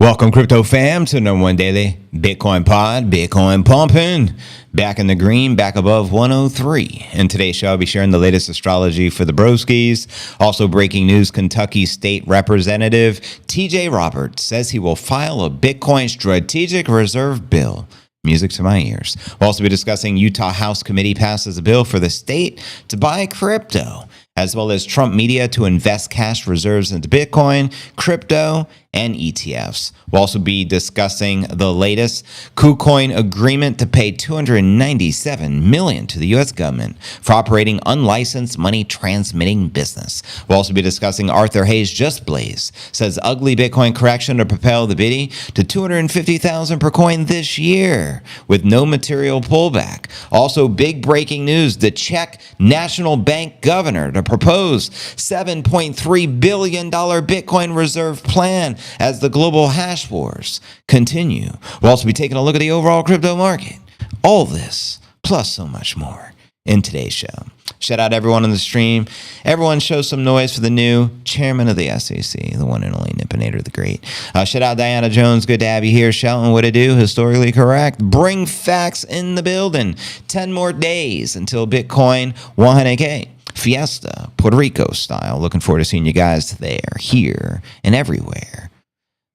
Welcome, crypto fam, to the number one daily Bitcoin pod, Bitcoin pumping. Back in the green, back above 103. In today's show, I'll be sharing the latest astrology for the broskies. Also breaking news, Kentucky State Representative TJ Roberts says he will file a Bitcoin strategic reserve bill. Music to my ears. We'll also be discussing Utah House Committee passes a bill for the state to buy crypto, as well as Trump media to invest cash reserves into Bitcoin, crypto, and ETFs. We'll also be discussing the latest KuCoin agreement to pay $297 million to the U.S. government for operating unlicensed money transmitting business. We'll also be discussing Arthur Hayes' Just Blaze says ugly Bitcoin correction to propel the biddy to $250,000 per coin this year with no material pullback. Also, big breaking news: the Czech National Bank governor to propose $7.3 billion Bitcoin reserve plan as the global hash wars continue. We'll also be taking a look at the overall crypto market. All this, plus so much more, in today's show. Shout out everyone on the stream. Everyone show some noise for the new chairman of the SEC, the one and only Nippinator the Great. Shout out Diana Jones. Good to have you here. Shouting what to do. Historically correct. Bring facts in the building. 10 more days until Bitcoin 100K. Fiesta Puerto Rico style. Looking forward to seeing you guys there, here, and everywhere.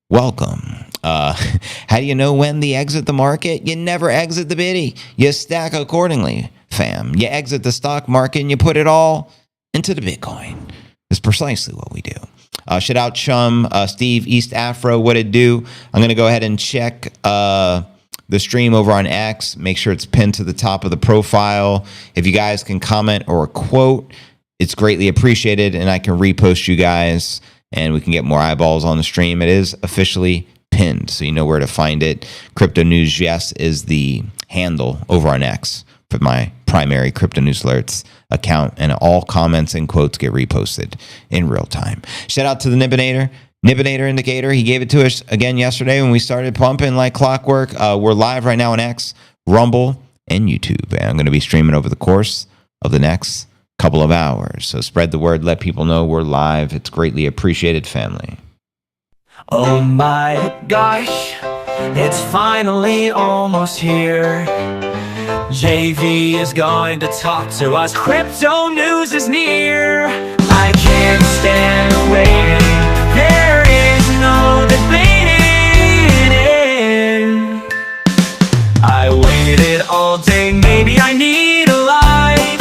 Welcome. How do you know when to exit the market? You never exit the biddy. You stack accordingly, fam. You exit the stock market and you put it all into the Bitcoin. That's precisely what we do. Shout out Chum, Steve, East Afro, what it do. I'm going to go ahead and check the stream over on X. Make sure it's pinned to the top of the profile. If you guys can comment or quote, it's greatly appreciated, and I can repost you guys, and we can get more eyeballs on the stream. It is officially pinned, so you know where to find it. Crypto News Yes is the handle over on X for my primary Crypto News Alerts account, and all comments and quotes get reposted in real time. Shout out to the Nippinator indicator. He gave it to us again yesterday when we started pumping like clockwork. We're live right now on X, Rumble, and YouTube, and I'm going to be streaming over the course of the next couple of hours. So spread the word, let people know we're live. It's greatly appreciated, family. Oh my gosh, it's finally almost here. JV is going to talk to us. Crypto news is near. I can't stand waiting. There is no debating it. I waited all day, maybe I need a life,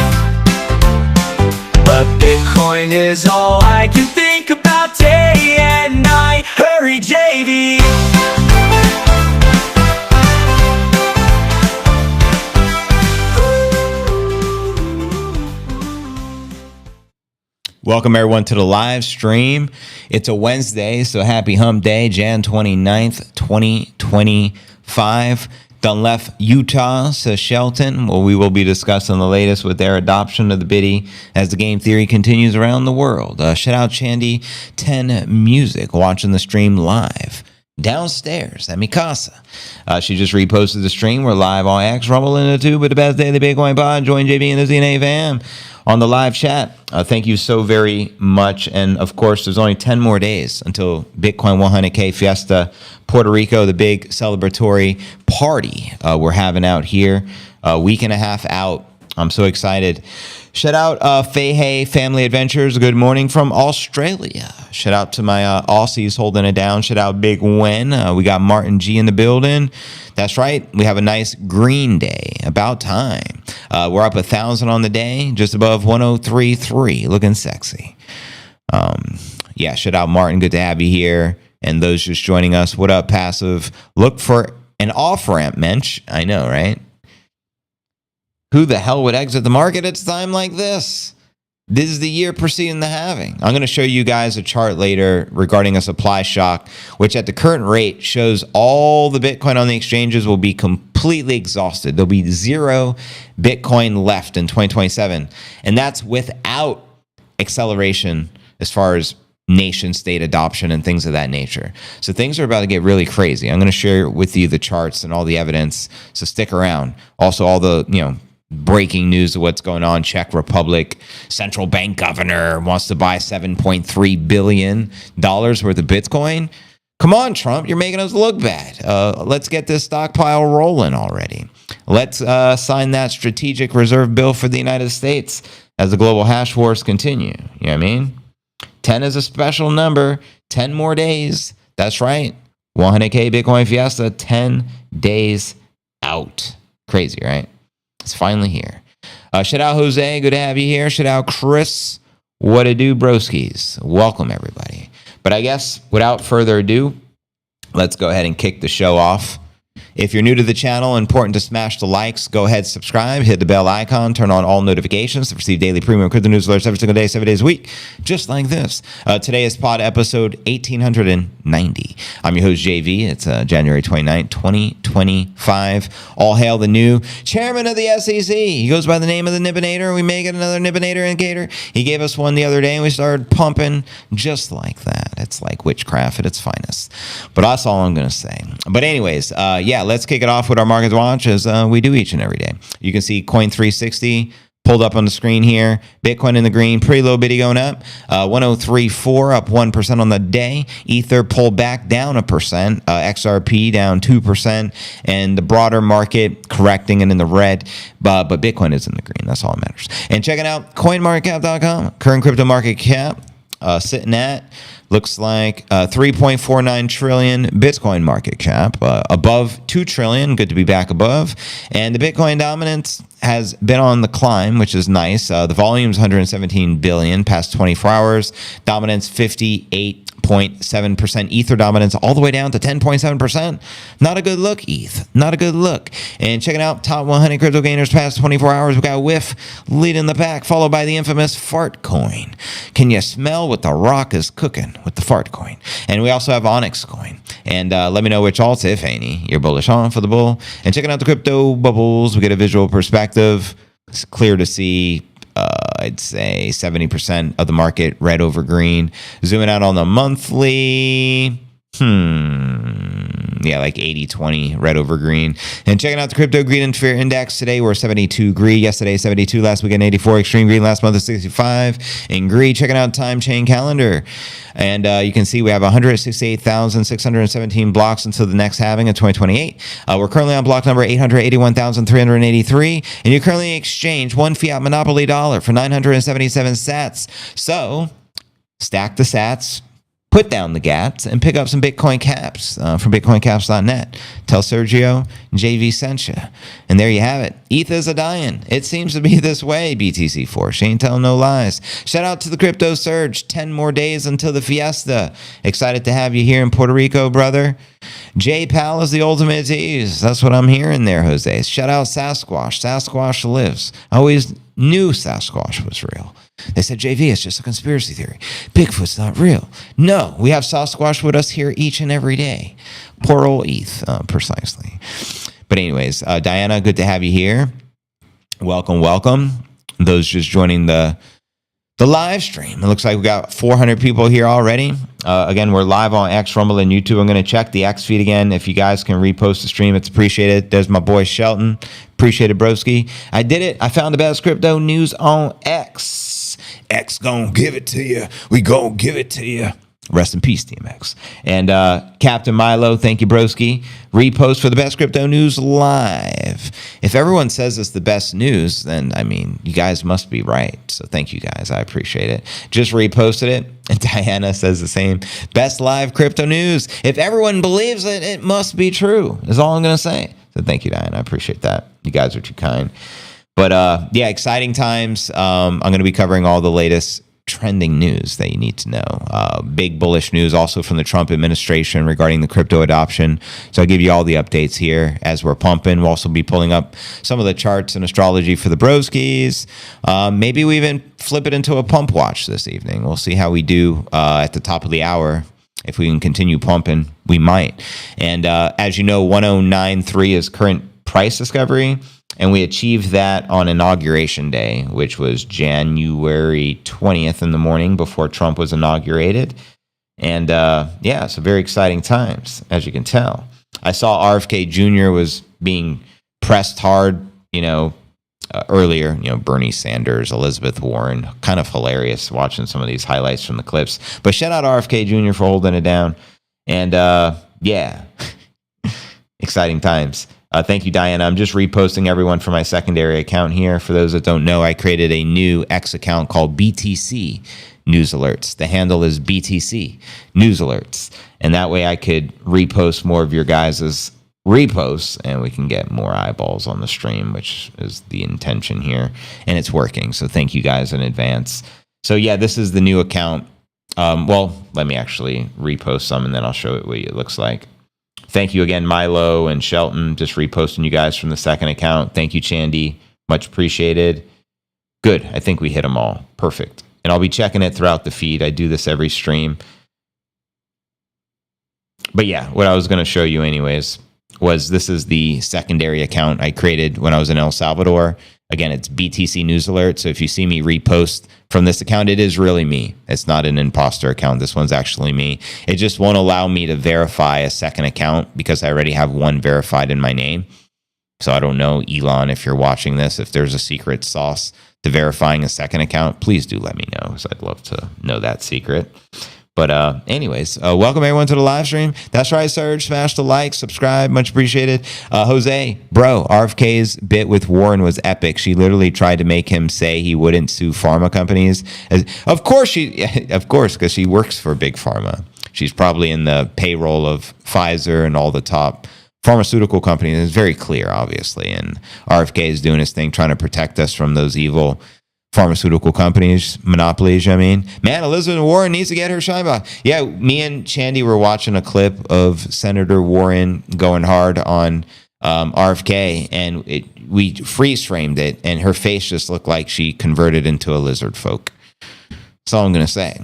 but Bitcoin is all I can think about day and night. Hurry, JV. Welcome everyone to the live stream. It's a Wednesday, so happy hump day, Jan 29th, 2025. Done left Utah, says Shelton. Well, we will be discussing the latest with their adoption of the biddy as the game theory continues around the world. Shout out Shandy 10 Music watching the stream live downstairs at Mikasa. She just reposted the stream. We're live on X, Rumble, and the Tube with the best daily Bitcoin pod. Join JB and the ZNA fam on the live chat. Thank you so very much. And of course, there's only 10 more days until Bitcoin 100K Fiesta Puerto Rico, the big celebratory party we're having out here. A week and a half out. I'm so excited. Shout out Feihe Family Adventures. Good morning from Australia. Shout out to my Aussies holding it down. Shout out Big Wen. We got Martin G in the building. That's right. We have a nice green day. About time. We're up 1,000 on the day, just above 103.3. Looking sexy. Yeah, shout out Martin. Good to have you here. And those just joining us, what up, Passive? Look for an off-ramp, Mensch. I know, right? Who the hell would exit the market at a time like this? This is the year preceding the halving. I'm going to show you guys a chart later regarding a supply shock, which at the current rate shows all the Bitcoin on the exchanges will be completely exhausted. There'll be zero Bitcoin left in 2027. And that's without acceleration as far as nation state adoption and things of that nature. So things are about to get really crazy. I'm going to share with you the charts and all the evidence. So stick around. Also, all the, breaking news of what's going on. Czech Republic central bank governor wants to buy $7.3 billion worth of Bitcoin. Come on, Trump, you're making us look bad. Let's get this stockpile rolling already. Let's sign that strategic reserve bill for the United States as the global hash wars continue. You know what I mean? 10 is a special number. 10 more days. That's right. 100K Bitcoin Fiesta, 10 days out. Crazy, right? It's finally here. Shout out Jose. Good to have you here. Shout out Chris. What to do, broskies? Welcome, everybody. But I guess without further ado, let's go ahead and kick the show off. If you're new to the channel, important to smash the likes. Go ahead, subscribe, hit the bell icon, turn on all notifications to receive daily premium crypto news alerts every single day, 7 days a week, just like this. Today is pod episode 1890. I'm your host, JV. It's January 29th, 2025. All hail the new chairman of the SEC. He goes by the name of the Nibbinator. We may get another Nibbinator indicator. He gave us one the other day, and we started pumping just like that. It's like witchcraft at its finest. But that's all I'm going to say. But anyways, yeah, let's kick it off with our market watch as we do each and every day. You can see Coin 360 pulled up on the screen here. Bitcoin in the green, pretty low bitty going up. 1034 up 1% on the day. Ether pulled back down 1%. XRP down 2%. And the broader market correcting and in the red. But Bitcoin is in the green. That's all that matters. And checking out coinmarketcap.com. Current crypto market cap sitting at looks like 3.49 trillion Bitcoin market cap, above 2 trillion. Good to be back above. And the Bitcoin dominance has been on the climb, which is nice. The volume's 117 billion past 24 hours. Dominance 58.7%. Ether dominance all the way down to 10.7%. Not a good look, ETH. Not a good look. And checking out top 100 crypto gainers past 24 hours. We got Whiff leading the pack, followed by the infamous Fart Coin. Can you smell what the rock is cooking with the Fart Coin? And we also have Onyx Coin. And let me know which alts, if any, you're bullish on for the bull. And checking out the crypto bubbles, we get a visual perspective. It's clear to see, I'd say 70% of the market red over green. Zooming out on the monthly, yeah, like 80-20 red over green. And checking out the crypto greed and fear index today, we're 72 greed. Yesterday 72, last weekend 84 extreme greed. Last month is 65 in greed. Checking out time chain calendar, and you can see we have 168,617 blocks until the next halving of 2028. We're currently on block number 881,383, and you currently exchange one fiat monopoly dollar for 977 sats. So stack the sats, put down the gats, and pick up some Bitcoin caps from bitcoincaps.net. Tell Sergio JV sent you. And there you have it. ETH is a dying. It seems to be this way, BTC4. She ain't telling no lies. Shout out to the crypto surge. 10 more days until the fiesta. Excited to have you here in Puerto Rico, brother. J-Pal is the ultimate tease. That's what I'm hearing there, Jose. Shout out Sasquatch. Sasquatch lives. I always knew Sasquatch was real. They said, JV, it's just a conspiracy theory. Bigfoot's not real. No, we have Sasquatch with us here each and every day. Poor old ETH, precisely. But anyways, Diana, good to have you here. Welcome, welcome. Those just joining the live stream. It looks like we got 400 people here already. Again, we're live on X, Rumble, and YouTube. I'm going to check the X feed again. If you guys can repost the stream, it's appreciated. There's my boy Shelton. Appreciate it, broski. I did it. I found the best crypto news on X. X gonna give it to you. We gonna give it to you. Rest in peace, DMX. And Captain Milo, thank you, broski. Repost for the best crypto news live. If everyone says it's the best news, then, I mean, you guys must be right. So thank you, guys. I appreciate it. Just reposted it. And Diana says the same. Best live crypto news. If everyone believes it, it must be true, is all I'm going to say. So thank you, Diana. I appreciate that. You guys are too kind. But yeah, exciting times. I'm going to be covering all the latest trending news that you need to know. Big bullish news also from the Trump administration regarding the crypto adoption. So I'll give you all the updates here as we're pumping. We'll also be pulling up some of the charts and astrology for the broskies. Maybe we even flip it into a pump watch this evening. We'll see how we do at the top of the hour. If we can continue pumping, we might. And as you know, 1093 is current price discovery. And we achieved that on Inauguration Day, which was January 20th in the morning before Trump was inaugurated. And yeah, so very exciting times, as you can tell. I saw RFK Jr. was being pressed hard, earlier, Bernie Sanders, Elizabeth Warren, kind of hilarious watching some of these highlights from the clips. But shout out RFK Jr. for holding it down. And yeah, exciting times. Thank you, Diana. I'm just reposting everyone for my secondary account here. For those that don't know, I created a new X account called BTC News Alerts. The handle is BTC News Alerts. And that way I could repost more of your guys' reposts and we can get more eyeballs on the stream, which is the intention here. And it's working. So thank you guys in advance. So yeah, this is the new account. Well, let me actually repost some and then I'll show it what it looks like. Thank you again, Milo and Shelton, just reposting you guys from the second account. Thank you, Chandy. Much appreciated. Good. I think we hit them all. Perfect. And I'll be checking it throughout the feed. I do this every stream. But yeah, what I was going to show you anyways was this is the secondary account I created when I was in El Salvador. Again, it's BTC News Alert. So if you see me repost from this account, it is really me. It's not an imposter account. This one's actually me. It just won't allow me to verify a second account because I already have one verified in my name. So I don't know, Elon, if you're watching this, if there's a secret sauce to verifying a second account, please do let me know because I'd love to know that secret. But anyways, welcome everyone to the live stream. That's right, Serge. Smash the like, subscribe. Much appreciated. Jose, bro, RFK's bit with Warren was epic. She literally tried to make him say he wouldn't sue pharma companies. Of course, because she works for Big Pharma. She's probably in the payroll of Pfizer and all the top pharmaceutical companies. It's very clear, obviously. And RFK is doing his thing, trying to protect us from those evil pharmaceutical companies, monopolies, I mean. Man, Elizabeth Warren needs to get her shine back. Yeah, me and Chandy were watching a clip of Senator Warren going hard on RFK, and we freeze framed it, and her face just looked like she converted into a lizard folk. That's all I'm going to say.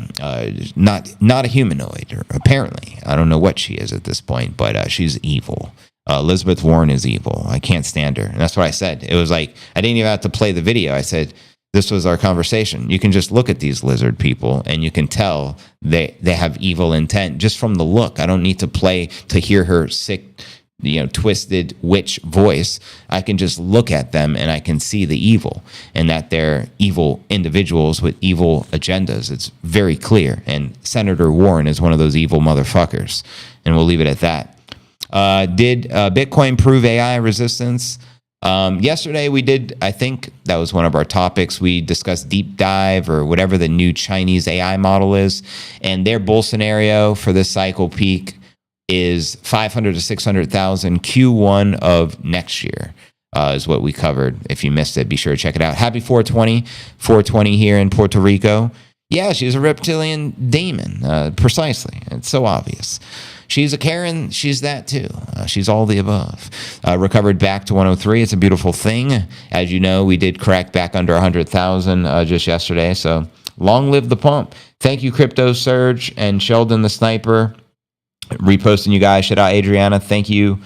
Not a humanoid, or apparently. I don't know what she is at this point, but she's evil. Elizabeth Warren is evil. I can't stand her. And that's what I said. It was like, I didn't even have to play the video. I said, this was our conversation. You can just look at these lizard people and you can tell they have evil intent just from the look. I don't need to hear her sick, twisted witch voice. I can just look at them and I can see the evil and that they're evil individuals with evil agendas. It's very clear. And Senator Warren is one of those evil motherfuckers. And we'll leave it at that. Did Bitcoin prove AI resistance? Yesterday we did, I think that was one of our topics. We discussed deep dive or whatever the new Chinese AI model is. And their bull scenario for this cycle peak is 500 to 600,000 Q1 of next year, is what we covered. If you missed it, be sure to check it out. Happy 420 here in Puerto Rico. Yeah, she's a reptilian demon. Precisely. It's so obvious. She's a Karen. She's that too. She's all the above. Recovered back to 103. It's a beautiful thing. As you know, we did crack back under 100,000 just yesterday. So long live the pump. Thank you, Crypto Surge and Sheldon the Sniper. Reposting you guys. Shout out Adriana. Thank you.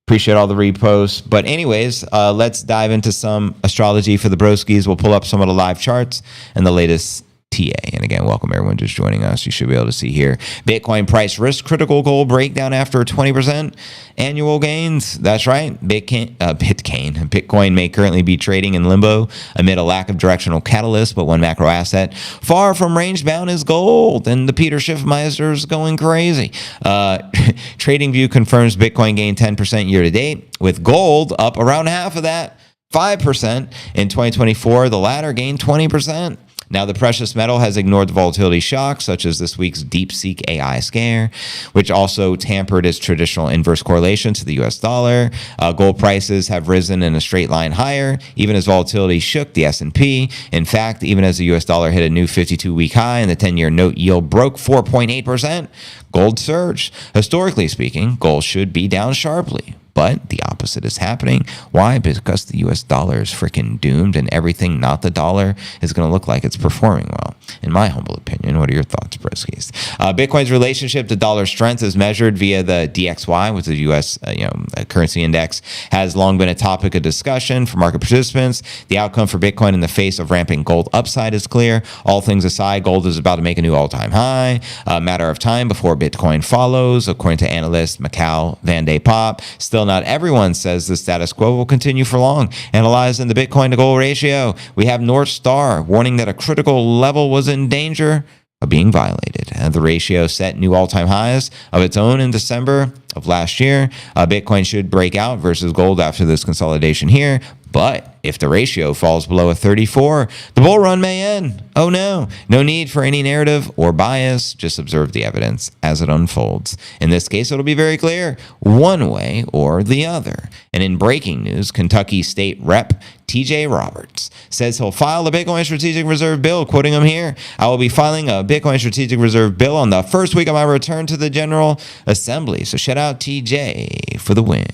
Appreciate all the reposts. But anyways, let's dive into some astrology for the broskies. We'll pull up some of the live charts and the latest TA. And again, welcome everyone just joining us. You should be able to see here. Bitcoin price risk critical goal breakdown after 20% annual gains. That's right. Bitcoin may currently be trading in limbo amid a lack of directional catalyst, but one macro asset far from range bound is gold. And the Peter Schiffmeister is going crazy. TradingView confirms Bitcoin gained 10% year to date, with gold up around half of that, 5% in 2024. The latter gained 20%. Now, the precious metal has ignored the volatility shocks, such as this week's DeepSeek AI scare, which also tampered its traditional inverse correlation to the U.S. dollar. Gold prices have risen in a straight line higher, even as volatility shook the S&P. In fact, even as the U.S. dollar hit a new 52-week high and the 10-year note yield broke 4.8%, gold surged. Historically speaking, gold should be down sharply. But the opposite is happening. Why? Because the U.S. dollar is freaking doomed and everything not the dollar is going to look like it's performing well, in my humble opinion. What are your thoughts, Broskies? Bitcoin's relationship to dollar strength is measured via the DXY, which is the U.S. Currency index, has long been a topic of discussion for market participants. The outcome for Bitcoin in the face of rampant gold upside is clear. All things aside, gold is about to make a new all-time high. A matter of time before Bitcoin follows, according to analyst Macau Van de Pop. Still not everyone says the status quo will continue for long. Analyzing the Bitcoin to gold ratio, we have North Star warning that a critical level was in danger. are being violated. The ratio set new all-time highs of its own in December of last year. Bitcoin should break out versus gold after this consolidation here. But if the ratio falls below a 34, the bull run may end. Oh no, no need for any narrative or bias. Just observe the evidence as it unfolds. In this case, it'll be very clear, one way or the other. And in breaking news, Kentucky State Rep TJ Roberts says he'll file a Bitcoin Strategic Reserve Bill. Quoting him here, I will be filing a Bitcoin Strategic Reserve Bill on the first week of my return to the General Assembly. So shout out TJ for the win.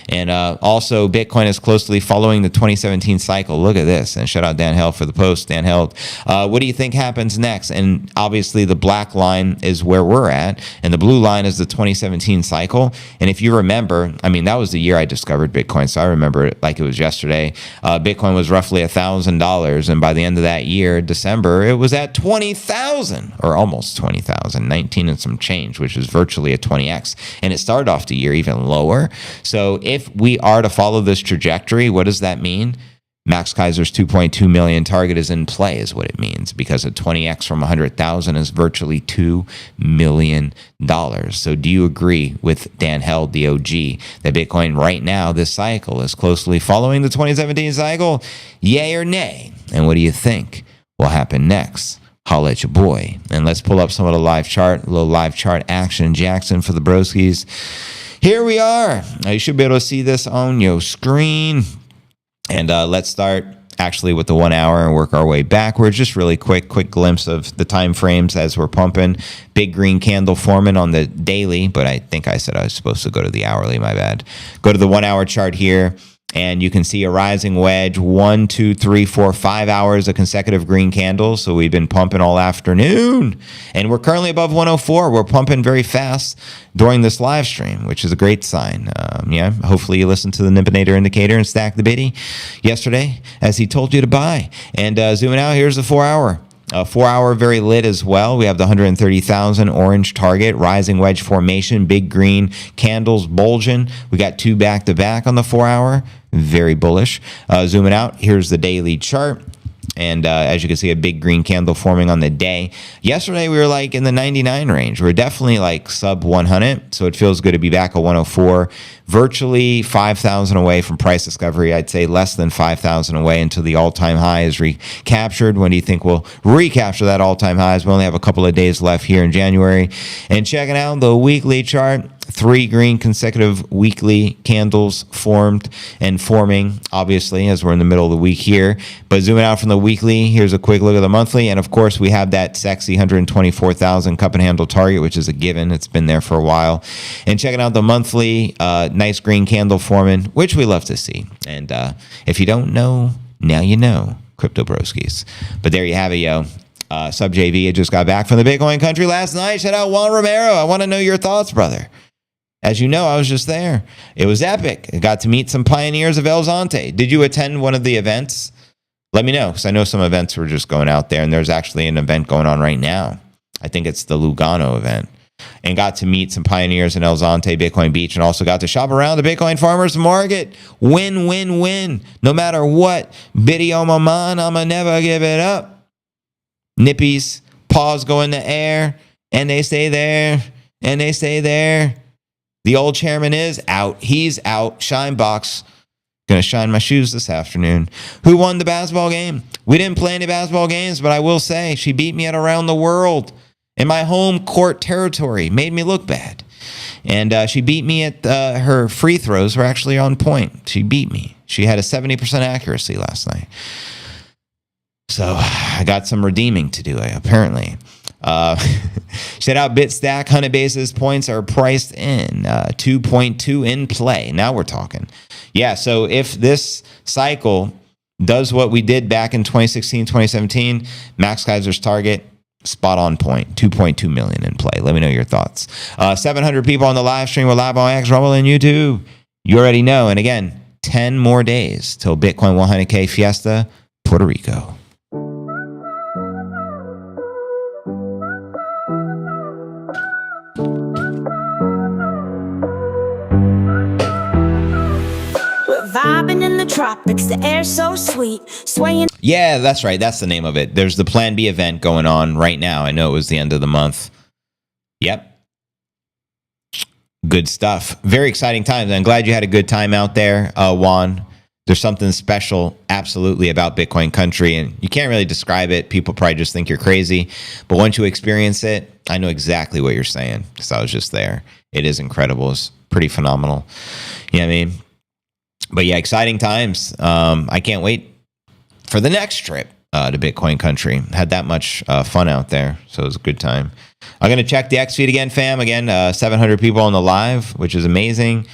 And also, Bitcoin is closely following the 2017 cycle. Look at this. And shout out Dan Held for the post. Dan Held, what do you think happens next? And obviously, the black line is where we're at, and the blue line is the 2017 cycle. And if you remember, I mean, that was the year I discovered Bitcoin, so I remember it like it was yesterday. Bitcoin was roughly $1,000, and by the end of that year, December, it was at 20,000, or almost 20,000, 19 and some change, which is virtually a 20x. And it started off the year even lower. So if we are to follow this trajectory, what does that mean? Max Kaiser's 2.2 million target is in play, is what it means, because a 20x from 100,000 is virtually $2 million. So do you agree with Dan Held, the OG, that Bitcoin right now, this cycle, is closely following the 2017 cycle? Yay or nay? And what do you think will happen next? Holla at your boy. And let's pull up some of the live chart, a little live chart action. Jackson for the broskies. Here we are. You should be able to see this on your screen. And let's start actually with the 1 hour and work our way backwards. Just really quick glimpse of the time frames as we're pumping. Big green candle forming on the daily, but I think I said I was supposed to go to the hourly, my bad. Go to the 1 hour chart here, and you can see a rising wedge, 1, 2, 3, 4, 5 hours of consecutive green candles. So we've been pumping all afternoon, and we're currently above 104. We're pumping very fast during this live stream, which is a great sign. Yeah, hopefully you listened to the Nippinator indicator and stacked the biddy yesterday as he told you to buy. And zooming out, here's the 4 hour. 4 hour very lit as well. We have the 130,000 orange target, rising wedge formation, big green candles bulging. We got two back to back on the 4 hour. Very bullish. Zooming out, here's the daily chart. And as you can see, a big green candle forming on the day. Yesterday, we were like in the 99 range. We're definitely like sub 100. So it feels good to be back at 104. Virtually 5,000 away from price discovery. I'd say less than 5,000 away until the all-time high is recaptured. When do you think we'll recapture that all-time highs? We only have a couple of days left here in January. And checking out the weekly chart. 3 green consecutive weekly candles formed and forming, obviously, as we're in the middle of the week here. But zooming out from the weekly, here's a quick look at the monthly. And of course, we have that sexy 124,000 cup and handle target, which is a given. It's been there for a while. And checking out the monthly, nice green candle forming, which we love to see. And if you don't know, now you know, Crypto Broskies. But there you have it, yo. Sub JV had just got back from the Bitcoin country last night. Shout out Juan Romero. I want to know your thoughts, brother. As you know, I was just there. It was epic. I got to meet some pioneers of El Zonte. Did you attend one of the events? Let me know, because I know some events were just going out there, and there's actually an event going on right now. I think it's the Lugano event. And got to meet some pioneers in El Zonte, Bitcoin Beach, and also got to shop around the Bitcoin Farmers Market. Win, win, win. No matter what. Biddy on my mind, I'ma never give it up. Nippies, paws go in the air, and they stay there, and they stay there. The old chairman is out. He's out. Shine box. Gonna shine my shoes this afternoon. Who won the basketball game? We didn't play any basketball games, but I will say she beat me at around the world in my home court territory. Made me look bad. And she beat me at her free throws were actually on point. She beat me. She had a 70% accuracy last night. So I got some redeeming to do, apparently. Shout out Bitstack, 100 basis points are priced in, 2.2 in play. Now we're talking. Yeah, so if this cycle does what we did back in 2016, 2017, Max Kaiser's target, spot on point, 2.2 million in play. Let me know your thoughts. 700 people on the live stream. We're live on X, Rumble, and YouTube. You already know. And again, 10 more days till Bitcoin 100K Fiesta Puerto Rico. Vibing in the tropics, the air so sweet, swaying. Yeah, that's right. That's the name of it. There's the Plan B event going on right now. I know it was the end of the month. Yep. Good stuff. Very exciting times. I'm glad you had a good time out there, Juan. There's something special absolutely about Bitcoin country, and you can't really describe it. People probably just think you're crazy. But once you experience it, I know exactly what you're saying because I was just there. It is incredible. It's pretty phenomenal. You know what I mean? But yeah, exciting times. I can't wait for the next trip to Bitcoin country. Had that much fun out there, so it was a good time. I'm going to check the X feed again, fam. Again, 700 people on the live, which is amazing.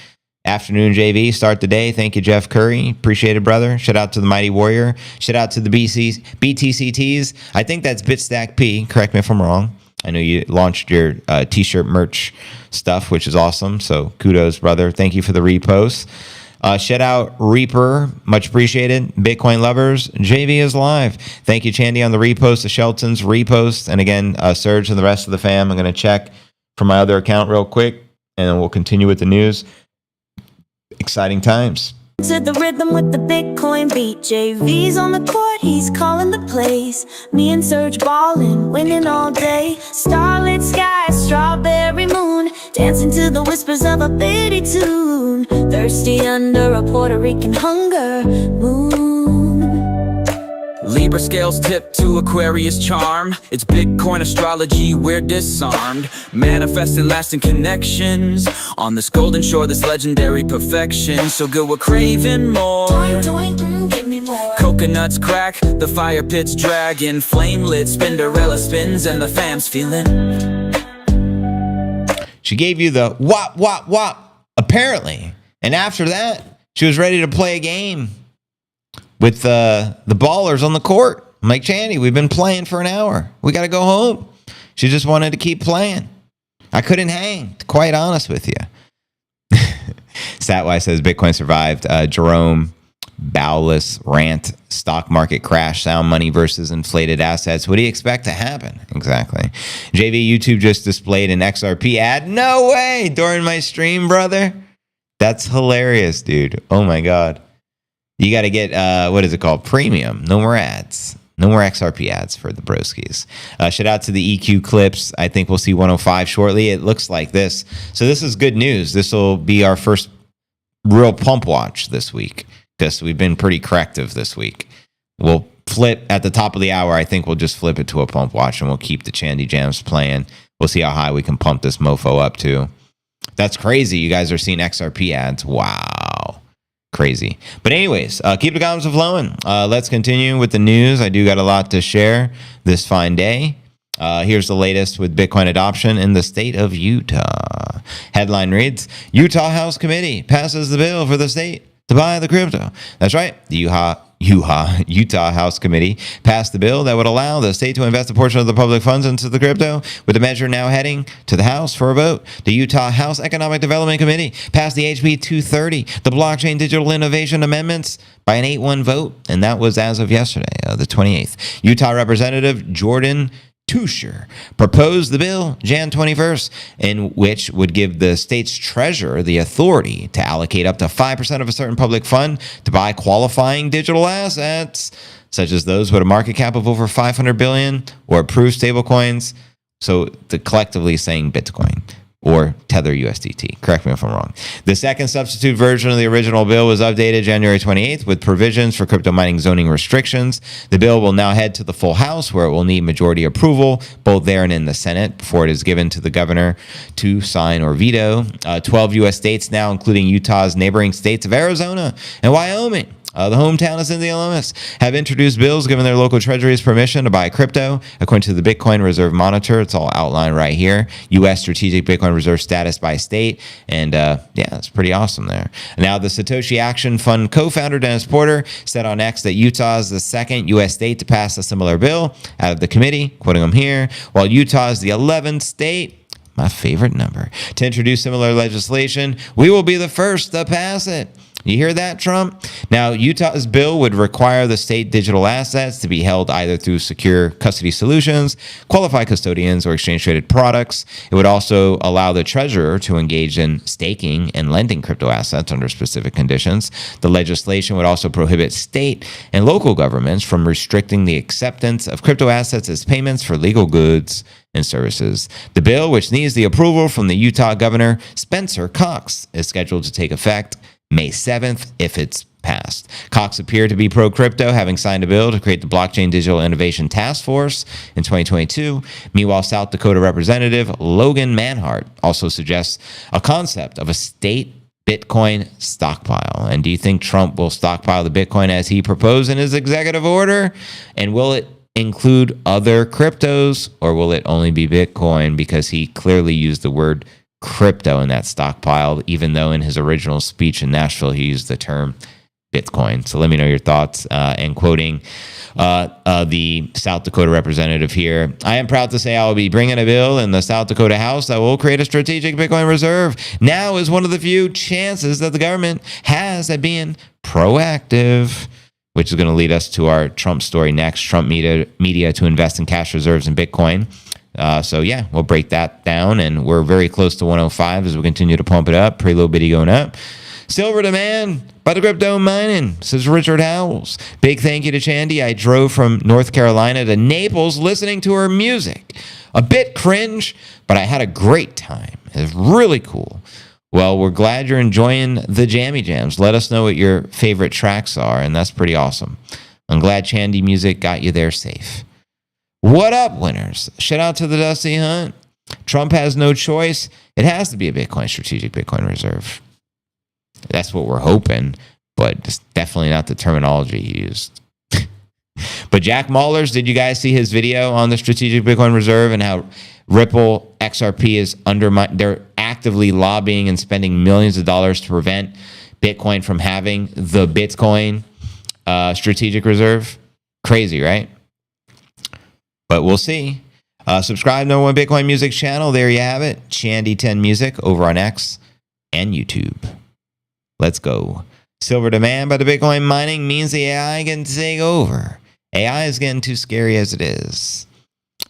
Afternoon, JV. Start the day. Thank you, Jeff Curry. Appreciate it, brother. Shout out to the Mighty Warrior. Shout out to the BTCTs. I think that's Bitstack P. Correct me if I'm wrong. I know you launched your t-shirt merch stuff, which is awesome. So kudos, brother. Thank you for the repost. Shout out Reaper, much appreciated. Bitcoin lovers, JV is live. Thank you, Chandy, on the repost, the Shelton's repost, and again, Serge and the rest of the fam. I'm going to check from my other account real quick, and then we'll continue with the news. Exciting times. To the rhythm with the Bitcoin beat. JV's on the court, he's calling the plays. Me and Serge ballin', winning all day. Starlit sky, strawberry moon, dancing to the whispers of a bitty tune. Thirsty under a Puerto Rican hunger moon. Libra scales tip to Aquarius charm. It's Bitcoin astrology, we're disarmed. Manifesting lasting connections on this golden shore, this legendary perfection. So good we're craving more. Give me more. Coconuts crack, the fire pit's dragging. Flame lit, Spinderella spins, and the fam's feeling. She gave you the wop, wop, wop, apparently. And after that, she was ready to play a game with the ballers on the court. I'm like, Chandy, we've been playing for an hour. We got to go home. She just wanted to keep playing. I couldn't hang, to be quite honest with you. Statwise says Bitcoin survived Jerome Bowless rant, stock market crash, sound money versus inflated assets. What do you expect to happen? Exactly. JV, YouTube just displayed an XRP ad. No way! During my stream, brother. That's hilarious, dude. Oh my God. You got to get, what is it called? Premium. No more ads. No more XRP ads for the broskies. Shout out to the EQ clips. I think we'll see 105 shortly. It looks like this. So this is good news. This will be our first real pump watch this week, because we've been pretty corrective this week. We'll flip at the top of the hour. I think we'll just flip it to a pump watch, and we'll keep the Chandy Jams playing. We'll see how high we can pump this mofo up to. That's crazy. You guys are seeing XRP ads. Wow. Crazy. But anyways, keep the comments flowing. Let's continue with the news. I do got a lot to share this fine day. Here's the latest with Bitcoin adoption in the state of Utah. Headline reads, Utah House Committee passes the bill for the state to buy the crypto. That's right. The Utah House Committee passed the bill that would allow the state to invest a portion of the public funds into the crypto, with the measure now heading to the House for a vote. The Utah House Economic Development Committee passed the HB 230, the Blockchain Digital Innovation Amendments, by an 8-1 vote, and that was as of yesterday, the 28th. Utah Representative Jordan Tusher proposed the bill Jan 21st, in which would give the state's treasurer the authority to allocate up to 5% of a certain public fund to buy qualifying digital assets, such as those with a market cap of over 500 billion or approved stablecoins. So the collectively saying Bitcoin or Tether USDT. Correct me if I'm wrong. The second substitute version of the original bill was updated January 28th with provisions for crypto mining zoning restrictions. The bill will now head to the full House, where it will need majority approval, both there and in the Senate, before it is given to the governor to sign or veto. 12 U.S. states now, including Utah's neighboring states of Arizona and Wyoming, the hometown of Cynthia Lomas, have introduced bills giving their local treasuries permission to buy crypto. According to the Bitcoin Reserve Monitor, it's all outlined right here. U.S. strategic Bitcoin reserve status by state. And yeah, it's pretty awesome there. Now, the Satoshi Action Fund co-founder Dennis Porter said on X that Utah is the second U.S. state to pass a similar bill out of the committee, quoting him here, while Utah is the 11th state, my favorite number, to introduce similar legislation. We will be the first to pass it. You hear that, Trump? Now, Utah's bill would require the state digital assets to be held either through secure custody solutions, qualified custodians, or exchange-traded products. It would also allow the treasurer to engage in staking and lending crypto assets under specific conditions. The legislation would also prohibit state and local governments from restricting the acceptance of crypto assets as payments for legal goods and services. The bill, which needs the approval from the Utah Governor Spencer Cox, is scheduled to take effect May 7th if it's passed. Cox appeared to be pro-crypto, having signed a bill to create the Blockchain Digital Innovation Task Force in 2022. Meanwhile, South Dakota Representative Logan Manhart also suggests a concept of a state Bitcoin stockpile. And do you think Trump will stockpile the Bitcoin as he proposed in his executive order? And will it include other cryptos, or will it only be Bitcoin, because he clearly used the word crypto in that stockpile, even though in his original speech in Nashville he used the term Bitcoin? So let me know your thoughts. And quoting the South Dakota representative here, I am proud to say I will be bringing a bill in the South Dakota House that will create a strategic Bitcoin reserve. Now is one of the few chances that the government has at being proactive, which is going to lead us to our Trump story next. Trump media to invest in cash reserves in Bitcoin. So yeah, we'll break that down, and we're very close to 105 as we continue to pump it up. Pretty little bitty going up. Silver demand by the crypto mining, says Richard Howells. Big thank you to Chandy. I drove from North Carolina to Naples listening to her music. A bit cringe, but I had a great time. It was really cool. Well, we're glad you're enjoying the Jammy Jams. Let us know what your favorite tracks are, and that's pretty awesome. I'm glad Chandy Music got you there safe. What up, winners? Shout out to the Dusty Hunt. Trump has no choice. It has to be a Bitcoin strategic Bitcoin reserve. That's what we're hoping, but it's definitely not the terminology he used. But Jack Mallers, did you guys see his video on the strategic Bitcoin reserve and how Ripple XRP is undermined? They're actively lobbying and spending millions of dollars to prevent Bitcoin from having the Bitcoin strategic reserve. Crazy, right? But we'll see. Subscribe to No One Bitcoin Music channel. There you have it. Chandy10 Music over on X and YouTube. Let's go. Silver demand by the Bitcoin mining means the AI can take over. AI is getting too scary as it is.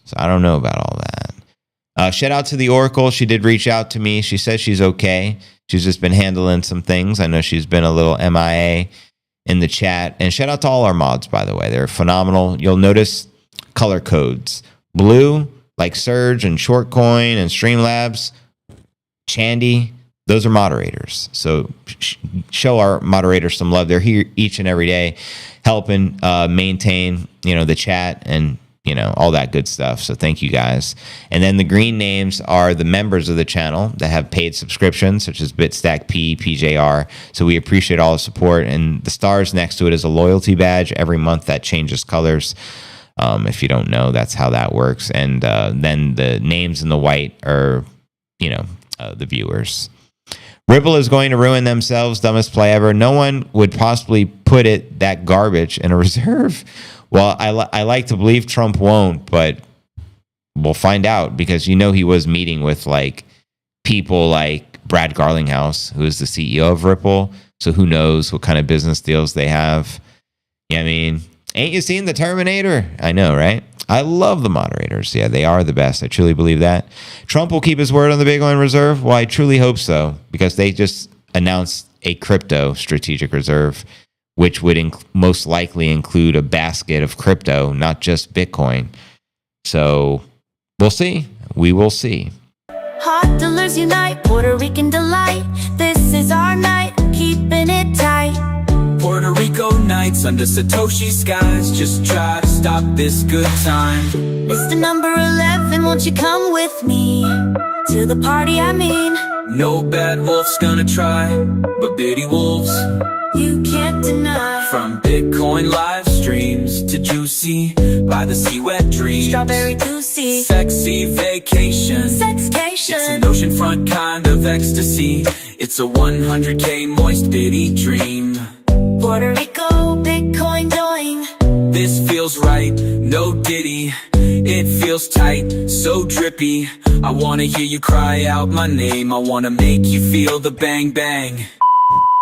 So I don't know about all that. Shout out to the Oracle. She did reach out to me. She says she's okay. She's just been handling some things. I know she's been a little MIA in the chat. And shout out to all our mods, by the way. They're phenomenal. You'll notice color codes. Blue, like Surge and Shortcoin and Streamlabs. Chandy, those are moderators. So show our moderators some love. They're here each and every day helping maintain, the chat and, all that good stuff. So thank you guys. And then the green names are the members of the channel that have paid subscriptions, such as Bitstack P, PJR. So we appreciate all the support. And the stars next to it is a loyalty badge. Every month that changes colors. If you don't know, that's how that works. And then the names in the white are, the viewers. Ripple is going to ruin themselves. Dumbest play ever. No one would possibly put it that garbage in a reserve. Well, I like to believe Trump won't, but we'll find out, because he was meeting with people like Brad Garlinghouse, who is the CEO of Ripple. So who knows what kind of business deals they have. Yeah, I mean, ain't you seen the Terminator? I know, right? I love the moderators. Yeah, they are the best. I truly believe that. Trump will keep his word on the Bitcoin reserve. Well, I truly hope so, because they just announced a crypto strategic reserve, which would most likely include a basket of crypto, not just Bitcoin. So we'll see. We will see. Hot dealers unite, Puerto Rican delight. This is our night, keeping it tight. Puerto Rico nights under Satoshi skies. Just try to stop this good time. It's the number 11, won't you come with me to the party, I mean. No bad wolf's gonna try, but bitty wolves you can't deny. From Bitcoin live streams to juicy by the sea wet dreams. Strawberry juicy, sexy vacation. Sexcation. It's an oceanfront kind of ecstasy. It's a 100K moist bitty dream. Puerto Rico, Bitcoin doing. This feels right, no ditty. It feels tight, so drippy. I wanna hear you cry out my name. I wanna make you feel the bang bang.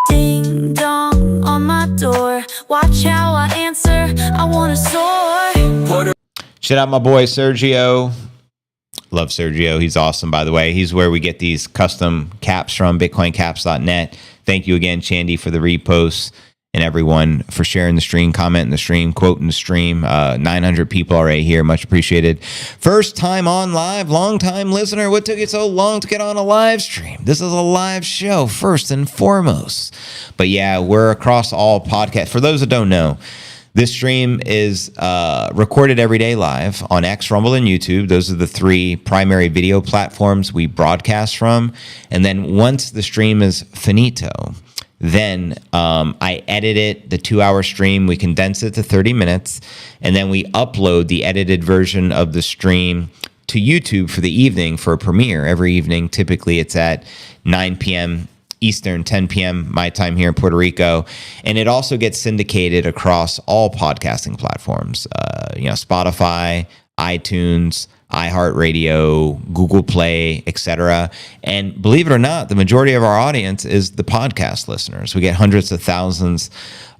Ding dong on my door. Watch how I answer, I wanna soar. Shout out my boy Sergio. Love Sergio. He's awesome, by the way. He's where we get these custom caps from, bitcoincaps.net. Thank you again, Chandy, for the reposts, and everyone for sharing the stream, commenting the stream, quoting the stream. 900 people already here. Much appreciated. First time on live, long time listener. What took you so long to get on a live stream? This is a live show, first and foremost. But yeah, we're across all podcasts. For those that don't know, this stream is recorded every day live on X, Rumble, and YouTube. Those are the three primary video platforms we broadcast from. And then once the stream is finito, then I edit it, the 2-hour stream, we condense it to 30 minutes, and then we upload the edited version of the stream to YouTube for the evening for a premiere. Every evening, typically it's at 9 p.m. Eastern, 10 p.m. my time here in Puerto Rico. And it also gets syndicated across all podcasting platforms, Spotify, iTunes, iHeartRadio, Google Play, etc. And believe it or not, the majority of our audience is the podcast listeners. We get hundreds of thousands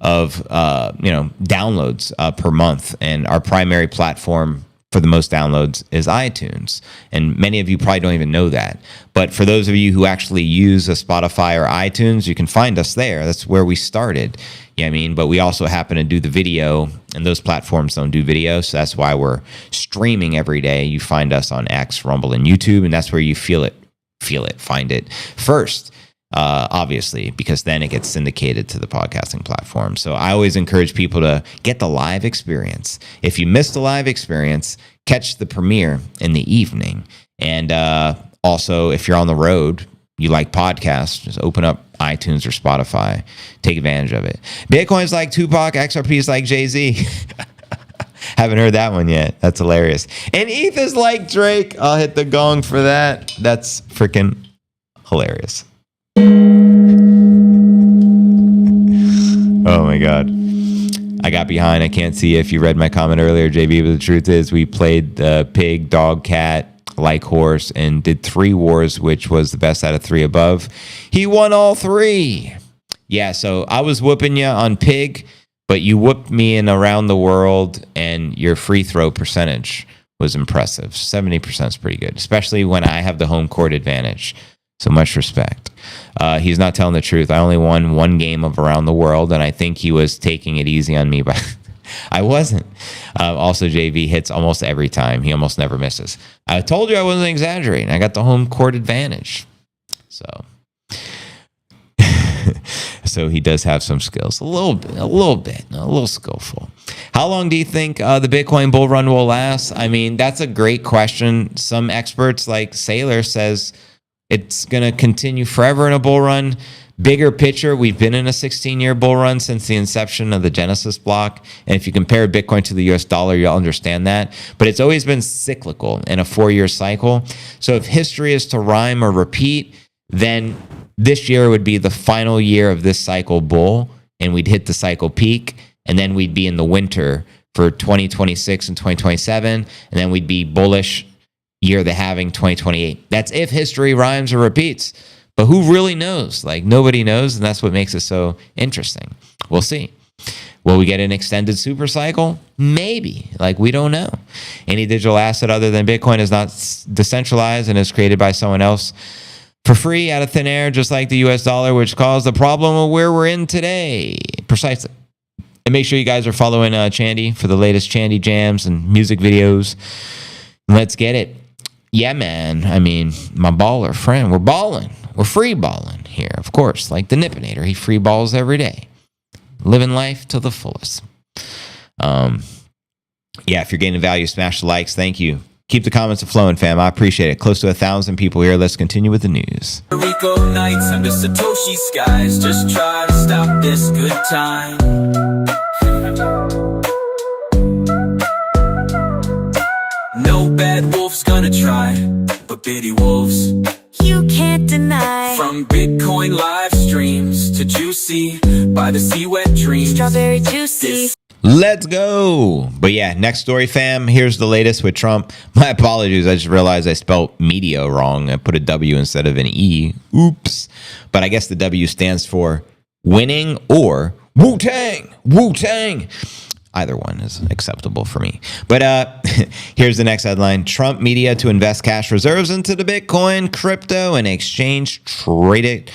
of downloads per month, and our primary platform for the most downloads is iTunes. And many of you probably don't even know that. But for those of you who actually use a Spotify or iTunes, you can find us there. That's where we started. Yeah, I mean, but we also happen to do the video, and those platforms don't do video, so that's why we're streaming every day. You find us on X, Rumble, and YouTube, and that's where you find it first, obviously, because then it gets syndicated to the podcasting platform. So I always encourage people to get the live experience. If you missed the live experience, catch the premiere in the evening. And also, if you're on the road, you like podcasts, just open up iTunes or Spotify. Take advantage of it. Bitcoin's like Tupac, XRP's like Jay-Z. Haven't heard that one yet. That's hilarious. And ETH is like Drake. I'll hit the gong for that. That's freaking hilarious. Oh my God. I got behind. I can't see if you read my comment earlier, JB, but the truth is we played the pig, dog, cat, like horse, and did 3 wars, which was the best out of 3 above. He won all 3. Yeah, so I was whooping you on pig, but you whooped me in around the world, and your free throw percentage was impressive. 70% is pretty good, especially when I have the home court advantage. So much respect. He's not telling the truth. I only won 1 game of around the world, and I think he was taking it easy on me, but I wasn't. Also, JV hits almost every time. He almost never misses. I told you I wasn't exaggerating. I got the home court advantage. So he does have some skills. A little skillful. How long do you think the Bitcoin bull run will last? I mean, that's a great question. Some experts like Saylor says it's going to continue forever in a bull run. Bigger picture, we've been in a 16-year bull run since the inception of the Genesis block. And if you compare Bitcoin to the US dollar, you'll understand that. But it's always been cyclical in a 4-year cycle. So if history is to rhyme or repeat, then this year would be the final year of this cycle bull, and we'd hit the cycle peak, and then we'd be in the winter for 2026 and 2027, and then we'd be bullish year of the halving 2028. That's if history rhymes or repeats. But who really knows? Like, nobody knows, and that's what makes it so interesting. We'll see. Will we get an extended super cycle? Maybe. Like, we don't know. Any digital asset other than Bitcoin is not decentralized and is created by someone else for free out of thin air, just like the US dollar, which caused the problem of where we're in today. Precisely. And make sure you guys are following Chandy for the latest Chandy jams and music videos. Let's get it. Yeah, man. I mean, my baller friend, we're balling. We're free balling here, of course. Like the Nippinator, he free balls every day. Living life to the fullest. Yeah, if you're getting value, smash the likes. Thank you. Keep the comments flowing, fam. I appreciate it. Close to 1,000 people here. Let's continue with the news. Rico nights under Satoshi skies. Just try to stop this good time. No bad wolf's gonna try, but bitty wolves You can't deny. from Bitcoin live streams to juicy by the sea wet dreams. Strawberry juicy. Let's go. But yeah, next story, fam. Here's the latest with Trump. My apologies. I just realized I spelled media wrong. I put a W instead of an E. Oops. But I guess the W stands for winning or Wu-Tang, Wu-Tang. Either one is acceptable for me. But here's the next headline. Trump media to invest cash reserves into the Bitcoin, crypto, and exchange-traded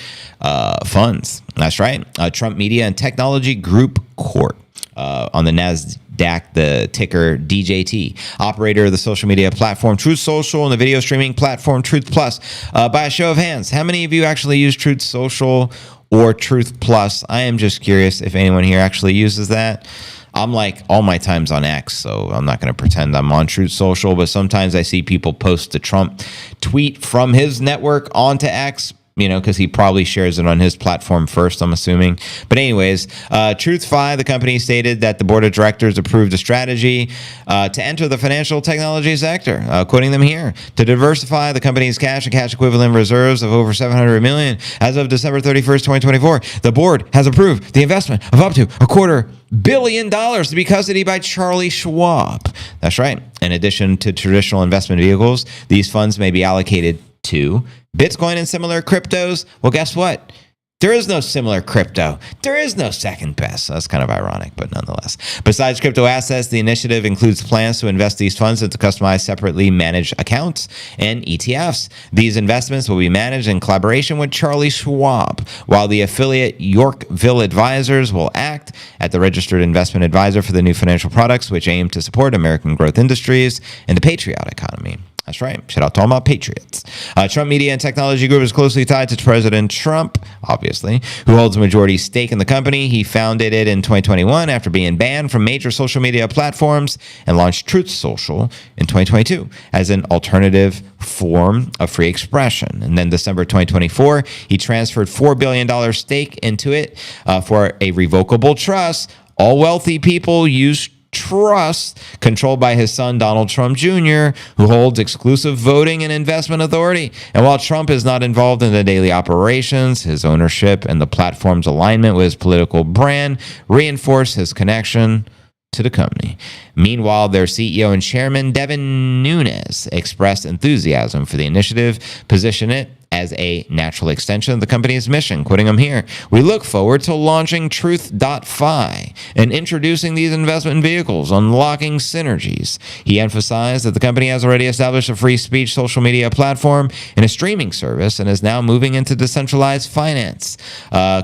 funds. That's right. Trump Media and Technology Group Corp. On the NASDAQ, the ticker DJT, operator of the social media platform Truth Social and the video streaming platform Truth Plus. By a show of hands, how many of you actually use Truth Social or Truth Plus? I am just curious if anyone here actually uses that. I'm like all my time's on X, so I'm not going to pretend I'm on Truth Social, but sometimes I see people post the Trump tweet from his network onto X, you know, because he probably shares it on his platform first, I'm assuming. But anyways, TruthFi, the company, stated that the board of directors approved a strategy to enter the financial technology sector, quoting them here, to diversify the company's cash and cash equivalent reserves of over $700 million. As of December 31st, 2024, the board has approved the investment of up to $250 million to be custodied by Charlie Schwab. That's right. In addition to traditional investment vehicles, these funds may be allocated to Bitcoin and similar cryptos. Well, guess what? There is no similar crypto. There is no second best. So that's kind of ironic, but nonetheless. Besides crypto assets, the initiative includes plans to invest these funds into customized, separately managed accounts and ETFs. These investments will be managed in collaboration with Charlie Schwab, while the affiliate Yorkville Advisors will act as the registered investment advisor for the new financial products, which aim to support American growth industries and the patriot economy. That's right. Shout out to all my patriots. Trump Media and Technology Group is closely tied to President Trump, obviously, who holds a majority stake in the company. He founded it in 2021 after being banned from major social media platforms and launched Truth Social in 2022 as an alternative form of free expression. And then December 2024, he transferred $4 billion stake into it for a revocable trust. All wealthy people use trust controlled by his son, Donald Trump Jr., who holds exclusive voting and investment authority. And while Trump is not involved in the daily operations, his ownership and the platform's alignment with his political brand reinforce his connection to the company. Meanwhile, their CEO and chairman, Devin Nunes, expressed enthusiasm for the initiative, position it as a natural extension of the company's mission. Quoting him here, "We look forward to launching Truth.fi and introducing these investment vehicles, unlocking synergies." He emphasized that the company has already established a free speech social media platform and a streaming service and is now moving into decentralized finance.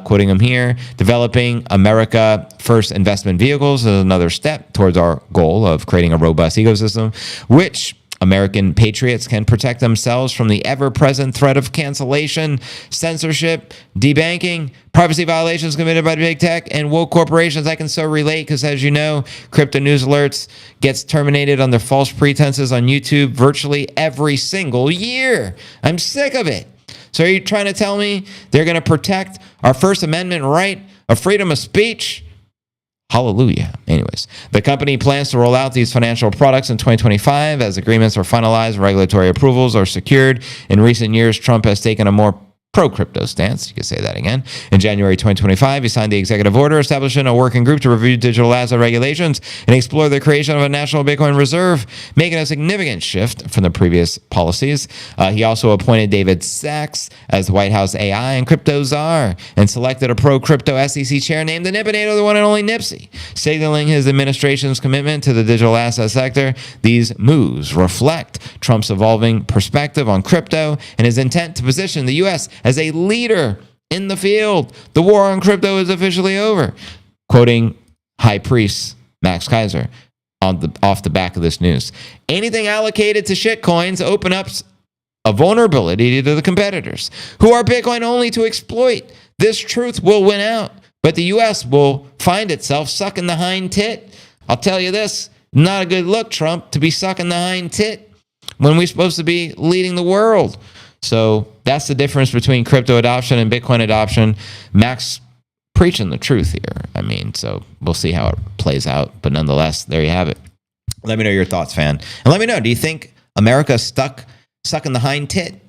Quoting him here, "Developing America First investment vehicles is another step towards our goal of creating a robust ecosystem, which American patriots can protect themselves from the ever-present threat of cancellation, censorship, debanking, privacy violations committed by big tech, and woke corporations." I can so relate because, as you know, Crypto News Alerts gets terminated under false pretenses on YouTube virtually every single year. I'm sick of it. So are you trying to tell me they're going to protect our First Amendment right of freedom of speech? Hallelujah. Anyways, the company plans to roll out these financial products in 2025 as agreements are finalized and regulatory approvals are secured. In recent years, Trump has taken a more pro-crypto stance. You could say that again. In January 2025, he signed the executive order establishing a working group to review digital asset regulations and explore the creation of a national Bitcoin reserve, making a significant shift from the previous policies. He also appointed David Sachs as the White House AI and crypto czar and selected a pro-crypto SEC chair named the Nippinator, the one and only Nipsey, signaling his administration's commitment to the digital asset sector. These moves reflect Trump's evolving perspective on crypto and his intent to position the U.S. as a leader in the field. The war on crypto is officially over. Quoting High Priest Max Kaiser off the back of this news. Anything allocated to shitcoins open up a vulnerability to the competitors who are Bitcoin only to exploit. This truth will win out, but the U.S. will find itself sucking the hind tit. I'll tell you this, not a good look, Trump, to be sucking the hind tit when we're supposed to be leading the world. So that's the difference between crypto adoption and Bitcoin adoption. Max preaching the truth here. I mean, so we'll see how it plays out. But nonetheless, there you have it. Let me know your thoughts, fan. And let me know, do you think America's sucking the hind tit?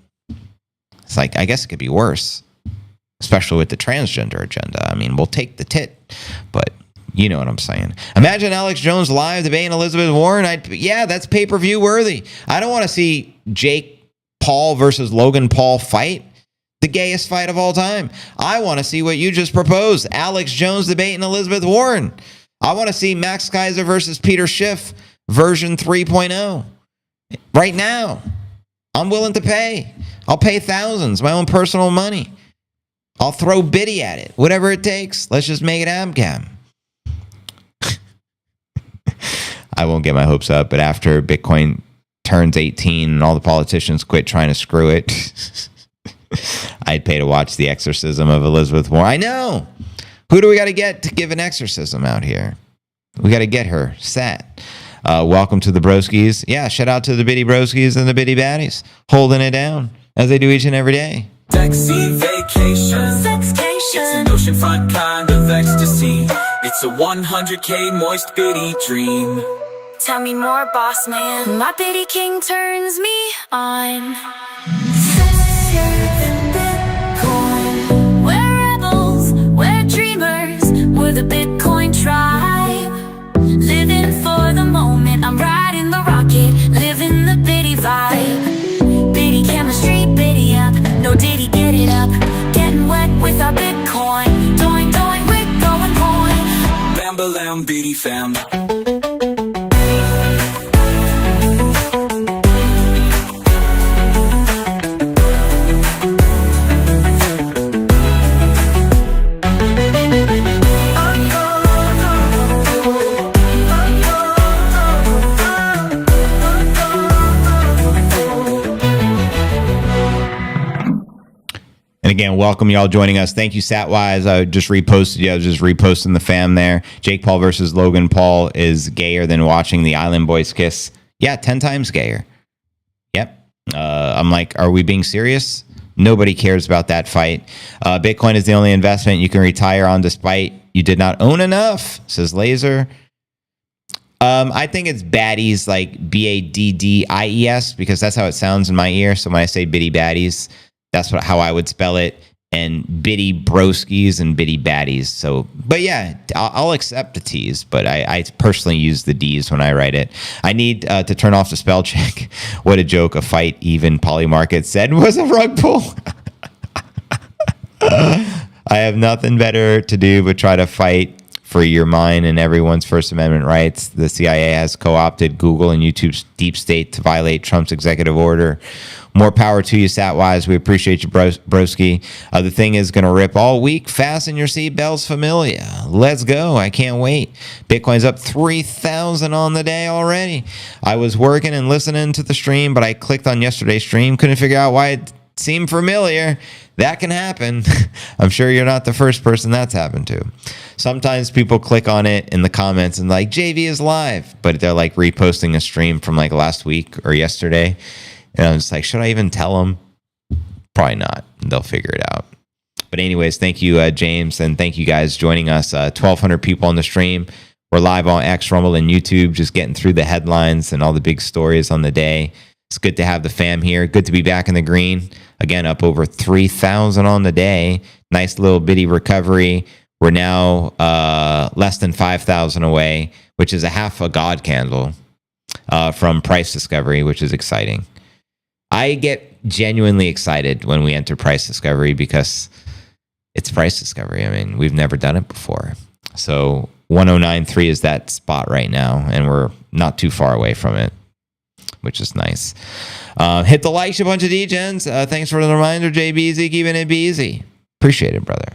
It's like, I guess it could be worse, especially with the transgender agenda. I mean, we'll take the tit, but you know what I'm saying. Imagine Alex Jones live debating Elizabeth Warren. Yeah, that's pay-per-view worthy. I don't want to see Jake Paul versus Logan Paul fight. the gayest fight of all time. I want to see what you just proposed. Alex Jones debating Elizabeth Warren. I want to see Max Kaiser versus Peter Schiff version 3.0 right now. I'm willing to pay. I'll pay thousands, my own personal money. I'll throw Biddy at it, whatever it takes. Let's just make it AmCam. I won't get my hopes up, but after Bitcoin turns 18 and all the politicians quit trying to screw it, I'd pay to watch the exorcism of Elizabeth Warren. I know. Who do we got to get to give an exorcism out here? We got to get her sat. Welcome to the Broskies. Yeah, shout out to the Bitty Broskies and the Bitty Baddies holding it down as they do each and every day. Sexy vacation. It's an oceanfront kind of ecstasy. It's a 100K moist bitty dream. Tell me more, boss man. My bitty king turns me on. Bitcoin. We're rebels, we're dreamers, we're the Bitcoin tribe. Living for the moment, I'm riding the rocket, living the bitty vibe. Bitty chemistry, bitty up, no diddy, get it up. Getting wet with our Bitcoin. Doing, we're going point. Bam, bitty fam. And again, welcome y'all joining us. Thank you, Satwise. I just reposted you. I was just reposting the fam there. Jake Paul versus Logan Paul is gayer than watching the Island Boys kiss. Yeah, 10 times gayer. Yep. I'm like, are we being serious? Nobody cares about that fight. Bitcoin is the only investment you can retire on despite you did not own enough, says Laser. I think it's baddies, like Baddies, because that's how it sounds in my ear. So when I say bitty baddies, that's how I would spell it. And bitty broskies and bitty baddies. So, but yeah, I'll accept the T's, but I personally use the D's when I write it. I need to turn off the spell check. What a joke. A fight even Polymarket said was a rug pull. I have nothing better to do but try to fight for your mind and everyone's First Amendment rights. The CIA has co-opted Google and YouTube's deep state to violate Trump's executive order. More power to you, Satwise. We appreciate you, broski. The thing is going to rip all week. Fasten your seatbelts, familia. Let's go. I can't wait. Bitcoin's up 3,000 on the day already. I was working and listening to the stream, but I clicked on yesterday's stream. Couldn't figure out why it seemed familiar. That can happen. I'm sure you're not the first person that's happened to. Sometimes people click on it in the comments and like, JV is live, but they're like reposting a stream from like last week or yesterday. And I'm just like, should I even tell them? Probably not. They'll figure it out. But anyways, thank you, James. And thank you guys joining us. 1,200 people on the stream. We're live on X, Rumble, and YouTube, just getting through the headlines and all the big stories on the day. It's good to have the fam here. Good to be back in the green. Again, up over 3,000 on the day. Nice little bitty recovery. We're now less than 5,000 away, which is a half a God candle from price discovery, which is exciting. I get genuinely excited when we enter price discovery because it's price discovery. I mean, we've never done it before. So 1093 is that spot right now, and we're not too far away from it, which is nice. Hit the like, a bunch of degens. Thanks for the reminder, JBZ, keeping it easy. Appreciate it, brother.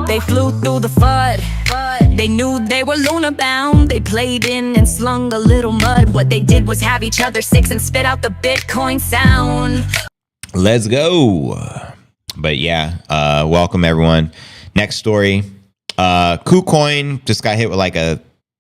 They flew through the FUD. They knew they were lunar bound. They played in and slung a little mud. What they did was have each other six and spit out the Bitcoin sound. Let's go. But yeah, welcome everyone. Next story. KuCoin just got hit with like a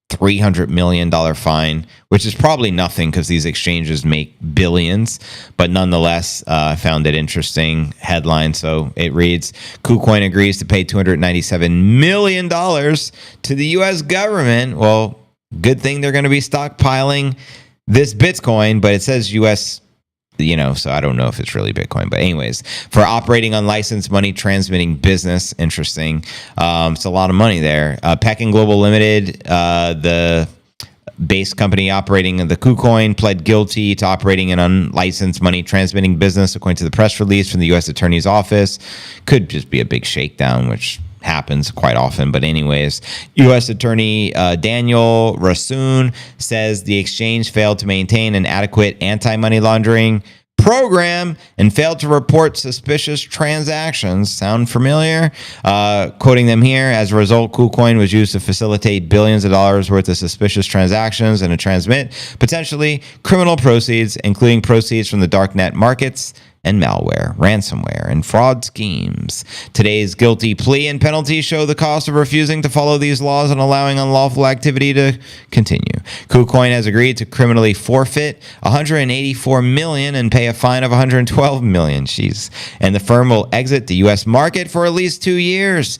$300 million fine, which is probably nothing because these exchanges make billions. But nonetheless, I found it interesting headline. So it reads, KuCoin agrees to pay $297 million to the U.S. government. Well, good thing they're going to be stockpiling this Bitcoin, but it says U.S. So I don't know if it's really Bitcoin. But anyways, for operating unlicensed money transmitting business, interesting. It's a lot of money there. Pecking Global Limited, the base company operating the KuCoin, pled guilty to operating an unlicensed money transmitting business, according to the press release from the U.S. Attorney's Office. Could just be a big shakedown, which happens quite often. But anyways, U.S. Attorney Daniel Rasoon says the exchange failed to maintain an adequate anti-money laundering program and failed to report suspicious transactions. Sound familiar? Quoting them here, as a result, KuCoin was used to facilitate billions of dollars worth of suspicious transactions and to transmit potentially criminal proceeds, including proceeds from the darknet markets and malware, ransomware, and fraud schemes. Today's guilty plea and penalty show the cost of refusing to follow these laws and allowing unlawful activity to continue. KuCoin has agreed to criminally forfeit $184 million and pay a fine of $112 million. Jeez. And the firm will exit the U.S. market for at least 2 years.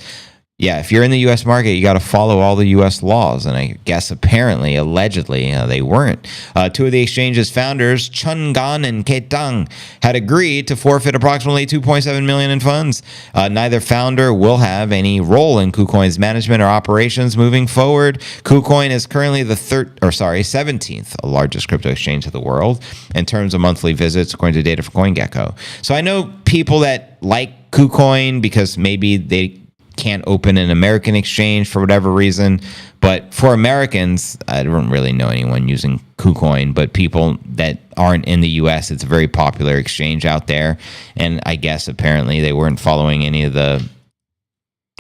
Yeah, if you're in the U.S. market, you got to follow all the U.S. laws. And I guess apparently, allegedly, they weren't. Two of the exchange's founders, Chungan and Ketang, had agreed to forfeit approximately $2.7 million in funds. Neither founder will have any role in KuCoin's management or operations moving forward. KuCoin is currently the 17th largest crypto exchange of the world in terms of monthly visits, according to data from CoinGecko. So I know people that like KuCoin because maybe they can't open an American exchange for whatever reason. But for Americans, I don't really know anyone using KuCoin, but people that aren't in the U.S., it's a very popular exchange out there. And I guess apparently they weren't following any of the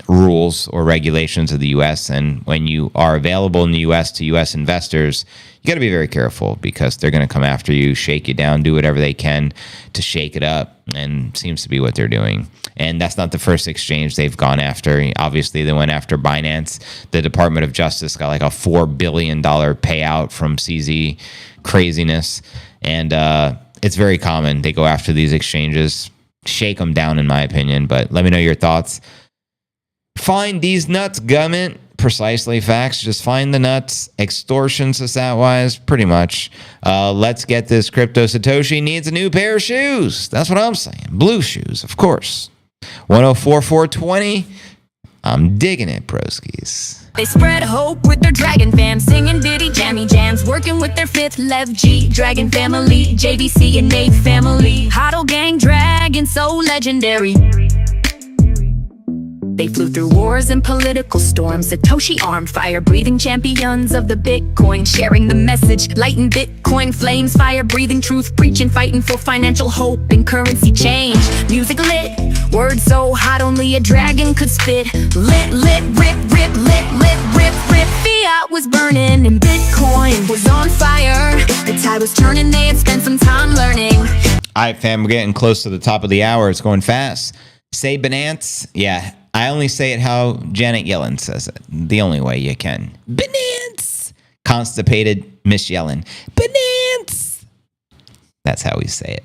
rules or regulations of the U.S. And when you are available in the U.S. to U.S. investors, you got to be very careful because they're going to come after you, shake you down, do whatever they can to shake it up. And seems to be what they're doing. And that's not the first exchange they've gone after. Obviously, they went after Binance. The Department of Justice got like a $4 billion payout from CZ craziness. And it's very common. They go after these exchanges, shake them down, in my opinion. But let me know your thoughts. Find these nuts, government. Precisely, facts. Just find the nuts. Extortion, society-wise, pretty much. Let's get this crypto Satoshi needs a new pair of shoes. That's what I'm saying. Blue shoes, of course. 104,420. I'm digging it, broskies. They spread hope with their dragon fam, singing ditty jammy jams, working with their fifth Lev G, Dragon Family, JVC and Nate Family. Huddle Gang Dragon, so legendary. They flew through wars and political storms, Satoshi armed, fire-breathing champions of the Bitcoin, sharing the message, lighting Bitcoin flames, fire-breathing truth, preaching, fighting for financial hope and currency change. Music lit, words so hot only a dragon could spit. Lit, lit, rip, rip, lit, lit, rip, rip. Fiat was burning and Bitcoin was on fire. The tide was turning, they had spent some time learning. All right, fam, we're getting close to the top of the hour. It's going fast. Say Binance. Yeah. I only say it how Janet Yellen says it. The only way you can. Binance! Constipated Miss Yellen. Binance! That's how we say it.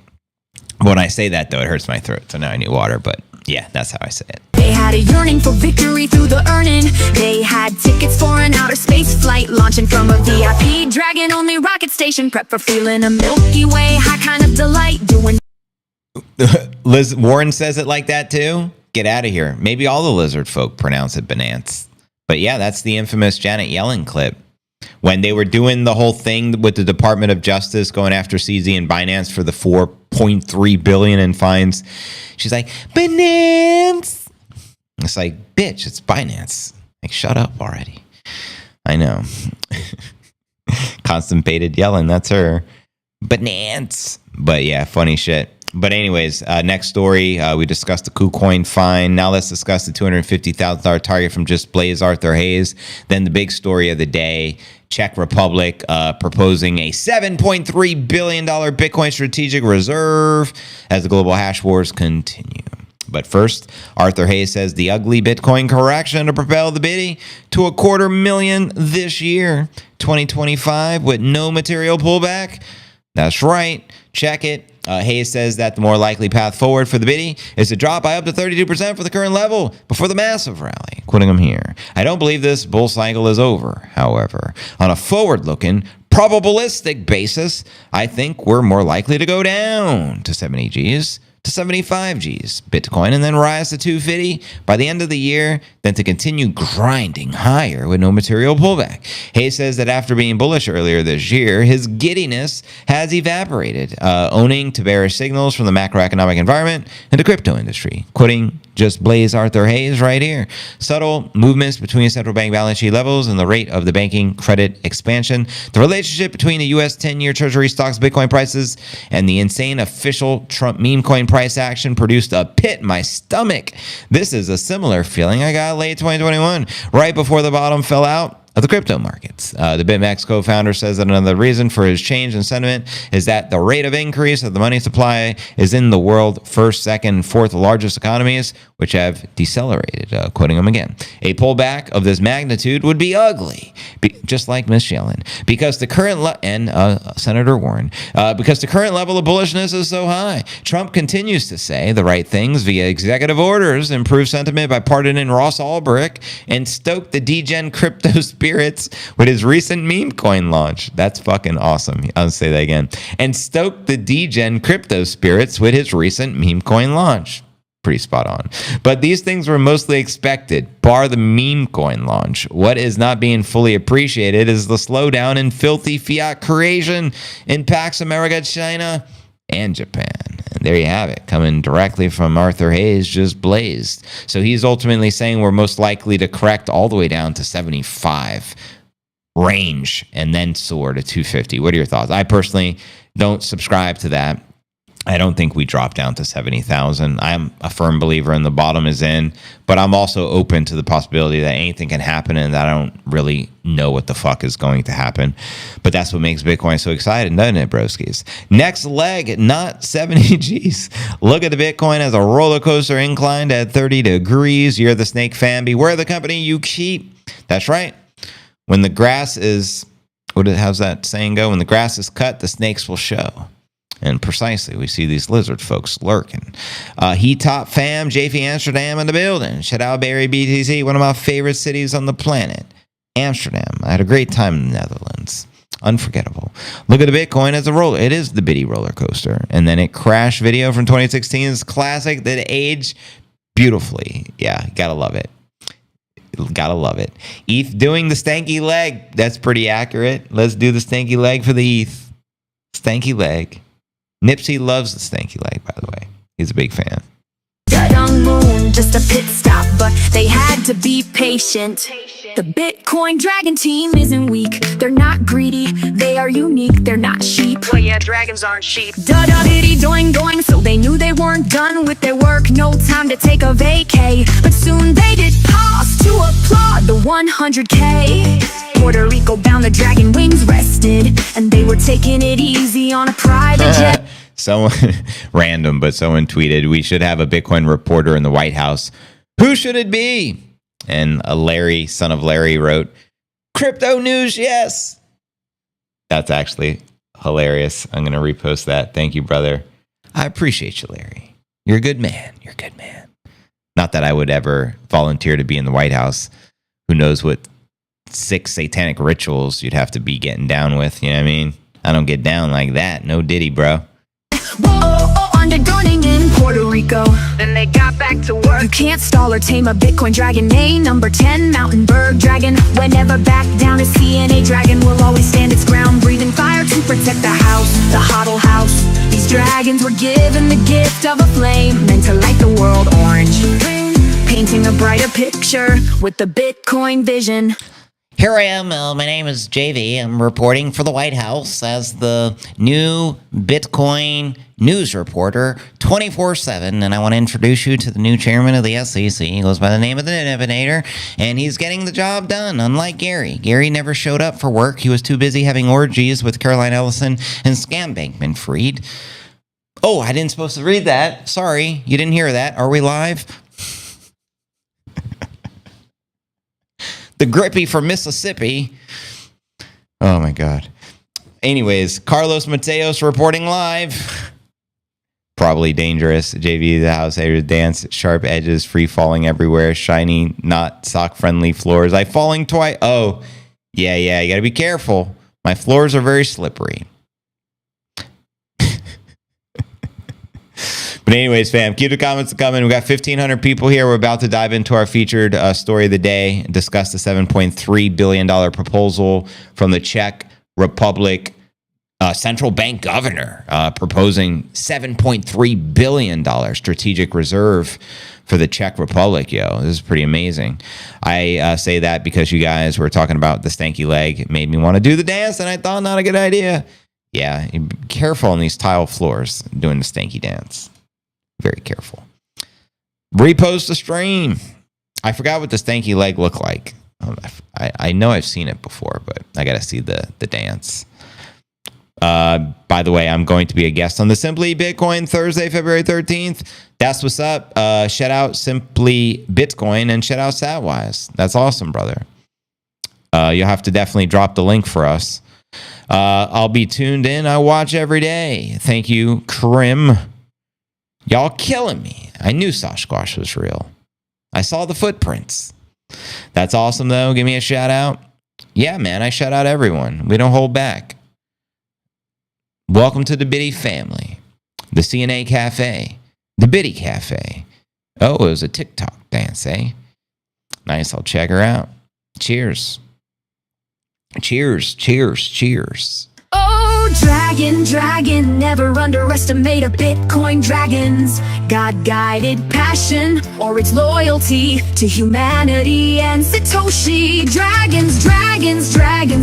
When I say that, though, it hurts my throat, so now I need water. But yeah, that's how I say it. They had a yearning for victory through the earning. They had tickets for an outer space flight, launching from a VIP dragon-only rocket station. Prep for feeling a Milky Way high kind of delight. Doing Liz Warren says it like that, too? Get out of here. Maybe all the lizard folk pronounce it Binance. But yeah, that's the infamous Janet Yellen clip. When they were doing the whole thing with the Department of Justice going after CZ and Binance for the $4.3 billion in fines, she's like, Binance! It's like, bitch, it's Binance. Like, shut up already. I know. Constipated Yellen, that's her. Binance. But yeah, funny shit. But anyways, next story, we discussed the KuCoin fine. Now let's discuss the $250,000 target from Just Blaze Arthur Hayes. Then the big story of the day, Czech Republic proposing a $7.3 billion Bitcoin strategic reserve as the global hash wars continue. But first, Arthur Hayes says the ugly Bitcoin correction to propel the Bitty to $250,000 this year, 2025, with no material pullback. That's right. Check it. Hayes says that the more likely path forward for the Bitty is to drop by up to 32% for the current level before the massive rally. Quoting him here, I don't believe this bull cycle is over, however. On a forward-looking, probabilistic basis, I think we're more likely to go down to 70 G's, to 75 G's Bitcoin, and then rise to 250 by the end of the year, than to continue grinding higher with no material pullback. Hayes says that after being bullish earlier this year, his giddiness has evaporated, owing to bearish signals from the macroeconomic environment and the crypto industry. Quoting just Blaze Arthur Hayes right here. Subtle movements between central bank balance sheet levels and the rate of the banking credit expansion, the relationship between the U.S. 10-year Treasury stocks Bitcoin prices, and the insane official Trump meme coin price action produced a pit in my stomach. This is a similar feeling I got late 2021, right before the bottom fell out of the crypto markets. The BitMEX co-founder says that another reason for his change in sentiment is that the rate of increase of the money supply is in the world first, second, fourth largest economies, which have decelerated. Quoting him again, a pullback of this magnitude would be ugly, just like Miss Yellen, because the current Senator Warren, because the current level of bullishness is so high. Trump continues to say the right things via executive orders, improve sentiment by pardoning Ross Ulbricht, and stoke the degen crypto spirits with his recent meme coin launch. That's fucking awesome. I'll say that again. And stoke the degen crypto spirits with his recent meme coin launch. Pretty spot on. But these things were mostly expected, bar the meme coin launch. What is not being fully appreciated is the slowdown in filthy fiat creation in Pax America, China, and Japan. And there you have it, coming directly from Arthur Hayes, just blazed. So he's ultimately saying we're most likely to correct all the way down to 75 range and then soar to 250. What are your thoughts? I personally don't subscribe to that. I don't think we drop down to 70,000. I'm a firm believer in the bottom is in, but I'm also open to the possibility that anything can happen and that I don't really know what the fuck is going to happen. But that's what makes Bitcoin so exciting, doesn't it, broskies? Next leg, not 70 G's. Look at the Bitcoin as a roller coaster inclined at 30 degrees. You're the snake fan. Beware the company you keep. That's right. When the grass is, how's that saying go? When the grass is cut, the snakes will show. And precisely, we see these lizard folks lurking. Heat Top fam, JV Amsterdam in the building. Shout out Barry BTC, one of my favorite cities on the planet. Amsterdam. I had a great time in the Netherlands. Unforgettable. Look at the Bitcoin as a roller. It is the bitty roller coaster. And then it crashed video from 2016 is classic that aged beautifully. Yeah, gotta love it. Gotta love it. ETH doing the stanky leg. That's pretty accurate. Let's do the stanky leg for the ETH. Stanky leg. Nipsey loves the stanky leg, by the way. He's a big fan. Young moon, just a pit stop, but they had to be patient. The Bitcoin Dragon team isn't weak. They're not greedy, they are unique. They're not sheep. Well, yeah, dragons aren't sheep. Da-da-diddy doing doing, so they knew they weren't done with their work. No time to take a vacay, but soon they did pause to applaud the 100K. Puerto Rico bound, the dragon wings rested, and they were taking it easy on a private jet. Someone, random, but someone tweeted, we should have a Bitcoin reporter in the White House. Who should it be? And a Larry, son of Larry, wrote, crypto news, yes. That's actually hilarious. I'm going to repost that. Thank you, brother. I appreciate you, Larry. You're a good man. You're a good man. Not that I would ever volunteer to be in the White House. Who knows what 6 satanic rituals you'd have to be getting down with. You know what I mean? I don't get down like that. No diddy, bro. Whoa, undergunning in Puerto Rico. Then they got back to work. You can't stall or tame a Bitcoin dragon. A number 10 mountain bird dragon. Whenever back down to CNA dragon will always stand its ground, breathing fire to protect the house, the hodl house. These dragons were given the gift of a flame meant to light the world orange, painting a brighter picture with the Bitcoin vision. Here I am. My name is JV. I'm reporting for the White House as the new Bitcoin news reporter 24/7. And I want to introduce you to the new chairman of the SEC. He goes by the name of the Divinator, and he's getting the job done, unlike Gary. Gary never showed up for work. He was too busy having orgies with Caroline Ellison and Scam Bankman-Fried. Oh, I didn't supposed to read that. Sorry, you didn't hear that. Are we live? The Grippy from Mississippi. Oh, my God. Anyways, Carlos Mateos reporting live. Probably dangerous. JV, the house haters dance, sharp edges, free falling everywhere, shiny, not sock friendly floors. I falling twice. Oh, yeah, you got to be careful. My floors are very slippery. But anyways, fam, keep the comments coming. We got 1,500 people here. We're about to dive into our featured story of the day, discuss the $7.3 billion proposal from the Czech Republic central bank governor proposing $7.3 billion strategic reserve for the Czech Republic. Yo, this is pretty amazing. I say that because you guys were talking about the stanky leg. It made me want to do the dance, and I thought not a good idea. Yeah, be careful on these tile floors doing the stanky dance. Very careful. Repost the stream. I forgot what the stanky leg looked like. I know I've seen it before, but I got to see the dance. By the way, I'm going to be a guest on the Simply Bitcoin Thursday, February 13th. That's what's up. Shout out Simply Bitcoin and shout out Satwise. That's awesome, brother. You'll have to definitely drop the link for us. I'll be tuned in. I watch every day. Thank you, Krim. Y'all killing me. I knew Sasquatch was real. I saw the footprints. That's awesome, though. Give me a shout out. Yeah, man, I shout out everyone. We don't hold back. Welcome to the Biddy family. The CNA Cafe. The Biddy Cafe. Oh, it was a TikTok dance, eh? Nice, I'll check her out. Cheers. Cheers, cheers, cheers. Oh, dragon, never underestimate a Bitcoin dragon's God-guided passion or its loyalty to humanity and Satoshi. Dragons,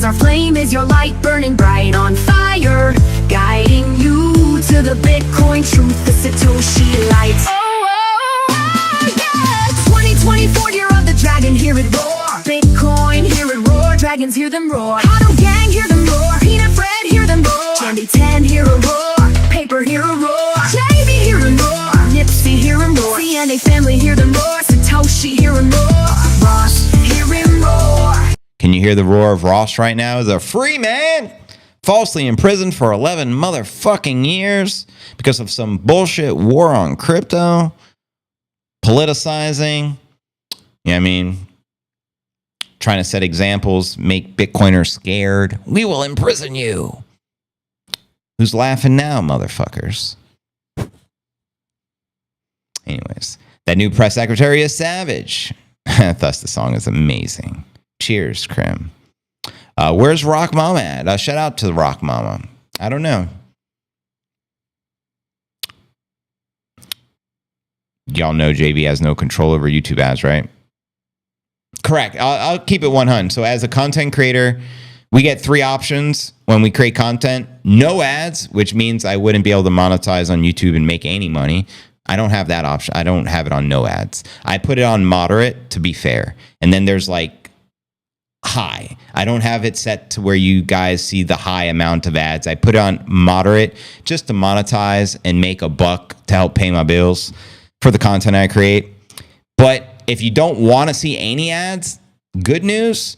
our flame is your light burning bright on fire, guiding you to the Bitcoin truth, the Satoshi light. Oh, yeah! 2024 year of the dragon, hear it roar. Bitcoin, hear it roar. Dragons, hear them roar. Huddle gang, hear them roar. Peanut Fred, hear them roar. Candy 10, hear a roar. Paper, hear a roar. JB, hear a roar. Nipsey, hear him roar. CNA family, hear them roar. Satoshi, hear him roar. Ross, hear him roar. Can you hear the roar of Ross right now? He's a free man, falsely imprisoned for 11 motherfucking years because of some bullshit war on crypto, politicizing. You know what I mean? Trying to set examples, make Bitcoiners scared. We will imprison you. Who's laughing now, motherfuckers? Anyways, that new press secretary is savage. Thus, the song is amazing. Cheers, Krim. Where's Rock Mama at? Shout out to the Rock Mama. I don't know. Y'all know JB has no control over YouTube ads, right? Correct. I'll keep it 100. So as a content creator, we get 3 options when we create content. No ads, which means I wouldn't be able to monetize on YouTube and make any money. I don't have that option. I don't have it on no ads. I put it on moderate to be fair. And then there's like high. I don't have it set to where you guys see the high amount of ads. I put it on moderate just to monetize and make a buck to help pay my bills for the content I create. But if you don't want to see any ads, good news,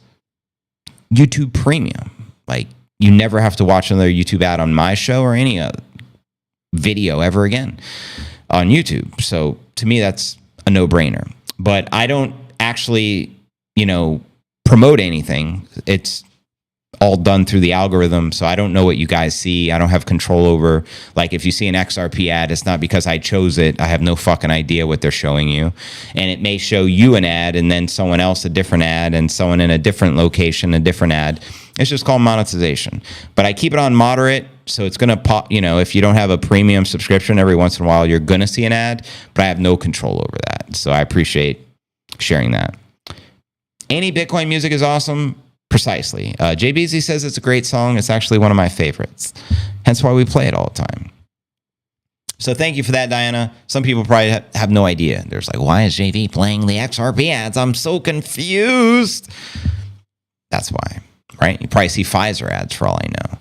YouTube Premium. Like, you never have to watch another YouTube ad on my show or any other video ever again on YouTube. So to me, that's a no-brainer. But I don't actually, promote anything. It's all done through the algorithm, so I don't know what you guys see. I don't have control over, like, if you see an XRP ad, it's not because I chose it. I have no fucking idea what they're showing you. And it may show you an ad and then someone else a different ad and someone in a different location a different ad. It's just called monetization. But I keep it on moderate, so it's going to pop, if you don't have a premium subscription, every once in a while you're going to see an ad, but I have no control over that. So I appreciate sharing that. Any Bitcoin music is awesome. Precisely. JBZ says it's a great song. It's actually one of my favorites. Hence why we play it all the time. So thank you for that, Diana. Some people probably have no idea. There's like, why is JV playing the XRP ads? I'm so confused. That's why, right? You probably see Pfizer ads for all I know.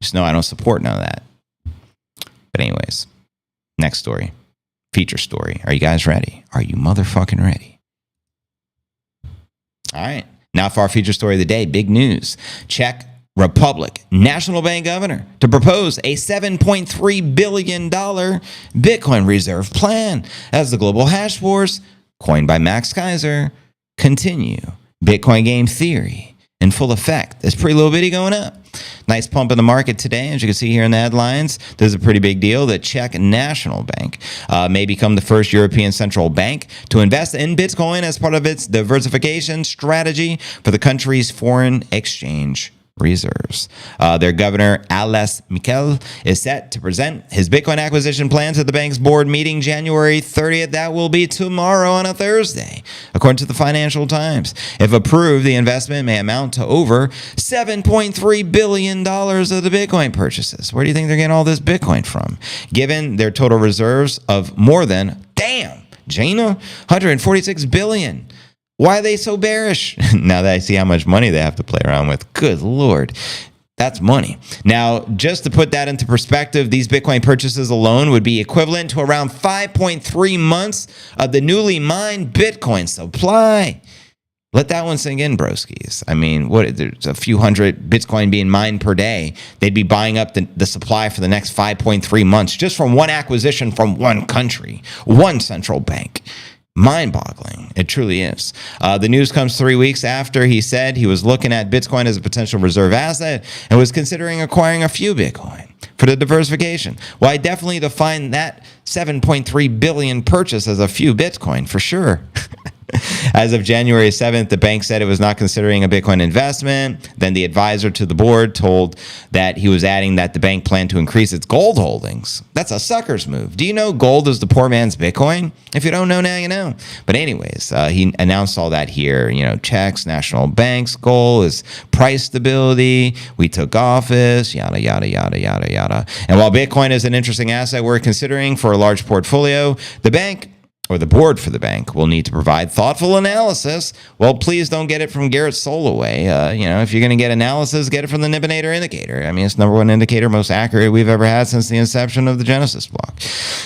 Just know I don't support none of that. But anyways, next story. Feature story. Are you guys ready? Are you motherfucking ready? All right. Now for our feature story of the day, big news. Czech Republic National Bank governor to propose a $7.3 billion Bitcoin reserve plan as the global hash wars, coined by Max Kaiser, continue. Bitcoin game theory in full effect. It's pretty little bitty going up. Nice pump in the market today, as you can see here in the headlines. This is a pretty big deal. The Czech National Bank may become the first European central bank to invest in Bitcoin as part of its diversification strategy for the country's foreign exchange reserves. Their governor, Ales Miquel, is set to present his Bitcoin acquisition plans at the bank's board meeting January 30th. That will be tomorrow on a Thursday, according to the Financial Times. If approved, the investment may amount to over $7.3 billion of the Bitcoin purchases. Where do you think they're getting all this Bitcoin from? Given their total reserves of more than, Gina, 146 billion. Why are they so bearish? Now that I see how much money they have to play around with. Good Lord. That's money. Now, just to put that into perspective, these Bitcoin purchases alone would be equivalent to around 5.3 months of the newly mined Bitcoin supply. Let that one sink in, broskies. I mean, there's a few hundred Bitcoin being mined per day. They'd be buying up the supply for the next 5.3 months just from one acquisition from one country, one central bank. Mind-boggling. It truly is. The news comes 3 weeks after he said he was looking at Bitcoin as a potential reserve asset and was considering acquiring a few Bitcoin for the diversification. Well, I definitely define that 7.3 billion purchase as a few Bitcoin for sure. As of January 7th, the bank said it was not considering a Bitcoin investment. Then the advisor to the board told that he was adding that the bank planned to increase its gold holdings. That's a sucker's move. Do you know gold is the poor man's Bitcoin? If you don't know, now you know. But anyways, he announced all that here. Czech National Bank's goal is price stability. We took office, yada, yada, yada, yada, yada. And while Bitcoin is an interesting asset we're considering for a large portfolio, the bank or the board for the bank will need to provide thoughtful analysis. Well, please don't get it from Garrett Soloway. If you're going to get analysis, get it from the Nibinator indicator. I mean, it's number one indicator, most accurate we've ever had since the inception of the Genesis block.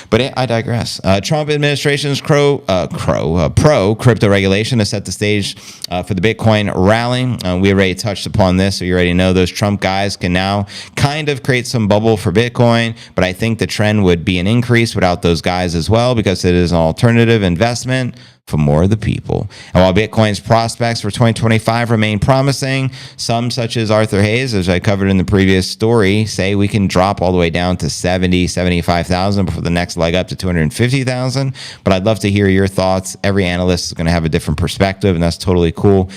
But I digress. Trump administration's pro crypto regulation has set the stage for the Bitcoin rally. We already touched upon this, so you already know those Trump guys can now kind of create some bubble for Bitcoin. But I think the trend would be an increase without those guys as well, because it is an alternative investment for more of the people. And while Bitcoin's prospects for 2025 remain promising, some such as Arthur Hayes, as I covered in the previous story, say we can drop all the way down to 75,000 before the next leg up to 250,000. But I'd love to hear your thoughts. Every analyst is going to have a different perspective, and that's totally cool.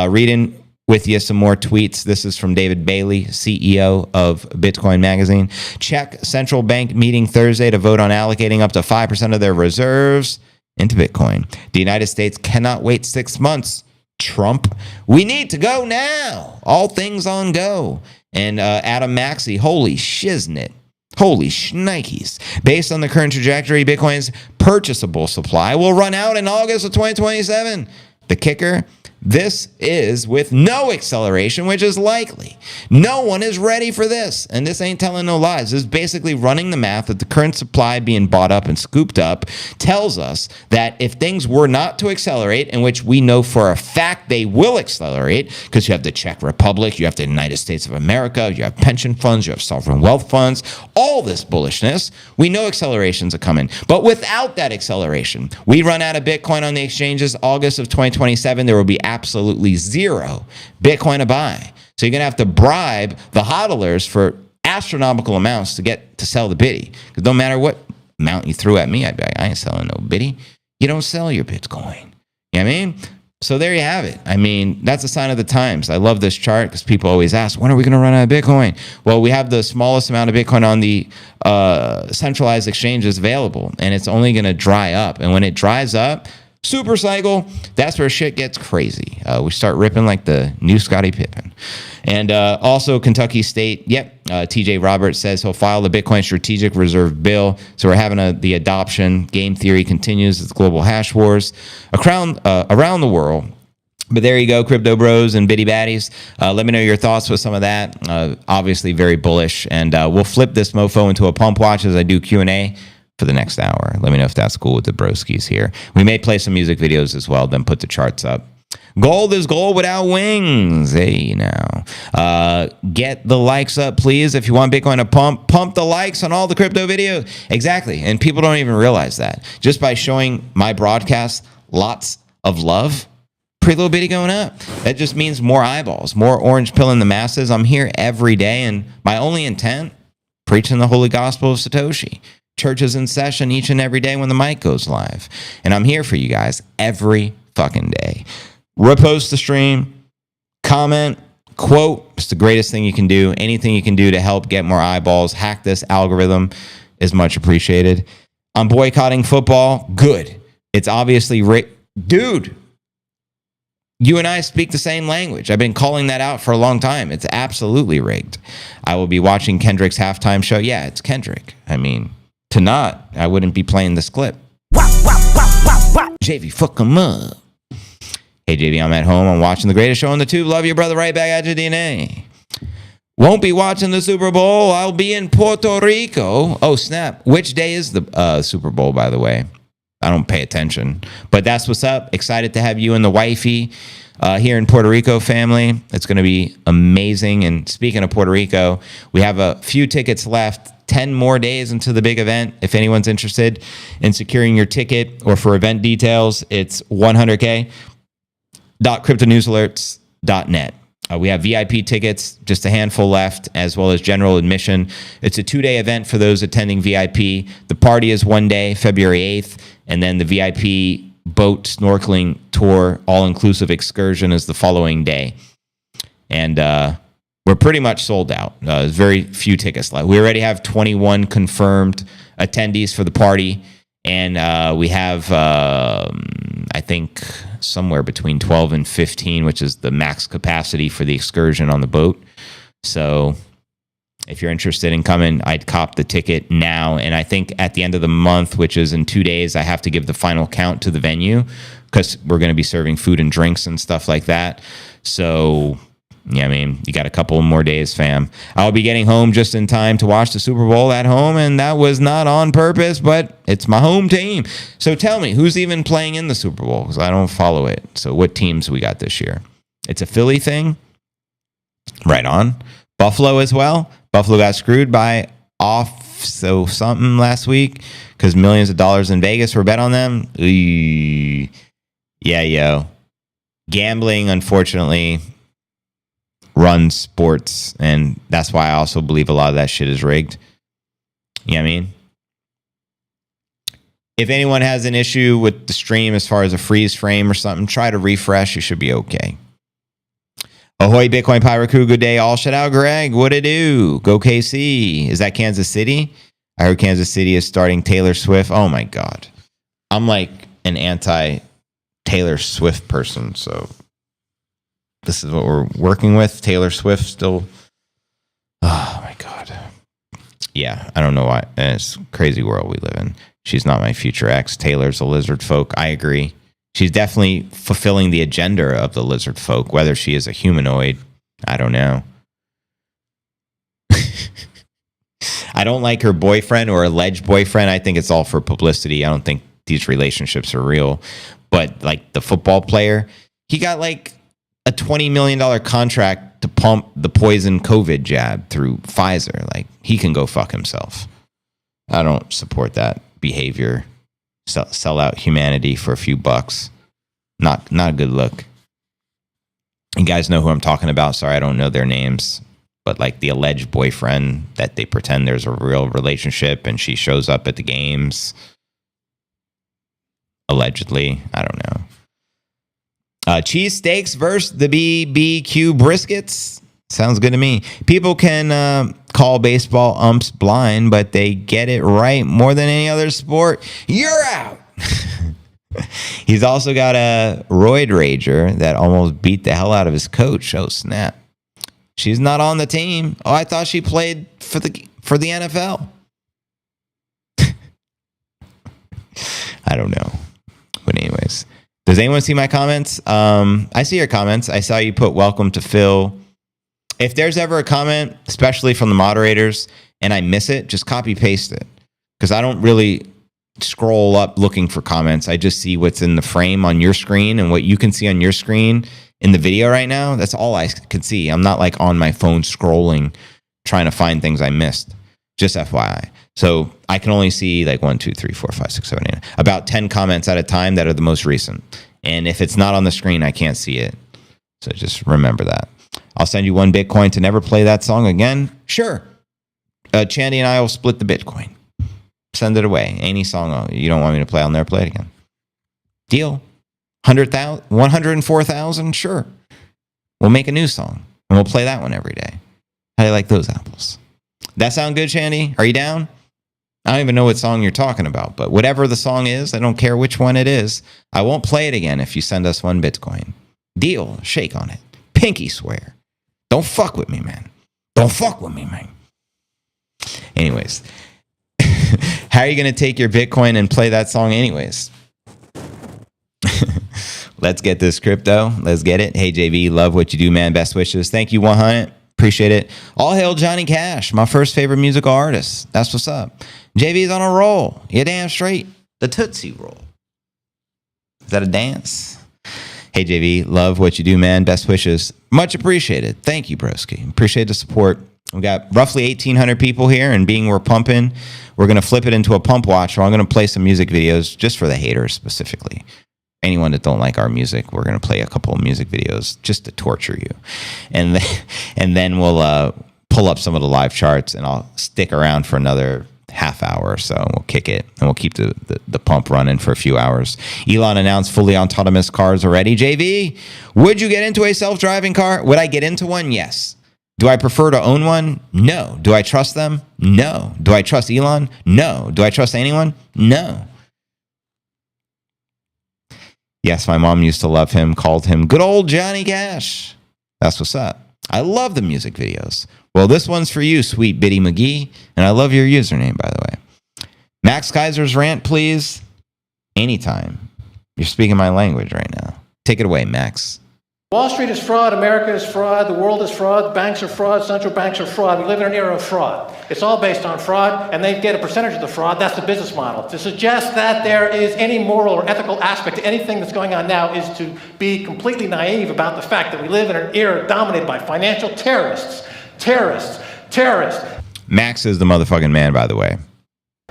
Reading with you some more tweets. This is from David Bailey, CEO of Bitcoin Magazine. Czech Central Bank meeting Thursday to vote on allocating up to 5% of their reserves into Bitcoin. The United States cannot wait 6 months. Trump, we need to go now. All things on go. And Adam Maxey, holy shiznit. Holy shnikes. Based on the current trajectory, Bitcoin's purchasable supply will run out in August of 2027. The kicker, this is with no acceleration, which is likely. No one is ready for this. And this ain't telling no lies. This is basically running the math that the current supply being bought up and scooped up tells us that if things were not to accelerate, in which we know for a fact they will accelerate, because you have the Czech Republic, you have the United States of America, you have pension funds, you have sovereign wealth funds, all this bullishness, we know accelerations are coming. But without that acceleration, we run out of Bitcoin on the exchanges August of 2027, there will be absolutely zero Bitcoin to buy. So you're going to have to bribe the hodlers for astronomical amounts to get to sell the bitty. Because no matter what amount you threw at me, I'd be like, I ain't selling no bitty. You don't sell your Bitcoin. You know what I mean? So there you have it. I mean, that's a sign of the times. I love this chart because people always ask, when are we going to run out of Bitcoin? Well, we have the smallest amount of Bitcoin on the centralized exchanges available, and it's only going to dry up. And when it dries up, super cycle, that's where shit gets crazy. We start ripping like the new Scottie Pippen. And also Kentucky State, TJ Roberts says he'll file the Bitcoin Strategic Reserve Bill. So we're having the adoption. Game theory continues its global hash wars around the world. But there you go, crypto bros and bitty baddies. Let me know your thoughts with some of that. Obviously very bullish. And we'll flip this mofo into a pump watch as I do Q&A for the next hour. Let me know if that's cool with the broskies here. We may play some music videos as well, then put the charts up. Gold is gold without wings. Hey, now. Get the likes up, please. If you want Bitcoin to pump the likes on all the crypto videos. Exactly. And people don't even realize that. Just by showing my broadcast lots of love, pretty little bitty going up. That just means more eyeballs, more orange pill in the masses. I'm here every day, and my only intent, preaching the holy gospel of Satoshi. Church is in session each and every day when the mic goes live. And I'm here for you guys every fucking day. Repost the stream, comment, quote. It's the greatest thing you can do. Anything you can do to help get more eyeballs, hack this algorithm is much appreciated. I'm boycotting football. Good. It's obviously dude, you and I speak the same language. I've been calling that out for a long time. It's absolutely rigged. I will be watching Kendrick's halftime show. Yeah, it's Kendrick. I mean, to not, I wouldn't be playing this clip. JV, fuck him up. Hey, JV, I'm at home. I'm watching the greatest show on the tube. Love you, brother. Right back at your DNA. Won't be watching the Super Bowl. I'll be in Puerto Rico. Oh, snap. Which day is the Super Bowl, by the way? I don't pay attention. But that's what's up. Excited to have you and the wifey here in Puerto Rico, family. It's going to be amazing. And speaking of Puerto Rico, we have a few tickets left. 10 more days into the big event. If anyone's interested in securing your ticket or for event details, it's 100k.cryptonewsalerts.net. We have VIP tickets, just a handful left, as well as general admission. It's a 2-day event for those attending VIP. The party is 1 day, February 8th, and then the VIP boat snorkeling tour, all-inclusive excursion is the following day. And we're pretty much sold out. There's very few tickets left. We already have 21 confirmed attendees for the party, and we have, I think, somewhere between 12 and 15, which is the max capacity for the excursion on the boat. So if you're interested in coming, I'd cop the ticket now. And I think at the end of the month, which is in 2 days, I have to give the final count to the venue because we're going to be serving food and drinks and stuff like that. So, yeah, I mean, you got a couple more days, fam. I'll be getting home just in time to watch the Super Bowl at home, and that was not on purpose, but it's my home team. So tell me, who's even playing in the Super Bowl? Because I don't follow it. So what teams we got this year? It's a Philly thing? Right on. Buffalo as well. Buffalo got screwed by something last week because millions of dollars in Vegas were bet on them. Yeah, yo. Gambling, unfortunately, runs sports, and that's why I also believe a lot of that shit is rigged. You know what I mean? If anyone has an issue with the stream as far as a freeze frame or something, try to refresh. You should be okay. Ahoy, Bitcoin Pirate Crew. Good day, all. Shout out, Greg. What it do? Go KC. Is that Kansas City? I heard Kansas City is starting Taylor Swift. Oh, my God. I'm like an anti-Taylor Swift person, so this is what we're working with. Taylor Swift still. Oh, my God. Yeah, I don't know why. It's a crazy world we live in. She's not my future ex. Taylor's a lizard folk. I agree. She's definitely fulfilling the agenda of the lizard folk. Whether she is a humanoid, I don't know. I don't like her boyfriend or alleged boyfriend. I think it's all for publicity. I don't think these relationships are real. But like the football player, he got like a $20 million contract to pump the poison COVID jab through Pfizer. Like, he can go fuck himself. I don't support that behavior. Sell out humanity for a few bucks. Not a good look. You guys know who I'm talking about. Sorry, I don't know their names. But like the alleged boyfriend that they pretend there's a real relationship and she shows up at the games. Allegedly. I don't know. Cheesesteaks versus the BBQ briskets. Sounds good to me. People can call baseball umps blind, but they get it right more than any other sport. You're out. He's also got a roid rager that almost beat the hell out of his coach. Oh, snap. She's not on the team. Oh, I thought she played for the NFL. I don't know. But anyways, does anyone see my comments? I see your comments. I saw you put welcome to Phil. If there's ever a comment, especially from the moderators, and I miss it, just copy paste it. Because I don't really scroll up looking for comments. I just see what's in the frame on your screen, and what you can see on your screen in the video right now. That's all I can see. I'm not like on my phone scrolling, trying to find things I missed. Just FYI. So I can only see like 1, 2, 3, 4, 5, 6, 7, 8, about 10 comments at a time that are the most recent. And if it's not on the screen, I can't see it. So just remember that. I'll send you 1 Bitcoin to never play that song again. Sure. Chandy and I will split the Bitcoin. Send it away. Any song you don't want me to play, I'll never play it again. Deal. 100,000, 104,000? Sure. We'll make a new song and we'll play that one every day. How do you like those apples? That sound good, Chandy? Are you down? I don't even know what song you're talking about, but whatever the song is, I don't care which one it is. I won't play it again if you send us 1 Bitcoin. Deal. Shake on it. Pinky swear. Don't fuck with me, man. Don't fuck with me, man. Anyways, how are you going to take your Bitcoin and play that song anyways? Let's get this crypto. Let's get it. Hey, JV, love what you do, man. Best wishes. Thank you, 100. Appreciate it. All hail Johnny Cash, my first favorite musical artist. That's what's up. JV's on a roll. You damn straight. The Tootsie Roll. Is that a dance? Hey, JV, love what you do, man. Best wishes. Much appreciated. Thank you, broski. Appreciate the support. We got roughly 1,800 people here, and being we're pumping, we're going to flip it into a pump watch, where I'm going to play some music videos just for the haters specifically. Anyone that don't like our music, we're going to play a couple of music videos just to torture you. And then we'll pull up some of the live charts, and I'll stick around for another half hour or so, and we'll kick it, and we'll keep the pump running for a few hours. Elon announced fully autonomous cars already. JV, would you get into a self-driving car? Would I get into one? Yes. Do I prefer to own one? No. Do I trust them? No. Do I trust Elon? No. Do I trust anyone? No. Yes, my mom used to love him, called him good old Johnny Cash. That's what's up. I love the music videos. Well, this one's for you, sweet Biddy McGee, and I love your username, by the way. Max Kaiser's rant, please. Anytime. You're speaking my language right now. Take it away, Max. Wall Street is fraud, America is fraud, the world is fraud, banks are fraud, central banks are fraud. We live in an era of fraud. It's all based on fraud, and they get a percentage of the fraud. That's the business model. To suggest that there is any moral or ethical aspect to anything that's going on now is to be completely naive about the fact that we live in an era dominated by financial terrorists. Terrorists. Max is the motherfucking man, by the way.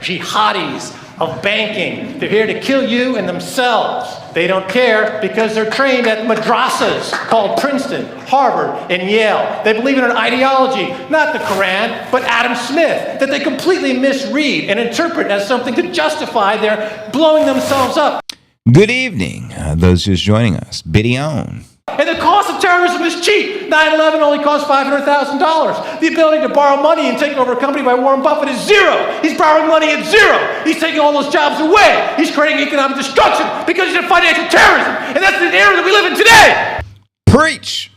Jihadis of banking. They're here to kill you and themselves. They don't care because they're trained at madrasas called Princeton, Harvard, and Yale. They believe in an ideology, not the Quran, but Adam Smith, that they completely misread and interpret as something to justify their blowing themselves up. Good evening, those just joining us. Biddy on. And the cost of terrorism is cheap. 9/11 only cost $500,000. The ability to borrow money and take over a company by Warren Buffett is zero. He's borrowing money at zero. He's taking all those jobs away. He's creating economic destruction because he's in financial terrorism. And that's the era that we live in today. Preach.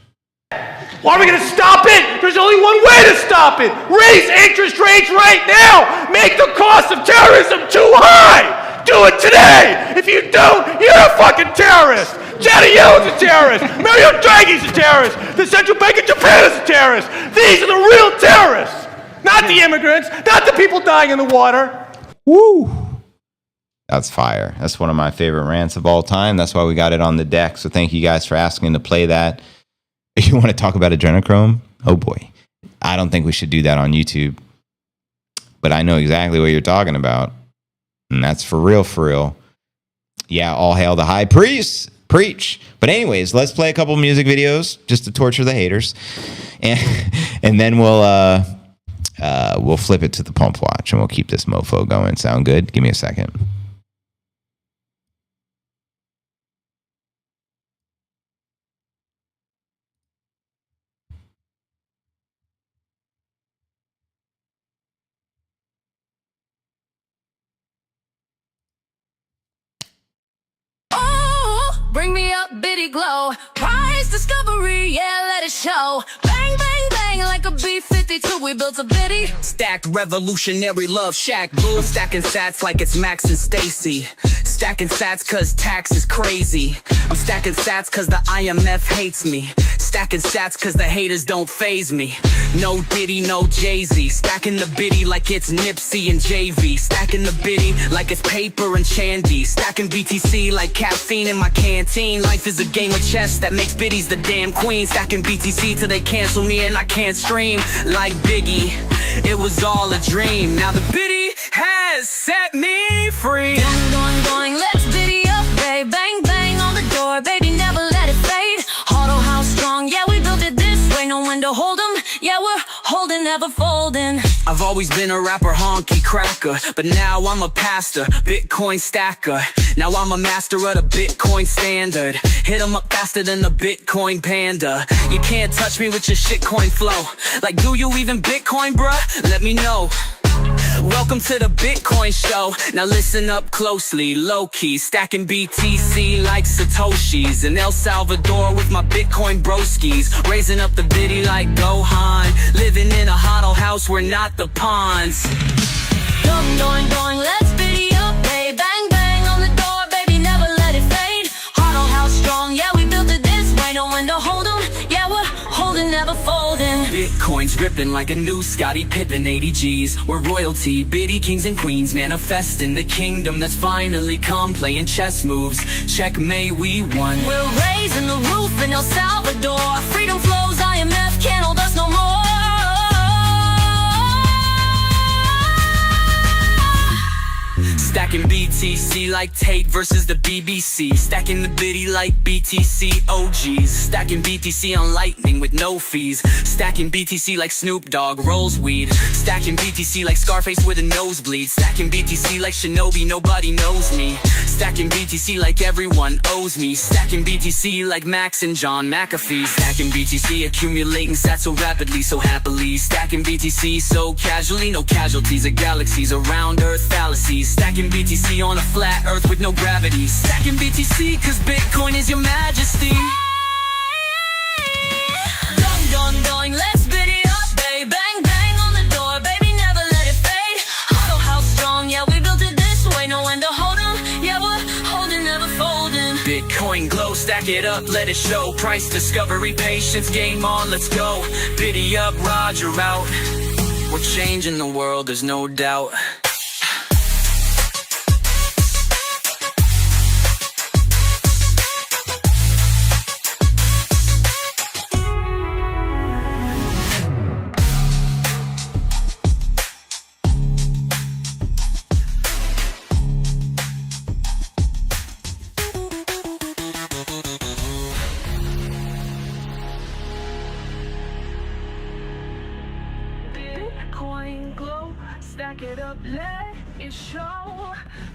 Why are we going to stop it? There's only one way to stop it. Raise interest rates right now. Make the cost of terrorism too high. Do it today. If you don't, you're a fucking terrorist. Janet Yellen's a terrorist. Mario Draghi's a terrorist. The Central Bank of Japan is a terrorist. These are the real terrorists. Not the immigrants. Not the people dying in the water. Woo. That's fire. That's one of my favorite rants of all time. That's why we got it on the deck. So thank you guys for asking to play that. If you want to talk about adrenochrome, oh boy. I don't think we should do that on YouTube. But I know exactly what you're talking about. And that's for real, for real. Yeah, all hail the high priest. Preach. But anyways, let's play a couple music videos just to torture the haters. And then we'll flip it to the pump watch and we'll keep this mofo going. Sound good? Give me a second. Bring me up, bitty glow. Prize discovery, yeah, let it show. Bang, bang, bang, like a B-52, we built a bitty. Stacked revolutionary love shack, boo. I'm stacking sats like it's Max and Stacy. Stacking sats cause tax is crazy. I'm stacking sats cause the IMF hates me. Stacking sats cause the haters don't faze me. No Diddy, no Jay-Z. Stacking the bitty like it's Nipsey and JV. Stacking the bitty like it's paper and Chandy. Stacking BTC like caffeine in my canteen. Life is a game of chess that makes biddies the damn queen. Stacking BTC till they cancel me and I can't stream. Like Biggie, it was all a dream. Now the biddy has set me free. Going, let's bitty up, babe. Bang, bang on the door. never folding. I've always been a rapper, honky cracker, but now I'm a pastor, Bitcoin stacker. Now I'm a master of the Bitcoin standard. Hit 'em up faster than the Bitcoin panda. You can't touch me with your shitcoin flow. Like, do you even Bitcoin, bruh? Let me know. Welcome to the Bitcoin show. Now listen up closely, low-key, stacking BTC like Satoshis. In El Salvador with my Bitcoin broskies, raising up the bitty like Gohan. Living in a huddle house, we're not the pawns. Going, let's biddy up, hey, bang, bang on the door, baby, never let it fade. Huddle house strong, yeah, we built it this way, no one to hold 'em, yeah, we're holding, never folding. Bitcoin's ripping like a new Scottie Pippen 80 G's. We're royalty, bitty kings and queens, manifesting the kingdom that's finally come, playing chess moves. Checkmate, we won. We're raising the roof in El Salvador. Freedom flows, IMF can't hold us no more. Stacking BTC like Tate versus the BBC. Stacking the bitty like BTC OGs. Stacking BTC on Lightning with no fees. Stacking BTC like Snoop Dogg rolls weed. Stacking BTC like Scarface with a nosebleed. Stacking BTC like Shinobi, nobody knows me. Stacking BTC like everyone owes me. Stacking BTC like Max and John McAfee. Stacking BTC, accumulating sats so rapidly, so happily. Stacking BTC so casually, no casualties of galaxies around Earth fallacies. Stacking BTC on a flat Earth with no gravity. Stacking BTC cause Bitcoin is your majesty. Going, let's biddy up, babe. Bang, bang on the door, baby, never let it fade. Huddle house strong, yeah, we built it this way, no one to hold 'em, yeah, we're holding, never folding. Bitcoin glow, stack it up, let it show. Price discovery, patience, game on, let's go. Biddy up, Roger out. We're changing the world, there's no doubt. Bitcoin glow, stack it up, let it show.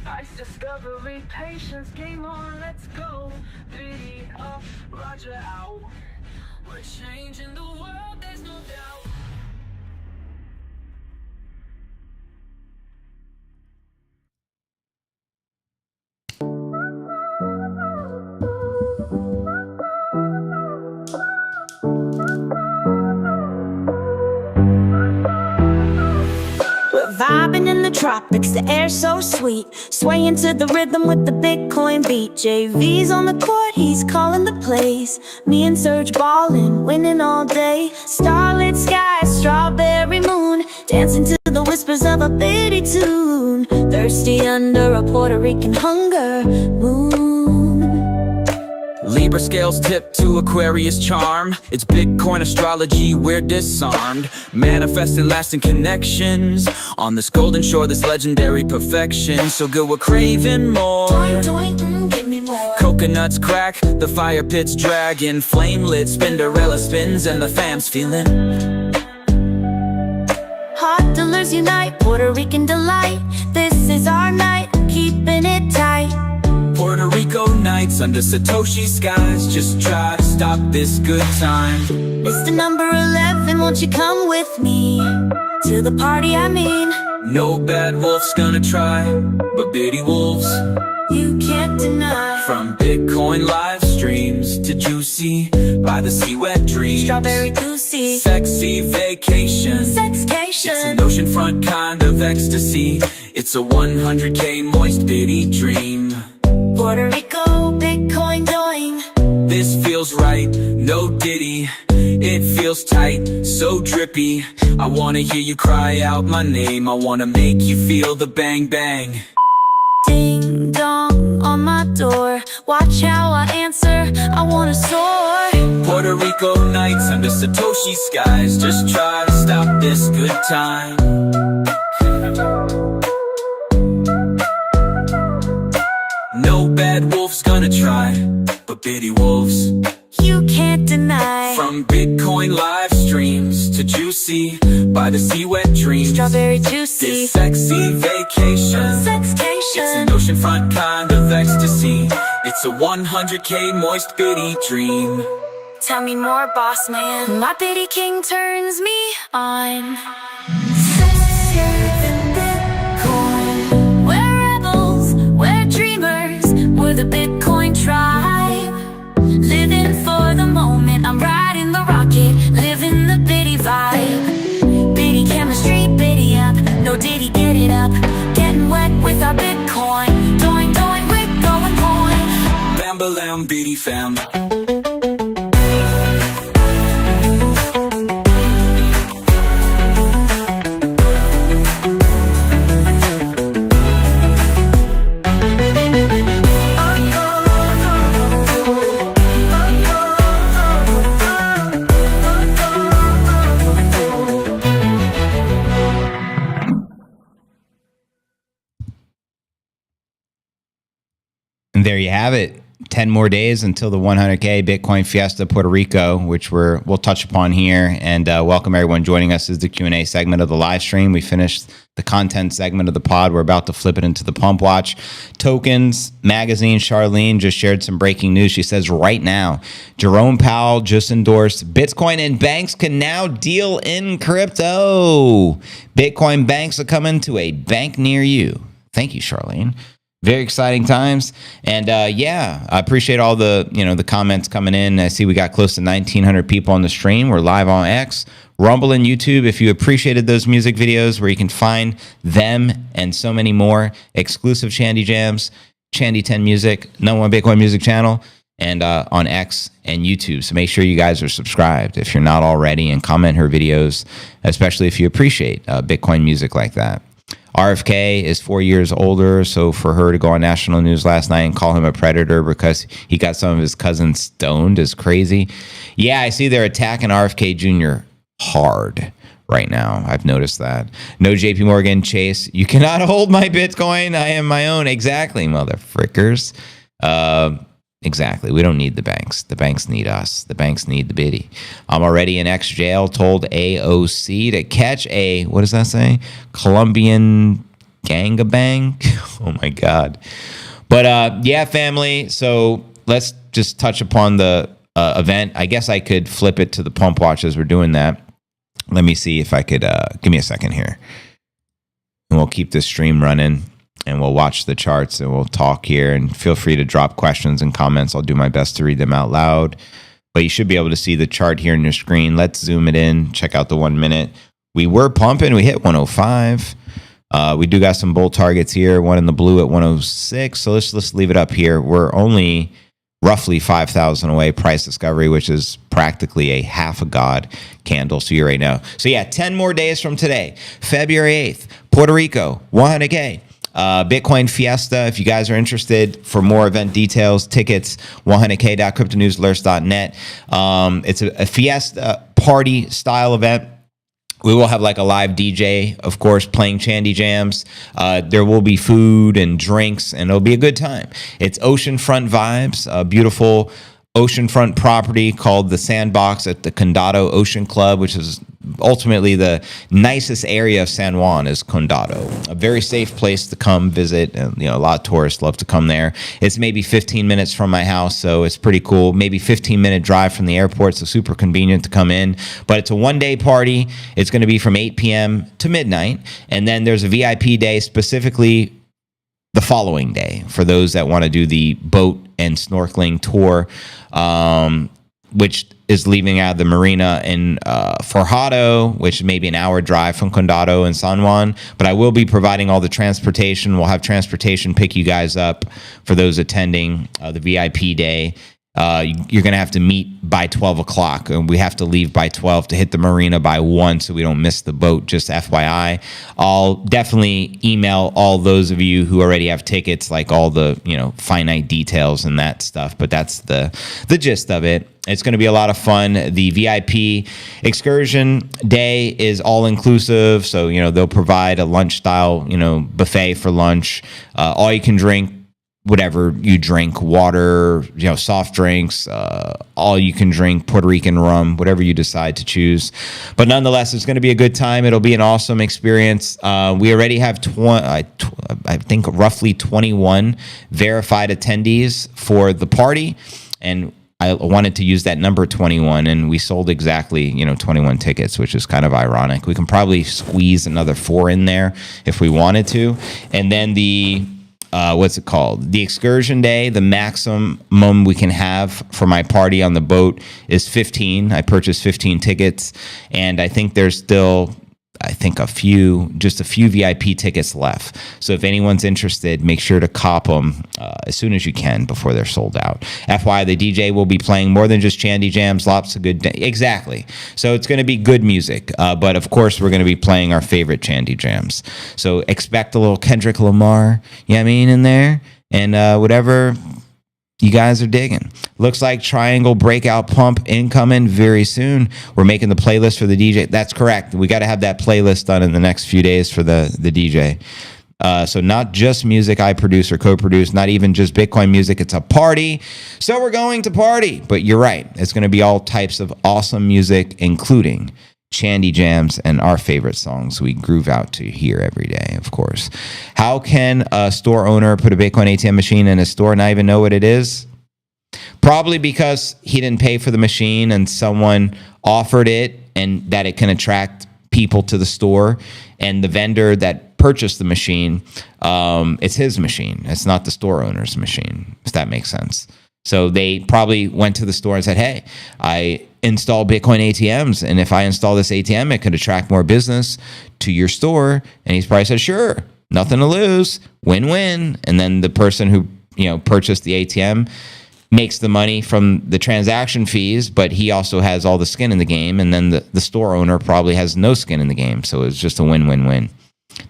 Price discovery, patience, game on, let's go. Biddy up, Roger out. We're changing the world, there's no doubt. Vibing in the tropics, the air's so sweet. Swaying to the rhythm with the Bitcoin beat. JV's on the court, he's calling the plays. Me and Serge ballin', winning all day. Starlit sky, strawberry moon, dancing to the whispers of a bitty tune. Thirsty under a Puerto Rican hunger moon. Libra scales tip to Aquarius charm. It's Bitcoin astrology, we're disarmed. Manifesting lasting connections on this golden shore, this legendary perfection. So good we're craving more. Give me more. Coconuts crack, the fire pit's dragging. Flame lit, Spinderella spins and the fam's feeling. Hot dealers unite, Puerto Rican delight. This is our night, keeping it tight. Puerto Rico nights under Satoshi skies. Just try to stop this good time. It's the number 11, won't you come with me to the party, I mean. No bad wolf's gonna try, but bitty wolves You can't deny. from Bitcoin live streams to juicy by the sea wet dreams. Strawberry goosey, Sexy vacation. It's an sexcation. oceanfront kind of ecstasy. It's a 100K moist bitty dream. Puerto Rico, Bitcoin going. This feels right, no ditty. It feels tight, so drippy. I wanna hear you cry out my name. I wanna make you feel the bang bang. Ding dong on my door, watch how I answer, I wanna soar. Puerto Rico nights under Satoshi skies. Just try to stop this good time. No bad wolf's gonna try, but bitty wolves, you can't deny. From Bitcoin live streams to juicy by the sea wet dreams. Strawberry juicy. This sexy vacation. Sexcation. It's an oceanfront kind of ecstasy. It's a 100K moist bitty dream. Tell me more, boss man. My bitty king turns me on. Sexier than Bitcoin. We're rebels, we're dreamers, we're the Bitcoin tribe. Living for the moment, I'm riding the rocket, living the bitty vibe. Bitty chemistry, bitty up, no diddy, get it up. Getting wet with our Bitcoin. Doing, we're going coin. Bam-ba-lam, bitty fam. And there you have it. 10 more days until the 100K Bitcoin Fiesta Puerto Rico, which we'll touch upon here. And welcome everyone joining us as the Q&A segment of the live stream. We finished the content segment of the pod. We're about to flip it into the Pump Watch. Tokens Magazine, Charlene just shared some breaking news. She says right now, Jerome Powell just endorsed Bitcoin and banks can now deal in crypto. Bitcoin banks are coming to a bank near you. Thank you, Charlene. Very exciting times. And yeah, I appreciate all the, the comments coming in. I see we got close to 1,900 people on the stream. We're live on X, Rumble, and YouTube. If you appreciated those music videos where you can find them and so many more exclusive Shandy Jams, Shandy 10 Music, #1 Bitcoin music channel, and on X and YouTube. So make sure you guys are subscribed if you're not already, and comment her videos, especially if you appreciate Bitcoin music like that. RFK is 4 years older, so for her to go on national news last night and call him a predator because he got some of his cousins stoned is crazy. Yeah, I see they're attacking RFK Jr. hard right now. I've noticed that. No JP Morgan, Chase, you cannot hold my Bitcoin. I am my own. Exactly, motherfrickers. Exactly. We don't need the banks. The banks need us. The banks need the biddy. I'm already in X jail, told AOC to catch a, what does that say? Colombian gangbang? Oh my God. But yeah, family. So let's just touch upon the event. I guess I could flip it to the Pump Watch as we're doing that. Let me see if I could, give me a second here. And we'll keep this stream running. And we'll watch the charts and we'll talk here, and feel free to drop questions and comments. I'll do my best to read them out loud, but you should be able to see the chart here on your screen. Let's zoom it in. Check out the 1 minute. We were pumping. We hit 105. We do got some bull targets here. One in the blue at 106. So let's leave it up here. We're only roughly 5,000 away. Price discovery, which is practically a half a god candle. So you're right now. So yeah, 10 more days from today, February 8th, Puerto Rico, 100K. Bitcoin Fiesta, if you guys are interested for more event details, tickets, 100k.cryptonewsalerts.net. It's a Fiesta party style event. We will have like a live DJ, of course, playing Shandy Jams. There will be food and drinks, and it'll be a good time. It's oceanfront vibes, a beautiful oceanfront property called the Sandbox at the Condado Ocean Club, which is ultimately the nicest area of San Juan is Condado. A very safe place to come visit, and a lot of tourists love to come there. It's maybe 15 minutes from my house, so it's pretty cool. Maybe 15-minute drive from the airport, so super convenient to come in. But it's a one-day party. It's going to be from 8 p.m. to midnight, and then there's a VIP day specifically the following day for those that want to do the boat and snorkeling tour, which is leaving out of the marina in Forjado, which is maybe an hour drive from Condado and San Juan. But I will be providing all the transportation. We'll have transportation pick you guys up for those attending the VIP day. You're going to have to meet by 12 o'clock, and we have to leave by 12 to hit the marina by 1 so we don't miss the boat, just FYI. I'll definitely email all those of you who already have tickets, like all the, finite details and that stuff, but that's the gist of it. It's going to be a lot of fun. The VIP excursion day is all inclusive, so, they'll provide a lunch style, buffet for lunch, all you can drink whatever you drink, water, soft drinks, all you can drink, Puerto Rican rum, whatever you decide to choose. But nonetheless, it's going to be a good time. It'll be an awesome experience. We already have, I think, roughly 21 verified attendees for the party. And I wanted to use that number 21, and we sold exactly, 21 tickets, which is kind of ironic. We can probably squeeze another 4 in there if we wanted to. And then the what's it called? The excursion day, the maximum we can have for my party on the boat is 15. I purchased 15 tickets, and I think there's still, just a few VIP tickets left. So if anyone's interested, make sure to cop them as soon as you can before they're sold out. FYI, the DJ will be playing more than just Chandy Jams, lots of good, exactly. So it's going to be good music, but of course we're going to be playing our favorite Chandy Jams. So expect a little Kendrick Lamar, in there, and whatever you guys are digging. Looks like Triangle Breakout Pump incoming very soon. We're making the playlist for the DJ. That's correct. We got to have that playlist done in the next few days for the DJ. So not just music I produce or co-produce, not even just Bitcoin music. It's a party. So we're going to party. But you're right. It's going to be all types of awesome music, including Chandy Jams and our favorite songs we groove out to here every day, of course. How can a store owner put a Bitcoin ATM machine in his store and not even know what it is? Probably because he didn't pay for the machine and someone offered it, and that it can attract people to the store. And the vendor that purchased the machine, it's his machine. It's not the store owner's machine, if that makes sense. So they probably went to the store and said, hey, I install Bitcoin ATMs, and if I install this ATM, it could attract more business to your store. And he's probably said, sure, nothing to lose, win-win. And then the person who purchased the ATM makes the money from the transaction fees, but he also has all the skin in the game. And then the store owner probably has no skin in the game. So it's just a win-win-win.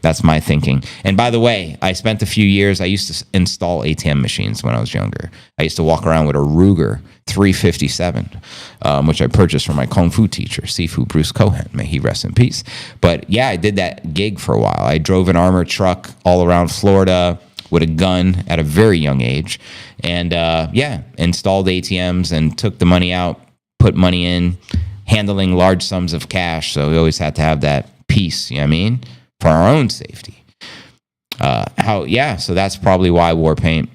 That's my thinking. And by the way, I spent a few years, I used to install ATM machines when I was younger. I used to walk around with a Ruger 357, which I purchased from my Kung Fu teacher, Sifu Bruce Cohen. May he rest in peace. But yeah, I did that gig for a while. I drove an armored truck all around Florida with a gun at a very young age. And installed ATMs and took the money out, put money in, handling large sums of cash. So we always had to have that piece, for our own safety. So that's probably why Warpaint.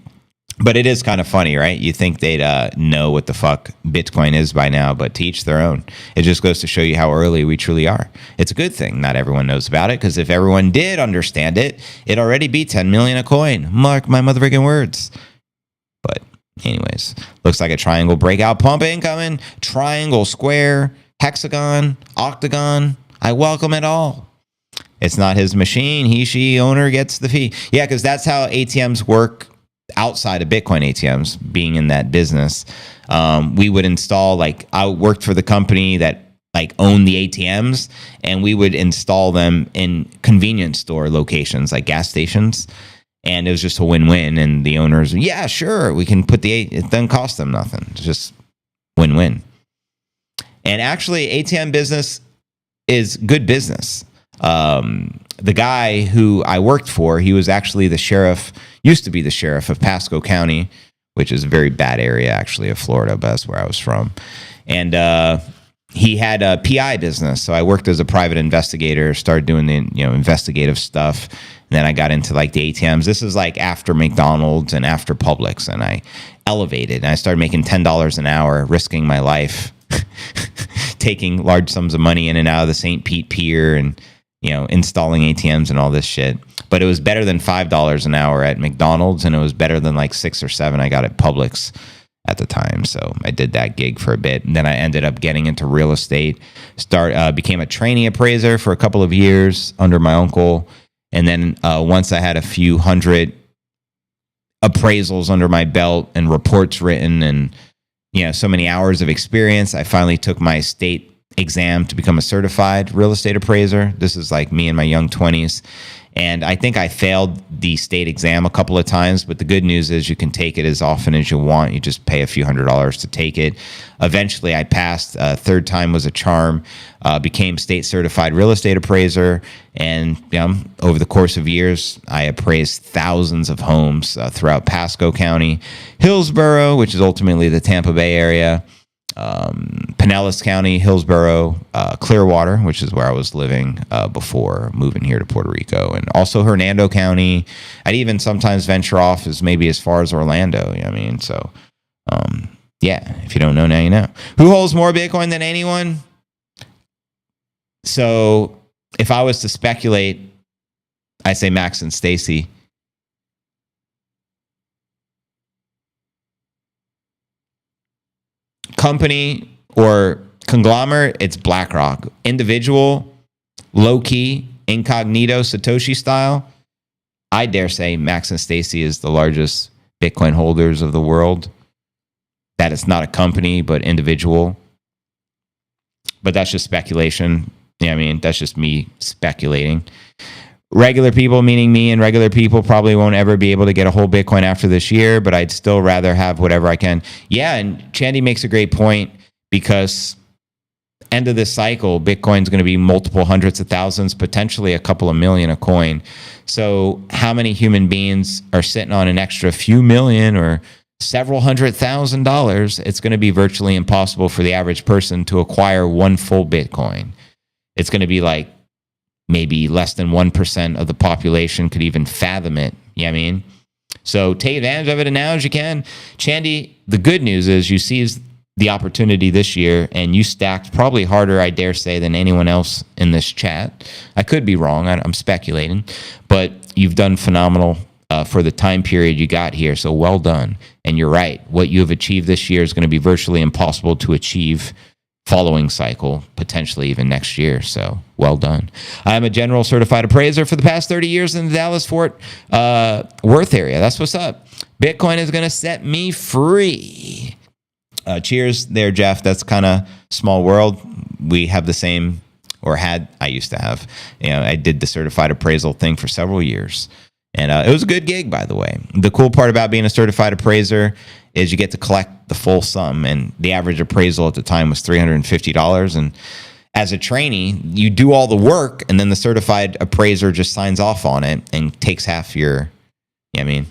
But it is kind of funny, right? You think they'd know what the fuck Bitcoin is by now, but to each their own. It just goes to show you how early we truly are. It's a good thing not everyone knows about it, because if everyone did understand it, it'd already be 10 million a coin. Mark my motherfucking words. But anyways, looks like a triangle breakout pump incoming. Triangle, square, hexagon, octagon. I welcome it all. It's not his machine. He, she, owner gets the fee. Yeah, because that's how ATMs work outside of Bitcoin ATMs, being in that business. We would install, I worked for the company that owned the ATMs, and we would install them in convenience store locations, like gas stations. And it was just a win-win. And the owners, yeah, sure, we can put it doesn't cost them nothing. It's just win-win. And actually, ATM business is good business. The guy who I worked for, he was actually used to be the sheriff of Pasco County, which is a very bad area actually of Florida, but that's where I was from. And he had a PI business. So I worked as a private investigator, started doing the investigative stuff. And then I got into the ATMs. This is after McDonald's and after Publix, and I elevated and I started making $10 an hour, risking my life, taking large sums of money in and out of the St. Pete Pier and installing ATMs and all this shit. But it was better than $5 an hour at McDonald's, and it was better than 6 or 7 I got at Publix at the time. So I did that gig for a bit, and then I ended up getting into real estate. Became a trainee appraiser for a couple of years under my uncle, and then once I had a few hundred appraisals under my belt and reports written, and so many hours of experience, I finally took my state exam to become a certified real estate appraiser. This is me in my young 20s. And I think I failed the state exam a couple of times, but the good news is you can take it as often as you want. You just pay a few $100s to take it. Eventually, I passed. Third time was a charm. Became state certified real estate appraiser. And over the course of years, I appraised thousands of homes throughout Pasco County, Hillsborough, which is ultimately the Tampa Bay area, Pinellas County, Hillsborough, Clearwater, which is where I was living before moving here to Puerto Rico, and also Hernando County. I'd even sometimes venture off maybe as far as Orlando. You know what I mean? So, yeah, if you don't know, now you know. Who holds more Bitcoin than anyone? So, if I was to speculate, I say Max and Stacy. Company or conglomerate, it's BlackRock. Individual, low-key, incognito, Satoshi style, I dare say Max and Stacy is the largest Bitcoin holders of the world. That it's not a company, but individual. But that's just speculation. Yeah, I mean, that's just me speculating. Regular people, meaning me and regular people, probably won't ever be able to get a whole Bitcoin after this year, but I'd still rather have whatever I can. Yeah, and Chandy makes a great point, because end of this cycle, Bitcoin's going to be multiple hundreds of thousands, potentially a couple of million a coin. So how many human beings are sitting on an extra few million or several $100,000? It's going to be virtually impossible for the average person to acquire one full Bitcoin. It's going to be like maybe less than 1% of the population could even fathom it. You know what I mean? So take advantage of it now as you can. Chandy, the good news is you seized the opportunity this year, and you stacked probably harder, I dare say, than anyone else in this chat. I could be wrong. I'm speculating. But you've done phenomenal for the time period you got here. So well done. And you're right. What you have achieved this year is going to be virtually impossible to achieve following cycle, potentially even next year. So well done. I'm a general certified appraiser for the past 30 years in the Dallas-Fort Worth area. That's what's up. Bitcoin is going to set me free. Cheers there, Jeff. That's kind of small world. We have the same, or had, I used to have. I did the certified appraisal thing for several years. And it was a good gig, by the way. The cool part about being a certified appraiser is you get to collect the full sum. And the average appraisal at the time was $350. And as a trainee, you do all the work, and then the certified appraiser just signs off on it and takes half your, you know what I mean?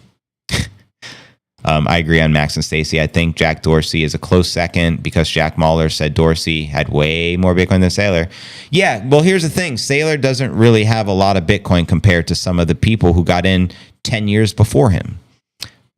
I agree on Max and Stacy. I think Jack Dorsey is a close second, because Jack Mahler said Dorsey had way more Bitcoin than Saylor. Yeah, well, here's the thing. Saylor doesn't really have a lot of Bitcoin compared to some of the people who got in 10 years before him.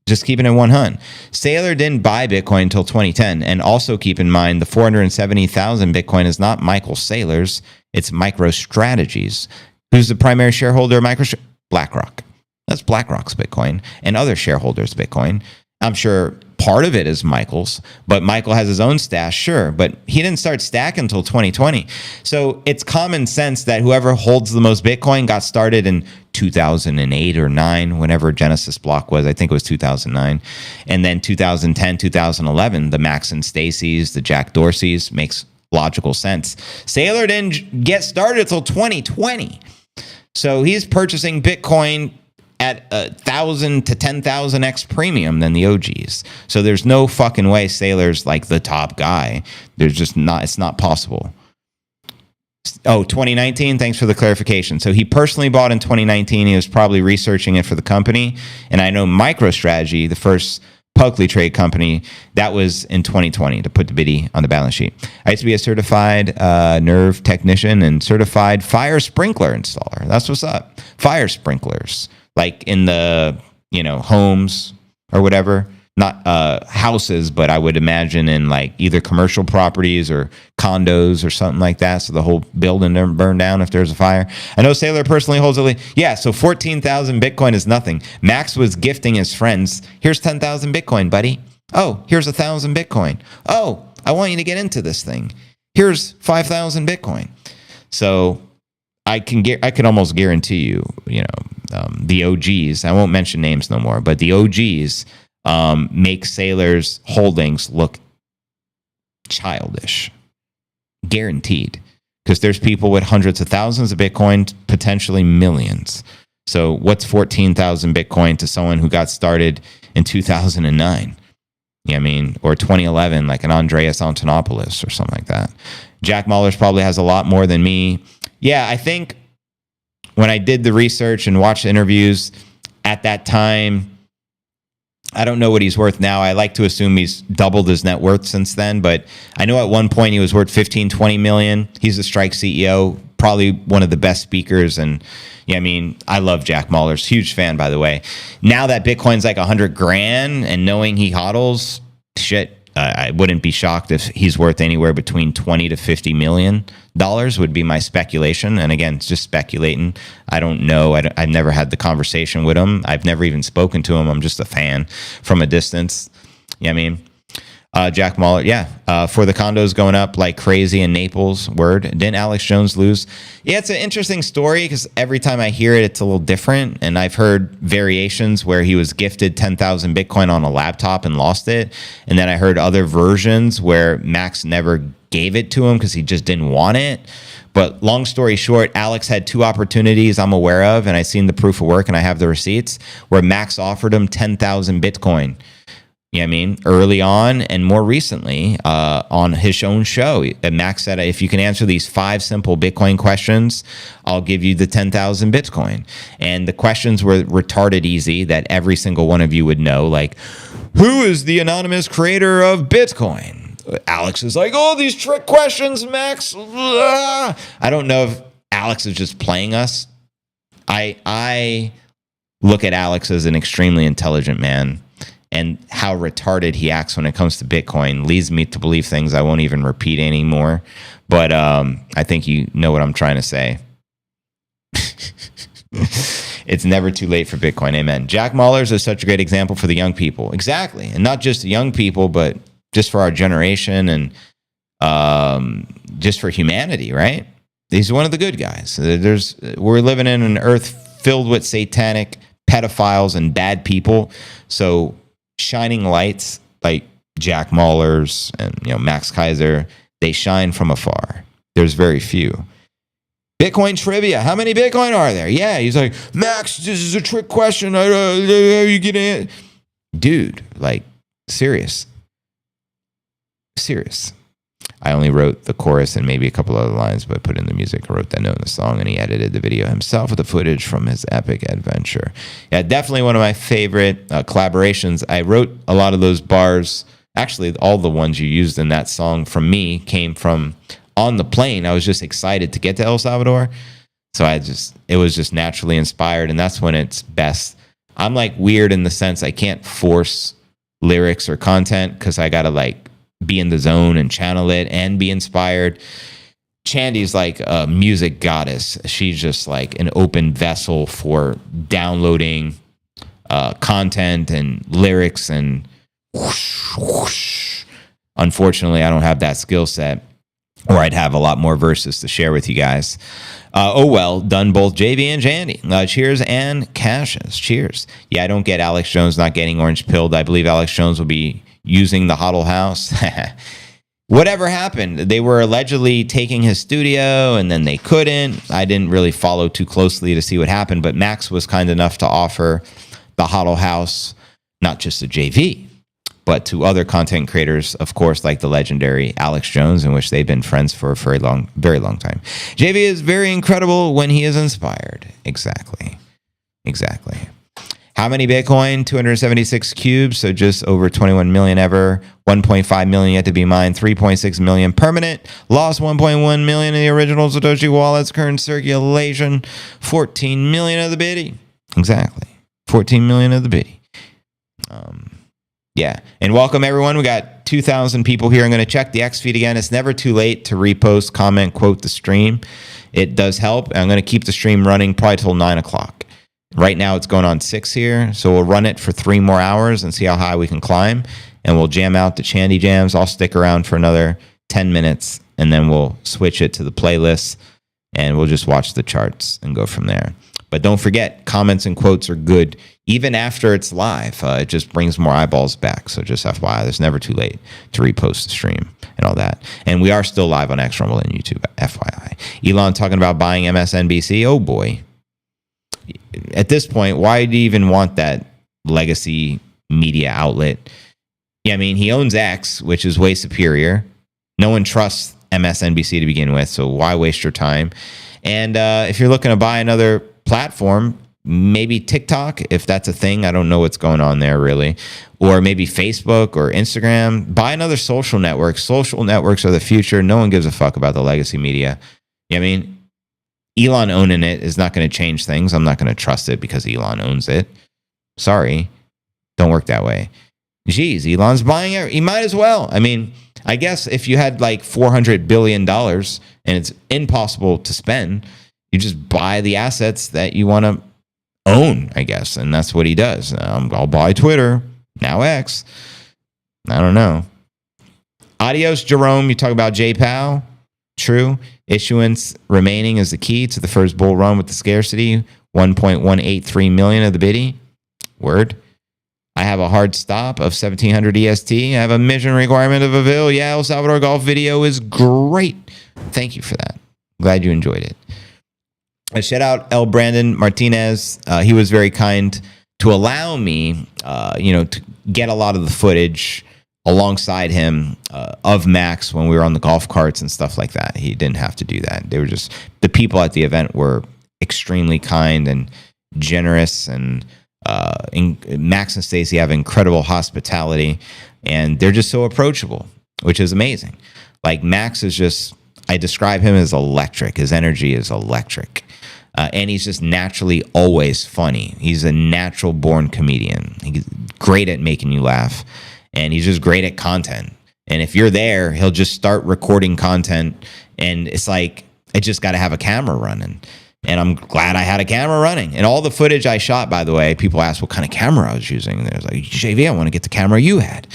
Just keeping it 100. Saylor didn't buy Bitcoin until 2010. And also keep in mind, the 470,000 Bitcoin is not Michael Saylor's. It's MicroStrategy's. Who's the primary shareholder of BlackRock. That's BlackRock's Bitcoin and other shareholders' Bitcoin. I'm sure part of it is Michael's, but Michael has his own stash, sure, but he didn't start stacking until 2020. So it's common sense that whoever holds the most Bitcoin got started in 2008 or 9, whenever Genesis block was. I think it was 2009. And then 2010, 2011, the Max and Stacy's, the Jack Dorsey's, makes logical sense. Saylor didn't get started until 2020. So he's purchasing Bitcoin at 1,000 to 10,000x premium than the OGs. So there's no fucking way Saylor's like the top guy. There's just not, it's not possible. Oh, 2019, thanks for the clarification. So he personally bought in 2019. He was probably researching it for the company. And I know MicroStrategy, the first publicly traded company, that was in 2020 to put the biddy on the balance sheet. I used to be a certified nerve technician and certified fire sprinkler installer. That's what's up. Fire sprinklers. Like in the, homes or whatever, not houses, but I would imagine in like either commercial properties or condos or something like that. So the whole building doesn't burn down if there's a fire. I know Saylor personally holds it. Yeah, so 14,000 Bitcoin is nothing. Max was gifting his friends. Here's 10,000 Bitcoin, buddy. Oh, here's 1,000 Bitcoin. Oh, I want you to get into this thing. Here's 5,000 Bitcoin. So I could almost guarantee you, the OGs, I won't mention names no more, but the OGs make Saylor's holdings look childish. Guaranteed. Because there's people with hundreds of thousands of Bitcoin, potentially millions. So what's 14,000 Bitcoin to someone who got started in 2009? Yeah, I mean, or 2011, like an Andreas Antonopoulos or something like that. Jack Mallers probably has a lot more than me. Yeah, I think when I did the research and watched interviews at that time, I don't know what he's worth now. I like to assume he's doubled his net worth since then, but I know at one point he was worth 15, 20 million. He's the Strike CEO, probably one of the best speakers. And yeah, I mean, I love Jack Mallers. Huge fan, by the way. Now that Bitcoin's like 100 grand and knowing he hodls, shit, I wouldn't be shocked if he's worth anywhere between 20 to 50 million dollars would be my speculation. And again, it's just speculating. I don't know. I've never had the conversation with him. I've never even spoken to him. I'm just a fan from a distance. Yeah, I mean, Jack Mahler, for the condos going up like crazy in Naples. Word. Didn't Alex Jones lose? Yeah, it's an interesting story because every time I hear it, it's a little different. And I've heard variations where he was gifted 10,000 Bitcoin on a laptop and lost it. And then I heard other versions where Max never gave it to him because he just didn't want it. But long story short, Alex had two opportunities I'm aware of, and I've seen the proof of work and I have the receipts, where Max offered him 10,000 Bitcoin. You know what I mean? Early on and more recently on his own show, Max said, if you can answer these 5 simple Bitcoin questions, I'll give you the 10,000 Bitcoin. And the questions were retarded easy that every single one of you would know, like, who is the anonymous creator of Bitcoin? Alex is like, oh, these trick questions, Max. I don't know if Alex is just playing us. I look at Alex as an extremely intelligent man. And how retarded he acts when it comes to Bitcoin leads me to believe things I won't even repeat anymore. But I think you know what I'm trying to say. It's never too late for Bitcoin. Amen. Jack Mallers is such a great example for the young people. Exactly. And not just the young people, but just for our generation and just for humanity, right? He's one of the good guys. We're living in an earth filled with satanic pedophiles and bad people. So shining lights like Jack Mallers and Max Kaiser, they shine from afar. There's very few. Bitcoin trivia. How many Bitcoin are there? Yeah, he's like, Max, this is a trick question. How you getting it? Dude, like, serious. I only wrote the chorus and maybe a couple other lines, but put in the music. I wrote that note in the song, and he edited the video himself with the footage from his epic adventure. Yeah, definitely one of my favorite collaborations. I wrote a lot of those bars. Actually, all the ones you used in that song from me came from on the plane. I was just excited to get to El Salvador. So it was just naturally inspired, and that's when it's best. I'm like weird in the sense I can't force lyrics or content because I got to like be in the zone and channel it and be inspired. Chandy's like a music goddess. She's just like an open vessel for downloading content and lyrics and whoosh, whoosh. Unfortunately, I don't have that skill set, or I'd have a lot more verses to share with you guys. Oh well, done both JV and Jandy. Cheers and cashes. Cheers. Yeah, I don't get Alex Jones not getting orange pilled. I believe Alex Jones will be using the HODL house. Whatever happened, they were allegedly taking his studio and then they couldn't. I didn't really follow too closely to see what happened, but Max was kind enough to offer the HODL house, not just to JV, but to other content creators, of course, like the legendary Alex Jones, in which they've been friends for a very long time. JV is very incredible when he is inspired. Exactly. How many Bitcoin? 276 cubes, so just over 21 million ever. 1.5 million yet to be mined. 3.6 million permanent. Lost 1.1 million in the original Satoshi wallets. Current circulation, 14 million of the biddy. Exactly. 14 million of the biddy. Yeah. And welcome, everyone. We got 2,000 people here. I'm going to check the X feed again. It's never too late to repost, comment, quote the stream. It does help. I'm going to keep the stream running probably till 9 o'clock. Right now it's going on 6 here, so we'll run it for 3 more hours and see how high we can climb, and we'll jam out the Chandy Jams. I'll stick around for another 10 minutes, and then we'll switch it to the playlist, and we'll just watch the charts and go from there. But don't forget, comments and quotes are good even after it's live. It just brings more eyeballs back, so just FYI, it's never too late to repost the stream and all that. And we are still live on X Rumble and YouTube, FYI. Elon talking about buying MSNBC. Oh boy. at this point, why do you even want that legacy media outlet? Yeah, I mean, he owns X, which is way superior. No one trusts MSNBC to begin with, so why waste your time? And if you're looking to buy another platform, maybe TikTok, if that's a thing. I don't know what's going on there really. Or maybe Facebook or Instagram. Buy another social network. Social networks are the future. No one gives a fuck about the legacy media. I mean, Elon owning it is not going to change things. I'm not going to trust it because Elon owns it. Sorry. Don't work that way. Geez, Elon's buying it. He might as well. I mean, I guess if you had like $400 billion and it's impossible to spend, you just buy the assets that you want to own, I guess. And that's what he does. I'll buy Twitter, now X. I don't know. Adios, Jerome. You talk about J-Pow. True. Issuance remaining is the key to the first bull run with the scarcity. 1.183 million of the biddy. Word. I have a hard stop of 1700 EST. I have a mission requirement of Avil. Yeah, El Salvador golf video is great. Thank you for that. Glad you enjoyed it. A shout out El Brandon Martinez. He was very kind to allow me, to get a lot of the footage alongside him of Max when we were on the golf carts and stuff like that. He didn't have to do that. They were just, the people at the event were extremely kind and generous, and Max and Stacy have incredible hospitality, and they're just so approachable, which is amazing. Like Max is just, I describe him as electric. His energy is electric. And he's just naturally always funny. He's a natural born comedian. He's great at making you laugh. And he's just great at content. And if you're there, he'll just start recording content. And it's like, I just got to have a camera running. And I'm glad I had a camera running. And all the footage I shot, by the way, people asked what kind of camera I was using. And they was like, JV, I want to get the camera you had.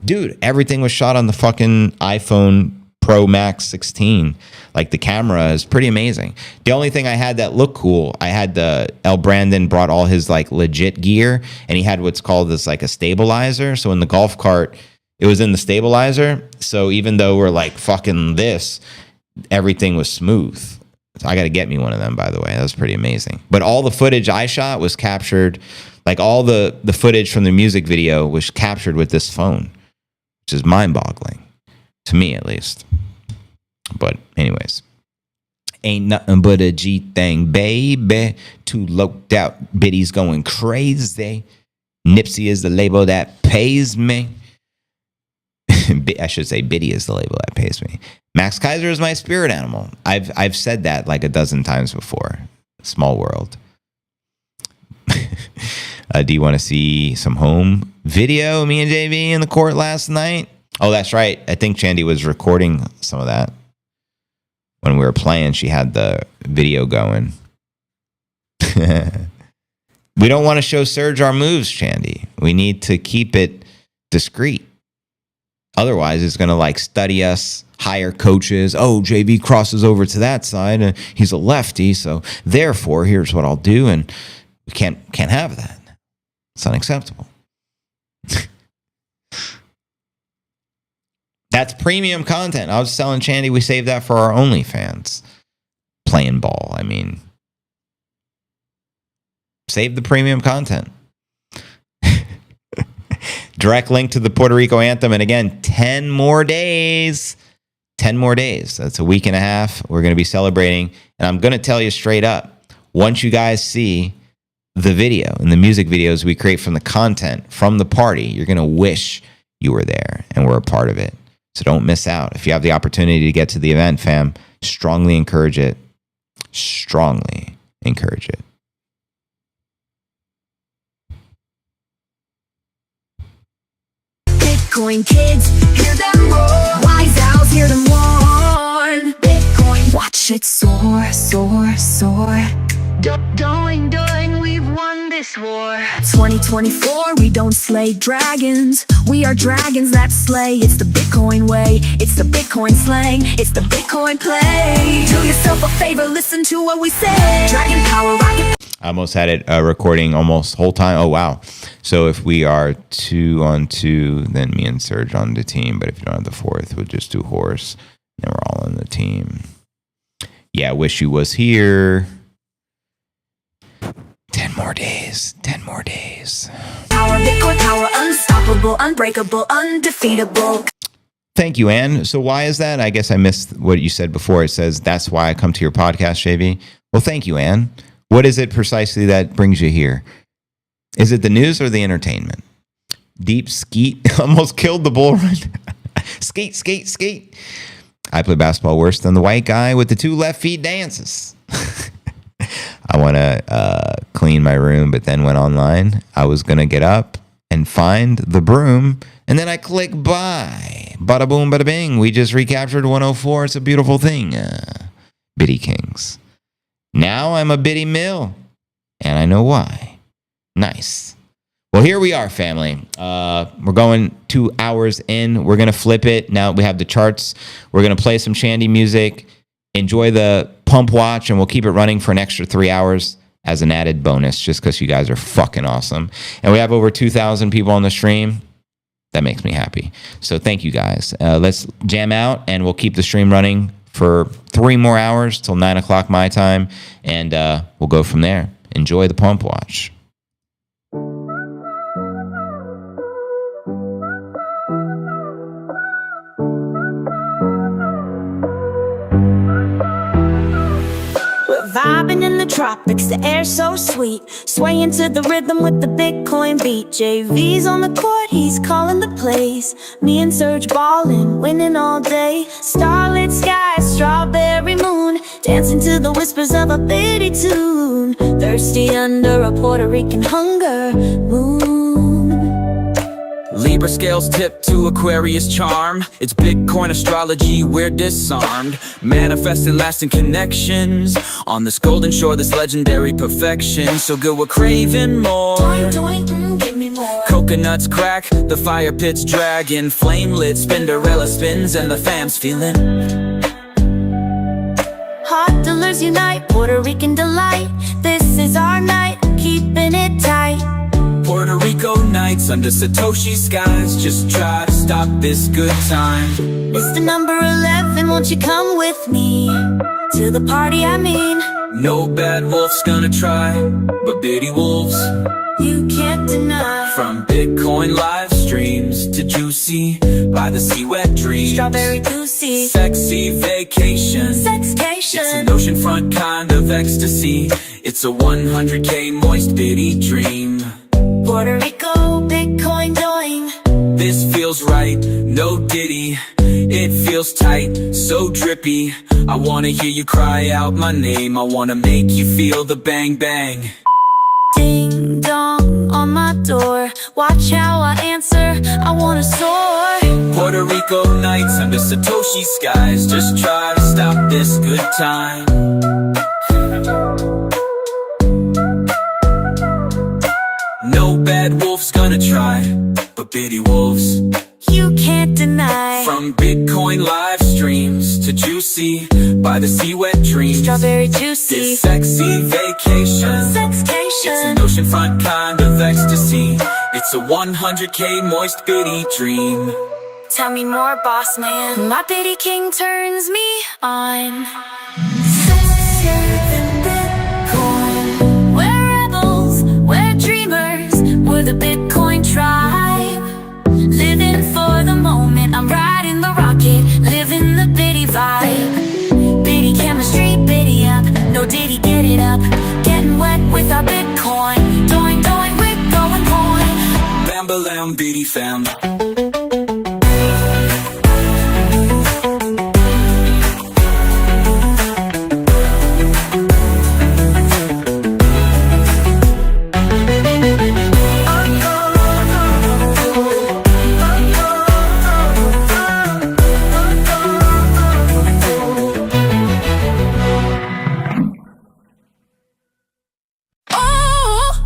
Dude, everything was shot on the fucking iPhone Pro Max 16. Like, the camera is pretty amazing. The only thing I had that looked cool, I had the El Brandon brought all his like legit gear, and he had what's called this like a stabilizer. So in the golf cart, it was in the stabilizer. So even though we're like fucking this, everything was smooth. So I got to get me one of them, by the way. That was pretty amazing. But all the footage I shot was captured, like all the footage from the music video was captured with this phone, which is mind-boggling, to me at least. But anyways, ain't nothing but a G thing, baby. Too loped out, Biddy's going crazy. Nipsey is the label that pays me. I should say Biddy is the label that pays me. Max Kaiser is my spirit animal. I've said that like a dozen times before. Small world. Do you want to see some home video? Me and JV in the court last night. Oh, that's right. I think Chandy was recording some of that. When we were playing, she had the video going. We don't want to show Serge our moves, Chandy. We need to keep it discreet. Otherwise, it's going to like study us, hire coaches. Oh, JV crosses over to that side, and he's a lefty, so therefore, here's what I'll do, and we can't have that. It's unacceptable. That's premium content. I was telling Chandy we saved that for our OnlyFans. Playing ball, I mean. Save the premium content. Direct link to the Puerto Rico anthem. And again, 10 more days. 10 more days. That's a week and a half. We're going to be celebrating. And I'm going to tell you straight up, once you guys see the video and the music videos we create from the content from the party, you're going to wish you were there and were a part of it. So don't miss out. If you have the opportunity to get to the event, fam, strongly encourage it. Strongly encourage it. Bitcoin kids, hear them roar. Wise owls, hear them warn. Bitcoin, watch it soar, soar, soar. Going, we've won this war. 2024, we don't slay dragons. We are dragons that slay. It's the Bitcoin way. It's the Bitcoin slang. It's the Bitcoin play. Do yourself a favor, listen to what we say. Dragon power, rocket. I almost had it recording almost whole time. Oh, wow. So if we are 2-on-2, then me and Serge on the team. But if you don't have the fourth, we'll just do horse. Then we're all on the team. Yeah, wish you was here. 10 more days. 10 more days. Power, Bitcoin power, unstoppable, unbreakable, undefeatable. Thank you, Ann. So why is that? I guess I missed what you said before. It says, that's why I come to your podcast, JV. Well, thank you, Ann. What is it precisely that brings you here? Is it the news or the entertainment? Deep skeet almost killed the bull run. Skate, skate, skate. I play basketball worse than the white guy with the 2 left feet dances. I want to clean my room, but then went online. I was going to get up and find the broom, and then I click buy. Bada boom, bada bing. We just recaptured 104. It's a beautiful thing. Biddy Kings. Now I'm a Biddy Mill, and I know why. Nice. Well, here we are, family. We're going 2 hours in. We're going to flip it. Now we have the charts. We're going to play some Shandy music. Enjoy the pump watch, and we'll keep it running for an extra 3 hours as an added bonus, just because you guys are fucking awesome. And we have over 2,000 people on the stream. That makes me happy. So thank you, guys. Let's jam out, and we'll keep the stream running for 3 more hours till 9 o'clock my time, and we'll go from there. Enjoy the pump watch. Vibing in the tropics, the air's so sweet. Swaying to the rhythm with the Bitcoin beat. JV's on the court, he's calling the plays. Me and Serge ballin', winning all day. Starlit sky, strawberry moon, dancing to the whispers of a bitty tune. Thirsty under a Puerto Rican hunger moon. Libra scales tip to Aquarius charm. It's Bitcoin astrology, we're disarmed. Manifesting lasting connections on this golden shore, this legendary perfection. So good we're craving more. Give me more. Coconuts crack, the fire pits dragging. Flame lit, Spinderella spins and the fam's feeling. Hot dealers unite, Puerto Rican delight. This is our night, keeping it tight. Puerto Rico nights under Satoshi skies. Just try to stop this good time. Mr. Number 11, won't you come with me to the party, I mean. No bad wolf's gonna try, but bitty wolves You can't deny. From Bitcoin live streams to juicy by the sea wet dreams. Strawberry goosey, Sexy vacation. sexcation. It's an oceanfront kind of ecstasy. It's a 100K moist bitty dream. Puerto Rico, Bitcoin doing. This feels right, no ditty. It feels tight, so drippy. I wanna hear you cry out my name. I wanna make you feel the bang bang. Ding dong on my door. Watch how I answer, I wanna soar. Puerto Rico nights under Satoshi skies. Just try to stop this good time. No bad wolf's gonna try, but bitty wolves You can't deny. from Bitcoin live streams to juicy by the sea wet dreams. Strawberry juicy, This sexy vacation. It's an sexcation. oceanfront kind of ecstasy. It's a 100K moist bitty dream. Tell me more, boss man. My bitty king turns me on. Bitcoin. We're rebels, we're dreamers, we're the Bitcoin tribe. Living for the moment, I'm riding the rocket, living the bitty vibe. Bitty chemistry, bitty up, no diddy, get it up. Getting wet with our Bitcoin. Doing, we're going coin. Bam bitty fam.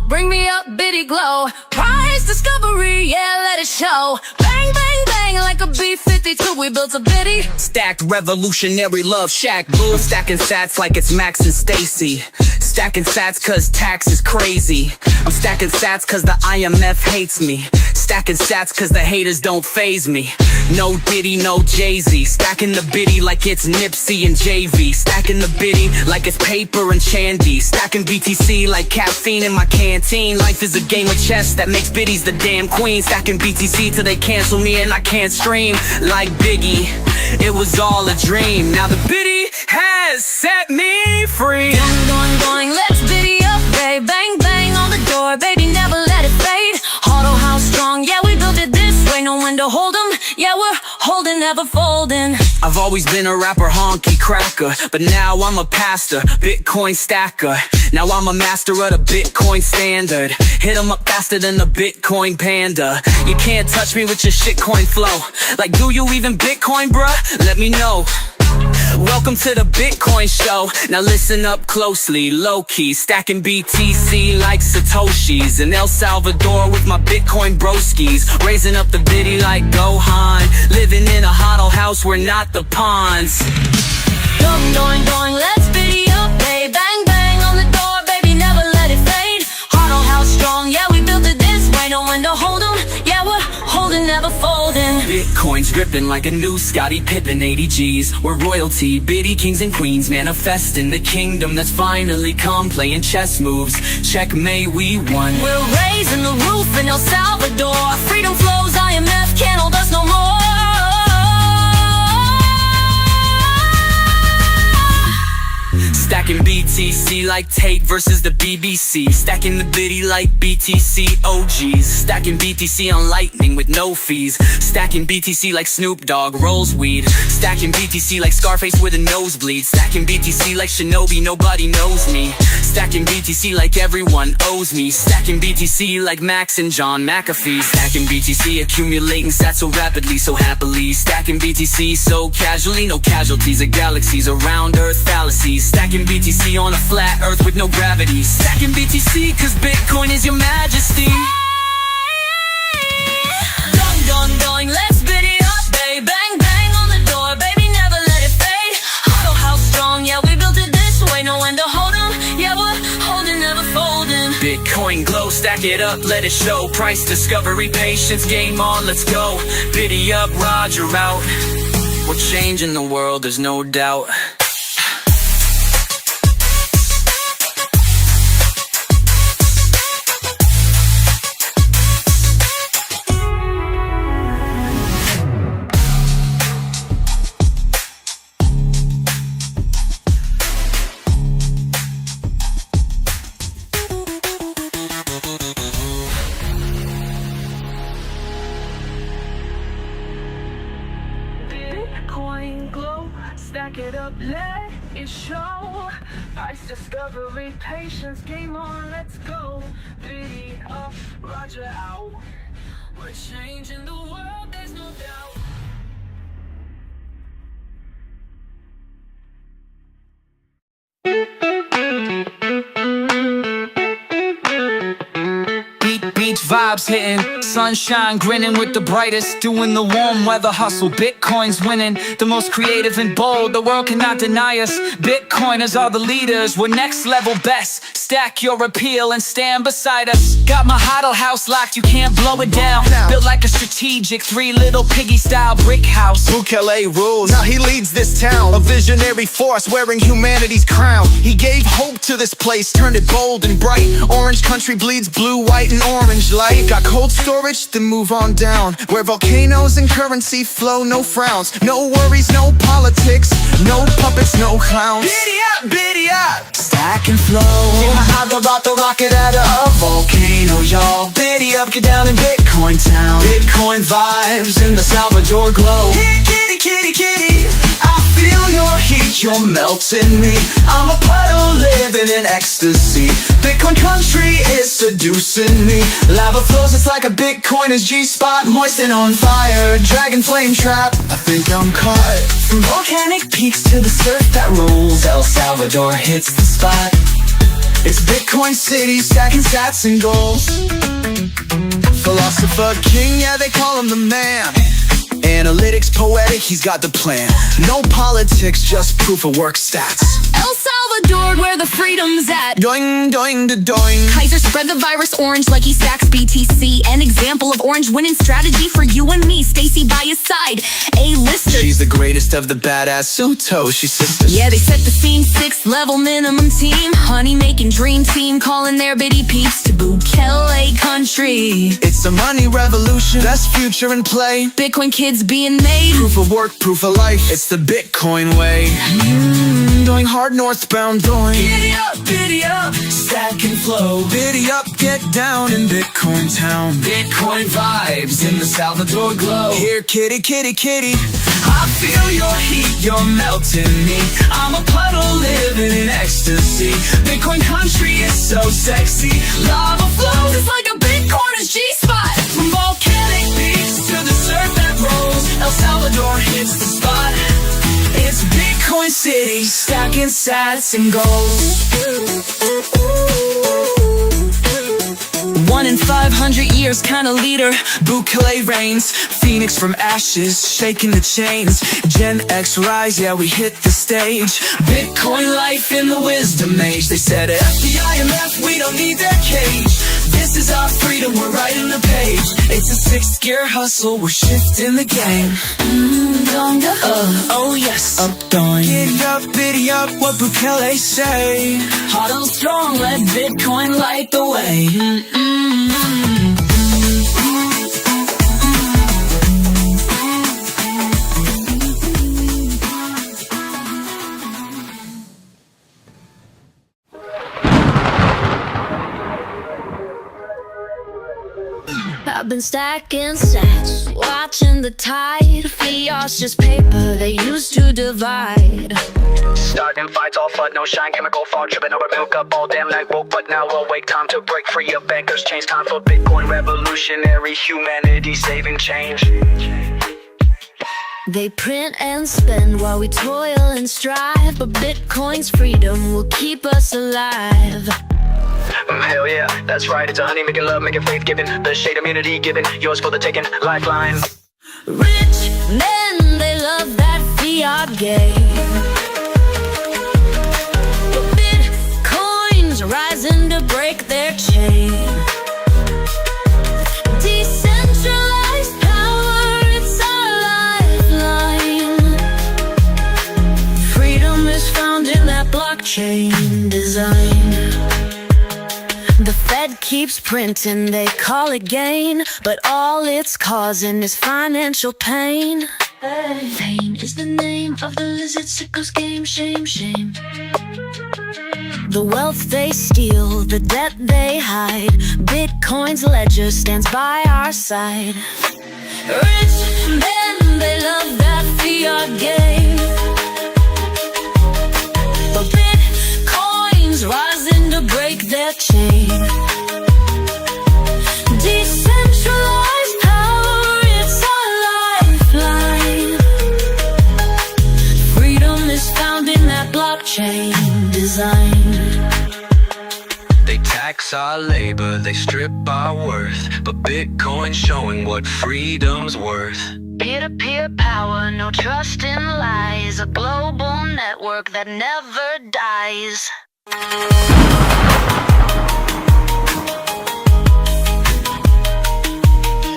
Bring me up, bitty glow. Prize discovery, yeah, let it show. Bang, bang, bang, like a B-52, we built a bitty. Stacked revolutionary love shack. Blue stacking sats like it's Max and Stacy. Stacking sats cause tax is crazy. I'm stacking sats cause the IMF hates me. Stacking sats cause the haters don't faze me. No Diddy, no Jay-Z. Stacking the biddy like it's Nipsey and JV. Stacking the biddy like it's paper and Chandy. Stacking BTC like caffeine in my canteen. Life is a game of chess that makes biddies the damn queen. Stacking BTC till they cancel me and I can't stream. Like Biggie, it was all a dream. Now the biddy has set me free. Going, going, going, let's biddy up, babe. Bang, bang on the door, baby, never let it fade. Auto house strong, yeah, we built it this way. No one to hold 'em, yeah, we're holding, never folding. I've always been a rapper, honky cracker, but now I'm a pastor, Bitcoin stacker. Now I'm a master of the Bitcoin standard. Hit 'em up faster than the Bitcoin panda. You can't touch me with your shitcoin flow. Like, do you even Bitcoin, bruh? Let me know. Welcome to the Bitcoin show. Now listen up closely, low-key, stacking BTC like Satoshis. In El Salvador with my Bitcoin broskies, raising up the biddy like Gohan. Living in a huddle house, we're not the pawns. Going, going, going, let's biddy up, babe. Bang, bang on the door, baby, never let it fade. Auto house strong, yeah, we built it this way. No one to hold 'em, yeah, we're holding, never folding. Bitcoin's dripping like a new Scottie Pippen 80 G's. We're royalty, biddy kings and queens, manifesting the kingdom that's finally come. Playing chess moves, checkmate, we won. We're raising the roof in El Salvador. Freedom flows, IMF can't hold us no more. Stacking BTC like Tate versus the BBC. Stacking the biddy like BTC OGs. Stacking BTC on Lightning with no fees. Stacking BTC like Snoop Dogg rolls weed. Stacking BTC like Scarface with a nosebleed. Stacking BTC like Shinobi, nobody knows me. Stacking BTC like everyone owes me. Stacking BTC like Max and John McAfee. Stacking BTC, accumulating stats so rapidly, so happily. Stacking BTC so casually, no casualties of galaxies around Earth fallacies. Stacking BTC on a flat earth with no gravity. Stacking BTC cause Bitcoin is your majesty. Going, going, going, let's biddy up, babe. Bang, bang on the door, baby, never let it fade. Auto house strong, yeah, we built it this way. No one to hold 'em, yeah, we're holding, never folding. Bitcoin glow, stack it up, let it show. Price discovery, patience, game on, let's go. Biddy up, Roger out. We're changing the world, there's no doubt. Bitcoin glow, stack it up, let it show. Price discovery, patience, game on, let's go. Biddy up, Roger out. We're changing the world, there's no doubt. Beach vibes hitting, sunshine grinning with the brightest, doing the warm weather hustle. Bitcoin's winning, the most creative and bold, the world cannot deny us. Bitcoiners are the leaders, we're next level best. Stack your appeal and stand beside us. Got my huddle house locked, you can't blow it down. Built like a strategic 3 little piggy style brick house. Bukele rules, now he leads this town. A visionary force wearing humanity's crown. He gave hope to this place, turned it bold and bright. Orange country bleeds blue, white and orange light. Got cold storage, then move on down, where volcanoes and currency flow, no frowns. No worries, no politics, no puppets, no clowns. Biddy up, Stack and flow. I'm about to rock it at a volcano, y'all. Biddy up, get down in Bitcoin town. Bitcoin vibes in the Salvador glow. Kitty, kitty, kitty. I feel your heat, you're melting me. I'm a puddle living in ecstasy. Bitcoin country is seducing me. Lava flows, it's like a Bitcoiner's G-spot. Moist and on fire, dragon flame trap. I think I'm caught. From volcanic peaks to the surf that rolls, El Salvador hits the spot. It's Bitcoin City, stacking sats and goals. Philosopher king, yeah, they call him the man. Analytics poetic, he's got the plan. No politics, just proof of work stats. El Salvador, where the freedom's at. Doing, doing, da doing. Kaiser spread the virus orange like he stacks BTC. An example of orange winning strategy for you and me. Stacy by his side, A-lister. She's the greatest of the badass Suto, she's sisters. Yeah, they set the scene, 6th level minimum team. Honey making dream team, calling their bitty peeps to Bukele country. It's a money revolution, best future in play. Bitcoin kids being made. Proof of work, proof of life, it's the Bitcoin way. Doing hard northbound, doing. Giddy up, stack and flow. Biddy up, get down in Bitcoin town. Bitcoin vibes in the Salvador glow. Here, kitty, kitty, kitty. I feel your heat, you're melting me. I'm a puddle living in ecstasy. Bitcoin country is so sexy. Lava flows, It's like a Bitcoiner's G-spot. from volcanic peaks to the surf that rolls. El Salvador hits the spot. It's Bitcoin City, stacking sats and goals. 1 in 500 years kinda leader. Bukele reigns, Phoenix from ashes, shaking the chains. Gen X rise, yeah, we hit the stage. Bitcoin life in the wisdom age. They said at the IMF, we don't need their cage. This is our freedom, we're writing the page. It's a 6th gear hustle, we're shifting the game. Oh yes, Up, doing. Giddy up, what Bukele say? hot and strong, let Bitcoin light the way. I've been stacking sats, watching the tide. Fiat's just paper they used to divide. Starting fights, all FUD, no shine, chemical fall, tripping over milk up all damn night woke, but now awake, time to break free of bankers, change time for Bitcoin revolutionary, humanity saving change. They print and spend while we toil and strive, but Bitcoin's freedom will keep us alive. Hell yeah, that's right, it's a honey making love, making faith giving, the shade immunity given, yours for the taking, lifeline. Rich men, they love that fiat game, but Bitcoin's rising to break their chain. Decentralized power, it's our lifeline. Freedom is found in that blockchain design. The Fed keeps printing, they call it gain, but all it's causing is financial pain. Pain is the name of the lizard sickles game, shame, shame. The wealth they steal, the debt they hide, Bitcoin's ledger stands by our side. Rich men, they love that fiat game, but Bitcoin's rising to break their chain. Decentralized power, it's our lifeline. Freedom is found in that blockchain design. They tax our labor, they strip our worth, but Bitcoin's showing what freedom's worth. Peer-to-peer power, no trust in lies, a global network that never dies.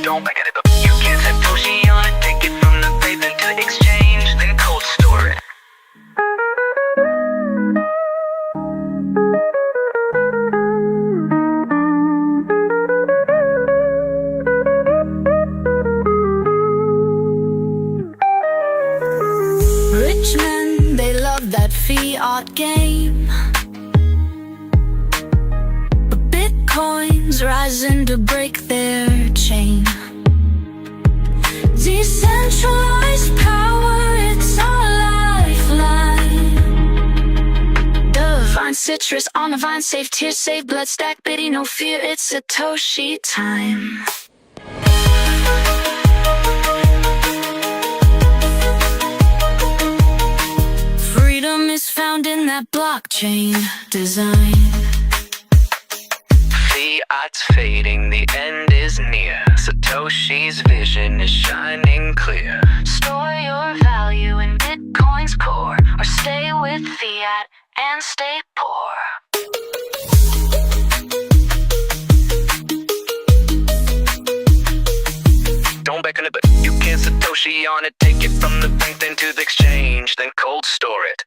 Don't back it up, you can't set Toshi on it, take it from the faith into the exchange, then cold store it. Rich men, they love that fiat game, but Bitcoin's rising to break their chain. Decentralized power, it's our lifeline. Divine citrus on the vine, safe tear, save blood, stack biddy, no fear, it's Satoshi time. Freedom is found in that blockchain design. Fiat's fading, the end is near. Satoshi's vision is shining clear. Store your value in Bitcoin's core, or stay with fiat and stay poor. Don't back on it, but you can Satoshi on it. Take it from the bank, then to the exchange, then cold store it.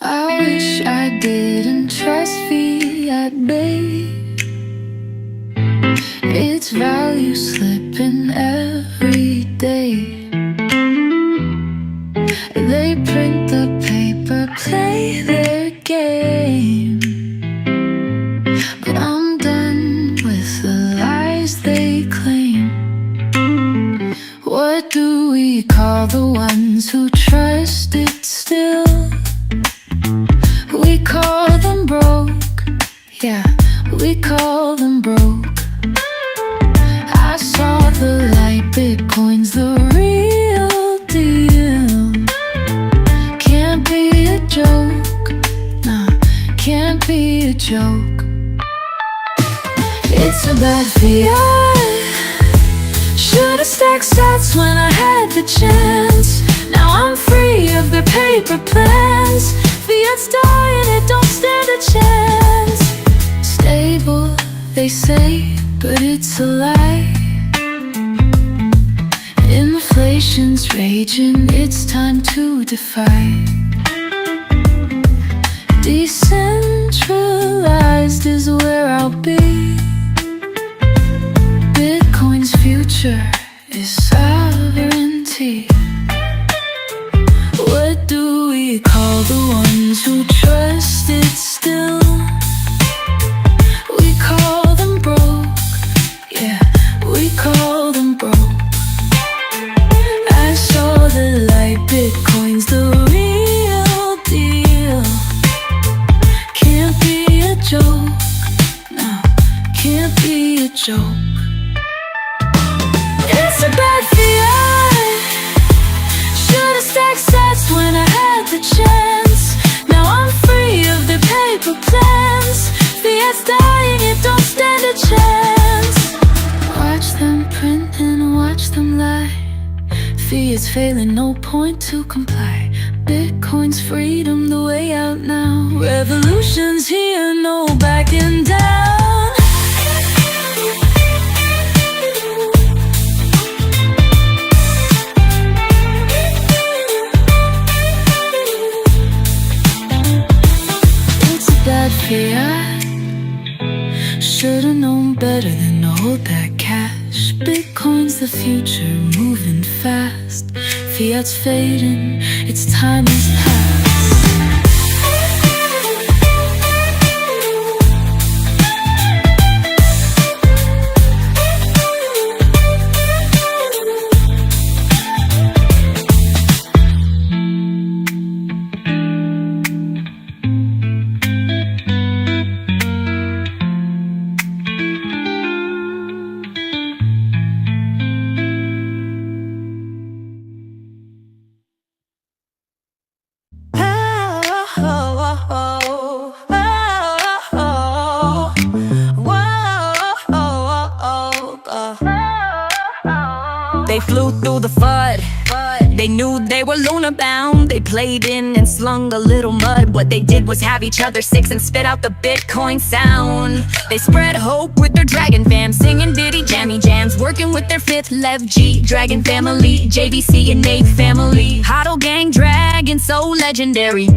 I wish I didn't trust fiat, babe. Its value slipping every day. They print the paper, play their game, but I'm done with the lies they claim. What do we call the ones who trust it still? We call them broke, yeah, we call them broke. I saw the light, Bitcoin's the real deal. Can't be a joke, nah, can't be a joke. It's a bad fiat. Should've stacked sats when I had the chance. Now I'm free of the paper plans. Fiat's dying, it don't stand a chance. Stable, they say, but it's a lie. Inflation's raging, it's time to defy. Decentralized is where I'll be. Bitcoin's future is sovereignty. What do we call the ones who trust it still? We call them broke, yeah, we call them broke. I saw the light, Bitcoin's the real deal. Can't be a joke, no, can't be a joke. It's a bad fiat. Should've stacked sats when I had the chance. Now I'm free of the paper plans. Fiat's dying, it don't stand a chance. Watch them print and watch them lie. Fiat's failing, no point to comply. Bitcoin's freedom, the way out now. Revolution's here, no backing down. Bad fiat. Should've known better than to hold that cash. Bitcoin's the future, moving fast. Fiat's fading, its time is past. They flew through the FUD. They knew they were lunar bound. They played in and slung a little mud. What they did was have each other six and spit out the Bitcoin sound. They spread hope with their dragon fam, singing ditty jammy jams, working with their fifth Lev G, Dragon Family, JVC and Nate Family. Hodl Gang Dragon, so legendary.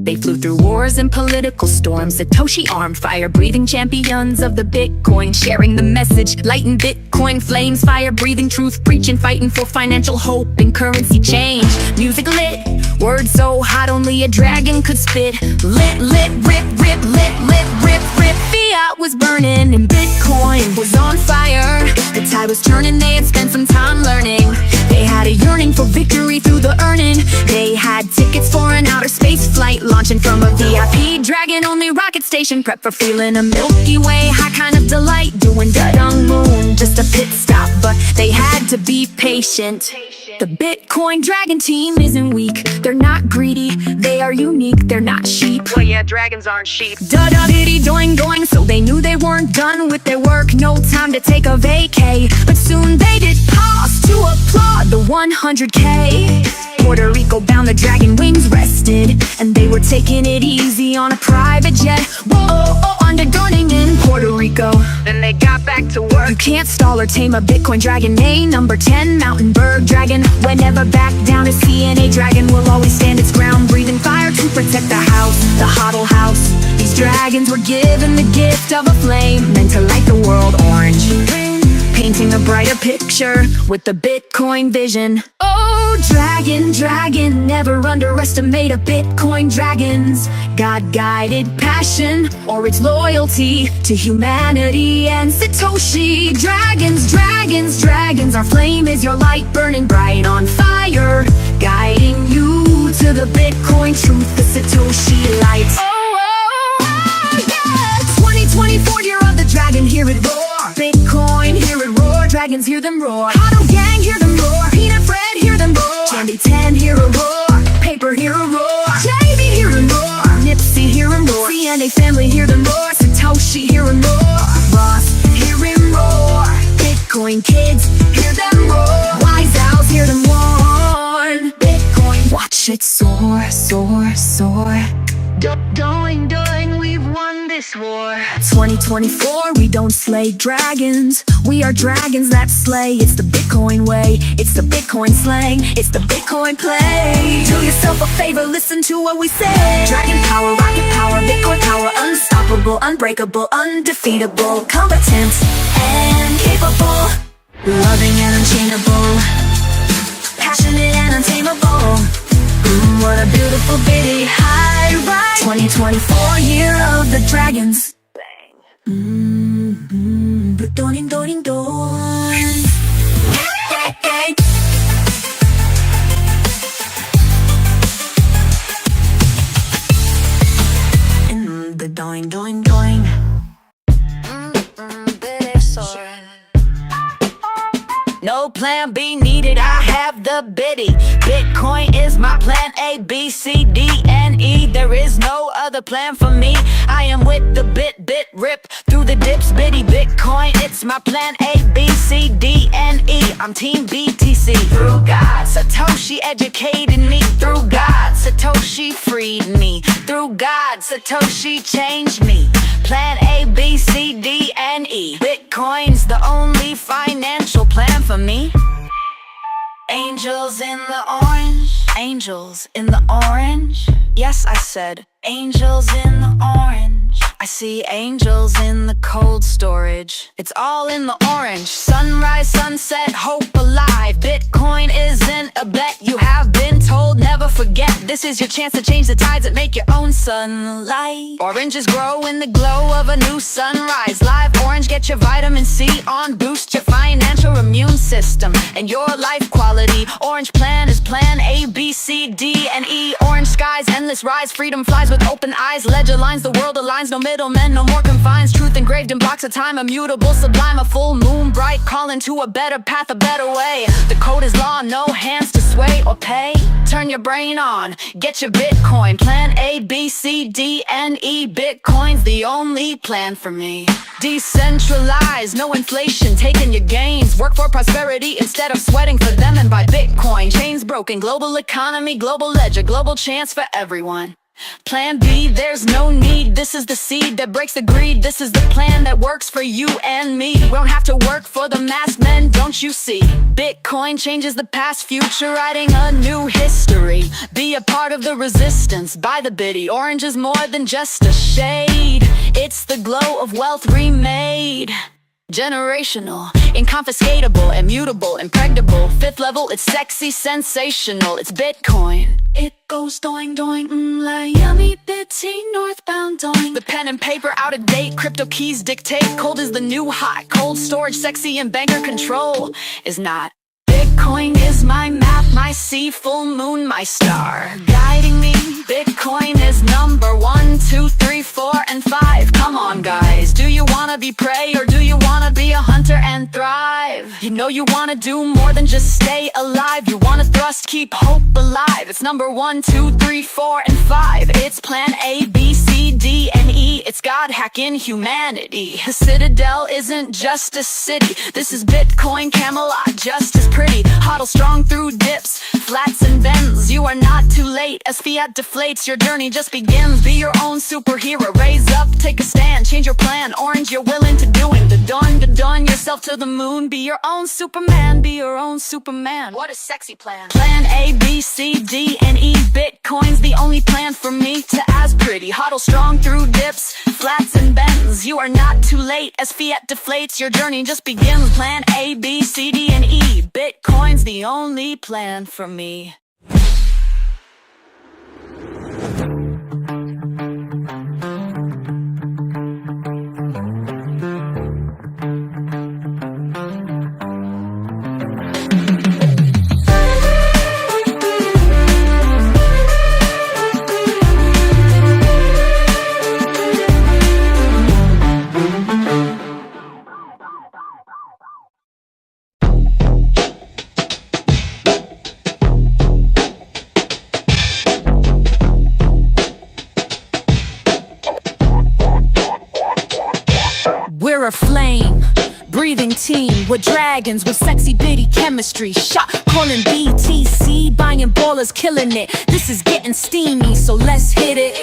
They flew through wars and political storms. Satoshi armed, fire-breathing champions of the Bitcoin, sharing the message, lighting Bitcoin flames, fire-breathing truth, preaching, fighting for financial hope and currency change. Music lit, words so hot only a dragon could spit. Lit, lit, rip, rip, lit, lit, rip, rip. Fiat was burning and Bitcoin was on fire. The tide was turning, they had spent some time learning. They had a yearning for victory through the earning. They had tickets for an outer space flight, launching from a VIP dragon-only rocket station. Prep for feeling a Milky Way high kind of delight. Doing da-dung moon, just a pit stop, but they had to be patient. The Bitcoin Dragon team isn't weak. They're not greedy, they are unique. They're not sheep. Well, yeah, dragons aren't sheep. Da-da-diddy doing doing, so they knew they weren't done with their work. No time to take a vacay, but soon they did pause to applaud the 100K. Puerto Rico bound, the dragon wings rested, and they were taking it easy on a private jet. Whoa, undergunning in Puerto Rico. Then they got back to work. You can't stall or tame a Bitcoin dragon. A number 10 mountain bird dragon. Whenever back down, a CNA dragon will always stand its ground, breathing fire to protect the house, the hodl house. These dragons were given the gift of a flame, meant to light the world orange, painting a brighter picture with the Bitcoin vision. Oh, dragon, dragon, never underestimate a Bitcoin dragon's God-guided passion or its loyalty to humanity and Satoshi. Dragons, dragons, dragons, our flame is your light, burning bright on fire, guiding you to the Bitcoin truth, the Satoshi light. Oh, yeah! 2024 year of the dragon, hear it roar. Bitcoin, hear it roar. Dragons, hear them roar. Huddle gang, hear them roar. Peanut Fred, hear them roar. Candy 10, hear a roar. Paper, hear a roar. JB, hear them roar. Nipsey, hear him roar. CNA family, hear them roar. Satoshi, hear him roar. Ross, hear him roar. Bitcoin kids, hear them roar. Wise owls, hear them warn. Bitcoin, watch it soar, soar, soar. Doing, we've won this war. 2024, we don't slay dragons. We are dragons that slay. It's the Bitcoin way. It's the Bitcoin slang. It's the Bitcoin play. Do yourself a favor, listen to what we say. Dragon power, rocket power, Bitcoin power. Unstoppable, unbreakable, undefeatable. Competent and capable. Loving and unchainable. Passionate and untamable. What a beautiful bitty high ride. 2024 year of the dragons. Bang. Doing, doing, doing. Hey, hey. The doing, doing, doing. Bitty soar. No plan B needed, I have the bitty. Bitcoin is my plan A, B, C, D, and E. There is no other plan for me. I am with the bit rip through the dips, bitty Bitcoin. It's my plan A, B, C, D, and E. I'm team BTC. Through God, Satoshi educated me. Through God, Satoshi freed me. Through God, Satoshi changed me. Plan A, B, C, D, and E. Bitcoin's the only financial plan for me. Angels in the orange. Angels in the orange. Yes, I said angels in the orange. I see angels in the cold storage. It's all in the orange. Sunrise, sunset, hope alive. Bitcoin isn't a bet, you have been told. Never forget, this is your chance to change the tides and make your own sunlight. Oranges grow in the glow of a new sunrise. Live orange, get your vitamin C on. Boost your financial immune system and your life quality. Orange plan is plan A, B, C, D, and E. Orange skies, endless rise. Freedom flies with open eyes. Ledger lines, the world aligns. No middlemen, no more confines. Truth engraved in blocks of time. Immutable, sublime. A full moon bright, calling to a better path, a better way. The code is law, no hands to sway or pay. Turn your brain on, get your Bitcoin. Plan A, B, C, D, and E. Bitcoin's the only plan for me. Decentralized, no inflation, taking your gains. Work for prosperity instead of sweating for them, and buy Bitcoin. Chains broken, global economy, global ledger, global chance for everyone. Plan B, there's no need. This is the seed that breaks the greed. This is the plan that works for you and me. We don't have to work for the masked men, don't you see? Bitcoin changes the past, future, writing a new history. Be a part of the resistance, buy the bitty. Orange is more than just a shade. It's the glow of wealth remade. Generational, inconfiscatable, immutable, impregnable. Fifth level, it's sexy, sensational. It's Bitcoin. It goes doing, doing, like yummy, bitty, northbound doing. The pen and paper out of date, crypto keys dictate. Cold is the new hot, cold storage, sexy, and banker control is not. Bitcoin is my map, my sea, full moon, my star, guiding me. Bitcoin is number 1, 2, 3, 4, and 5. Come on, guys, do you wanna be prey or do you wanna be a hunter and thrive. You know you wanna do more than just stay alive. You wanna thrust, keep hope alive. It's number 1, 2, 3, 4, and 5. It's plan A, B, C, D, and E. It's God hacking humanity. The Citadel isn't just a city. This is Bitcoin Camelot, just as pretty. Hodl strong through dips, flats and bends. You are not too late as fiat deflates. Your journey just begins. Be your own superhero. Raise up, take a stand, change your plan. Orange, you're willing to do it. The dawn yourself to the moon. Be your own Superman, be your own Superman. What a sexy plan. Plan A, B, C, D, and E. Bitcoin's the only plan for me to as pretty. Hodl strong through dips, flats and bends. You are not too late as fiat deflates. Your journey just begins. Plan A, B, C, D, and E. Bitcoin's the only plan for me. We're a flame breathing team. We're dragons with sexy bitty chemistry. Shot calling BTC, buying ballers, killing it. This is getting steamy, so let's hit it.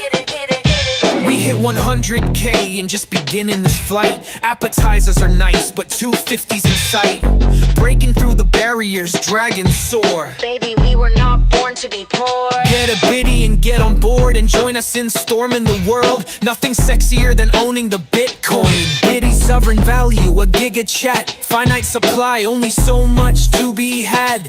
We hit 100K and just beginning this flight. Appetizers are nice, but 250's in sight. Breaking through the barriers, dragons soar. Baby, we were not born to be poor. Get a biddy and get on board and join us in storming the world. Nothing sexier than owning the Bitcoin. Biddy sovereign value, a giga chat. Finite supply, only so much to be had.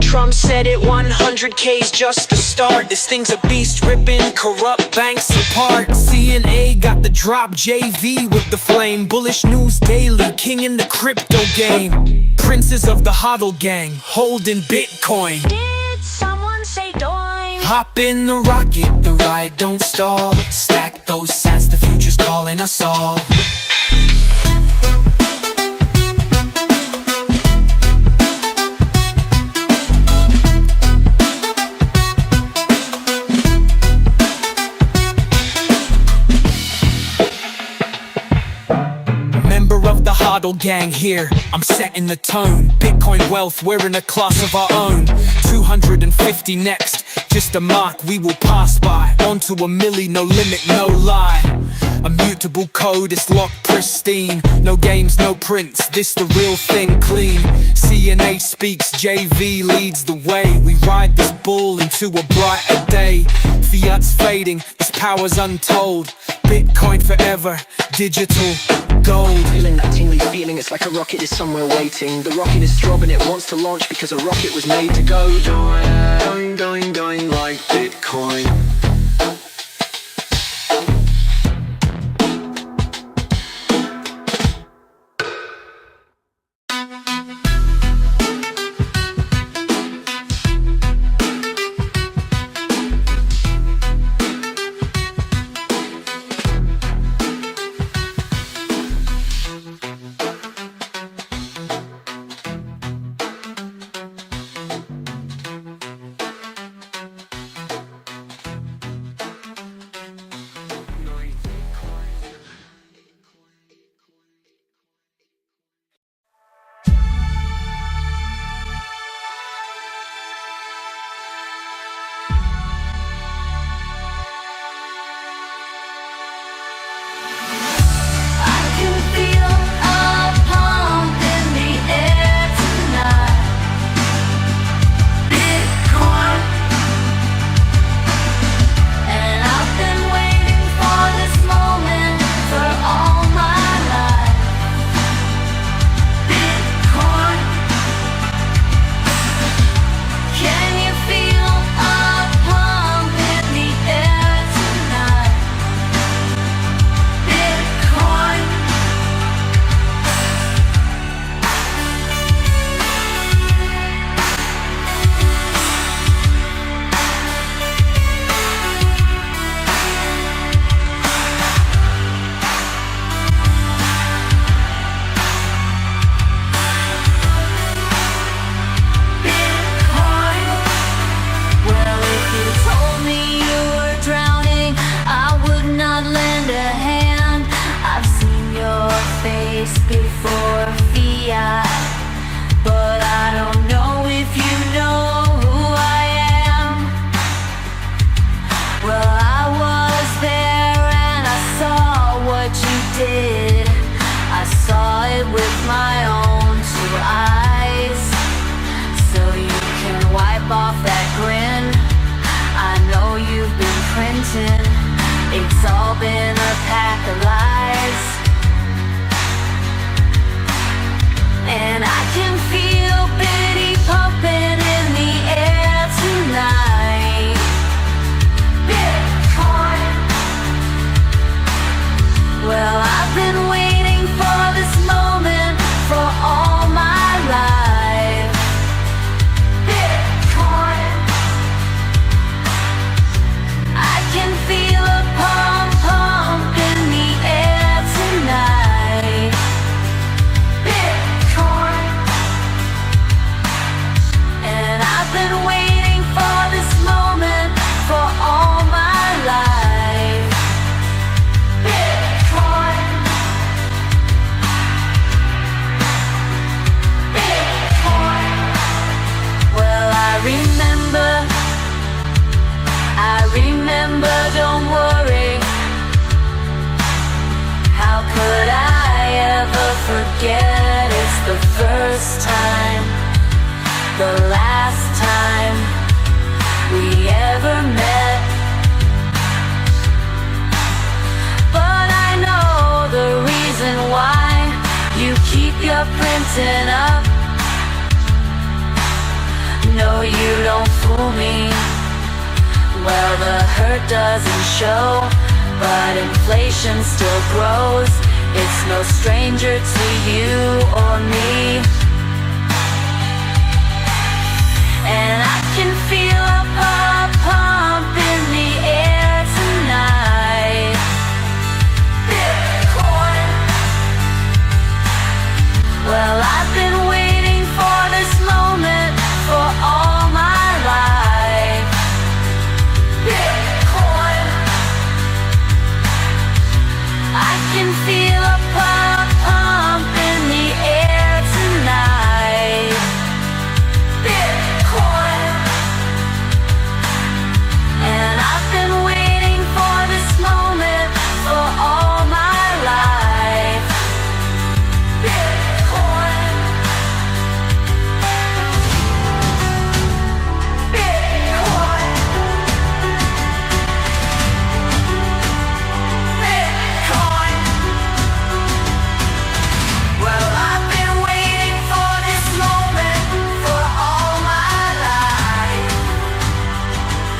Trump said it, 100K's just the start. This thing's a beast, ripping corrupt banks apart. CNA got the drop, JV with the flame. Bullish news daily, king in the crypto game. Princes of the hodl gang, holding Bitcoin. Did someone say doing? Hop in the rocket, the ride don't stall. Stack those sats, the future's calling us all. Of the hodl gang here, I'm setting the tone. Bitcoin wealth, we're in a class of our own. 250 next, just a mark we will pass by. Onto a milli, no limit, no lie. Immutable code, it's locked pristine. No games, no prints, this the real thing, clean. CNA speaks, JV leads the way. We ride this bull into a brighter day. Fiat's fading, this power's untold. Bitcoin forever, digital gold. Feeling that tingly feeling, it's like a rocket is somewhere waiting. The rocket is throbbing, it wants to launch because a rocket was made to go. Going, going, going like Bitcoin. place before fiat. But I don't know if you know who I am. Well, I was there and I saw what you did. I saw it with my own two eyes. So you can wipe off that grin. I know you've been printing. It's all been a pack of lies. And I can feel pity pumping in the air tonight. Bitcoin. Well, I've been waiting for this moment for all my life. Bitcoin. I can feel a pump pump in the air tonight. Bitcoin. And I've been waiting for this moment for all my life. Bitcoin. Bitcoin. Well, I remember, don't worry. How could I ever forget? It's the first time, the last time we ever met. But I know the reason why you keep your printing up. No, you don't fool me. Well, the hurt doesn't show, but inflation still grows. It's no stranger to you or me. And I can feel a pump pump in the air tonight. Bitcoin. Well, I've been waiting for this moment for all my life. Bitcoin. I can feel a pump pump in the air tonight. Bitcoin. And I've been waiting for this moment for all my life. Bitcoin. Bitcoin. Bitcoin. Well, I've been waiting for this moment for all my life.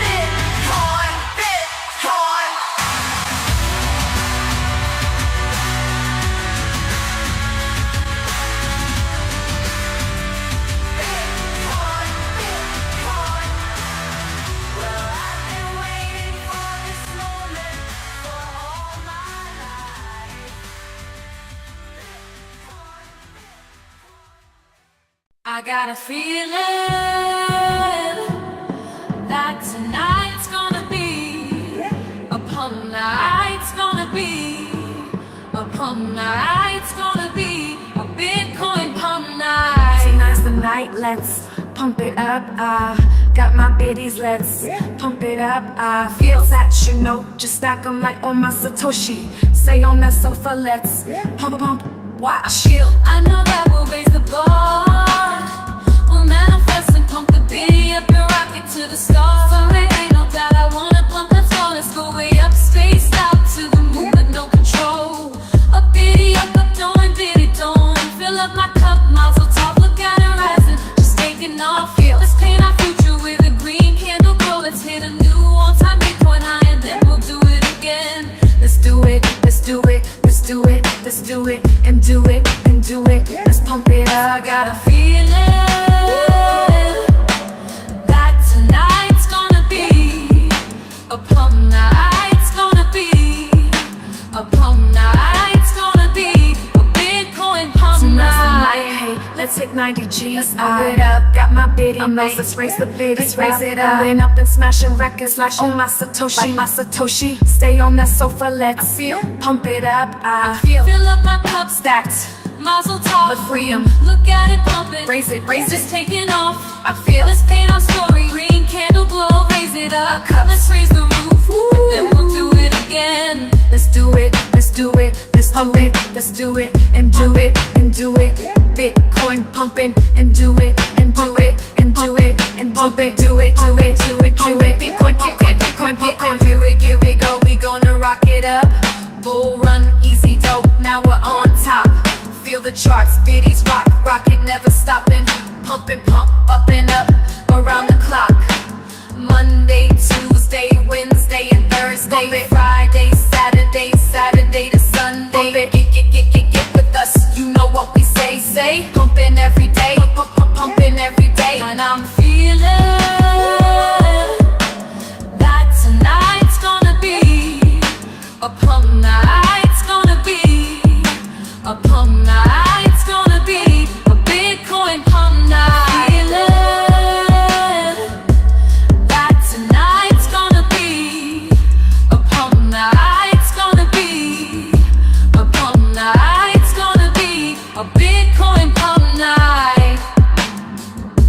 Bitcoin, Bitcoin. Bitcoin, Bitcoin. Well, I've been waiting for this moment for all my life. I got a feeling that tonight's gonna be a pump night. It's gonna be a pump night. It's gonna be a Bitcoin pump night. Tonight's the night, let's pump it up. Got my biddies, let's pump it up. Feels that you know, just stack 'em like on my Satoshi. Say on that sofa, let's pump, pump, watch. I know that we'll raise the bar. We'll manifest and pump the biddy up and rock it to the stars. So there ain't no doubt I wanna pump that floor. Let's go way up, spaced out to the moon with no control. A biddy up, doing biddy don't. Fill up my cup, mazel tov, look at it rising, just taking off. Let's paint our future with a green candle glow. Let's hit a new all-time Bitcoin high and then we'll do it again. Let's do it, let's do it, let's do it, let's do it, and do it, and do it. Let's pump it up. I got a feeling that tonight's gonna be a pump night. It's gonna be a pump night. It's gonna be a Bitcoin pump Tonight's the night. night, hey, let's let's hit 90 G's. Up it up, got my biddy mates. Let's raise the bid, let's raise it up. Going up and smashing records like oh my Satoshi, like my Satoshi. Stay on that sofa, let's feel. Pump it up, I feel. Fill up my cup, Stacked, mazel tov. but free 'em. Look at it pumping, Raise it, raise just it. taking off. I feel. Let's paint our story, green candle glow, raise it up. Cups. Let's raise the roof, then we'll do it again. Let's do it, let's do it, let's pump it, let's do it, and do it, and do it. Bitcoin pumping, and do it, and do it, and do it, and pump it, do it, do it, do it, do it. Bitcoin, Bitcoin, Bitcoin, Bitcoin, do it, here we go, we gonna rock it up. Bull run, easy dope, now we're on top. Feel the charts, biddies rock, rock it, never stopping. Pumping, pump, up and up, around the clock. Monday, Tuesday, Wednesday, and Thursday, Friday, Saturday, Saturday to Sunday. Get with us, you know what we say. Pumping every day, pumping every day. And I'm feeling that tonight's gonna be A pump night, it's gonna be a pump night. It's gonna be a Bitcoin pump night. Feeling that tonight's gonna be a pump night. it's gonna be a pump night. It's gonna be a Bitcoin pump night.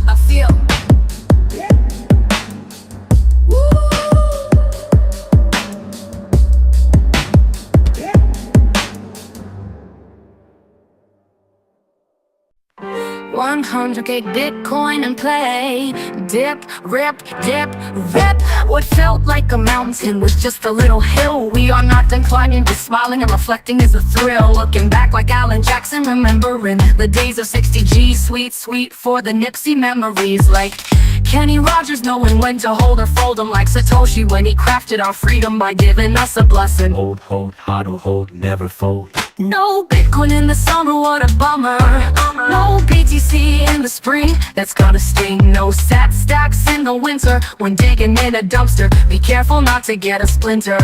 I feel. Woo. 100K Bitcoin and play. Dip, rip, what felt like a mountain was just a little hill. We are not done climbing, just smiling and reflecting is a thrill. Looking back like Alan Jackson, remembering the days of 60G. Sweet for the Nipsey memories. Like Kenny Rogers knowing when to hold or fold 'em. Like Satoshi when he crafted our freedom by giving us a blessing. Hold, hold, never fold. No Bitcoin in the summer, what a bummer. No BTC in the spring, that's gonna sting. No sat stacks in the winter when digging in a dumpster. Be careful not to get a splinter.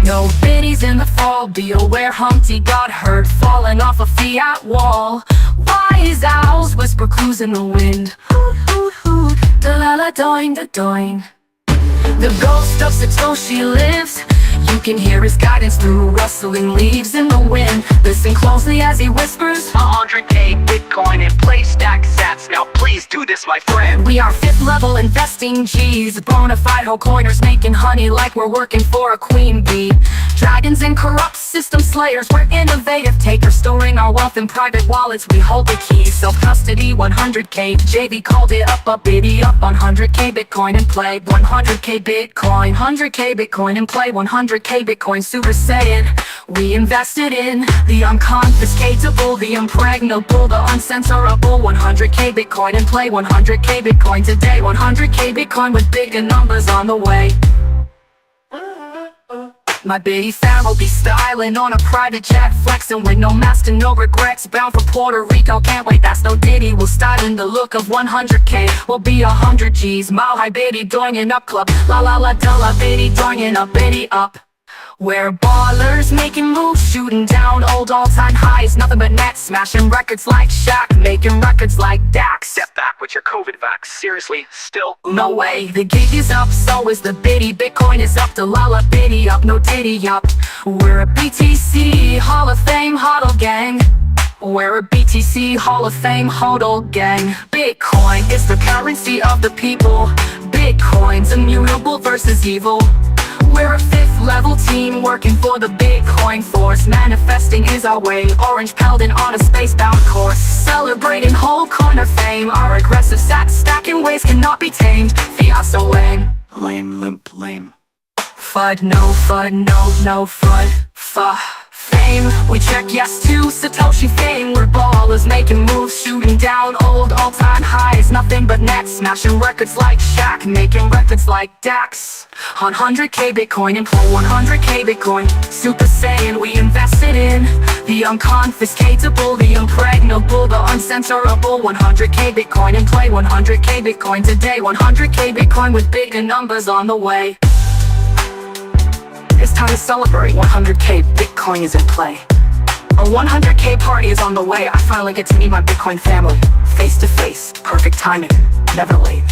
No biddies in the fall, be aware Humpty got hurt falling off a fiat wall. Wise owls whisper clues in the wind. Hoot, hoot, hoot, da-la-la doing, da-doing. The ghost of Satoshi lives. You can hear his guidance through rustling leaves in the wind. Listen closely as he whispers 100K Bitcoin in play, stack sats. Now please do this, my friend. we are 5th level investing G's. Bonafide whole coiners making honey like we're working for a queen bee. Dragons and corrupt system slayers, we're innovative takers. Storing our wealth in private wallets, we hold the keys. Self-custody 100K, JV called it up, a biddy up. 100K Bitcoin and play, 100K Bitcoin, 100K Bitcoin and play, 100K Bitcoin. Super Saiyan, we invested in the unconfiscatable, the impregnable, the uncensorable. 100K Bitcoin and play, 100K Bitcoin today. 100K Bitcoin with bigger numbers on the way. My biddy fam will be styling on a private jet, flexing with no mask and no regrets. Bound for Puerto Rico, can't wait, that's no ditty. We'll style in the look of 100K, we'll be 100 G's. Mile high biddy, doing an up club. La la la da la biddy, doing an up biddy up. We're ballers, making moves, shooting down old all-time highs. Nothing but net, smashing records like Shaq, making records like Dax. Step back with your COVID vax. Seriously, still No way, the gig is up, so is the biddy. Bitcoin is up, the lala biddy up, no diddy up. We're a BTC Hall of Fame hodl gang. We're a BTC Hall of Fame hodl gang. Bitcoin is the currency of the people. Bitcoin's immutable versus evil. We're a 5th level team working for the Bitcoin force. Manifesting is our way, orange Peldon on a spacebound course. Celebrating whole corner fame, our aggressive stacking ways cannot be tamed. Fiat so lame. Lame, limp, lame. FUD, no FUD, fame. We check yes to Satoshi fame. We're ballers making moves, shooting down old all-time highs. Nothing but net, smashing records like Shaq, making records like Dax. 100K Bitcoin and pull 100K Bitcoin. Super Saiyan, we invested in the unconfiscatable, the impregnable, the uncensorable. 100K Bitcoin and play 100K Bitcoin today. 100K Bitcoin with bigger numbers on the way. It's time to celebrate. 100K Bitcoin is in play. A 100K party is on the way. I finally get to meet my Bitcoin family. Face to face, perfect timing, never late.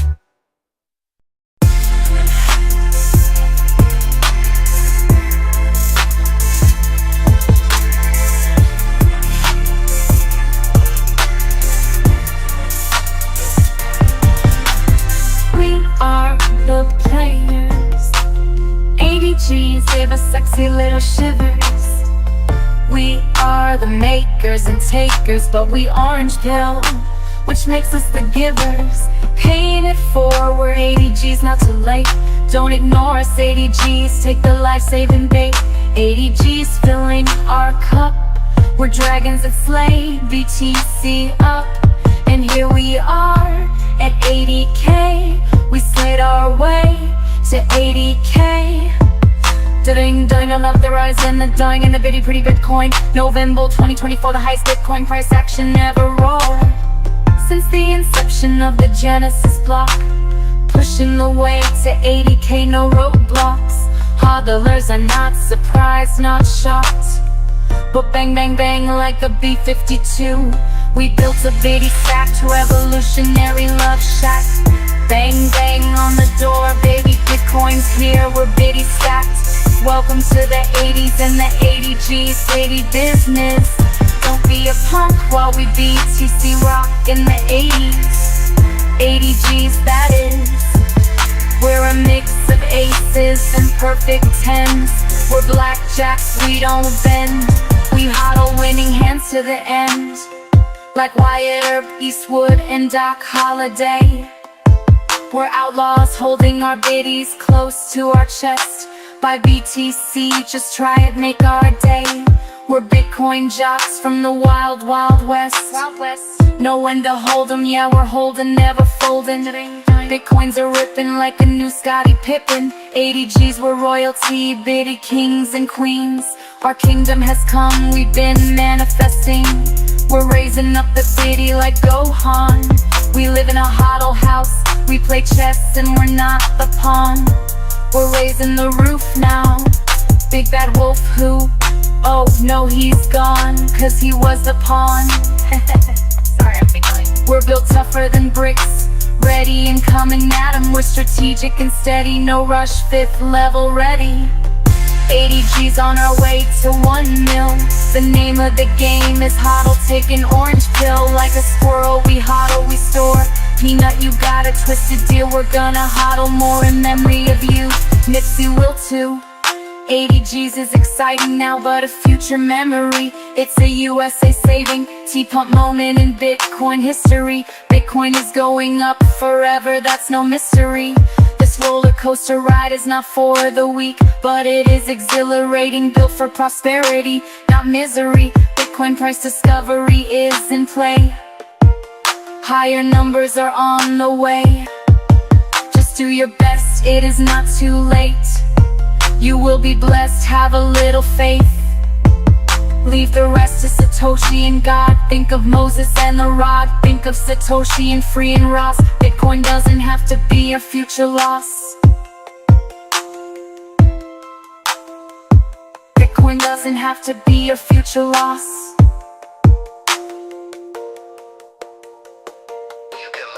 We are the players. ADGs give us sexy little shivers. We are the makers and takers, but we orange pill, which makes us the givers. Paying it forward, ADGs not too late. Don't ignore us, ADGs, take the life-saving bait. ADGs filling our cup, we're dragons that slay. BTC up, and here we are at 80K. We slid our way to 80K. Ding ding, I love the rise and the dying and the bitty pretty Bitcoin. November 2024, the highest Bitcoin price action ever rolled since the inception of the Genesis block. Pushing the way to 80K, no roadblocks. Hodlers are not surprised, not shocked, but bang bang bang like the B-52. We built a bitty stacked revolutionary love shack. Bang bang on the door, baby, Bitcoin's here, we're bitty stacked. Welcome to the 80s and the 80Gs, 80 business. Don't be a punk while we BTC rock in the 80s. 80Gs, that is. We're a mix of aces and perfect tens. We're blackjacks, we don't bend. We hodl winning hands to the end, like Wyatt Earp, Eastwood, and Doc Holliday. We're outlaws holding our biddies close to our chest. By BTC, just try it, make our day. We're Bitcoin jocks from the wild, wild west. Know when to hold 'em, yeah, we're holding, never folding. Bitcoins are ripping like a new Scottie Pippen. 80Gs, we're royalty, bitty kings and queens. Our kingdom has come, we've been manifesting. We're raising up the bitty like Gohan. We live in a hodl house, we play chess and we're not the pawn. We're raising the roof now. Big bad wolf who? Oh no, he's gone, cause he was the pawn. Sorry, I'm being late. We're built tougher than bricks, ready and coming at 'em. We're strategic and steady, no rush, 5th level ready. 80Gs on our way to 1 mil. The name of the game is hodl, take an orange pill. Like a squirrel, we hodl, we store. Peanut, you got a twisted deal. We're gonna hodl more in memory of you. Nipsey will too. 80Gs is exciting now, but a future memory. It's a USA saving, T-pump moment in Bitcoin history. Bitcoin is going up forever, that's no mystery. This roller coaster ride is not for the weak, but it is exhilarating, built for prosperity, not misery. Bitcoin price discovery is in play. Higher numbers are on the way. Just do your best, it is not too late. You will be blessed, have a little faith. Leave the rest to Satoshi and God. Think of Moses and the rod. Think of Satoshi and Free and Ross. Bitcoin doesn't have to be your future loss. Bitcoin doesn't have to be your future loss.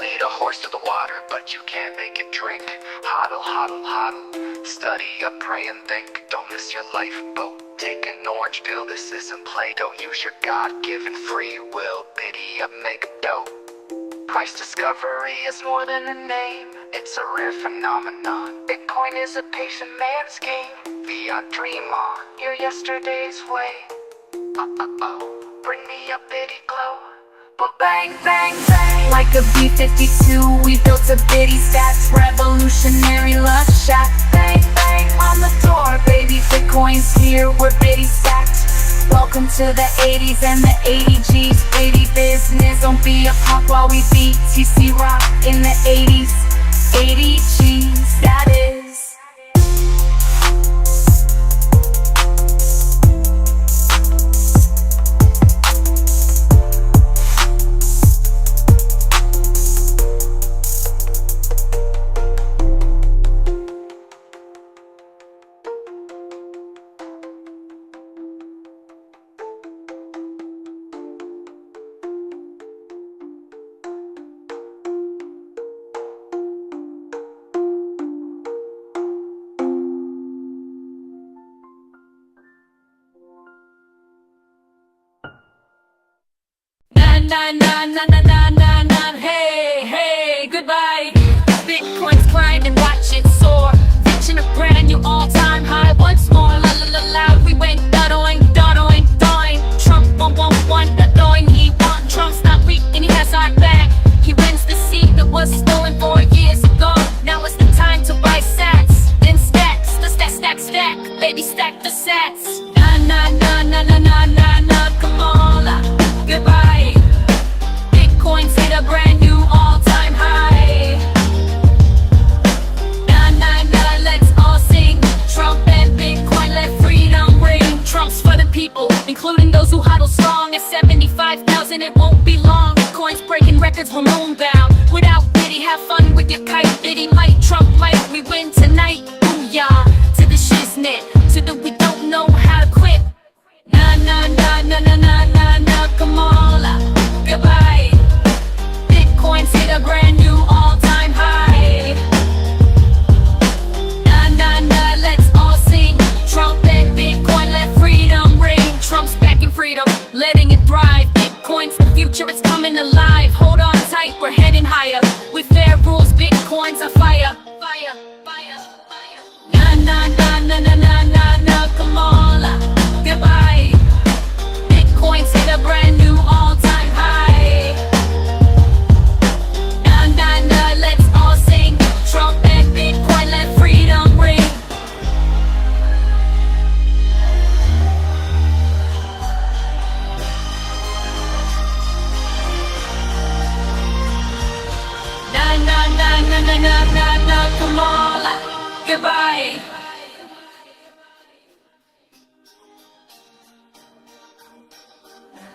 Lead a horse to the water, but you can't make it drink. Hodl, hodl, hodl. Study up, pray and think. Don't miss your lifeboat. Take an orange pill, this isn't play. Don't use your God-given free will. Biddy up, make a dough. Price discovery is more than a name. It's a rare phenomenon. Bitcoin is a patient man's game. Fiat dream on your yesterday's way. Bring me a bitty glow. But bang, bang, bang. Like a B-52, we built a bitty stats revolutionary love shack. Bang, bang on the door, baby, Bitcoin's here, we're bitty stacked. Welcome to the 80s and the 80Gs, bitty business. Don't be a punk while we BTC rock in the 80s. 80Gs, that is. na na na na na na na. Hey, hey, goodbye. Bitcoin's climbing, watch it soar, reaching a brand new all-time high once more. La la la la, we went da-doing, da-doing, doing. Trump won, da-doing, he won. Trump's not weak and he has our back. He wins the seat that was stolen 4 years ago. Now it's the time to buy sats, then stacks, the stack, baby stack the sats. Na na na na na na na na, come on, goodbye. Bitcoin's hit a brand new all-time high. Na na na, let's all sing. Trump and Bitcoin, let freedom ring. Trump's for the people, including those who huddle strong. At 75,000, it won't be long. Bitcoin's breaking records, we're moonbound. Without pity, have fun with your kite. Biddy might, Trump might, we win tonight. Booyah, to the shiznit, to the we don't know how to quit. Na na na na na na na na, come on, goodbye. Bitcoin's hit a brand new all-time high. Na na na, let's all sing. Trump and Bitcoin, let freedom ring. Trump's backing freedom, letting it thrive. Bitcoin's the future, it's coming alive. Hold on tight, we're heading higher. With fair rules, Bitcoin's a fire. Fire, fire, fire. Na na na na na na na na, come on, goodbye. Bitcoin's hit a brand new all-time high. Na na na, let's all sing. Trump and Bitcoin, let freedom ring. Na na na na na na na na, come on, goodbye.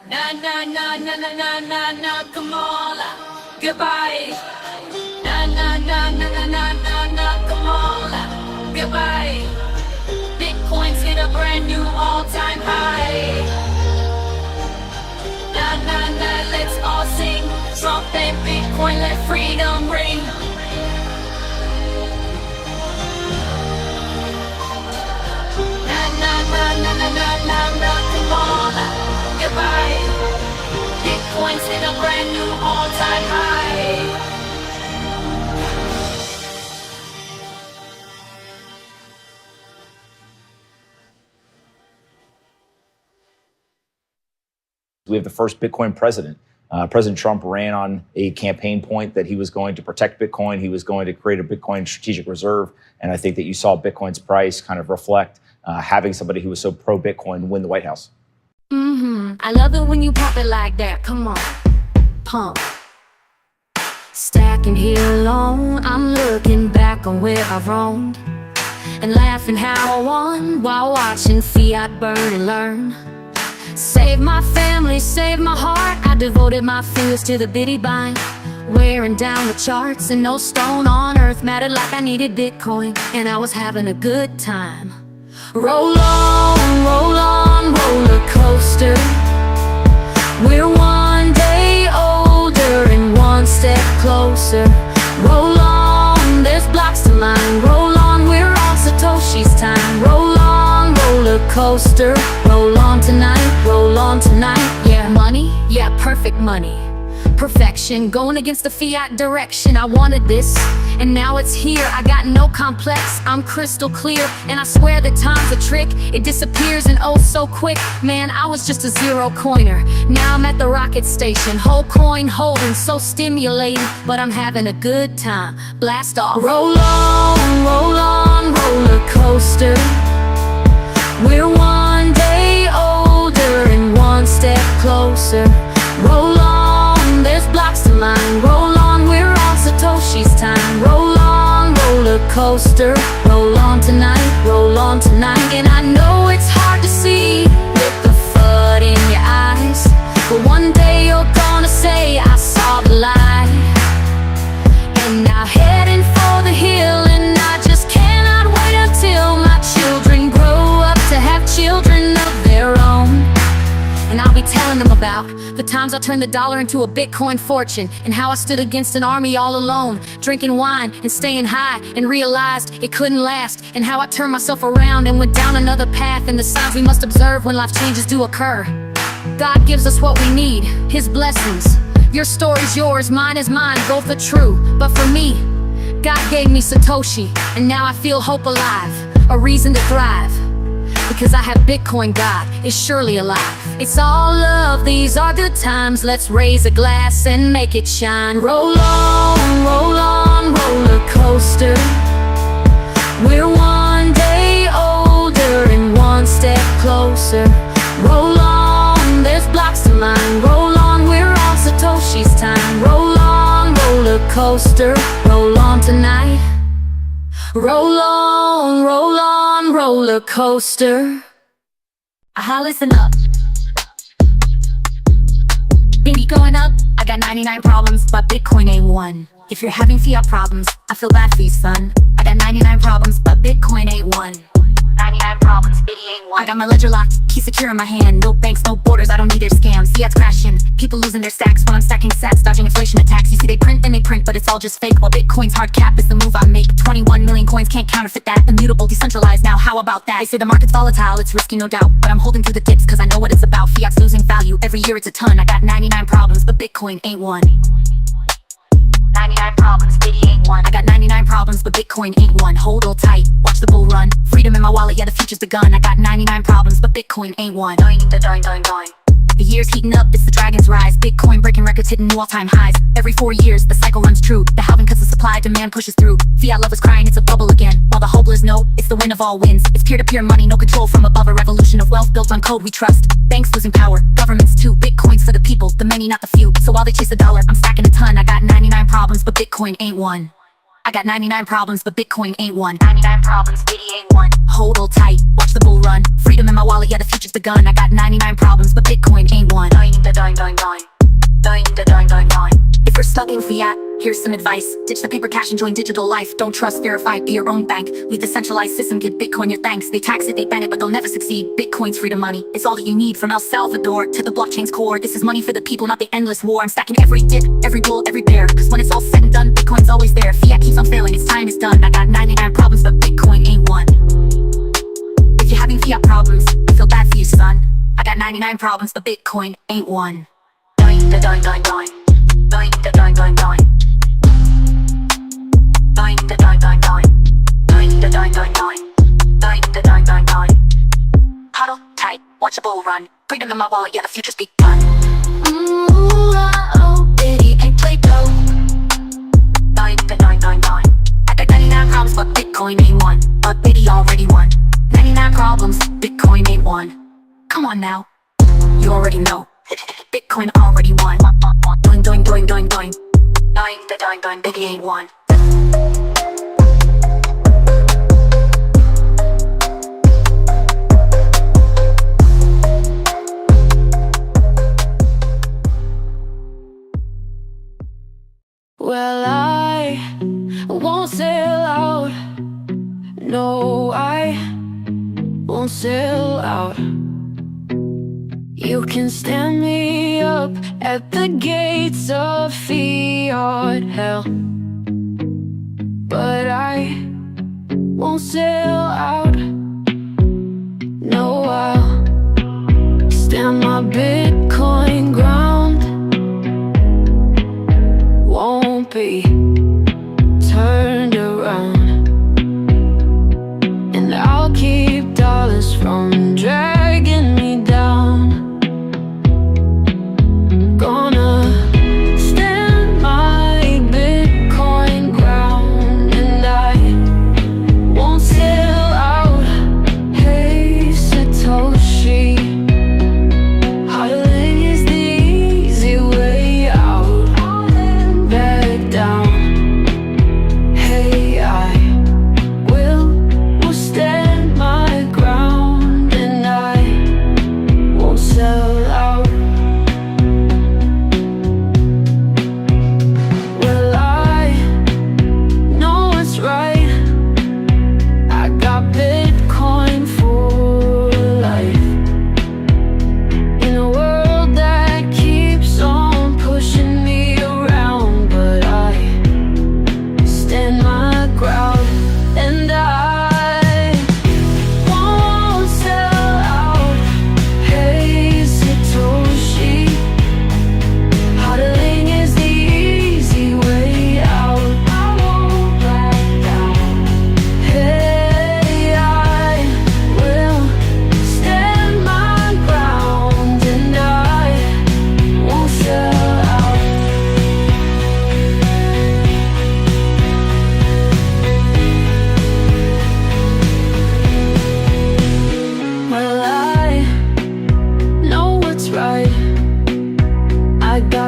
Na na na na na na na na, come on, goodbye. Na na na na na na na na, come on, goodbye. Bitcoin's hit a brand new all-time high. Na na na, let's all sing. Trump and Bitcoin, let freedom ring. Na na na na na na na na, come on, goodbye. Bitcoin's hit a brand new all-time high. We have the first Bitcoin president. President Trump ran on a campaign point that he was going to protect Bitcoin. He was going to create a Bitcoin strategic reserve. And I think that you saw Bitcoin's price kind of reflect having somebody who was so pro-Bitcoin win the White House. I love it when you pop it like that. Come on, pump. Stacking here alone, I'm looking back on where I've roamed and laughing how I won while watching fiat burn and learn. Save my family, save my heart. I devoted my fingers to the bitty bind, wearing down the charts, and no stone on earth mattered like I needed Bitcoin, and I was having a good time. Roll on, roller coaster. We're one day older and one step closer. Roll on, there's blocks to mine. Roll on, we're on Satoshi's time. Roll on, roller coaster. Roll on tonight, yeah. Money, yeah, perfect money. Perfection, going against the fiat direction. I wanted this, and now it's here. I got no complex, I'm crystal clear. And I swear that time's a trick, it disappears and oh so quick. Man, I was just a zero coiner, now I'm at the rocket station. Whole coin holding, so stimulating, but I'm having a good time. Blast off. Roll on, roller coaster. We're one day older and one step closer. Roll on, there's blocks to mine. Roll on, we're on Satoshi's time. Roll on, roller coaster. Roll on tonight, and I know it's hard to see with the FUD in your eyes, but one day you're gonna say I saw the light. And now heading for the hill, and I just cannot wait until my children grow up to have children of their own. And I'll be telling them about the times I turned the dollar into a Bitcoin fortune, and how I stood against an army all alone, drinking wine and staying high, and realized it couldn't last, and how I turned myself around and went down another path, and the signs we must observe when life changes do occur. God gives us what we need, His blessings. Your story's yours, mine is mine, both are true. But for me, God gave me Satoshi, and now I feel hope alive, a reason to thrive. Because I have Bitcoin, God is surely alive. It's all love, these are good times. Let's raise a glass and make it shine. Roll on, roller coaster. We're one day older and one step closer. Roll on, there's blocks to mine. Roll on, we're on Satoshi's time. Roll on, roller coaster. Roll on tonight. Roll on, roller coaster. Listen up. Baby, going up, I got 99 problems, but Bitcoin ain't one. If you're having fiat problems, I feel bad for you, son. I got 99 problems, but Bitcoin ain't one. 99 problems, it ain't one. I got my ledger locked, key secure in my hand. No banks, no borders, I don't need their scams. Fiat's crashing, people losing their stacks while I'm stacking sats, dodging inflation attacks. You see they print and they print, but it's all just fake. While Bitcoin's hard cap is the move I make. 21 million coins, can't counterfeit that. Immutable, decentralized, now how about that? They say the market's volatile, it's risky no doubt, but I'm holding through the dips cause I know what it's about. Fiat's losing value, every year it's a ton. I got 99 problems, but Bitcoin ain't one. 99 problems, it ain't one. I got 99 problems, but Bitcoin ain't one. Hold all tight, watch the bull run. Freedom in my wallet, yeah, the future's begun. I got 99 problems, but Bitcoin ain't one. Doing. The year's heating up, it's the dragon's rise. Bitcoin breaking records, hitting new all-time highs. Every 4 years, the cycle runs true. The halving cause the supply, demand pushes through. Fiat lovers crying, it's a bubble again. While the hopeless know, it's the win of all wins. It's peer-to-peer money, no control from above. A revolution of wealth built on code we trust. Banks losing power, governments too. Bitcoin's for the people, the many, not the few. So while they chase a dollar, I'm stacking a ton. I got 99 problems, but Bitcoin ain't one. I got 99 problems, but Bitcoin ain't one. 99 problems, it ain't one. Hold all tight, watch the bull run. Freedom in my wallet, yeah, the future's begun. I got 99 problems, but Bitcoin ain't one. If you're stuck in fiat, here's some advice. Ditch the paper cash and join digital life. Don't trust, verify, be your own bank. Leave the centralized system, give Bitcoin your thanks. They tax it, they ban it, but they'll never succeed. Bitcoin's freedom money, it's all that you need. From El Salvador to the blockchain's core. This is money for the people, not the endless war. I'm stacking every dip, every bull, every bear. Cause when it's all said and done, Bitcoin's always there. Fiat keeps on failing, its time is done. I got 99 problems, but Bitcoin ain't one. If you're having fiat problems, I feel bad for you, son. I got 99 problems, but Bitcoin ain't one. Huddle tight, watch the bull run. Freedom in my wallet, yeah, the future's begun. Bitty ain't Play-Doh. I got 99 problems, but Bitcoin ain't one. But Bitty already won. 99 problems, Bitcoin ain't one. Come on now, you already know. Bitcoin already won. Doing. Bitty ain't one. Well, I won't sell out. No, I won't sell out. You can stand me up at the gates of fiat hell, but I won't sell out. No, I'll stand my Bitcoin ground. Won't be turned around, and I'll keep dollars from dragging me down. Gonna stand my Bitcoin ground, and I won't sell out. Hey Satoshi, how to live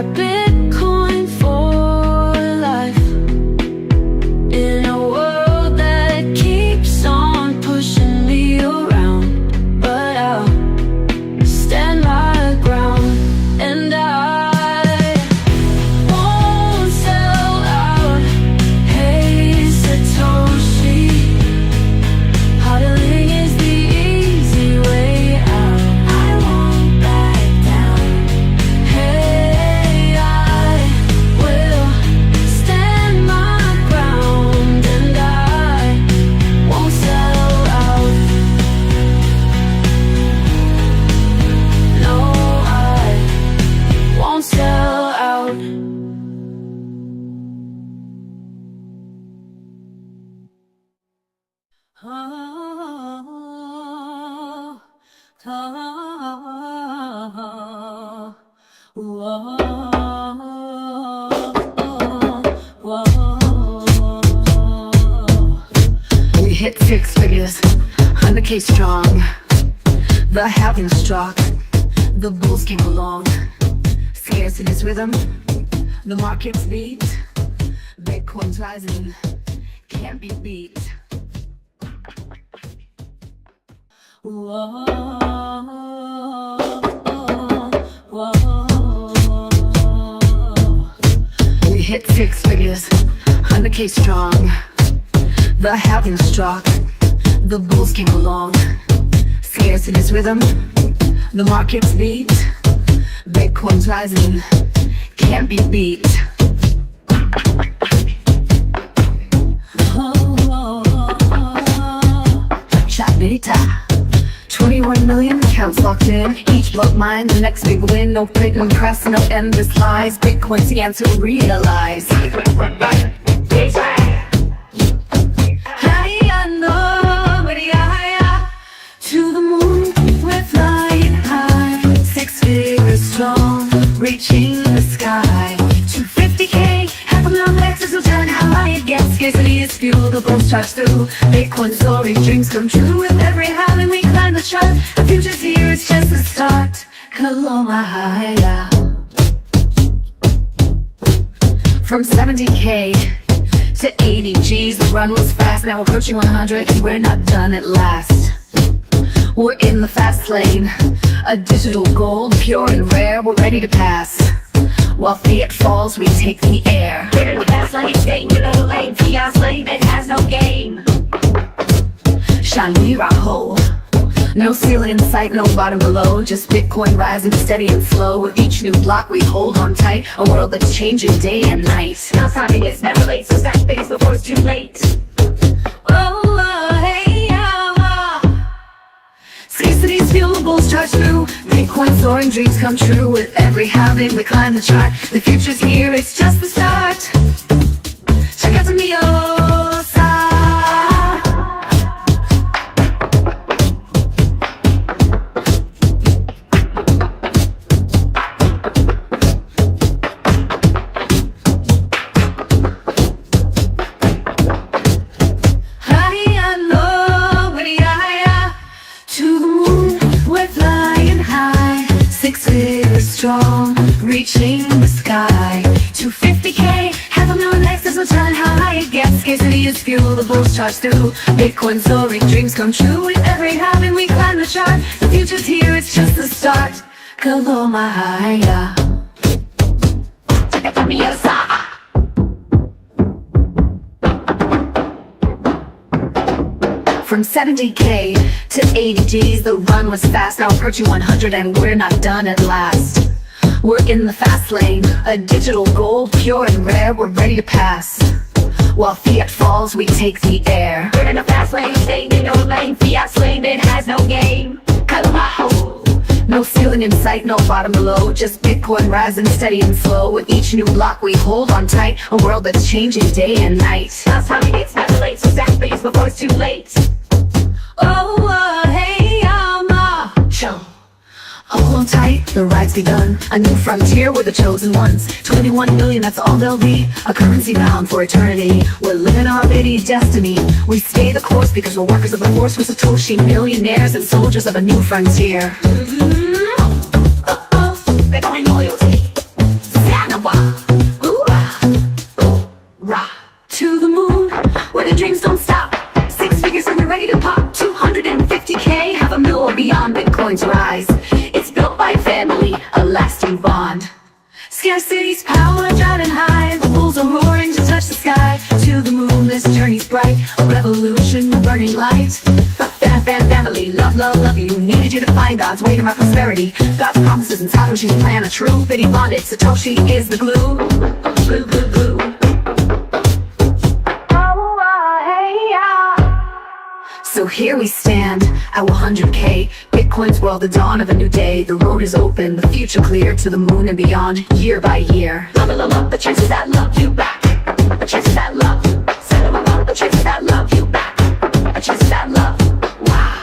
got Bitcoin for life. In a world that keeps on pushing me around, but I'll stand my ground, and I won't sell out. Hey Satoshi, hodling is the easy way out. I won't back down. Hey, I will stand my ground, and I won't sell out. No, I won't sell out. We hit 6 figures, 100K strong. The halving struck, the bulls came along. Scarcity's rhythm, the market's beat. Bitcoin's rising, can't be beat. We hit 6 figures, 100K strong. The halving struck, the bulls came along. Scarcity's rhythm, the market's beat. Bitcoin's rising, can't be beat. Chabita, 21 million accounts locked in. Each block mine, the next big win. No Bitcoin press, no endless lies. Bitcoin's the answer, realize. To the moon, we're flying high. 6 figures strong, reaching the sky. 250K, $500,000 will turn how high it gets. Scarcity is fuel, the bulls charge through. Bitcoin story, dreams come true. With every halving we climb the chart. The future's here, it's just the start. Kalomahaya. From 70K to 80 G's, the run was fast. Now approaching 100, and we're not done at last. We're in the fast lane, a digital gold, pure and rare, we're ready to pass. While fiat falls, we take the air. We're in the fast lane, staying in the lane, fiat's lane, it has no game. Shine we rock whole, no ceiling in sight, no bottom below. Just Bitcoin rising steady and slow. With each new block we hold on tight, a world that's changing day and night. Now timing is never late, so stack things before it's too late. Scarcity's fuel, the bulls charge through. Bitcoin soaring, dreams come true. With every halving we climb the chart. The future's here, it's just the start. Check out the Miosa. Strong, reaching the sky. 250K, $500,000 will turn how high it gets. Scarcity is fuel, the bulls charge through. Bitcoin soaring, dreams come true. With every halving we climb the chart. The future's here, it's just the start. Kalomahaya. From 70K to 80 G's, the run was fast. Now approaching 100, and we're not done at last. We're in the fast lane, a digital gold, pure and rare, we're ready to pass. While fiat falls, we take the air. We're in the fast lane, staying in our lane, fiat's lane, it has no game. No ceiling in sight, no bottom below. Just Bitcoin rising steady and slow. With each new block we hold on tight, a world that's changing day and night. Last time it's never late, so stack things before it's too late. Hey, show. Hold on tight, the ride's begun. A new frontier, we're the chosen ones. 21 million, that's all there'll be. A currency bound for eternity. We're living our bitty destiny. We stay the course because we're workers of the force. We're Satoshi millionaires and soldiers of a new frontier. Bitcoin loyalty. lasting bond. Scarcity's power driving high, the bulls are roaring to touch the sky. To the moon this journey's bright, a revolution, a burning light. Family, love, love, love you. Needed you to find God's way to my prosperity. God's promises and Satoshi's plan are true. Bitty bonded, Satoshi is the glue. Glue, glue, glue. So here we stand at 100K. Bitcoin's world, the dawn of a new day. The road is open, the future clear, to the moon and beyond, year by year. Love, love, love, the chances that love you back. The chances that love. The chances that love you back. The chances that love. Wow.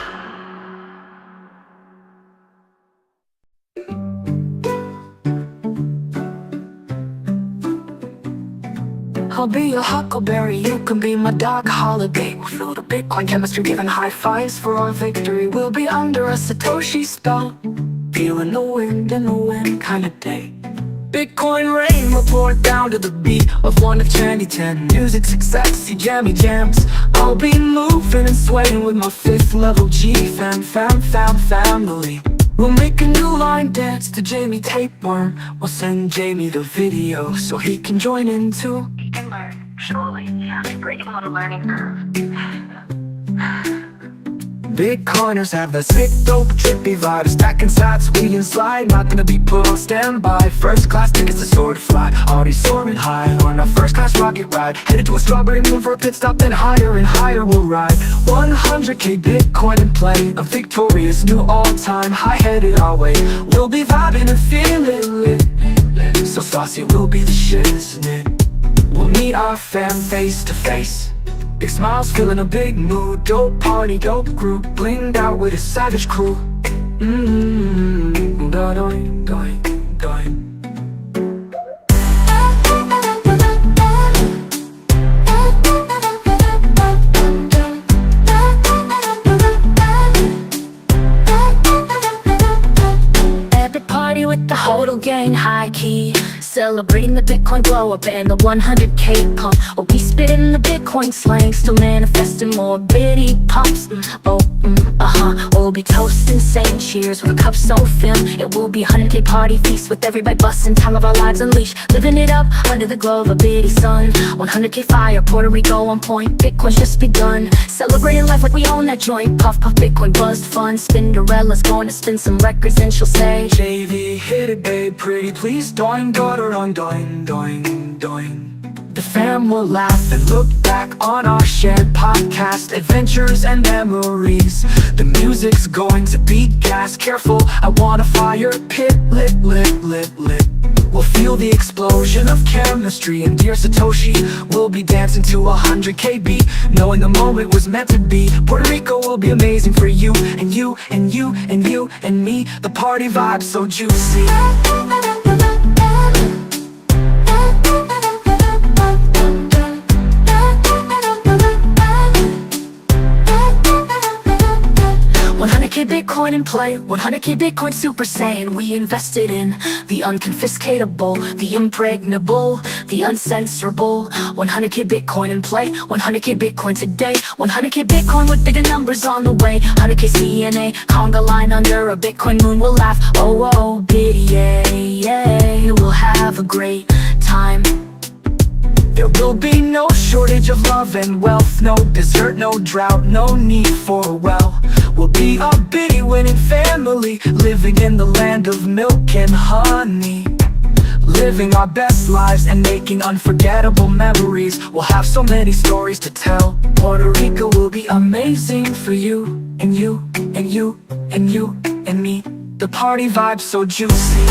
I'll be your huckleberry, you can be my dog holiday. We'll feel the Bitcoin chemistry, giving high fives for our victory. We'll be under a Satoshi spell, feeling the wind in the wind kind of day. Bitcoin rain will pour down to the beat of one of 2010. Music success, jammy jams. I'll be moving and swaying with my fifth level G family. We'll make a new line dance to Jamie Tapeworm. We'll send Jamie the video so he can join in too. He can learn, surely. Bring him on a learning curve. Bitcoiners have the sick, dope, trippy vibe. Stacking sats, we can slide. Not gonna be put on standby. First class tickets to soar to fly. Already soaring high on a first class rocket ride. Headed to a strawberry moon for a pit stop. Then higher and higher we'll ride. 100K Bitcoin in play. A victorious new all-time high headed our way. We'll be vibing and feeling lit. So saucy, we'll be the shit, isn't it? We'll meet our fam face to face. Big smiles, feeling a big mood. Dope party, dope group, blinged out with a savage crew. Doing, doing, doing. Epic party with the whole gang, high key. Celebrating the Bitcoin blow up and the 100K pump. Oh, we spitting the Bitcoin slang, still manifesting more bitty pumps. We'll be toasting, saying cheers with a cup so filled. It will be 100K party feast with everybody busting, time of our lives unleashed. Living it up under the glow of a bitty sun. 100K fire, Puerto Rico on point. Bitcoin's just begun. Celebrating life like we own that joint. Puff, puff, Bitcoin buzzed fun. Spinderella's going to spin some records and she'll say, JV, hit it, babe, pretty please. Doing, daughter, on doing, doing, doing. The fam will laugh and look back on our shared podcast, adventures and memories. The music's going to be gas, careful, I want a fire pit lit, lit, lit, lit. We'll feel the explosion of chemistry, and dear Satoshi, we'll be dancing to 100K beat, knowing the moment was meant to be. Puerto Rico will be amazing for you, and you, and you, and you, and me. The party vibe's so juicy. 100K Bitcoin in play, 100K Bitcoin Super Saiyan. We invested in the unconfiscatable, the impregnable, the uncensorable. 100K Bitcoin in play, 100K Bitcoin today. 100K Bitcoin with bigger numbers on the way. 100K CNA, conga line under a Bitcoin moon. We'll laugh, oh, oh, bitty, yeah. We'll have a great time. There will be no shortage of love and wealth, no desert, no drought, no need for a well. We'll be a bitty winning family, living in the land of milk and honey. Living our best lives and making unforgettable memories. We'll have so many stories to tell. Puerto Rico will be amazing for you, and you, and you, and you, and me. The party vibe's so juicy.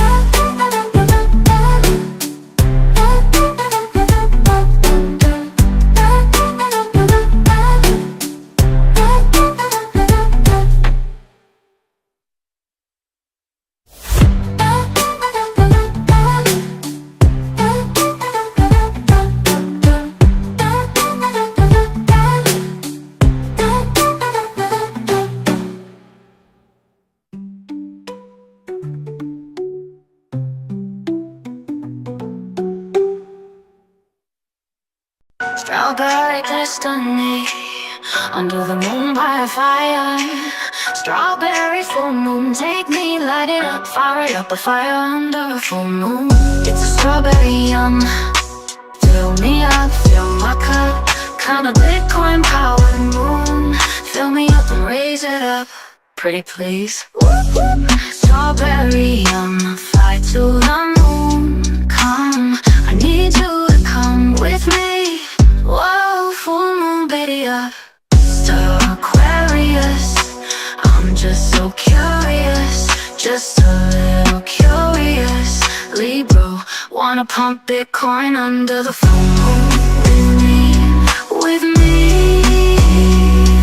'Strawberry destiny, under the moon by fire. Strawberry full moon, take me, light it up, fire it up, a fire under a full moon. It's a strawberry yum, fill me up, fill my cup, kind of Bitcoin powered moon. Fill me up and raise it up, pretty please. Strawberry yum, fly to the moon, come, I need you to come with me. Whoa, full moon, baby up, star Aquarius. I'm just so curious, just a little curious. Libra, wanna pump Bitcoin under the full moon with me, with me.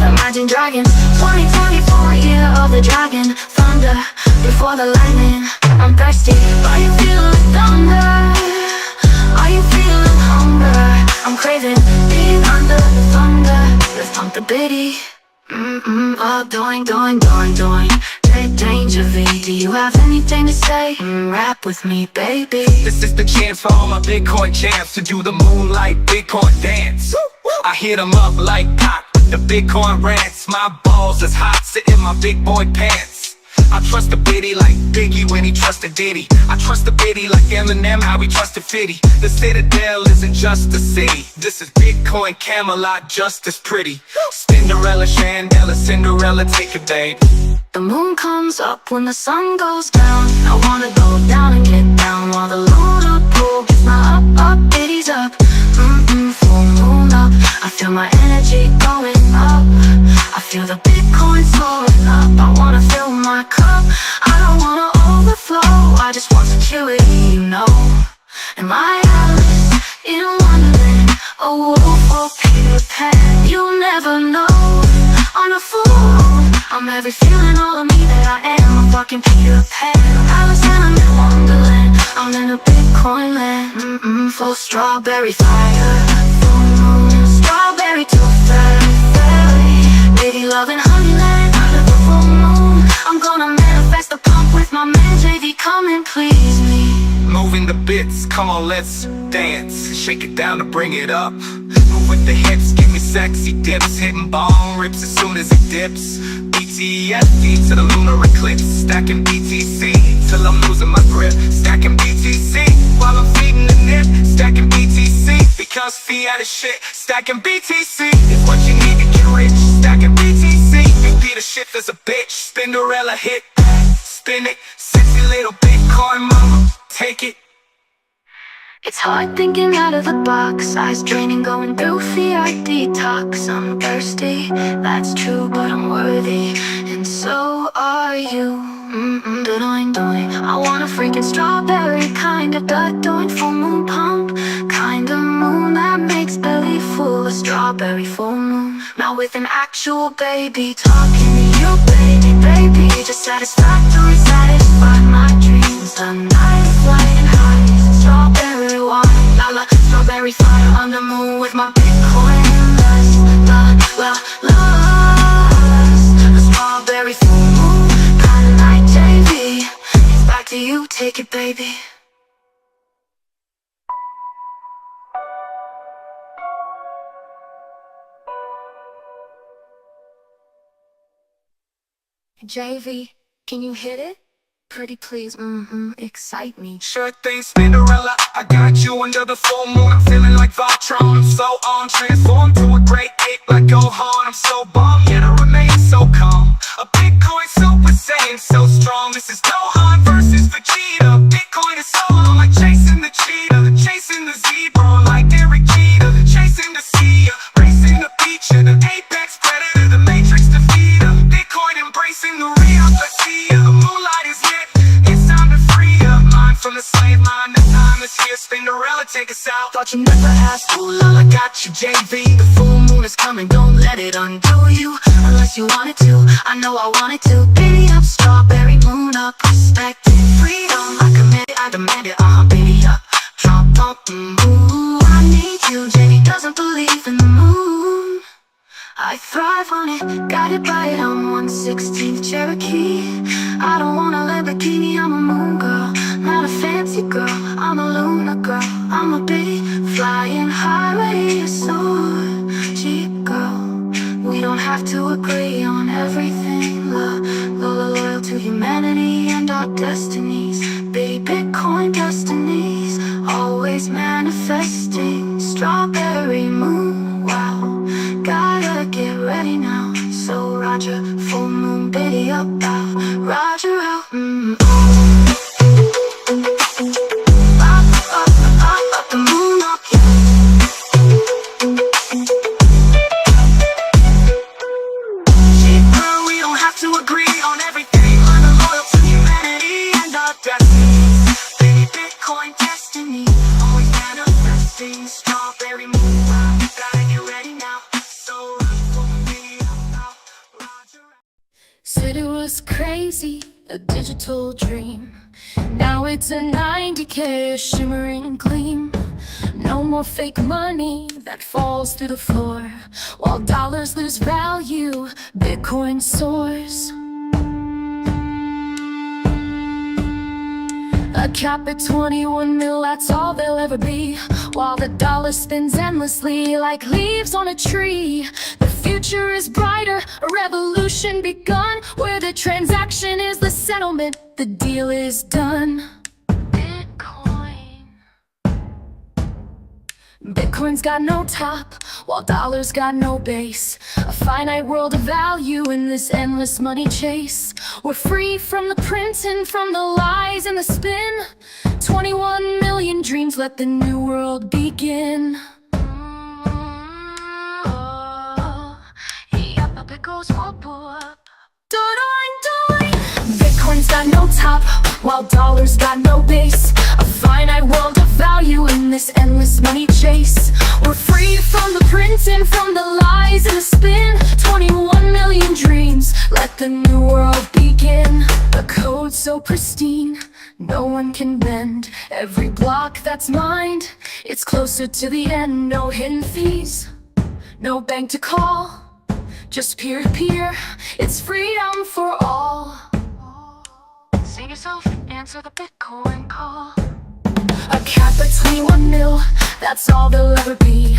Imagine dragons, 2024, year of the dragon. Thunder, before the lightning, I'm thirsty. Are you feeling thunder? Are you feeling hunger? I'm craving being under the thunder. Let's pump the bitty. Up, doing, danger V. Do you have anything to say? Rap with me, baby. This is the chance for all my Bitcoin champs to do the moonlight Bitcoin dance. I hit them up like Pac with the Bitcoin rants. My balls is hot, sit in my big boy pants. I trust the biddy like Biggie when he trusted Diddy. I trust the biddy like Eminem, how he trusted 50. The Citadel isn't just a city. This is Bitcoin Camelot, just as pretty. Cinderella, Chandela, Cinderella, take a date. The moon comes up when the sun goes down. I wanna go down and get down while the lunar pool gets my up, biddies up. Full moon up, I feel my energy going up. I feel the Bitcoin soaring up. I wanna fill my cup, I don't wanna overflow. I just want security, you know. And my house in Wonderland, a wolf or Peter Pan, you'll never know. On a fool, I'm every feeling, all of me that I am. I'm fucking Peter Pan, Alice and I'm in Wonderland. I'm in a Bitcoin land, full strawberry fire. Strawberry tooth fairy, baby loving honeyland under the full moon. I'm gonna manifest a pump with my man JV, come and please me. Moving the bits, come on let's dance. Shake it down to bring it up. Move with the hips, give me sexy dips. Hitting bong rips as soon as it dips. BTSD to the lunar eclipse. Stacking BTC till I'm losing my grip. Stacking BTC while I'm feeding the nip. Stacking BTC because fiat is shit. Stacking BTC is what you need to get rich. Stacking BTC, you be the shit as a bitch. Cinderella hit, spin it. Sexy little Bitcoin mama, take it. It's hard thinking out of the box, eyes draining, going through fiat detox. I'm thirsty, that's true, but I'm worthy, and so are you. Doing. I want a freaking strawberry kind of doing full moon pump, kind of moon that makes belly full. A strawberry full moon, now with an actual baby talking to you, baby. Just satisfactory, satisfy my dreams. A night flying high, strawberry wine, la la, strawberry fire on the moon with my Bitcoin lust, lust. A strawberry full moon, kind of night JV. It's back to you, take it, baby. JV, can you hit it? Pretty please, excite me. Sure thing, Cinderella, I got you under the full moon. I'm feeling like Voltron, I'm so on. Transformed to a great ape like Gohan. I'm so bummed, yet I remain so calm. A Bitcoin Super Saiyan, so strong. This is Gohan versus Vegeta. Bitcoin is so long, like chasing the cheetah, chasing the zebra, like Derek Jeter, chasing the sea, racing the feature, the apex predator, the matrix defeater. Bitcoin embracing the reality. The moonlight is lit, it's time to free up mind from the slave mind. The time is here, Cinderella, take us out. Thought you never asked, ooh la la, got you JV. The full moon is coming, don't let it undo you. Unless you wanted to, I know I wanted to. Baby up, strawberry moon up, respect and freedom. I commit it, I demand it, baby up. Trump pump, ooh, I need you. JV doesn't believe in the moon, I thrive on it, got it right on 116th Cherokee. I don't want a Lamborghini, I'm a moon girl, not a fancy girl, I'm a lunar girl. I'm a big flying high, ready to soar, Jeep girl. We have to agree on everything. Loyal to humanity and our destinies. Bitcoin destinies, always manifesting. Strawberry moon, wow, gotta get ready now. So Roger, full moon, biddy up out. Roger out, up the moon up, we don't have to agree on everything. Loyal to humanity and our destinies. Bitcoin destiny, always manifesting. Strawberry moon, wow, gotta get ready now. So said it was crazy, a digital dream. Now it's a 90K shimmering gleam. No more fake money that falls through the floor. While dollars lose value, Bitcoin soars. A cap at 21 mil, that's all they'll ever be. While the dollar spins endlessly like leaves on a tree. The future is brighter, a revolution begun, where the transaction is the settlement, the deal is done. Bitcoin's got no top, while dollars got no base. A finite world of value in this endless money chase. We're free from the printing, from the lies and the spin. 21 million dreams, let the new world begin. Up it goes forward. Bitcoin's got no top, while dollars got no base. A finite world of value in this endless money chase. We're free from the printing, from the lies and the spin. 21 million dreams, let the new world begin. A code so pristine, no one can bend. Every block that's mined, it's closer to the end. No hidden fees, no bank to call, just peer-to-peer, it's freedom for all. Sing yourself, answer the Bitcoin call. A cap at 21 mil, that's all there'll ever be.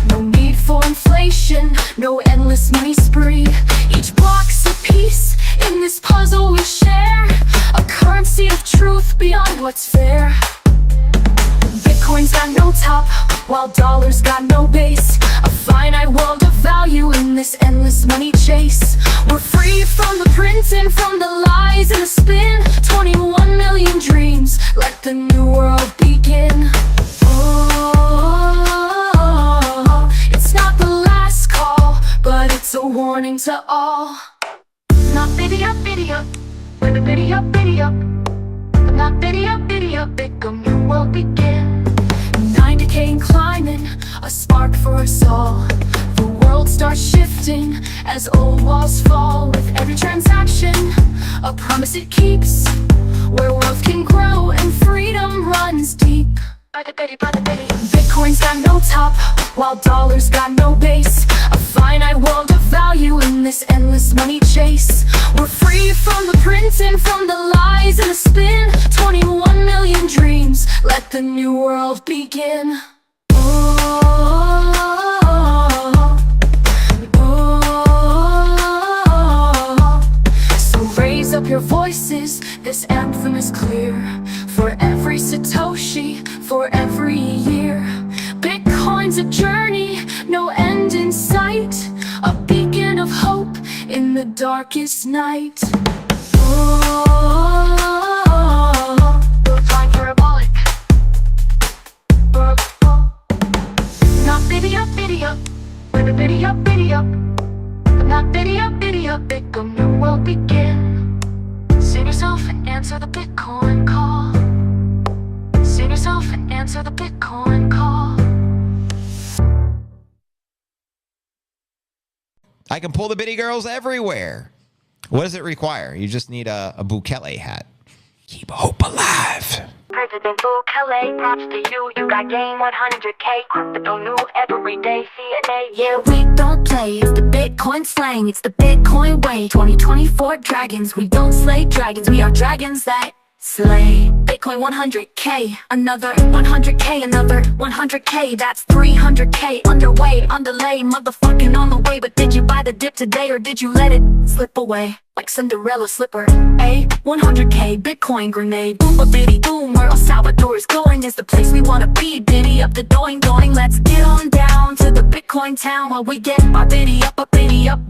No need for inflation, no endless money spree. Each block's a piece in this puzzle we share. A currency of truth beyond what's fair. Bitcoin's got no top, while dollars got no base. A finite world of value in this endless money chase. We're free from the printing, from the lies and the spin. 21 million dreams, let the new world begin. Oh, it's not the last call, but it's a warning to all. Not biddy up, with a biddy up, not biddy up, Bitcoin new world begin. 90K and climbing, a spark for us all. The world starts shifting as old walls fall. With every transaction, a promise it keeps, where wealth can grow and freedom runs deep. Bitcoin's got no top, while dollars got no base. A finite world of value in this endless money chase. We're free from the printing, from the lies and the spin. 21 million dreams, let the new world begin. So raise up your voices, this anthem is clear. For every Satoshi, for every year. Bitcoin's a journey, no end in sight. A beacon of hope in the darkest night. Flying parabolic. Not biddy up, with a biddy up, not biddy up, Bitcoin new world begin. Sing yourself and answer the Bitcoin call. Sing yourself and answer the Bitcoin call. I can pull the bitty girls everywhere. What does it require? You just need a Bukele hat. Keep hope alive. President Bukele, props to you. You got game 100K. Crypto new every day. CNA. Yeah, we don't play. It's the Bitcoin slang. It's the Bitcoin way. 2024 dragons. We don't slay dragons. We are dragons that slay. Bitcoin 100K, another 100K, another 100K. That's 300K underway, underlay, motherfucking on the way. But did you buy the dip today or did you let it slip away like Cinderella slipper? A 100K Bitcoin grenade, boom a bitty boom. Where El Salvador is going is the place we wanna be. Biddy up the doing. Let's get on down to the Bitcoin town while we get our biddy up,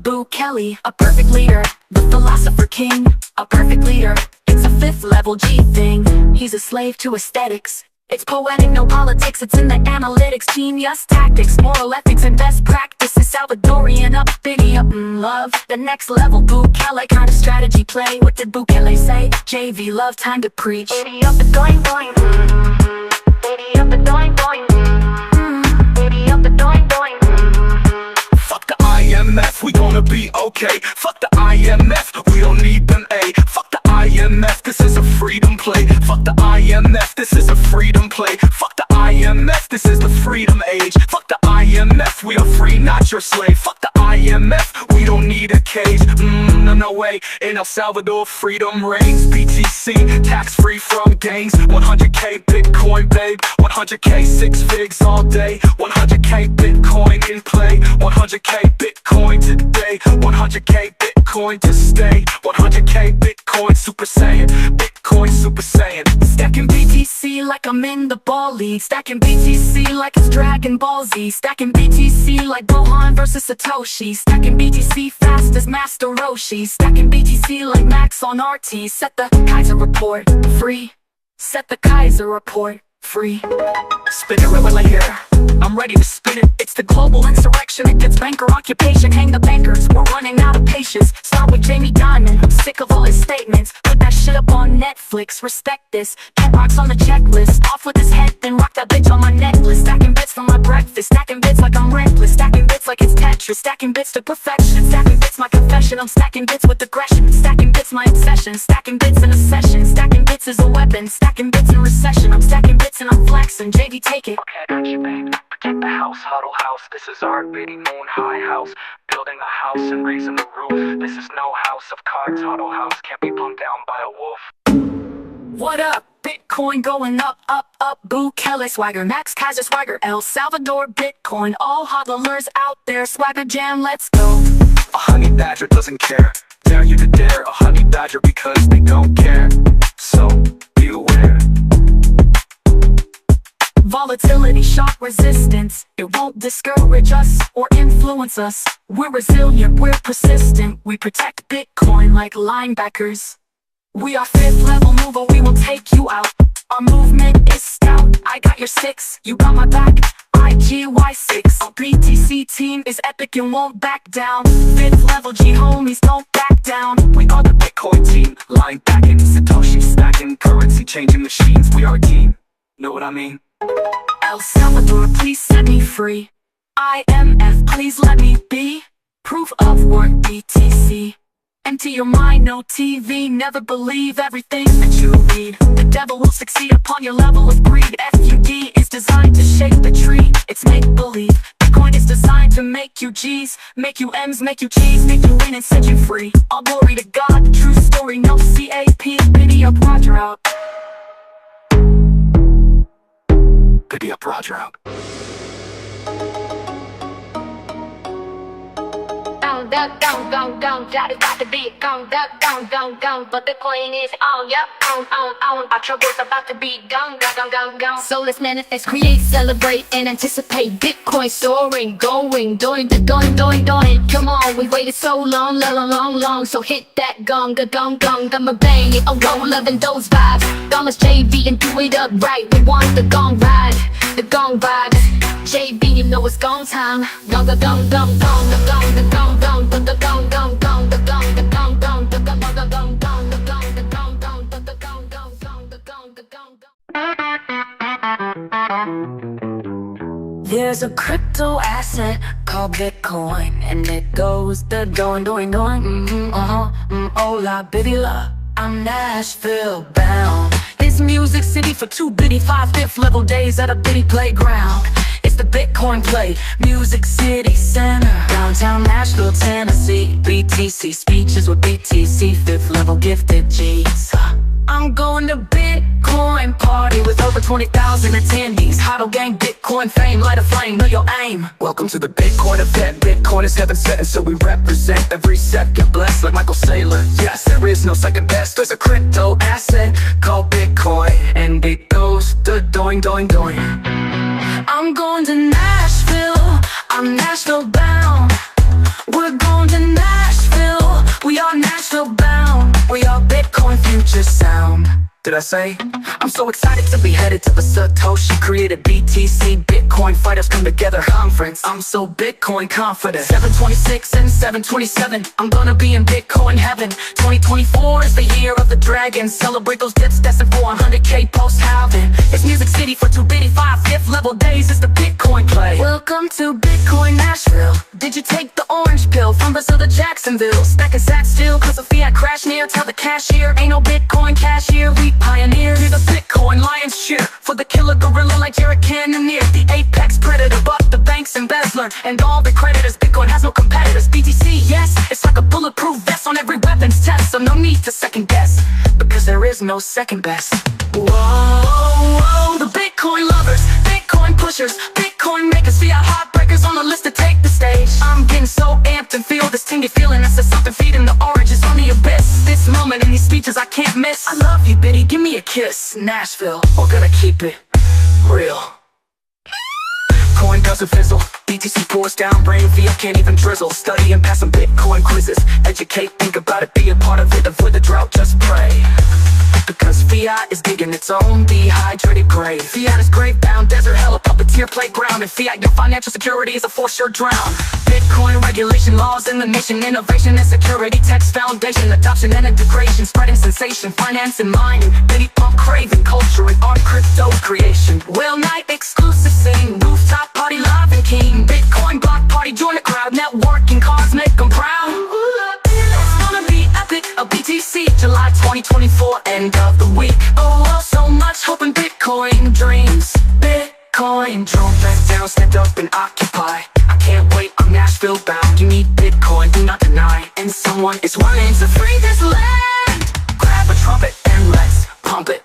Boo Kelly, a perfect leader, the philosopher king, a perfect leader. It's a 5th level G thing. He's a slave to aesthetics. It's poetic, no politics, it's in the analytics. Genius tactics, moral ethics, and best practices. Salvadorian up, biddy up, love the next level. Bukele kind of strategy play. What did Bukele say? JV love, time to preach. Biddy up the doing, biddy up the doing, biddy up the doing. Fuck the IMF, we gonna be okay. Fuck the IMF, we don't need them, A. Fuck the IMF, this is a freedom play. Fuck the IMF, this is a freedom play. Fuck the IMF, this is the freedom age. Fuck the IMF, we are free, not your slave. Fuck the IMF, we don't need a cage. No way, in El Salvador freedom reigns. BTC, tax free from gains. 100K Bitcoin, babe. 100K 6 figs all day. 100K Bitcoin in play. 100K Bitcoin today. 100K Bitcoin to stay. 100K Bitcoin Super Saiyan. Bitcoin Super Saiyan. Stacking BTC like I'm in the ball league. Stacking BTC like it's Dragon Ball Z. Stacking BTC like Gohan versus Satoshi. Stacking BTC fast as Master Roshi. Stacking BTC like Max on RT. Set the Kaiser report free. Set the Kaiser report free. Spin it right here, I'm ready to spin it. It's the global insurrection, it gets banker occupation. Hang the bankers, we're running out of patience. Start with Jamie Dimon, I'm sick of all his statements. Put that shit up on Netflix, respect this. Get rocks on the checklist, off with his head, then rock that bitch on my necklace. Stacking bits for my breakfast, stacking bits like I'm reckless. Stacking bits like it's Tetris, stacking bits to perfection. Stacking bits my confession, I'm stacking bits with aggression. Stacking bits my obsession, stacking bits in a session. Stacking bits is a weapon, stacking bits in recession. I'm stacking bits and I'm flexing, JV take it. Okay, I got you, babe. Protect the house, huddle house. This is our bitty moon high house. Building a house and raising the roof. This is no house of cards, huddle house. Can't be pumped down by a wolf. What up? Bitcoin going up, Bukele swagger, Max Kaiser swagger, El Salvador Bitcoin. All hodlers out there, swagger jam, let's go. A honey badger doesn't care. Dare you to dare a honey badger because they don't care. So, beware. Volatility, shock resistance. It won't discourage us or influence us. We're resilient, we're persistent. We protect Bitcoin like linebackers. We are 5th level mover, we will take you out. Our movement is stout. I got your 6, you got my back. IGY6. Our BTC team is epic and won't back down. 5th level G homies, don't back down. We are the Bitcoin team, lying back in Satoshi stacking, currency changing machines. We are a team, know what I mean? El Salvador, please set me free. IMF, please let me be. Proof of work, BTC. Empty your mind, no TV. Never believe everything that you read. The devil will succeed upon your level of greed. FUD is designed to shake the tree. It's make-believe. Bitcoin is designed to make you G's, make you M's, make you G's, make you win and set you free. All glory to God, true story, no CAP. Biddy up, Roger out. Biddy up, Roger out. Gone, that is about to be gone, but the coin is on, yep, on. Our trouble's about to be gone. So let's manifest, create, celebrate, and anticipate Bitcoin soaring, going. Come on, we waited so long, so hit that gong, I'ma bang it, a roll up in those vibes. Gone, let's JV and do it up right. We want the gong ride, the gong vibes. JV, you know it's gong time. Gong. There's a crypto asset called Bitcoin, and it goes the doing. Hola, bitty la, I'm Nashville bound. This music city for 2 bitty 5 5th level days at a bitty playground. It's the Bitcoin play, Music City Center, downtown Nashville, Tennessee. BTC speeches with BTC 5th level gifted G's. I'm going to Bitcoin. Bitcoin party with over 20,000 attendees. Huddle gang, Bitcoin fame, light a flame, know your aim. Welcome to the Bitcoin event. Bitcoin is heaven sent, and so we represent every second blessed like Michael Saylor. Yes, there is no second best. There's a crypto asset called Bitcoin, and it goes doing, doing, doing. I'm going to Nashville, I'm Nashville bound. We're going to Nashville, we are Nashville bound. We are Bitcoin future sound. Did I say? I'm so excited to be headed to the Satoshi created BTC Bitcoin Fighters Come Together conference. I'm so Bitcoin confident. 726 and 727, I'm gonna be in Bitcoin heaven. 2024 is the year of the dragon. Celebrate those dips destined for 100K post-halving. It's Music City for 2 bitty 5 fifth level days. It's the Bitcoin play. Welcome to Bitcoin Nashville. Did you take the orange pill from Brazil to Jacksonville? Stacking sats still cause the fiat crash near. Tell the cashier ain't no Bitcoin cashier. We pioneer. Hear the Bitcoin lions cheer for the killer gorilla like Jared Cannonier. The apex predator, but the bank's embezzler and all the creditors. Bitcoin has no competitors. BTC, yes, it's like a bulletproof vest on every weapons test. So no need to second guess, because there is no second best. Whoa, whoa, the Bitcoin lovers, Bitcoin pushers, Bitcoin makers, fiat heartbreakers on the list to take the stage. I'm getting so amped and feel this tingy feeling. That's something feeding the oranges on the abyss. This moment in these speeches I can't miss. I love you, Biddy, give me a kiss. Nashville, we're gonna keep it real. Coin doesn't fizzle, BTC pours down rain, fiat can't even drizzle. Study and pass some Bitcoin quizzes, educate, think about it, be a part of it. Avoid the drought, just pray, because fiat is digging its own dehydrated grave. Fiat is grave bound, desert hell, a puppeteer playground. And fiat, your financial security is a for sure drown. Bitcoin regulation, laws in the nation, innovation and security, text foundation, adoption and integration, spreading sensation, finance and mining, bitty pump craving, culture and art, crypto creation. Whale night exclusive sing, rooftop party live and king. Bitcoin block party, join the crowd, networking cards make them proud. It's gonna be epic, a BTC, July 2024, end of the week. Oh, so much hope in Bitcoin dreams. Bitcoin drone back down, stand up and occupy. I can't wait, I'm Nashville bound. You need Bitcoin, do not deny. And someone is wanting to free this land. Grab a trumpet and let's pump it.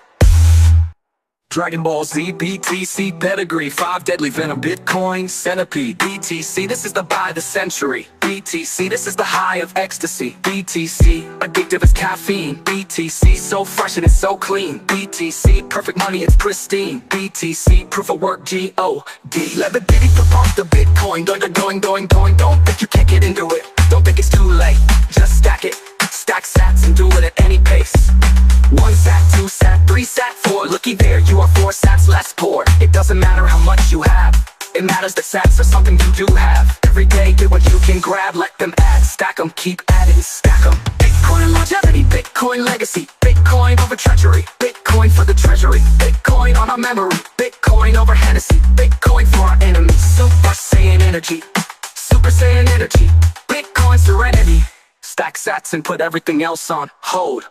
Dragon Ball Z, BTC pedigree, 5 deadly venom, Bitcoin centipede. BTC, this is the buy of the century. BTC, this is the high of ecstasy. BTC, addictive as caffeine. BTC, so fresh and it's so clean. BTC, perfect money, it's pristine. BTC, proof of work, G-O-D. Let the ditty pump the Bitcoin, going. Don't think you can't get into it. Don't think it's too late, just stack it. Stack sats and do it at any pace. 1 sat, 2 sat, 3 sat, 4. Looky there, you are 4 sats less poor. It doesn't matter how much you have, it matters that sats are something you do have. Every day, get what you can grab, let them add. Stack them, keep adding, stack them. Bitcoin longevity, Bitcoin legacy. Bitcoin over treasury, Bitcoin for the treasury. Bitcoin on our memory, Bitcoin over Hennessy. Bitcoin for our enemies, Super Saiyan energy. Super Saiyan energy, Bitcoin serenity. Stack sats and put everything else on hold.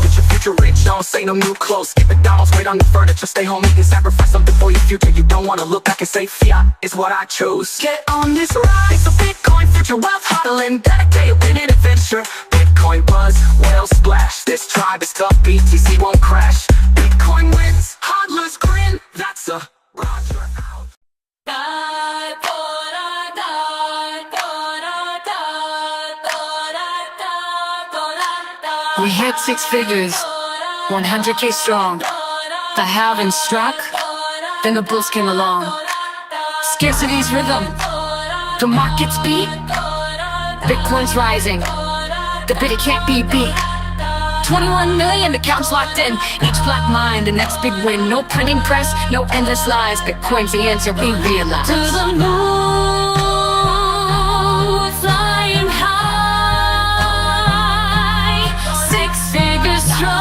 Get your future rich, don't say no new clothes. Skip McDonald's, wait on the furniture. Stay home, eat and sacrifice something for your future. You don't wanna look back and say fiat is what I chose. Get on this ride, it's a Bitcoin future. Wealth huddling, dedicated with an adventure. Bitcoin buzz, whale splash. This tribe is tough, BTC won't crash. Bitcoin wins, hodlers grin. That's a Roger out. We hit 6 figures, 100K strong. The halving struck, then the bulls came along. Scarcity's rhythm, the market's beat. Bitcoin's rising, the biddy can't be beat. 21 million accounts locked in, each black mine, the next big win. No printing press, no endless lies. Bitcoin's the answer we realize. To the moon, flying high, 6 figures strong,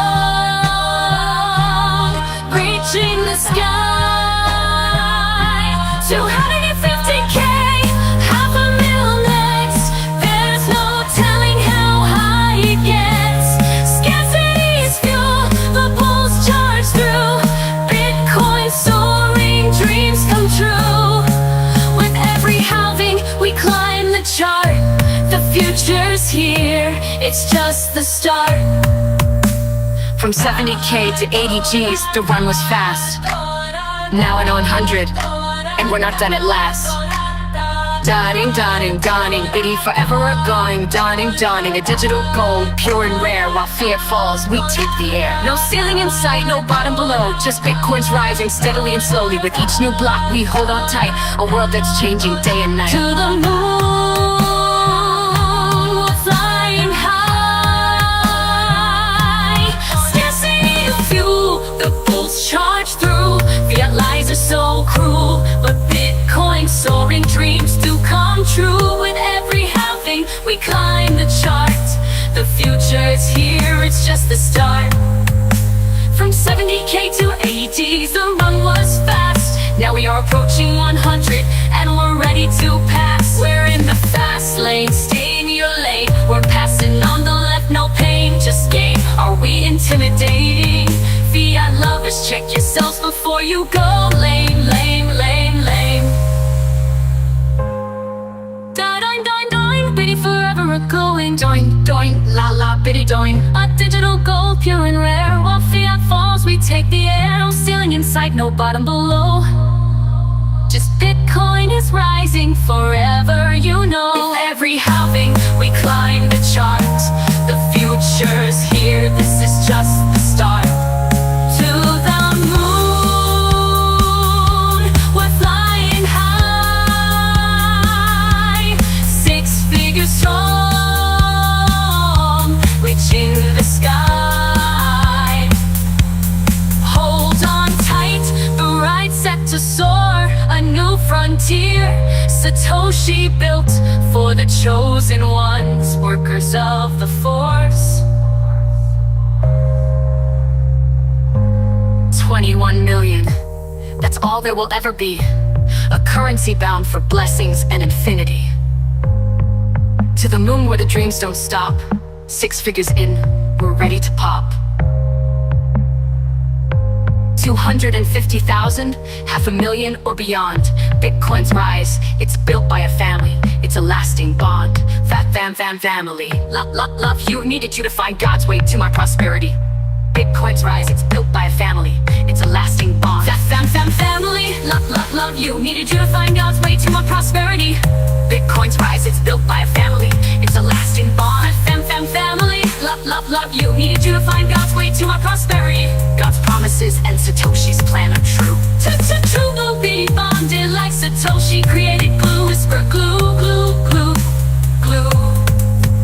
reaching the sky. 250K, half a mil next. There's no telling how high it gets. Scarcity's fuel, the bulls charge through. Bitcoin soaring, dreams come true. With every halving, we climb the chart. The future's here, it's just the start. From 70K to 80 G's, the run was fast. Now at 100, and we're not done at last. Dawning, dawning, dawning, bitty forever are going. Dawning, dawning, a digital gold, pure and rare. While fear falls, we take the air. No ceiling in sight, no bottom below. Just Bitcoin's rising steadily and slowly. With each new block, we hold on tight. A world that's changing day and night. To the moon, we're flying high. Scarcity of fuel, the bulls charge through. Fiat lies are so cruel, but Bitcoin soaring dreams do come true. With every halving, we climb the chart. The future is here, it's just the start. From 70K to 80s, the run was fast. Now we are approaching 100, and we're ready to pass. We're in the fast lane, stay in your lane. We're passing on the left, no pain, just gain. Are we intimidating? Fiat lovers, check yourselves before you go. Lame, lame, lame, lame. Da-doin, doin, doin, bitty forever a going. Doin, doin, la la, bitty doin. A digital gold, pure and rare. While fiat falls, we take the air. No ceiling in sight, no bottom below. Just Bitcoin is rising forever, you know. With every halving, we climb the chart. The future's here, this is just the start. To the moon, we're flying high. 6 figures strong, reaching the sky. Hold on tight, the ride set to soar. A new frontier, Satoshi built for the chosen ones, workers of the force. 21 million, that's all there will ever be. A currency bound for blessings and infinity. To the moon where the dreams don't stop. 6 figures in, we're ready to pop. 250,000, 500,000 or beyond. Bitcoin's rise, it's built by a family. It's a lasting bond. Family. Love you, needed you to find God's way to my prosperity. Bitcoin's rise, it's built by a family. It's a lasting bond. Family. Love you, needed you to find God's way to my prosperity. Bitcoin's rise, it's built by a family. It's a lasting bond. Family. Love you, needed you to find God's way to my prosperity. God's promises and Satoshi's plan are true. True, we'll be bonded like Satoshi created glue. Whisper glue.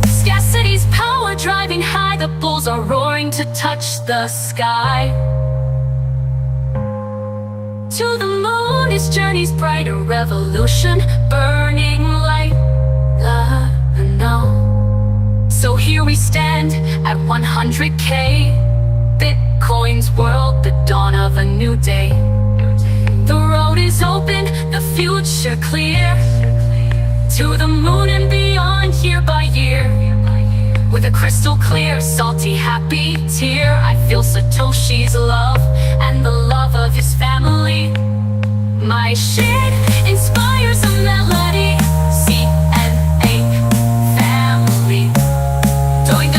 Scarcity's power driving high. The bulls are roaring to touch the sky. To the moon, his journey's bright. A revolution, burning light. No. So here we stand at 100K. Bitcoin's world, the dawn of a new day. The road is open, the future clear. To the moon and beyond, year by year. With a crystal clear, salty, happy tear. I feel Satoshi's love and the love of his family. My shit inspires a melody. CNA family. Doing,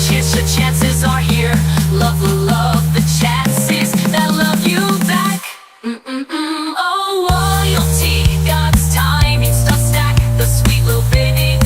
cheers, your chances are here. Love the chances that love you back. Oh, loyalty, God's timing, stuff stack. The sweet little bitty.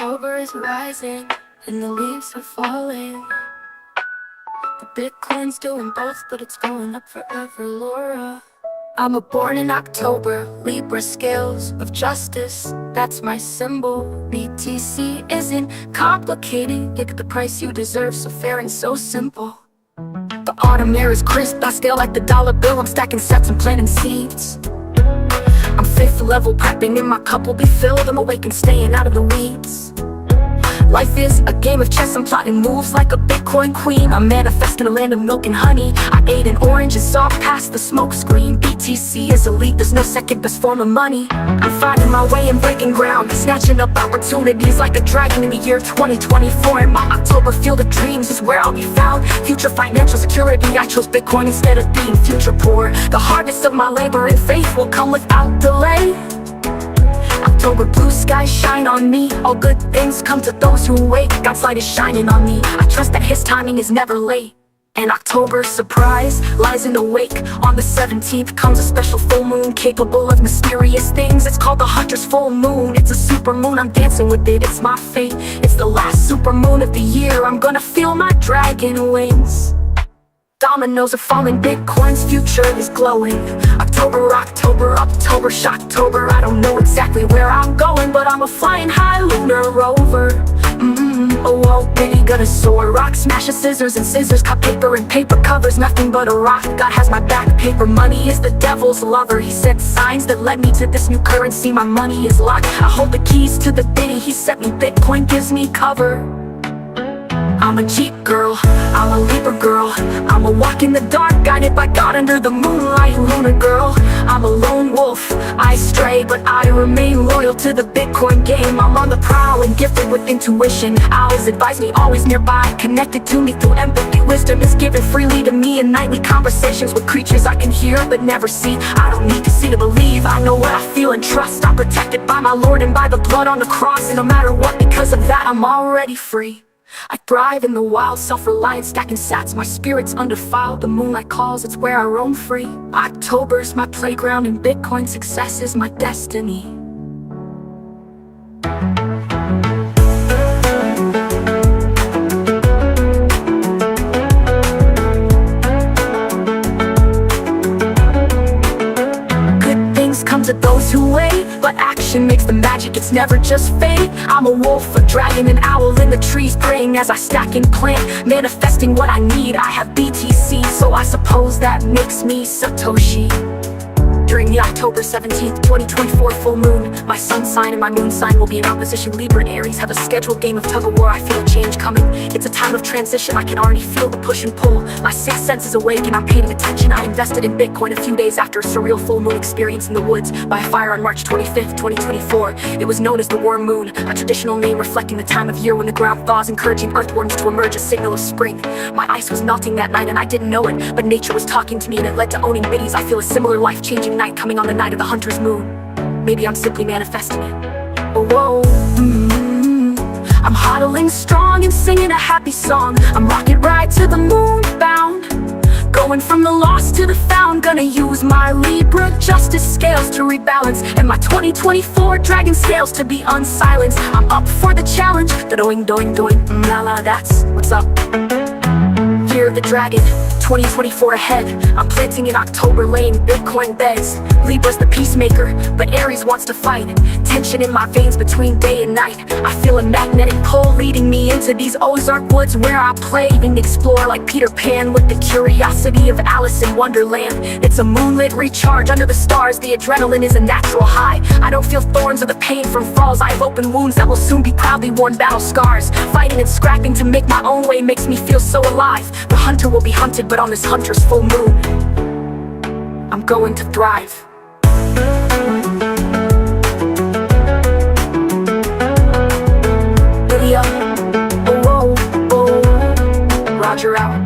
October is rising and the leaves are falling. The Bitcoin's doing both, but it's going up forever, Laura. I'm born in October, Libra scales of justice, that's my symbol. BTC isn't complicated, get the price you deserve, so fair and so simple. The autumn air is crisp, I scale like the dollar bill, I'm stacking sets and planting seeds. I'm fifth level prepping and my cup will be filled, I'm awake and staying out of the weeds. Life is a game of chess, I'm plotting moves like a Bitcoin queen. I'm manifesting a land of milk and honey. I ate an orange and saw past the smoke screen. BTC is elite, there's no second best form of money. I'm finding my way and breaking ground, snatching up opportunities like a dragon in the year 2024. In my October field of dreams is where I'll be found. Future financial security, I chose Bitcoin instead of being future poor. The harvest of my labor and faith will come without delay. October blue skies shine on me. All good things come to those who wait. God's light is shining on me. I trust that his timing is never late. An October surprise lies in the wake. On the 17th comes a special full moon, capable of mysterious things. It's called the Hunter's full moon. It's a super moon, I'm dancing with it, it's my fate. It's the last super moon of the year, I'm gonna feel my dragon wings. Dominoes are falling, Bitcoin's future is glowing. October, October, October, Shocktober. I don't know exactly where I'm going, but I'm a flying high lunar rover. Oh, whoa, baby, gonna soar. Rock smashes, scissors and scissors, cut paper and paper covers, nothing but a rock. God has my back, paper money is the devil's lover. He sent signs that led me to this new currency, my money is locked. I hold the keys to the Diddy, he sent me, Bitcoin gives me cover. I'm a Jeep girl, I'm a Libra girl. I'm a walk in the dark, guided by God under the moonlight, Luna girl. I'm a lone wolf, I stray, but I remain loyal to the Bitcoin game. I'm on the prowl and gifted with intuition. Owls advise me, always nearby, connected to me through empathy. Wisdom is given freely to me in nightly conversations with creatures I can hear but never see. I don't need to see to believe, I know what I feel and trust. I'm protected by my Lord and by the blood on the cross. And no matter what, because of that, I'm already free. I thrive in the wild, self-reliant, stacking sats. My spirit's undefiled, the moonlight calls, it's where I roam free. October's my playground and Bitcoin success is my destiny. Come to those who wait, but action makes the magic, it's never just fate. I'm a wolf, a dragon, an owl in the trees, praying as I stack and plant, manifesting what I need. I have BTC, so I suppose that makes me Satoshi. During the October 17th, 2024 full moon, my sun sign and my moon sign will be in opposition. Libra and Aries have a scheduled game of tug-of-war. I feel a change coming. It's a time of transition, I can already feel the push and pull. My sixth sense is awake and I'm paying attention. I invested in Bitcoin a few days after a surreal full moon experience in the woods by a fire on March 25th, 2024. It was known as the warm moon, a traditional name reflecting the time of year when the ground thaws, encouraging earthworms to emerge, a signal of spring. My ice was melting that night and I didn't know it, but nature was talking to me and it led to owning biddies. I feel a similar life-changing night coming on the night of the Hunter's moon. Maybe I'm simply manifesting it. Oh, whoa. I'm hodling strong and singing a happy song. I'm rocket ride to the moon bound, going from the lost to the found. Gonna use my Libra justice scales to rebalance, and my 2024 dragon scales to be unsilenced. I'm up for the challenge. The doing, la la, that's what's up. Year of the dragon, 2024 ahead. I'm planting in October, laying Bitcoin beds. Libra's the peacemaker, but Aries wants to fight. Tension in my veins between day and night. I feel a magnetic pull leading me into these Ozark woods where I play and explore like Peter Pan with the curiosity of Alice in Wonderland. It's a moonlit recharge under the stars. The adrenaline is a natural high. I don't feel thorns or the pain from falls. I have open wounds that will soon be proudly worn battle scars. Fighting and scrapping to make my own way makes me feel so alive. The hunter will be hunted, but on this hunter's full moon, I'm going to thrive. Lydia, oh, oh, oh, Roger out.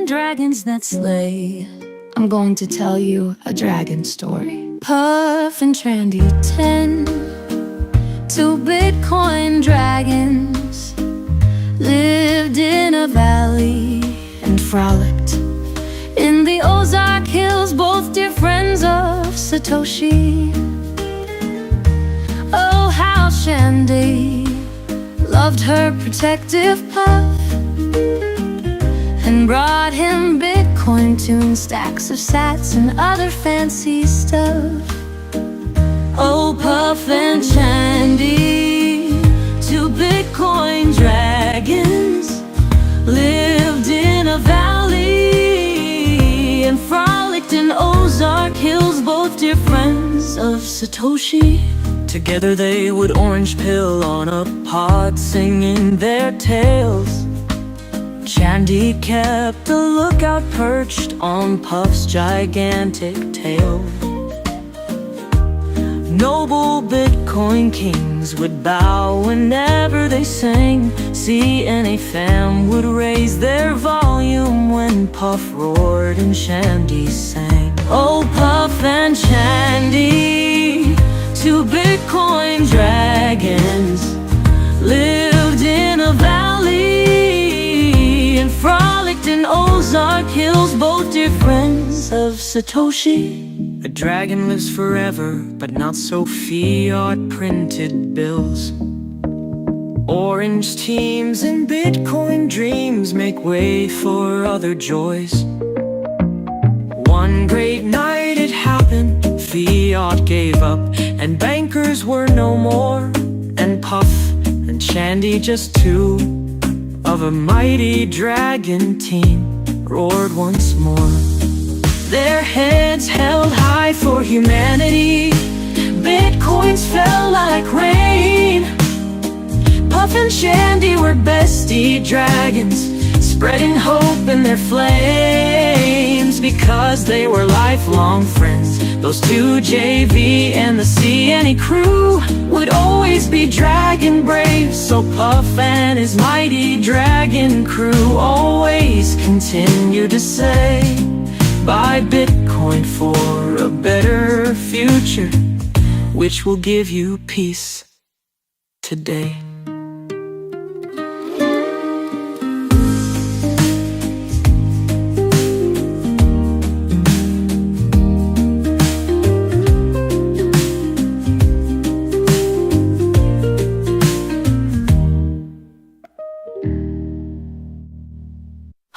Dragons that slay. I'm going to tell you a dragon story. Puff and Trandy 10, two Bitcoin dragons lived in a valley and frolicked in the Ozark Hills, both dear friends of Satoshi. how Shandy loved her protective puff and brought him Bitcoin tuned stacks of sats and other fancy stuff. Oh, Puff and Shandy, two Bitcoin dragons, lived in a valley and frolicked in Ozark Hills, both dear friends of Satoshi. Together they would orange pill on a pod, singing their tales. Shandy kept a lookout perched on Puff's gigantic tail. Noble Bitcoin kings would bow whenever they sang. CNA fam would raise their volume when Puff roared and Shandy sang. Oh, Puff and Shandy, two Bitcoin dragons, lived in a valley and frolicked in Ozark Hills, both dear friends of Satoshi. A dragon lives forever, but not so fiat printed bills. Orange teams and Bitcoin dreams make way for other joys. One great night it happened, fiat gave up and bankers were no more, and Puff and Shandy, just two of a mighty dragon team, roared once more. Their heads held high for humanity, Bitcoins fell like rain. Puff and Shandy were bestie dragons, spreading hope in their flames, because they were lifelong friends. Those two, JV and the CNE crew, would always be dragon brave. So Puff and his mighty dragon crew always continue to say, buy Bitcoin for a better future, which will give you peace today.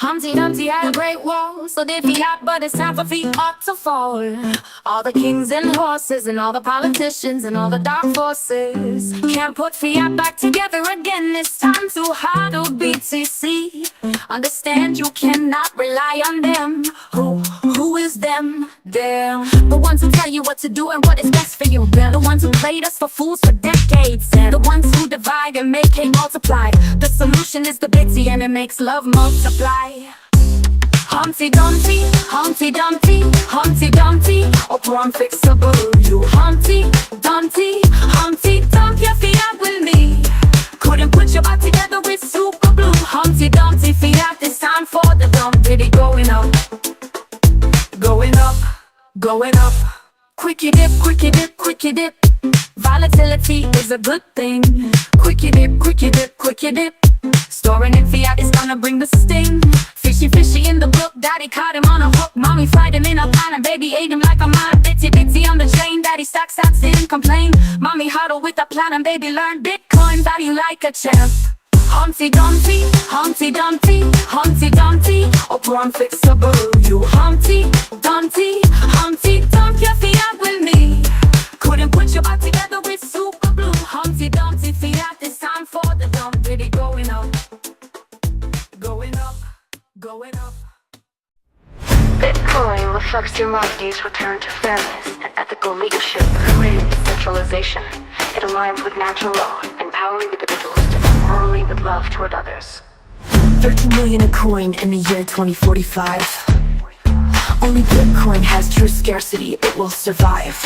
Humpty Dumpty had a great wall, so did fiat, but it's time for fiat to fall. All the kings and horses and all the politicians and all the dark forces can't put fiat back together again. It's time to hodl BTC. Understand you cannot rely on them. Who is them? Them. The ones who tell you what to do and what is best for you. They're the ones who played us for fools for decades. They're the ones who divide and make hate multiply. The solution is the Bitty and it makes love multiply. Humpty Dumpty, Humpty Dumpty, Humpty Dumpty, or poor unfixable. You Humpty Dumpty, Humpty Dump your fiat with me. Couldn't put your back together with super glue. Humpty Dumpty fiat, it's time for the dump. Bitty going up, going up, going up. Quickie dip, quickie dip, quickie dip. Volatility is a good thing. Quickie dip, quickie dip, quickie dip. Storing in fiat is gonna bring the sting. Fishy, fishy in the brook, daddy caught him on a hook. Mommy fried him in a pan and baby ate him like a man. Bitty, bitty on the chain, daddy stacks sats, didn't complain. Mommy huddled with a plan and baby learned Bitcoin value like a champ. Humpty Dumpty, Humpty Dumpty, Humpty Dumpty, or poor unfixable. You Humpty Dumpty, Humpty Dump your fiat with me. Couldn't put your back together with super glue. Humpty Dumpty fiat, it's time for the dump. Bitty going up, going up, going up. Bitcoin reflects humanity's return to fairness and ethical leadership, creating decentralization. It aligns with natural law, empowering individuals to act morally with love toward others. 13 million a coin in the year 2045. Only Bitcoin has true scarcity, it will survive.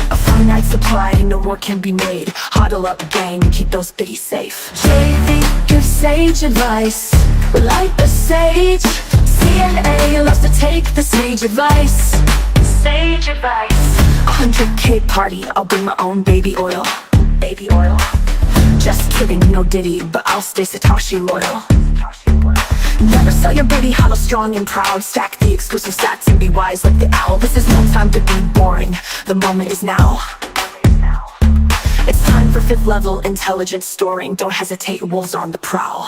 A finite supply, no more can be made. Huddle up, gang, keep those biddies safe. JV gives sage advice, like the sage. CNA loves to take the sage advice. Sage advice. 100K party, I'll bring my own baby oil. Baby oil. Just kidding, no Diddy, but I'll stay Satoshi loyal. Never sell your baby, hollow strong and proud. Stack the exclusive stats and be wise like the owl. This is no time to be boring, the moment is now. Scan for fifth level intelligence storing. Don't hesitate, wolves are on the prowl.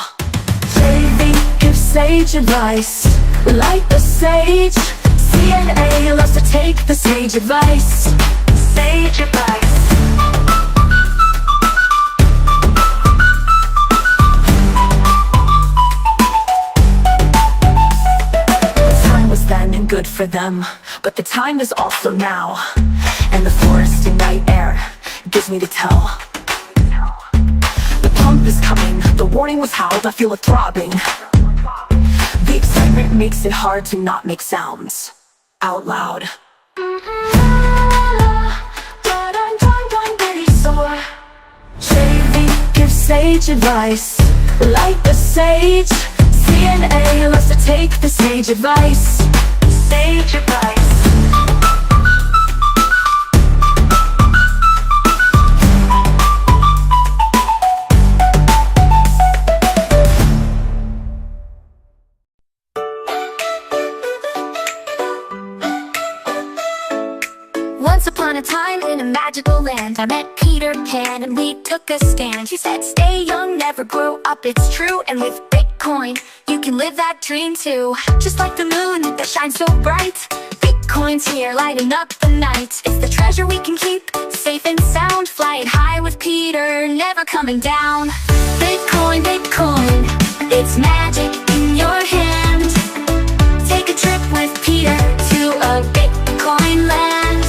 JV gives sage advice. Light the sage. CNA loves to take the sage advice. Sage advice. Good for them, but the time is also now, and the forest and night air gives me the tell. The pump is coming, the warning was howled, I feel it throbbing. The excitement makes it hard to not make sounds out loud. JV gives sage advice. Light the sage. CNA loves to take the sage advice. Sage advice. Once upon a time in a magical land, I met Peter Pan and we took a stand. He said, stay young, never grow up, it's true. And with Bitcoin, you can live that dream too. Just like the moon that shines so bright, Bitcoin's here lighting up the night. It's the treasure we can keep, safe and sound. Flying high with Peter, never coming down. Bitcoin, Bitcoin, it's magic in your hand. Take a trip with Peter to a Bitcoin land.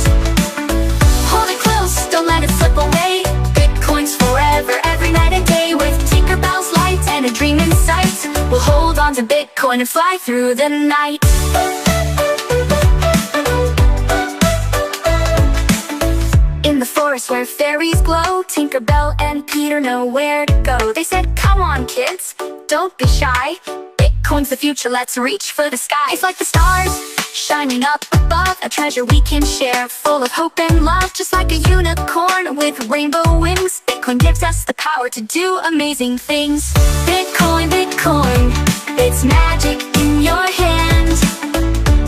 Hold it close, don't let it slip away. Bitcoin's forever, every night and day. With Tinkerbell's light and a dream in sight, we'll hold on to Bitcoin and fly through the night. In the forest where fairies glow, Tinkerbell and Peter know where to go. They said, come on kids, don't be shy. Bitcoin's the future, let's reach for the sky. It's like the stars shining up above, a treasure we can share, full of hope and love. Just like a unicorn with rainbow wings, Bitcoin gives us the power to do amazing things. Bitcoin, Bitcoin, it's magic in your hand.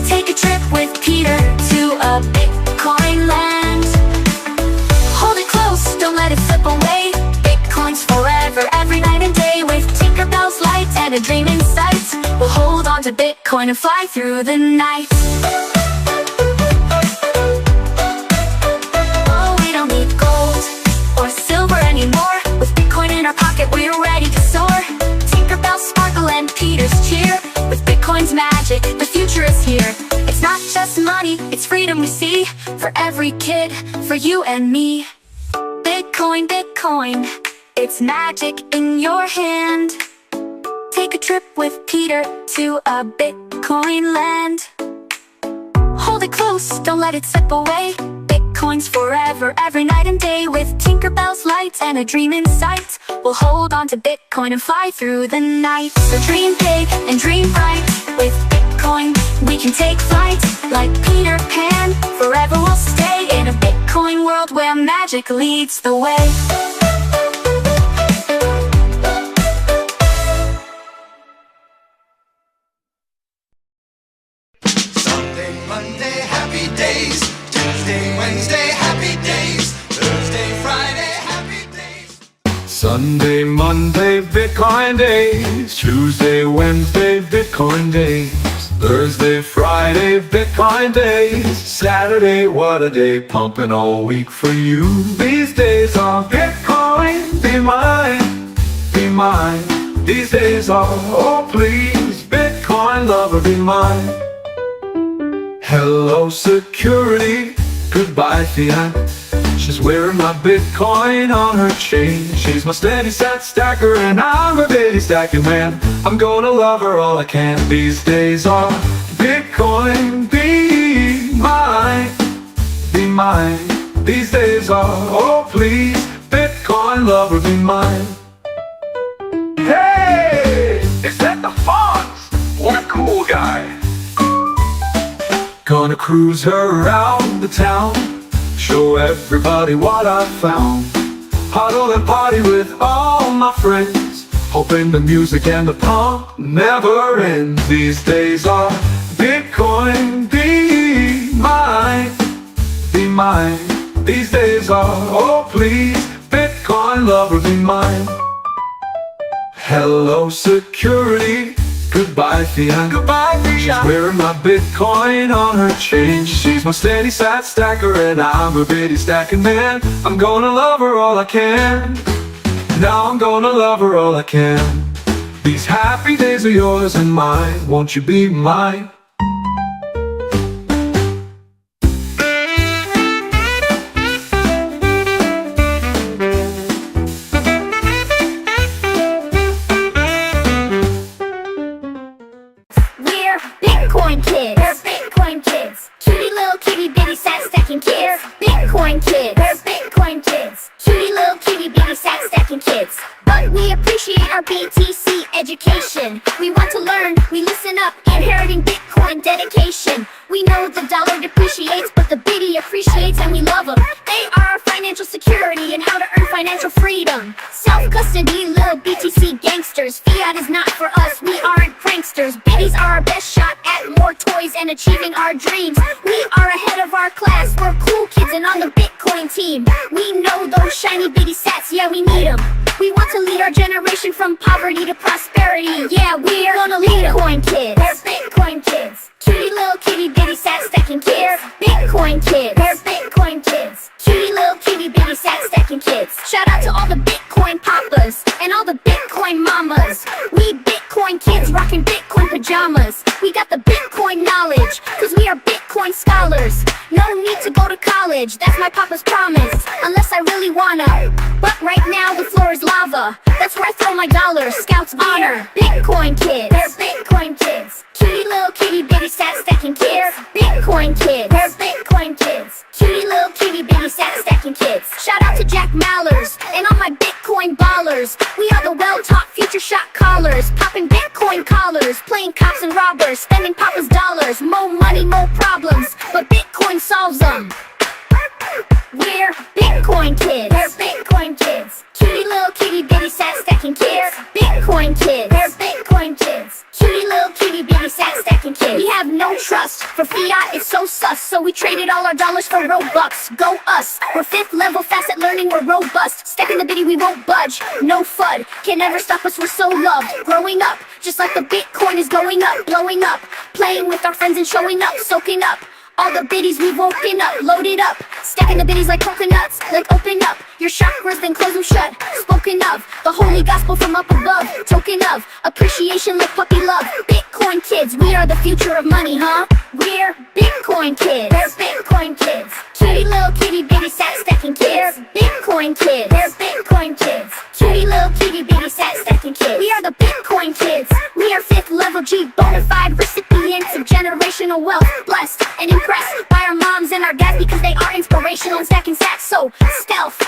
Take a trip with Peter to a Bitcoin land. Hold it close, don't let it slip away. Bitcoin's forever, every night and day. With Tinkerbell's light and a dream in sight, we'll hold on to Bitcoin and fly through the night. Oh, we don't need gold or silver anymore. With Bitcoin in our pocket, we're ready to soar. Tinkerbell sparkle and Peter's cheer. With Bitcoin's magic, the future is here. It's not just money, it's freedom we see. For every kid, for you and me. Bitcoin, Bitcoin, it's magic in your hand. Take a trip with Peter to a Bitcoin land. Hold it close, don't let it slip away. Bitcoin's forever, every night and day. With Tinkerbell's lights and a dream in sight, we'll hold on to Bitcoin and fly through the night. So dream big and dream bright. With Bitcoin, we can take flight. Like Peter Pan, forever we'll stay in a Bitcoin world where magic leads the way. Monday, happy days. Tuesday, Wednesday, happy days. Thursday, Friday, happy days. Sunday, Monday, Bitcoin days. Tuesday, Wednesday, Bitcoin days. Thursday, Friday, Bitcoin days. Saturday, what a day, pumping all week for you. These days are Bitcoin, be mine, be mine. These days are, oh please, Bitcoin lover, be mine. Hello security, goodbye fiat. She's wearing my Bitcoin on her chain. She's my steady set stacker and I'm a bitty stacking man. I'm gonna love her all I can. These days are Bitcoin, be mine, be mine. These days are, oh please, Bitcoin lover, be mine. Hey, is that the Fonz? What a cool guy. Gonna cruise around the town, show everybody what I found. Huddle and party with all my friends, hoping the music and the pump never end. These days are Bitcoin, be mine, be mine. These days are, oh please, Bitcoin my lover be mine. Hello security, goodbye fiat. Goodbye, She's wearing my Bitcoin on her chain. She's my steady side stacker and I'm her bitty stacking man. I'm gonna love her all I can. Now I'm gonna love her all I can. These happy days are yours and mine. Won't you be mine? We're Bitcoin kids. We're Bitcoin kids. Cutie little kitty bitty sat stacking kids. Bitcoin kids. We're Bitcoin kids. Cutie little kitty bitty sat stacking kids. But we appreciate our BTC education. We want to learn, we listen up, inheriting Bitcoin dedication. We know the dollar depreciates, but the bitty appreciates and we love them. They are our financial security and how to earn financial freedom. Self-custody, little BTC gangsters. Fiat is not for us, we aren't pranksters. Bitties are our best shot at more toys and achieving our dreams. We are ahead of our class, we're cool kids and on the Bitcoin team. We know those shiny bitty sats, yeah we need them. We want to lead our generation from poverty to prosperity. Yeah, we're gonna lead Bitcoin kids. We're Bitcoin kids. Cutie little kitty bitty sat stacking kids. Bitcoin kids. We're Bitcoin kids. Cutie little kitty bitty sat stacking kids. Shout out to all the Bitcoin papas and all the Bitcoin mamas. We Bitcoin kids rocking Bitcoin pajamas. We got the Bitcoin knowledge, cause we are Bitcoin scholars. No need to go to college, that's my papa's promise. Unless I really wanna. But right now the floor is lava. That's where I throw my dollars. Scouts honor. Bitcoin kids. They're Bitcoin kids. Cutie little kitty bitty sat stacking kids. Bitcoin kids. They're Bitcoin kids. Cutie little kitty bitty sat stacking kids. Shout out to Jack Mallers and all my Bitcoin ballers. We are the well-taught future shot callers. Popping Bitcoin collars. Playing cops and robbers. Spending papa's dollars. More money, more problems. But Bitcoin solves them. We're Bitcoin kids. We're Bitcoin kids. Cutie little kitty bitty sat stacking kids. Bitcoin kids. We're Bitcoin kids. Cutie little kitty bitty sat stacking kids. We have no trust for fiat, it's so sus. So we traded all our dollars for Robux. Go us. We're 5th level fast at learning, we're robust. Stacking the bitty, we won't budge. No FUD, can never stop us, we're so loved. Growing up, just like the Bitcoin is going up, blowing up. Playing with our friends and showing up, soaking up. All the biddies we've woken up, loaded up. Stacking the biddies like coconuts, like open up your chakras, then close them shut. Spoken of, the holy gospel from up above. Token of, appreciation like puppy love. Bitcoin kids, we are the future of money, huh? We're Bitcoin kids. We're Bitcoin kids. Cutie little kitty bitty sat stacking kids. Bitcoin kids. We're Bitcoin kids. Cutie little kitty bitty sat stacking kids. We are the Bitcoin kids. We are 5th level G, bonafide recipients of generational wealth. Blessed and impressed by our moms and our dads because they are inspirational and stacking sats so stealth.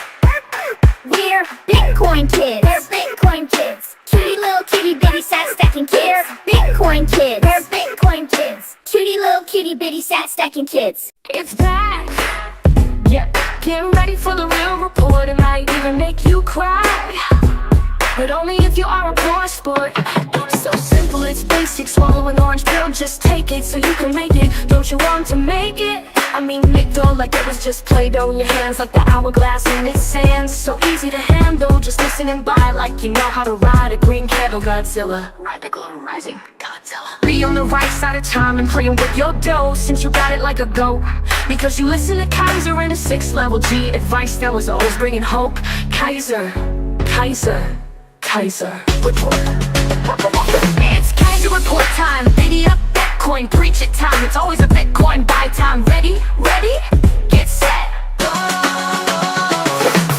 We're Bitcoin kids. We're Bitcoin kids. Cutie little kitty bitty sat stacking kids. Bitcoin kids. We're Bitcoin kids. Cutie little kitty bitty sat stacking kids. It's back. Yeah, get ready for the real report. It might even make you cry, but only if you are a poor sport. It's so simple, it's basic. Swallow an orange pill, just take it so you can make it. Don't you want to make it? I mean, make dough like it was just Play-Doh in your hands, like the hourglass in its sands. So easy to handle, just listen and buy like you know how to ride a green candle. Godzilla, ride the glow rising, Godzilla. Be on the right side of time and playing with your dough, since you got it like a goat. Because you listen to Kaiser and a 6th level G advice that was always bringing hope. Kaiser, Kaiser, Kaiser report. It's Kaiser report time. Biddy up Bitcoin, preach it time. It's always a Bitcoin buy time. Ready, ready, get set, go.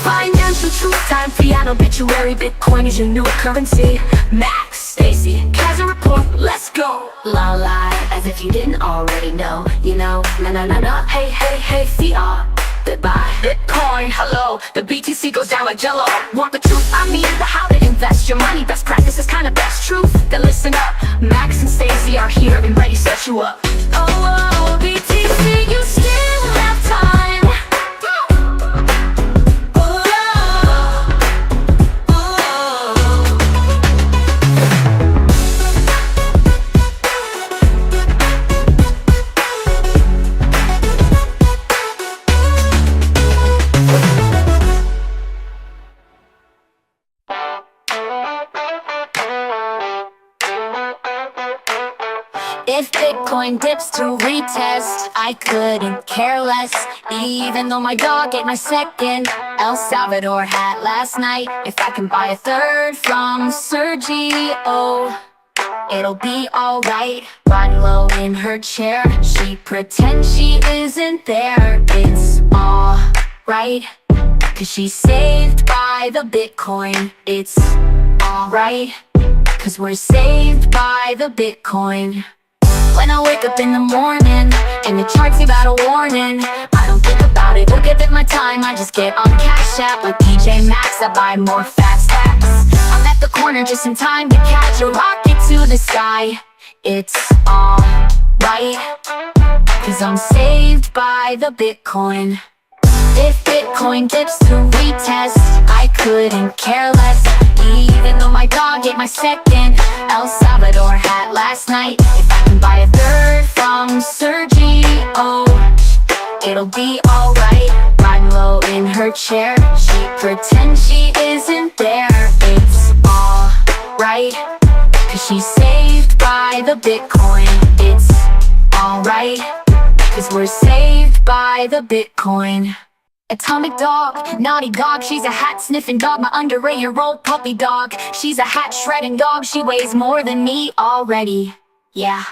Financial truth time. Fiat obituary. Bitcoin is your new currency. Max, Stacy, Kaiser report. Let's go. La la, as if you didn't already know. You know, na na na na. Hey hey hey, fiat. Goodbye. Bitcoin, hello. The BTC goes down like Jello. Want the truth? I mean the how to invest your money. Best practices, kind of best truth. Then listen up. Max and Stacy are here and ready to set you up. Oh, BTC, you still have time. If Bitcoin dips to retest, I couldn't care less. Even though my dog ate my second El Salvador hat last night. If I can buy a third from Sergio, it'll be alright. Riding low in her chair, she pretends she isn't there. It's alright, cause she's saved by the Bitcoin. It's alright, cause we're saved by the Bitcoin. When I wake up in the morning and the charts give out a warning, I don't think about it, don't give it my time. I just get on Cash App like DJ Maxx. I buy more fat stacks. I'm at the corner just in time to catch a rocket to the sky. It's alright, cause I'm saved by the Bitcoin. If Bitcoin dips to retest, I couldn't care less. Even though my dog ate my second El Salvador hat last night. If I can buy a third from Sergio, it'll be alright. Riding low in her chair, she pretends she isn't there. It's alright, cause she's saved by the Bitcoin. It's alright, cause we're saved by the Bitcoin. Atomic dog, naughty dog, she's a hat-sniffing dog. My under-8-year-old puppy dog, she's a hat-shredding dog. She weighs more than me already, yeah.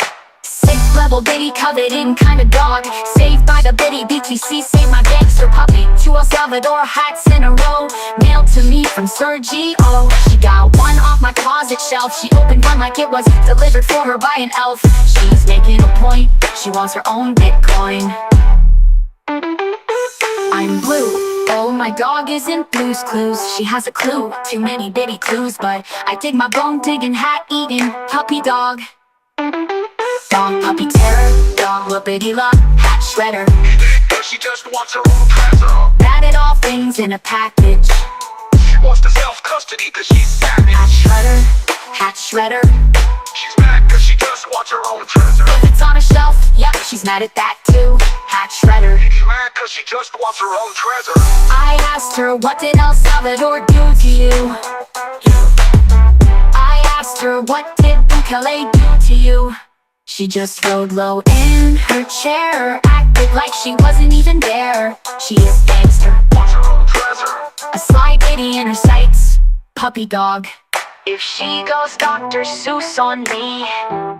6th level bitty, coveted kind of dog. Saved by the bitty, BTC saved my gangster puppy. 2 El Salvador hats in a row, mailed to me from Sergio. She got one off my closet shelf. She opened one like it was delivered for her by an elf. She's making a point, she wants her own Bitcoin. I'm blue, oh my dog isn't Blue's Clues. She has a clue, too many bitty clues. But I dig my bone digging, hat eating puppy dog. Dog puppy terror, dog whoopity la, hat shredder. She just wants her own treasure. Batted all things in a package. She wants the self-custody cause she's savage. Hat shredder. She's mad cause she just wants her own treasure. If it's on a shelf, yep, she's mad at that too. Hat shredder. She's mad cause she just wants her own treasure. I asked her, what did El Salvador do to you? I asked her, what did Bukele do to you? She just rode low in her chair, acted like she wasn't even there. She is gangster, wants her own treasure. a sly bitty in her sights, puppy dog. If she goes Dr. Seuss on me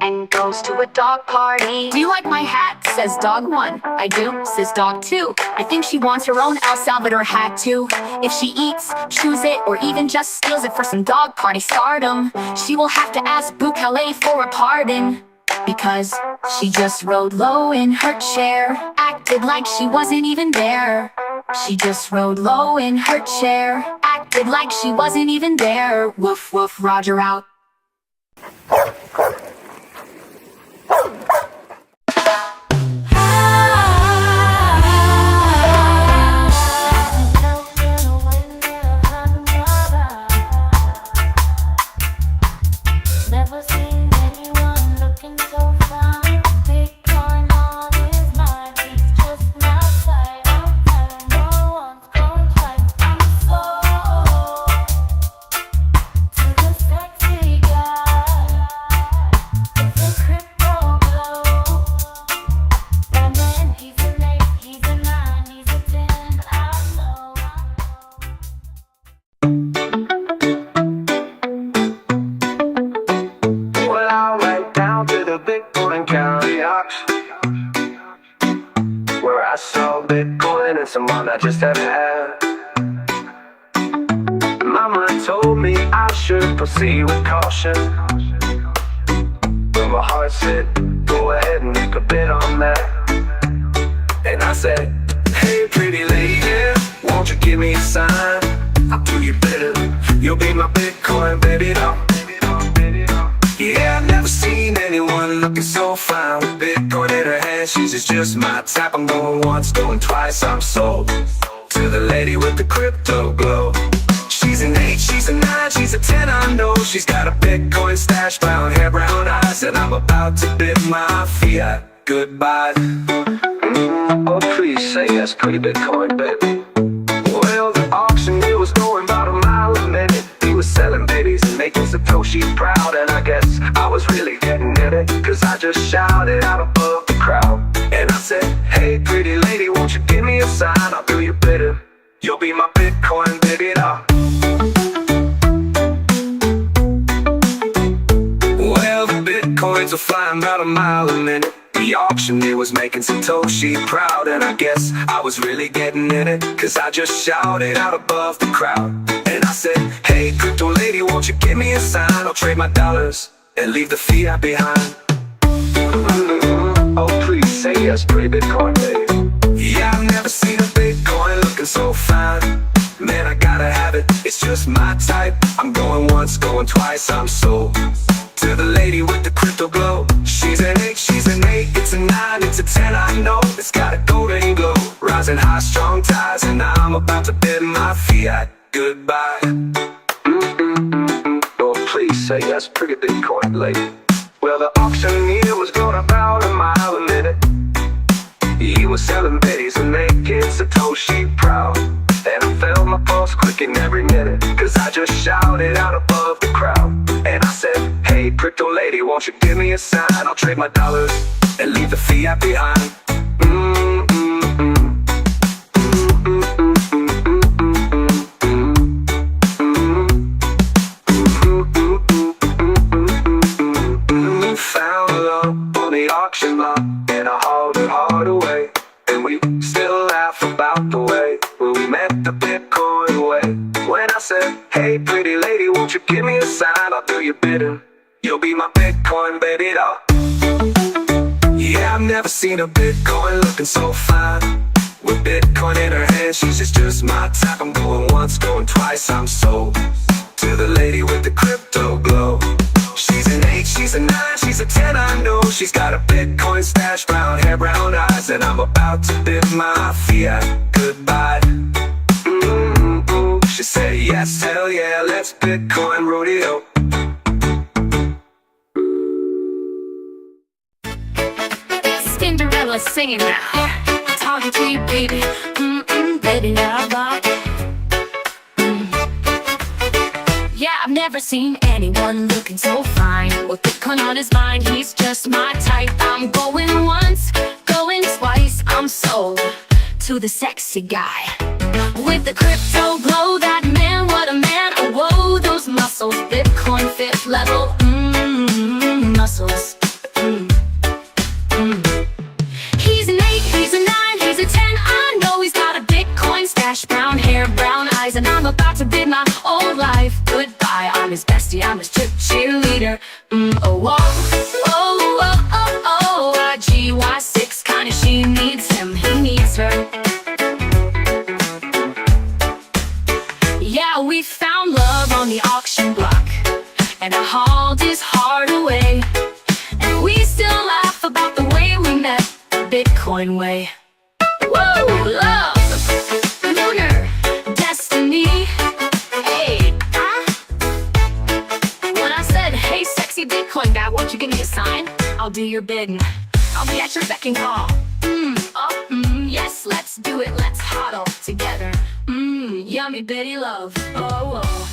and goes to a dog party. Do you like my hat? Says dog 1. I do, says dog 2. I think she wants her own El Salvador hat too. If she eats, chews it, or even just steals it for some dog party stardom, she will have to ask Bukele for a pardon. Because she just rode low in her chair, acted like she wasn't even there. She just rode low in her chair, acted like she wasn't even there. Woof woof, Roger out. Never seen anyone looking so fine. Bitcoin on his mind, he's just my type. No one's going twice. I'm so to the sexy guy. It's a crypto glow. That man, he's an 8, he's a 9, he's a 10. I know. Well, I went down to the Bitcoin county auction, where I saw Bitcoin and some more I just haven't had. Mama told me I should proceed with caution, but my heart said, go ahead and make a bid on that. And I said, hey pretty lady, won't you give me a sign? I'll do you better, you'll be my Bitcoin baby doll. Yeah, I've never seen anyone looking so fine with Bitcoin in her hand. She's just my type. I'm going once, going twice. I'm sold to the lady with the crypto glow. She's an 8, she's a 9, she's a 10. I know she's got a Bitcoin stash, brown hair, brown eyes, and I'm about to bid my fiat goodbye. Oh, please say yes, pretty Bitcoin baby. Well, the auction, it was going about a mile a minute. He was selling babies and making Satoshi proud, and I guess I was really getting in it, cause I just shouted shouted out above the crowd. And I said, hey pretty lady, won't you give me a sign? I'll do you better, you'll be my Bitcoin baby now. Well, the Bitcoins are flying about a mile a minute. The auctioneer was making Satoshi proud. And I guess I was really getting in it, cause I just shouted out above the crowd. And I said, hey crypto lady, won't you give me a sign? I'll trade my dollars and leave the fiat behind. Oh please say yes, pretty Bitcoin baby. Yeah, I've never seen a Bitcoin looking so fine. Man, I gotta have it, it's just my type. I'm going once, going twice, I'm sold. To the lady with the crypto glow. She's an 8, she's an 8, it's a 9, it's a 10, I know. It's got a golden glow, rising high, strong ties. And now I'm about to bid my fiat goodbye. Oh please say yes, pretty Bitcoin lady. Well, the auctioneer was going about a mile a minute. He was selling biddies and making Satoshi proud. And I felt my pulse clicking every minute, cause I just shouted out above the crowd. And I said, hey crypto lady, won't you give me a sign? I'll trade my dollars and leave the fiat behind. Found love on the auction block, and I hauled it hard away. And we still laugh about the way when we met the Bitcoin way. When I said, hey pretty lady, won't you give me a sign? I'll do you better, you'll be my Bitcoin baby doll. Yeah, I've never seen a Bitcoin looking so fine. With Bitcoin in her hand, she's just my type. I'm going once, going twice, I'm sold. To the lady with the crypto glow. She's an 8, she's a 9, she's a 10, I know. She's got a Bitcoin stash, brown hair, brown eyes. And I'm about to bid my fiat goodbye. She said yes, hell yeah, let's Bitcoin rodeo. Cinderella singing now, talking to you baby, baby now, Yeah, I've never seen anyone looking so fine. With Bitcoin on his mind, he's just my type. I'm going once, going twice, I'm sold to the sexy guy with the crypto glow. That man, what a man, oh whoa, those muscles. Bitcoin 5th level, muscles. He's an 8, he's a 9, he's a 10, I know. He's got a Bitcoin stash, brown hair, brown eyes. And I'm about to bid my old life goodbye. I'm his bestie, I'm his cheerleader. Oh, whoa, oh, oh, oh, oh. GY6, kinda she needs him, he needs her. Yeah, we found love on the auction block, and I hauled his heart away. And we still laugh about the way we met, the Bitcoin way. Whoa, love, lunar, destiny. Hey, when I said, hey sexy Bitcoin guy, won't you give me a sign? I'll do your bidding, I'll be at your beck and call. Yes, let's do it, let's huddle together. Yummy bitty love, oh, oh.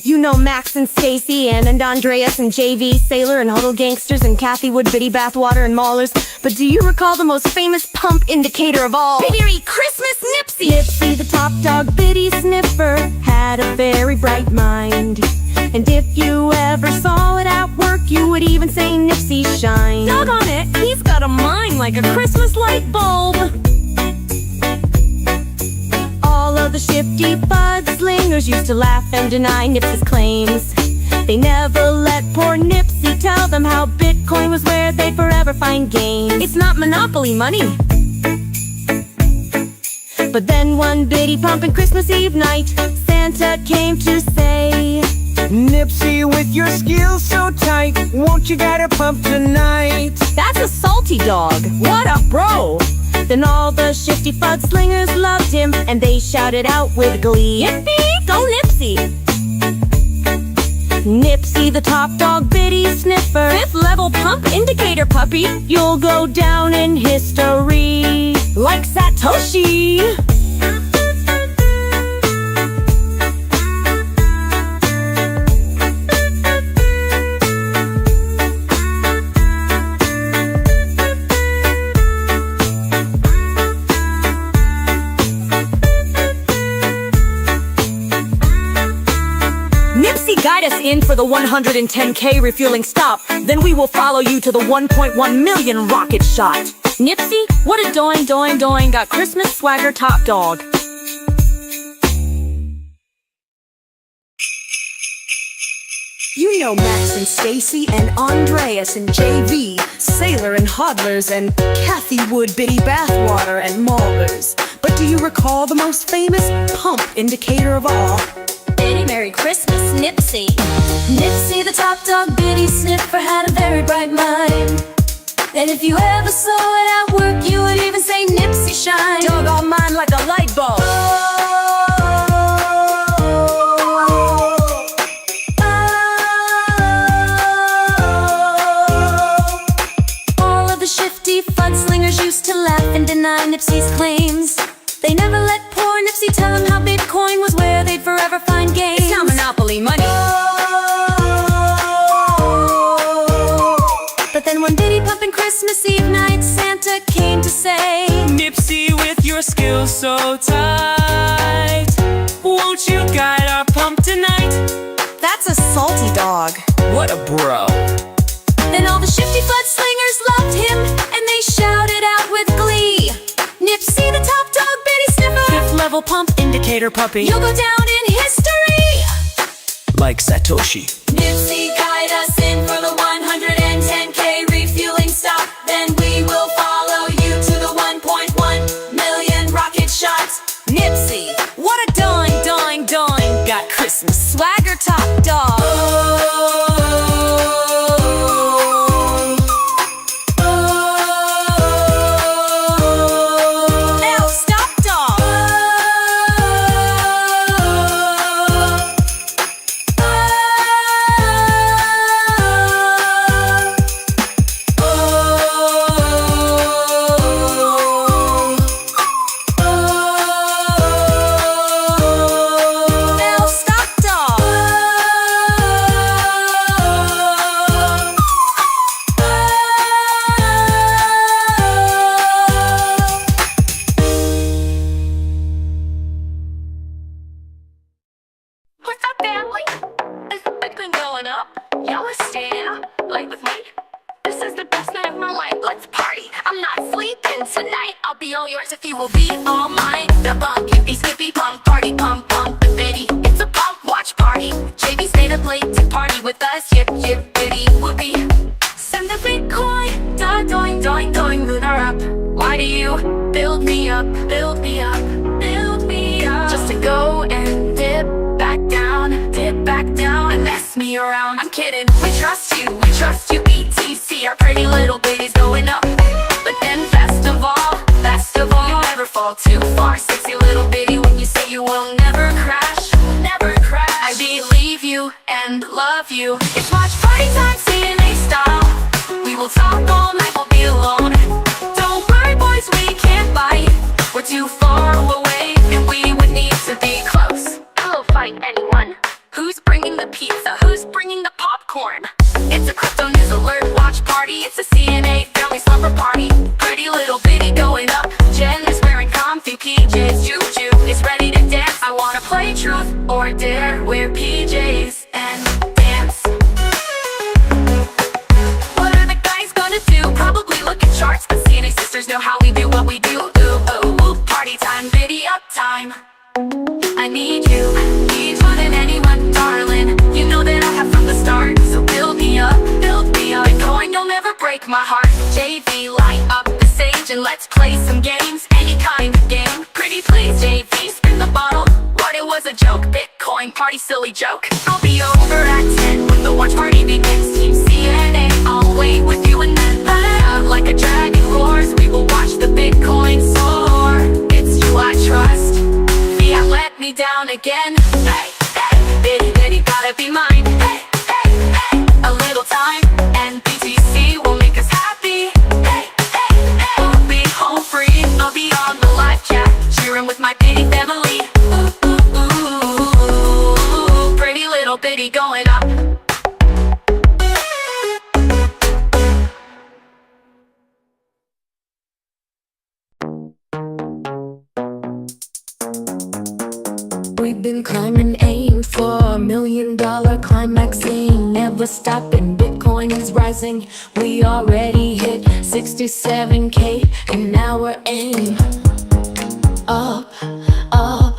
You know Max and Stacy, Ann and Andreas and JV, Sailor and Huddle Gangsters and Kathy Wood, Biddy Bathwater and Maulers. But do you recall the most famous pump indicator of all? Merry Christmas, Nipsey! Nipsey, the top dog Biddy sniffer, had a very bright mind. And if you ever saw it at work, you would even say Nipsey shine. Doggone it, he's got a mind like a Christmas light bulb. All of the shifty bud slingers used to laugh and deny Nipsey's claims. They never let poor Nipsey tell them how Bitcoin was where they'd forever find gains. It's not monopoly money. But then one biddy pumping Christmas Eve night, Santa came to say, Nipsey, with your skills so tight, won't you get a pump tonight? That's a salty dog, what a bro! Then all the shifty fud slingers loved him, and they shouted out with glee, Yippee, go Nipsey! Nipsey the top dog, bitty sniffer, fifth level pump indicator puppy. You'll go down in history like Satoshi. Guide us in for the 110K refueling stop. Then we will follow you to the 1.1 million rocket shot. Nipsey, what a doing, got Christmas swagger top dog. You know Max and Stacy and Andreas and JV, Sailor and Hodlers and Kathy Wood, Biddy Bathwater and Maulers. But do you recall the most famous pump indicator of all? Biddy, Merry Christmas, Nipsey. Nipsey the top dog, Biddy sniffer, had a very bright mind. And if you ever saw it at work, you would even say Nipsey shine. Dog on mine like a light bulb. All of the shifty fudslingers used to laugh and deny Nipsey's claims. They never let poor Nipsey tell them how Bitcoin was where they'd forever find gains. It's not monopoly money. But then one Biddy pumping Christmas Eve night, Santa came to say, Nipsey, with your skills so tight, won't you guide our pump tonight? That's a salty dog. What a bro. Then all the shifty fudslingers loved him, and they shouted out with glee, Nipsey the top dog, Biddy sniffer, fifth level pump indicator puppy. you'll go down in history like Satoshi. Nipsey, guide us in for the 110K refueling stop. Then we will follow you to the 1.1 million rocket shots. Nipsey, what a doing, got Christmas swagger top dog. If you will be all mine, the bump, yippee, skippy, pump, party, pump, pump, the biddy. It's a pump, watch party. JV stayed up late to party with us, yip, yip, biddy, whoopee. Send the Bitcoin, doing, lunar up. Why do you build me up, build me up, build me up? Just to go and dip back down, and mess me around. I'm kidding, we trust you, BTC. Our pretty little biddies going up. But then best of all, you'll never fall too far. Sexy little biddy, when you say you will never crash, never crash. I believe you and love you. It's watch party time, CNA style. We will talk all night, we'll be alone. Don't worry boys, we can't bite. We're too far away, and we would need to be close. I'll fight anyone. Who's bringing the pizza? Who's bringing the popcorn? It's a crypto news alert watch party. It's a CNA family slumber party. Pretty little biddy going up. Jen is wearing comfy PJs. Juju is ready to dance. I wanna play truth or dare. Wear PJs and dance. What are the guys gonna do? Probably look at charts, but CNA sisters know how we do what we do. Ooh, ooh, ooh. Party time, biddy up time. I need you more than anyone, darling. You know that I have from the start. So build me up, Bitcoin, you'll never break my heart. JV, light up the stage and let's play some games. Any kind of game, pretty please. JV, spin the bottle. What, it was a joke. Bitcoin party, silly joke. I'll be over at 10 when the watch party begins. Team CNA, I'll wait with you and then like a dragon roars. We will watch the Bitcoin soar. It's you I trust. Yeah, let me down again. Hey, hey, biddy, biddy, gotta be mine. Hey, time. And BTC will make us happy. Hey, hey, hey. We'll be home free. I'll be on the live chat, cheering with my bitty family. Ooh, ooh, ooh, ooh. Pretty little bitty going up. We've been climbing, aim for $1 million climaxing, never stopping. Bitcoin is rising. We already hit 67K, and now we're aim up, up,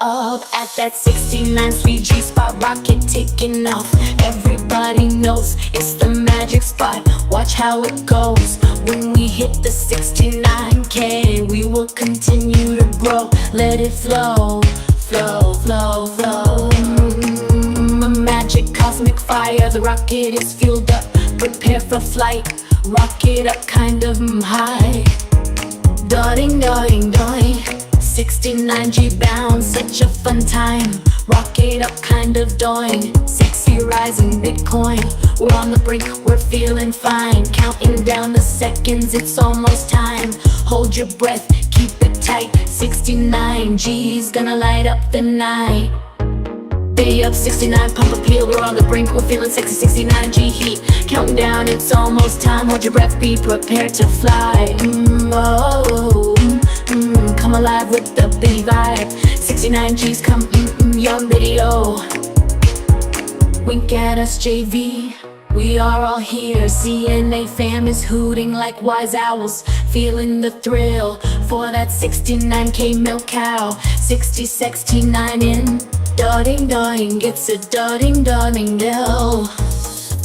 up at that 69 speed G spot, rocket taking off. Everybody knows it's the magic spot. Watch how it goes when we hit the 69K. We will continue to grow. Let it flow, flow, flow, flow. Magic cosmic fire. The rocket is fueled up. Prepare for flight. Rocket up, kind of high. Darting, darting, darting. 69G bound, such a fun time. Rocket up, kind of doing. Sexy rising Bitcoin. We're on the brink, we're feeling fine. Counting down the seconds, it's almost time. Hold your breath, keep it tight. 69G's gonna light up the night. Day up 69, pump appeal, we're on the brink, we're feeling sexy. 69G heat, counting down, it's almost time. Hold your breath, be prepared to fly. Come alive with the bitty vibe. 69G's come, young video. Wink at us, JV. We are all here. CNA fam is hooting like wise owls, feeling the thrill for that 69K milk cow. 69 in. Darting, darting, gets a darting, darting bell.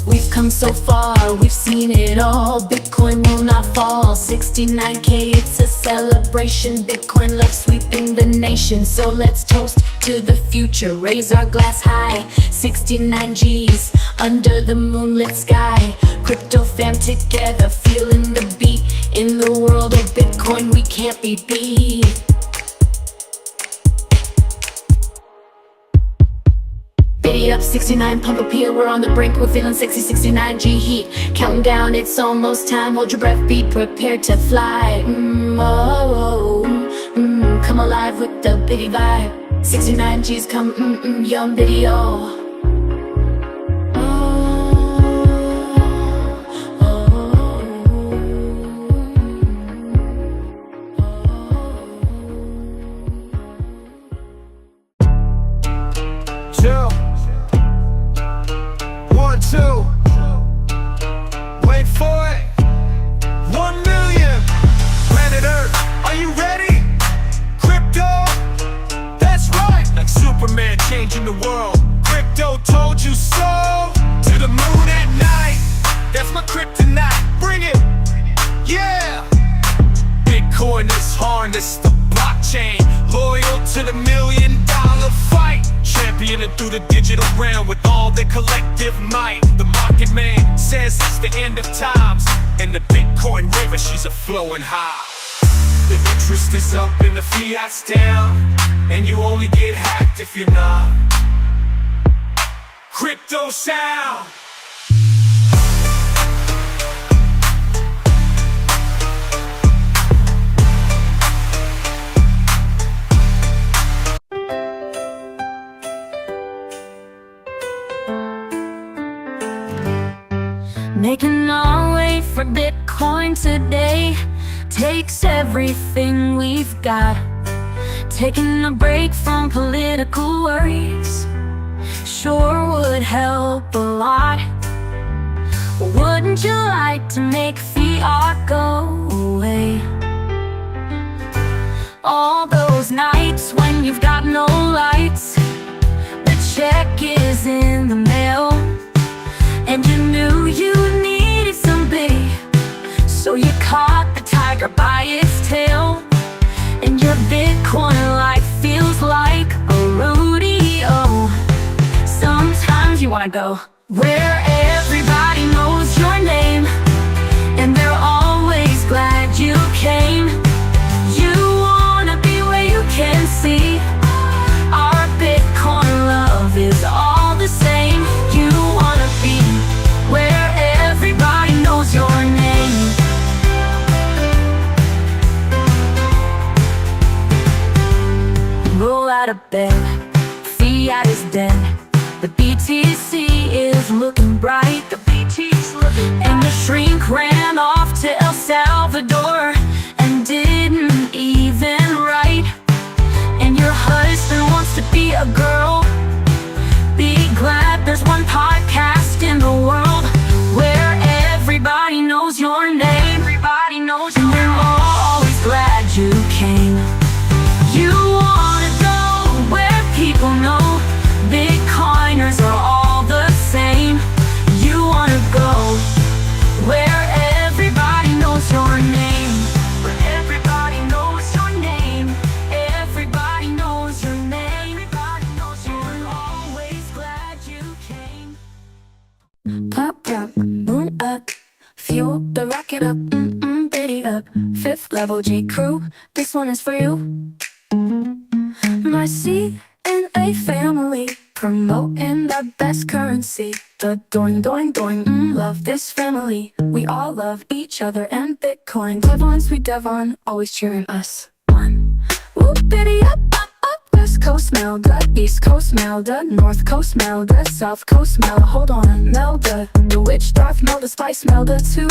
We've come so far, we've seen it all. Bitcoin will not fall. 69K, it's a celebration. Bitcoin love sweeping the nation. So let's toast to the future, raise our glass high. 69G's under the moonlit sky. Crypto fam together, feeling the beat. In the world of Bitcoin, we can't be beat. Bitty up 69, pump appeal, we're on the brink, we're feeling sexy. 69G heat, counting down, it's almost time. Hold your breath, be prepared to fly. Come alive with the bitty vibe. 69G's come, young video. Wait for it. 1 million. Planet Earth, are you ready? Crypto, that's right. Like Superman changing the world. Crypto told you so. To the moon at night. That's my kryptonite. Bring it. Yeah. Bitcoin is harnessed, the blockchain. Loyal to the $1 million fight. Championing through the digital realm with all their collective might. The market man says it's the end of times. And the Bitcoin river, she's a flowing high. The interest is up and the fiat's down. And you only get hacked if you're not. Crypto sound. Making our way for Bitcoin today takes everything we've got. Taking a break from political worries sure would help a lot. Wouldn't you like to make fiat go away? All those nights when you've got no lights, the check is in the mail, and you knew you needed some bait, so you caught the tiger by its tail. And your Bitcoin life feels like a rodeo. Sometimes you wanna go where everybody knows your name, and they're always glad you came. You wanna be where you can see our Bitcoin love is all the same. You wanna be bed. Fiat is dead. The BTC is looking bright. The BTC's looking bright. And the shrink ran off to El Salvador and didn't even write. And your husband wants to be a girl. Be glad there's one podcast in the world where everybody knows your name. Everybody knows your name. And we're always glad you came. You wanna go where people know Bitcoiners are all the same. You wanna go where everybody knows your name. Where everybody knows your name. Everybody knows your name. Everybody knows your name. We're always glad you came. Pop, pop, moon up. Fuel the rocket up. Biddy up. Fifth level G crew. This one is for you. My CNA family, promoting the best currency. The doing, doing, doing, love this family. We all love each other and Bitcoin. Devon, sweet Devon, always cheering us on. Whoop, biddy up, up, up. West Coast Melda, East Coast Melda, North Coast Melda, South Coast Melda. Hold on, Melda, the witch Darth Melda, Spice Melda too.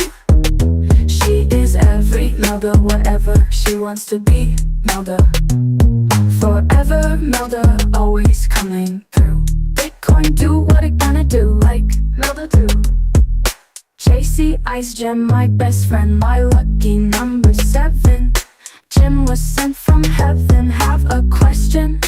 She is every Melda, whatever she wants to be. Melda, forever Melda, always coming through. Bitcoin do what it gonna do, like Melda do. JC Ice Gem, my best friend, my lucky number 7. Jim was sent from heaven, have a question,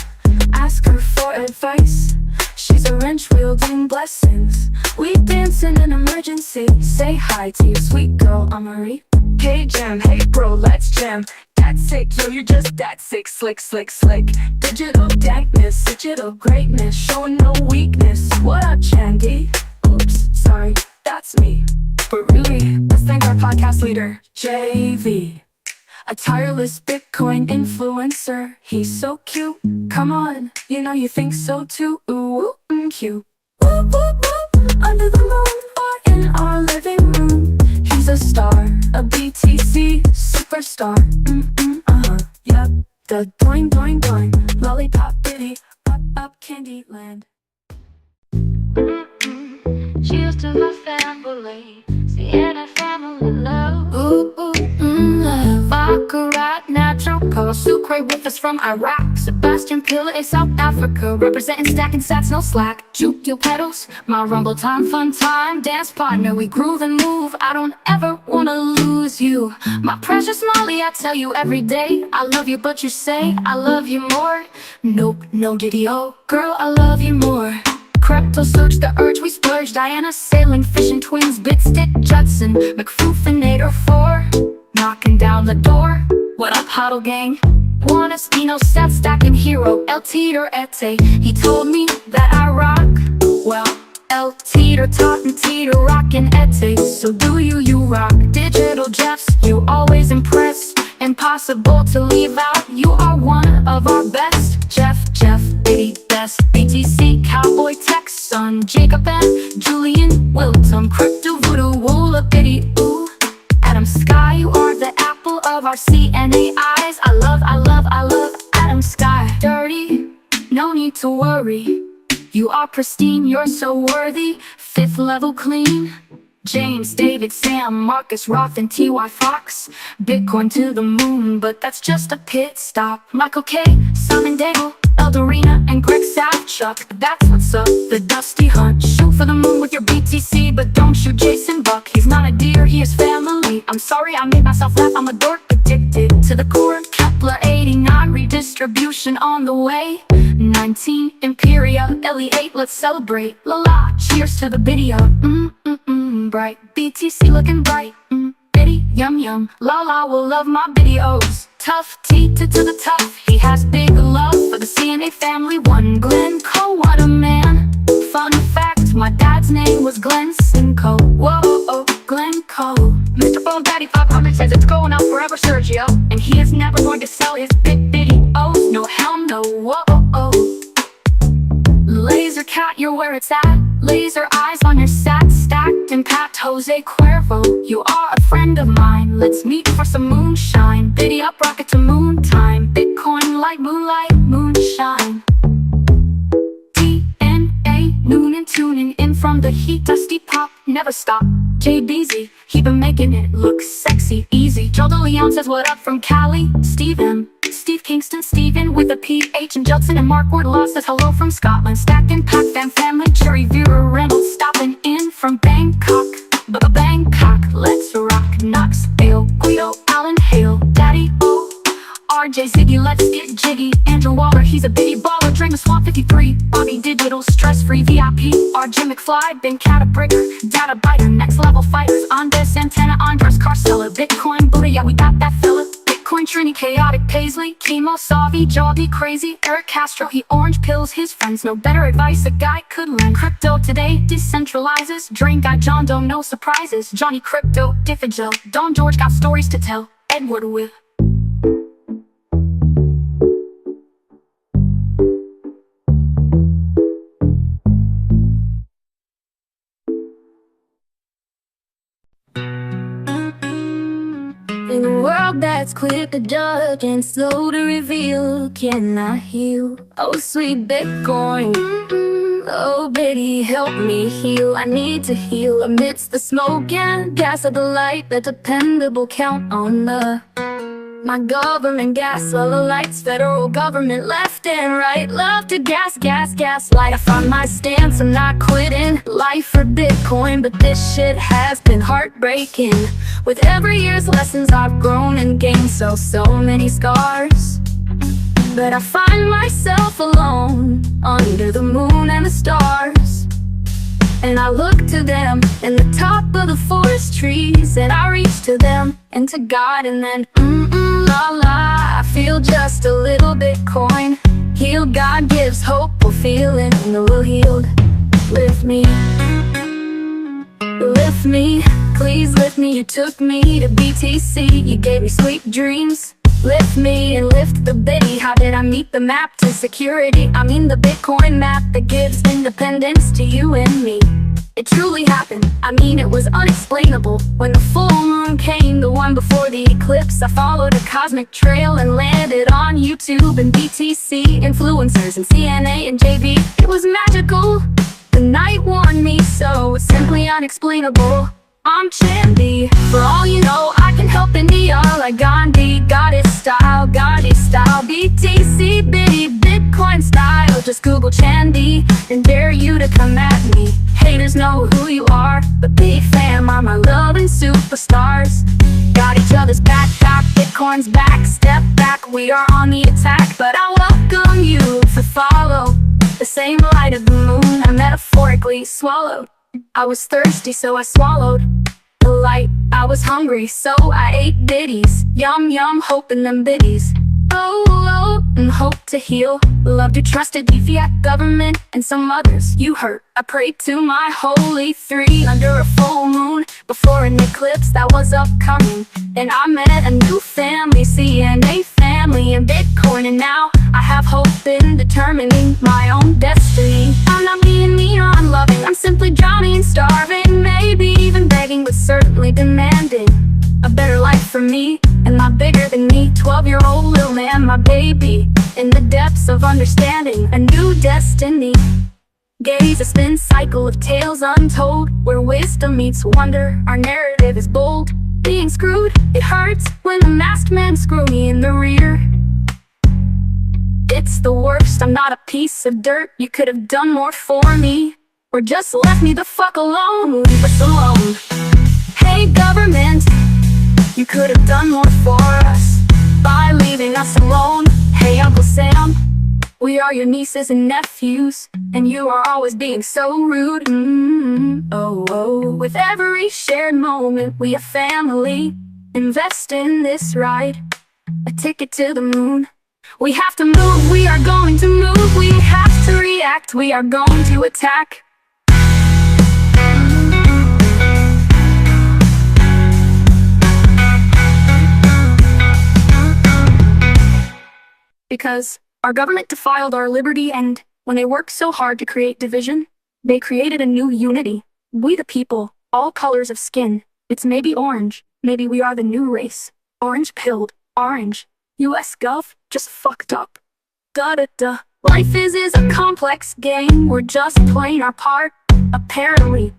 ask her for advice. She's a wrench wielding blessings. We dance in an emergency. Say hi to your sweet girl, Amari. Hey Jim, hey bro, let's jam. That's sick, yo, you're just that sick. Slick, slick, slick. Digital dankness, digital greatness, showing no weakness. What up, Chandy? Oops, sorry, that's me. But really, let's thank our podcast leader, JV. A tireless Bitcoin influencer. He's so cute. Come on, you know you think so too. Ooh, cute. Woo, woo, woo. Under the moon or in our living room. He's a star, a BTC superstar. Yep. The doing, doing, doing. Lollipop bitty, up, up Candyland. Cheers to my family. Sienna family love. Ooh, love. Baccarat, natural color. Sucre with us from Iraq. Sebastian Pillay, South Africa. Representing stacking sats, no slack. Juke deal pedals. My rumble time, fun time. Dance partner, we groove and move. I don't ever wanna lose you. My precious Molly, I tell you every day. I love you, but you say I love you more. Nope, no diddy-o. Girl, I love you more. Crypto search the urge, we splurge. Diana sailing, fishing twins, Bitstick, Judson, McFoofinator 4, knocking down the door. What up, Huddle Gang? One Espino set stacking hero, El Teeter Ete. He told me that I rock. Well, El Teeter taught and Teeter rockin' Ete. So do you rock? Digital Jeffs, you always impress. Impossible to leave out, you are one of our best. Jeff, Biddy, best. BTC, Cowboy, Tech, Son, Jacob and Julian, Wilton, Crypto, Voodoo, Woola, Biddy, ooh. Adam Sky, you are the apple of our CNA eyes. I love Adam Sky. Dirty, no need to worry. You are pristine, you're so worthy. 5th level clean. James, David, Sam, Marcus, Roth, and T.Y. Fox. Bitcoin to the moon, but that's just a pit stop. Michael K, Simon Daigle, Eldorina, and Greg Savchuk. That's what's up, the Dusty Hunt. Shoot for the moon with your BTC, but don't shoot Jason Buck. He's not a deer, he is family. I'm sorry I made myself laugh, I'm a dork addicted to the core. Kepler 89, redistribution on the way. 19, Imperia, LE8, let's celebrate. La la, cheers to the video. Bright, BTC looking bright. Biddy, yum yum. La la will love my videos. Tough T to the tough. He has big love for the CNA family. One Glenn Cole, what a man. Fun fact, my dad's name was Glenn Simcoe. Whoa, Glenn Cole. Mr. Bone Daddy 500 says it's going out forever, Sergio. And he is never going to sell his videos. No hell no, whoa. Laser cat, you're where it's at. Laser eyes on your sat, stacked and packed. Jose Cuervo, you are a friend of mine. Let's meet for some moonshine. Biddy up, rocket to moon time. Bitcoin like moonlight, moonshine. the heat, dusty pop, never stop. JBZ, he been making it look sexy, easy. Joe DeLeon says what up from Cali. Steve M, Steve Kingston, Steven with a PH, and Judson and Mark Wardlaw says hello from Scotland. Stacking Pac Fam family, Jerry Vera Reynolds stopping in from Bangkok. Bangkok, let's rock. Knox, Dale, Guido, Allen, Hale, Daddy O, RJ, Ziggy, let's get jiggy. Andrew Waller, he's a bitty baller. Drain the Swamp 53, Bobby Digital, stress-free VIP. RJ McFly, Ben Catabricker, Data Biter, next level fighters. Andes, Santana, Andres, Carcella, Bitcoin Buddha, yeah we got that fella. Bitcoin Trini, Chaotic, Paisley, Chemo, Savi, Jawby, Crazy, Eric Castro, he orange pills his friends. No better advice a guy could learn. Crypto today decentralizes. Drain guy John Doe, no surprises. Johnny Crypto, Diffigel, Don George got stories to tell. Edward Will. In a world that's quick to judge and slow to reveal, can I heal? Oh sweet Bitcoin, oh baby help me heal. I need to heal amidst the smoke and gas of the light. The dependable count on my government gas, all the lights, federal government left and right. Love to gas, light. I found my stance, I'm not quitting. Life for Bitcoin, but this shit has been heartbreaking. With every year's lessons I've grown and gained so many scars. But I find myself alone under the moon and the stars. And I look to them in the top of the forest trees, and I reach to them and to God, and then la la, I feel just a little Bitcoin. Healed, God gives hope, we're feeling a little healed. Lift me, please lift me. You took me to BTC, you gave me sweet dreams. Lift me and lift the bitty. How did I meet the map to security? I mean the Bitcoin map that gives independence to you and me. It truly happened, I mean it was unexplainable. When the full moon came, the one before the eclipse, I followed a cosmic trail and landed on YouTube and BTC. Influencers and CNA and JV, it was magical. The night warned me, so it's simply unexplainable. I'm Chandy, for all you know I can help India like Gandhi. Goddess style, BTC, bitty, Bitcoin style. Just Google Chandy and dare you to come at me. Haters know who you are, but big fam are my loving superstars. Got each other's back, Bitcoin's back. Step back, we are on the attack. But I welcome you to follow the same light of the moon I metaphorically swallowed. I was thirsty, so I swallowed the light. I was hungry, so I ate bitties. Yum yum, hoping them bitties. Oh, and hope to heal. Love to trusted the fiat government and some others you hurt. I prayed to my holy three under a full moon before an eclipse that was upcoming. And I met a new family, CNA family and Bitcoin, and now I have hope in determining my own destiny. I'm not being neon loving, I'm simply drowning, starving, maybe even begging, but certainly demanding a better life for me and my bigger than me 12-year-old little man, my baby. In the depths of understanding, a new destiny. Gaze a spin cycle of tales untold, where wisdom meets wonder. Our narrative is bold. Being screwed, it hurts when the masked men screw me in the rear. It's the worst, I'm not a piece of dirt. You could have done more for me, or just left me the fuck alone. Leave us alone. Hey government, you could have done more for us by leaving us alone. Hey Uncle Sam, we are your nieces and nephews, and you are always being so rude. Oh, with every shared moment, we are family. Invest in this ride, a ticket to the moon. We have to move, we are going to move. We have to react, we are going to attack. Because our government defiled our liberty, and when they worked so hard to create division, they created a new unity. We the people, all colors of skin. It's maybe orange, maybe we are the new race. Orange pilled, orange. US Gov, just fucked up. Da-da-da. Life is a complex game, we're just playing our part. Apparently,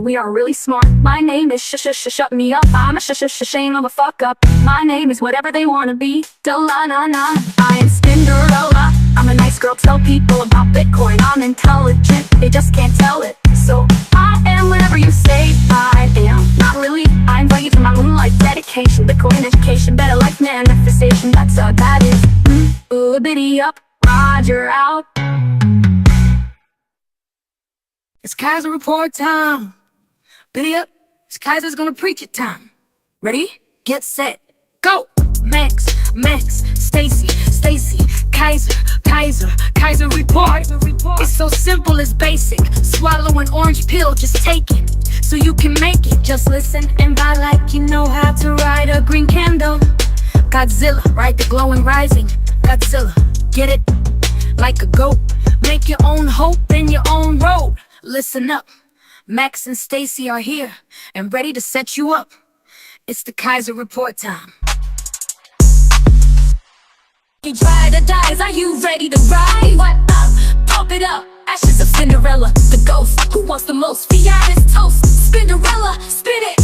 we are really smart. My name is shut me up. I'm a shame of a fuck up. My name is whatever they wanna be. Da-la-na-na. I am Cinderella. I'm a nice girl, tell people about Bitcoin. I'm intelligent, they just can't tell it. So I am whatever you say I am. Not really, I invite you to my moonlight dedication. Bitcoin education, better life manifestation. That's all that is. Biddie up, Roger out. It's Kaiser report time. Biddy up, it's Kaiser's gonna preach it time. Ready, get set, go! Max, Stacy, Kaiser report. It's so simple, it's basic. Swallow an orange pill, just take it, so you can make it. Just listen and buy like you know how to ride a green candle. Godzilla, ride the glowing rising. Godzilla, get it? Like a goat. Make your own hope in your own road. Listen up, Max and Stacy are here and ready to set you up. It's the Kaiser report time. You try to dies, are you ready to ride? What up? Pump it up. Ashes of Cinderella, the ghost who wants the most Fiat toast. Spinderella, spin it,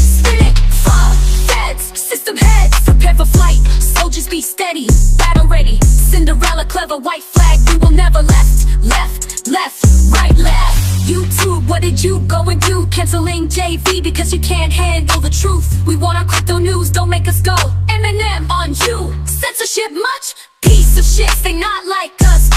fuck feds, system heads, prepare for flight. Soldiers be steady, battle ready. Cinderella, clever white flag, we will never left, right, left. YouTube, what did you go and do? Canceling JV because you can't handle the truth. We want our crypto news, don't make us go Eminem on you. Censorship much? Piece of shit, they not like us.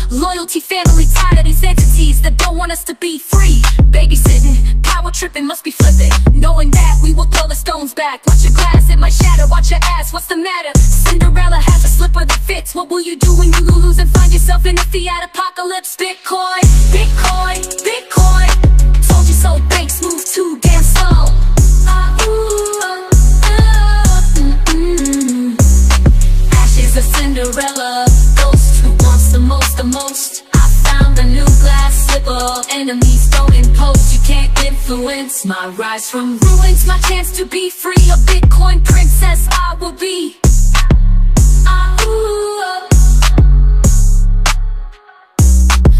Loyalty, family, tired of these entities that don't want us to be free. Babysitting, power tripping, must be flipping. Knowing that we will throw the stones back. Watch your glass, it might shatter, watch your ass, what's the matter? Cinderella has a slipper that fits. What will you do when you lose and find yourself in a fiat apocalypse? Bitcoin. Told you so, banks move too damn slow. Ashes of Cinderella, ghost who wants the most. I found a new glass slipper, enemies don't impose. You can't influence my rise from ruins. My chance to be free, a Bitcoin princess I will be.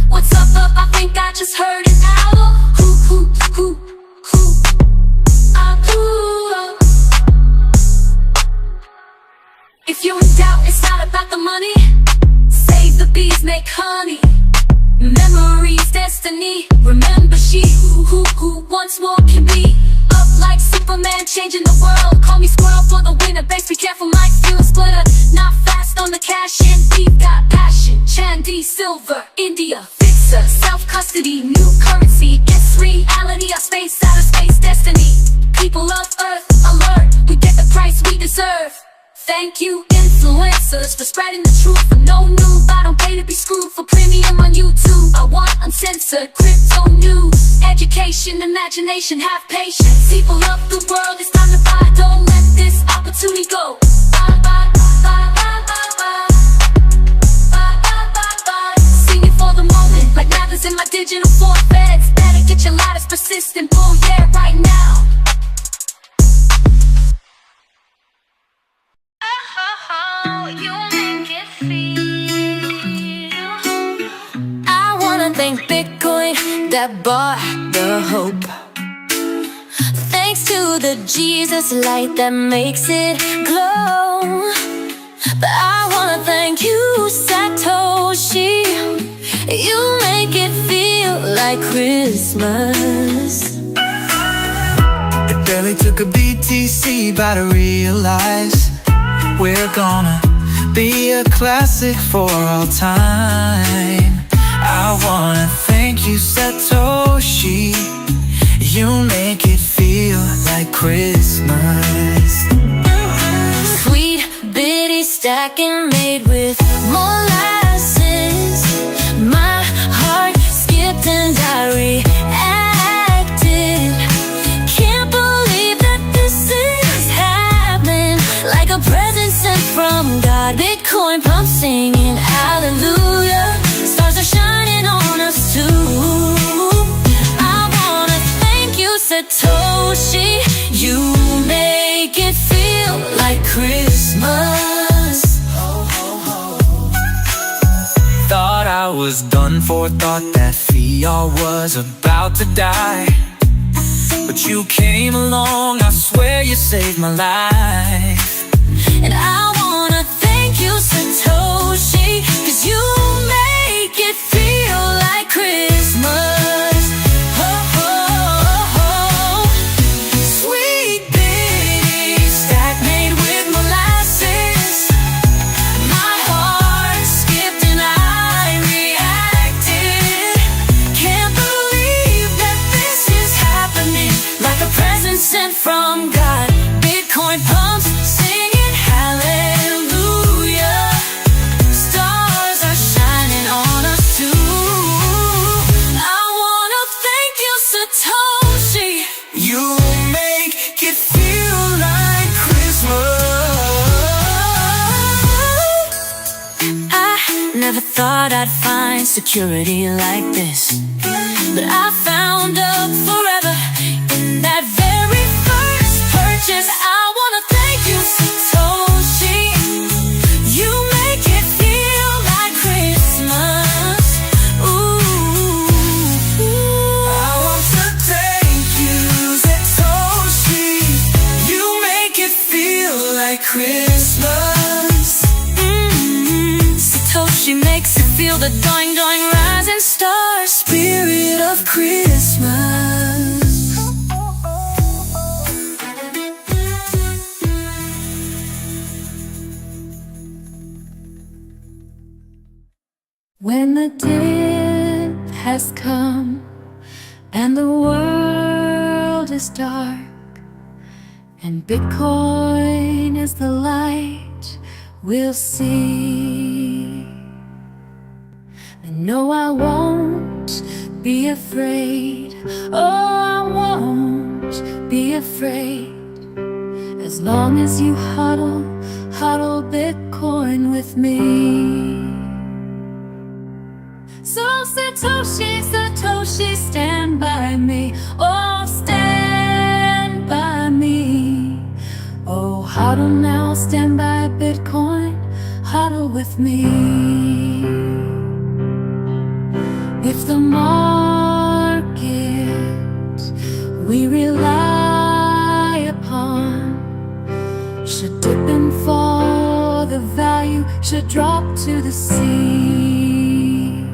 What's up, I think I just heard an owl. Who. If you're in doubt, it's not about the money. Save the bees, make honey. Memories, destiny. Remember she who once more can be. Up like Superman, changing the world. Call me squirrel for the winner. Banks, be careful, might feel a splitter. Not fast on the cash in. We've got passion. Chandy, silver, India, fixer, self-custody, new currency. It's reality, our space, outer space, destiny. People of Earth, alert. We get the price we deserve. Thank you, influencers, for spreading the truth. For no news, I don't pay to be screwed. For premium on YouTube, I want uncensored crypto news. Education, imagination, have patience. People of the world, it's time to buy. Don't let this opportunity go. Singing for the moment, like Mathers in my digital forfeits. Better get your ladders persistent, boom, yeah, right now. I wanna thank Bitcoin that bought the hope. Thanks to the Jesus light that makes it glow. But I wanna thank you, Satoshi. You make it feel like Christmas. It barely took a BTC by to realize we're gonna be a classic for all time. I wanna thank you, Satoshi. You make it feel like Christmas. Sweet, bitty stacking made with molasses. My heart skipped and I reacted. Can't believe that this is happening. Like a present sent from God. Bitcoin pump singing hallelujah. Stars are shining on us too. I wanna thank you, Satoshi. You make it feel like Christmas. Thought I I was done for, thought that fiat was about to die. But you came along, I swear you saved my life. And I wanna thank you, Satoshi, 'cause you make it feel like Christmas. Oh, oh, oh. Sweet bitty stack made with molasses. My heart skipped and I reacted. Can't believe that this is happening, like a present sent from God. Bitcoin pumps, singing hallelujah. Stars are shining on us too. I wanna thank you, Satoshi. You make it feel like Christmas. I never thought I'd find security like this, but I found a forever in that very first purchase. I wanna thank you, Satoshi. You make it feel like Christmas. Ooh. I want to thank you, Satoshi. You make it feel like Christmas. Satoshi makes it feel the doing, doing, rising star, spirit of Christmas. When the dip has come and the world is dark, and Bitcoin is the light we'll see, I know I won't be afraid. Oh, I won't be afraid. As long as you huddle, huddle Bitcoin with me. So Satoshi, Satoshi, stand by me. Oh, stand by me. Oh, huddle now, stand by Bitcoin, huddle with me. If the market we rely upon should dip and fall, the value should drop to the sea,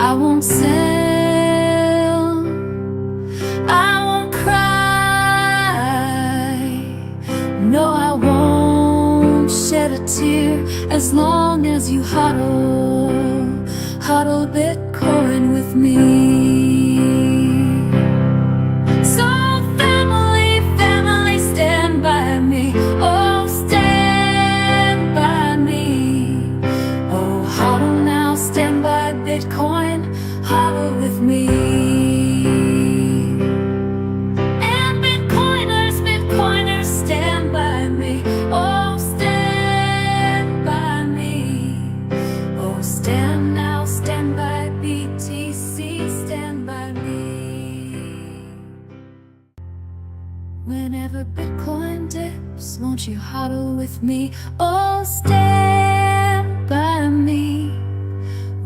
I won't sell, I won't cry. No, I won't shed a tear as long as you huddle, huddle Bitcoin with me. So family, family, stand by me. Oh, stand by me. Oh, huddle now, stand by Bitcoin, huddle with me. And Bitcoiners, Bitcoiners, stand by me. Oh, stand by me. Oh, stand now, stand by BTC, stand by me. Whenever Bitcoin dips, won't you huddle with me? Oh, stand by me.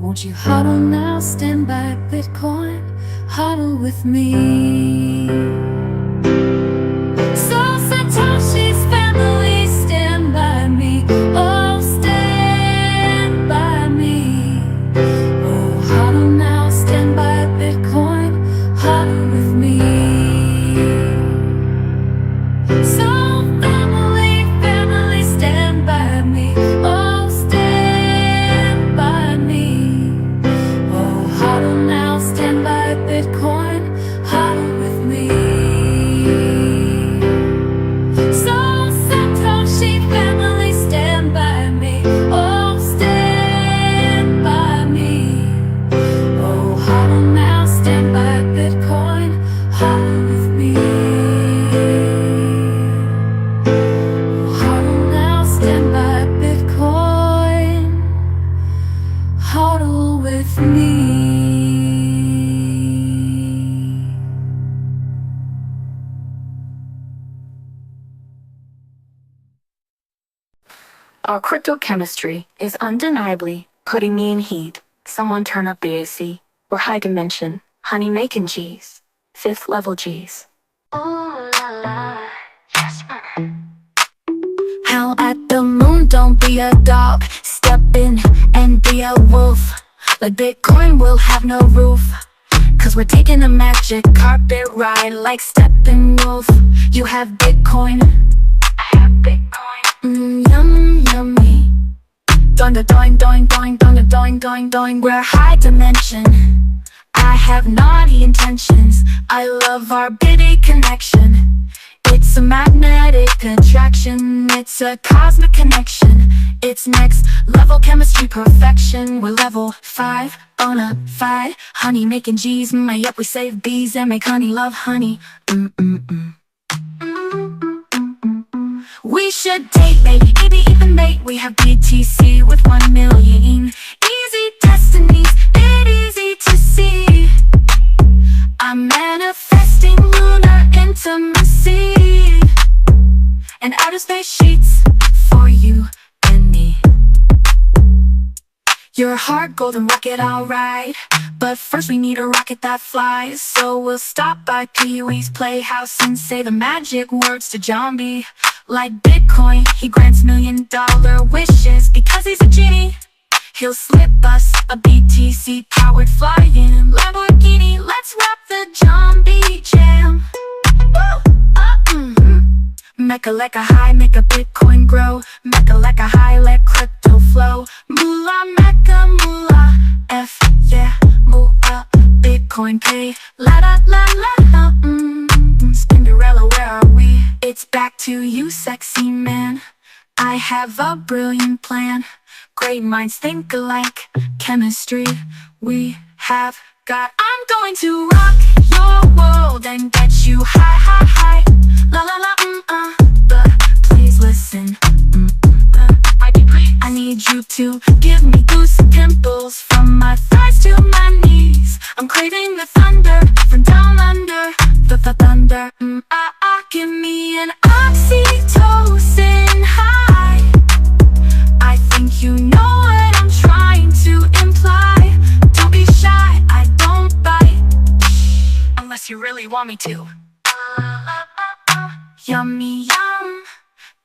Won't you huddle now, stand by Bitcoin, huddle with me. So Satoshi's family, stand by me. Oh, stand by me. Oh, huddle now, stand by Bitcoin, huddle with me. So family, family, stand by me. Oh, stand by me. Oh, huddle now, stand by Bitcoin, huddle with me. So Satoshi family, stand by me. Oh, stand by me. Oh, huddle now, stand by Bitcoin, huddle with me. Huddle now, stand by Bitcoin, huddle with me. Our cryptochemistry is undeniably putting me in heat. Someone turn up the AC. We're high dimension, honey making G's. 5th level G's. Ooh la la, yes. Howl at the moon, don't be a dog. Step in and be a wolf. Like Bitcoin will have no roof. Cause we're taking a magic carpet ride like Steppenwolf. You have Bitcoin, I have Bitcoin. Yum yummy. Doing the doing doing doing doing the doing doing doing. We're high dimension. I have naughty intentions. I love our bitty connection. It's a magnetic attraction. It's a cosmic connection. It's next level chemistry perfection. We're level 5, bona fide. Honey making G's. Yep, we save bees and make honey love honey. We should date, maybe even mate. We have BTC with 1 million. Easy destinies, it easy to see. I'm manifesting lunar intimacy and outer space sheets for you and me. Your heart golden rocket, alright. But first we need a rocket that flies. So we'll stop by Pee-wee's Playhouse and say the magic words to John B. Like Bitcoin, he grants $1 million wishes. Because he's a genie, he'll slip us a BTC powered flying Lamborghini. Let's rap the John B jam. Mecca like a high, make a Bitcoin grow. Mecca like a high, let crypto flow. Moolah, Mecca, moolah, F, yeah, moolah. Bitcoin pay, la da la la. Spinderella, where are we? It's back to you, sexy man. I have a brilliant plan. Great minds think alike. Chemistry we have got. I'm going to rock your world and get you high, high, high. La la la, but please listen. I need you to give me goose pimples from my thighs to my knees. I'm craving the thunder from down under. The thunder, give me an oxytocin high. I think you know what I'm trying to imply. Don't be shy, I don't bite unless you really want me to. Yummy yum,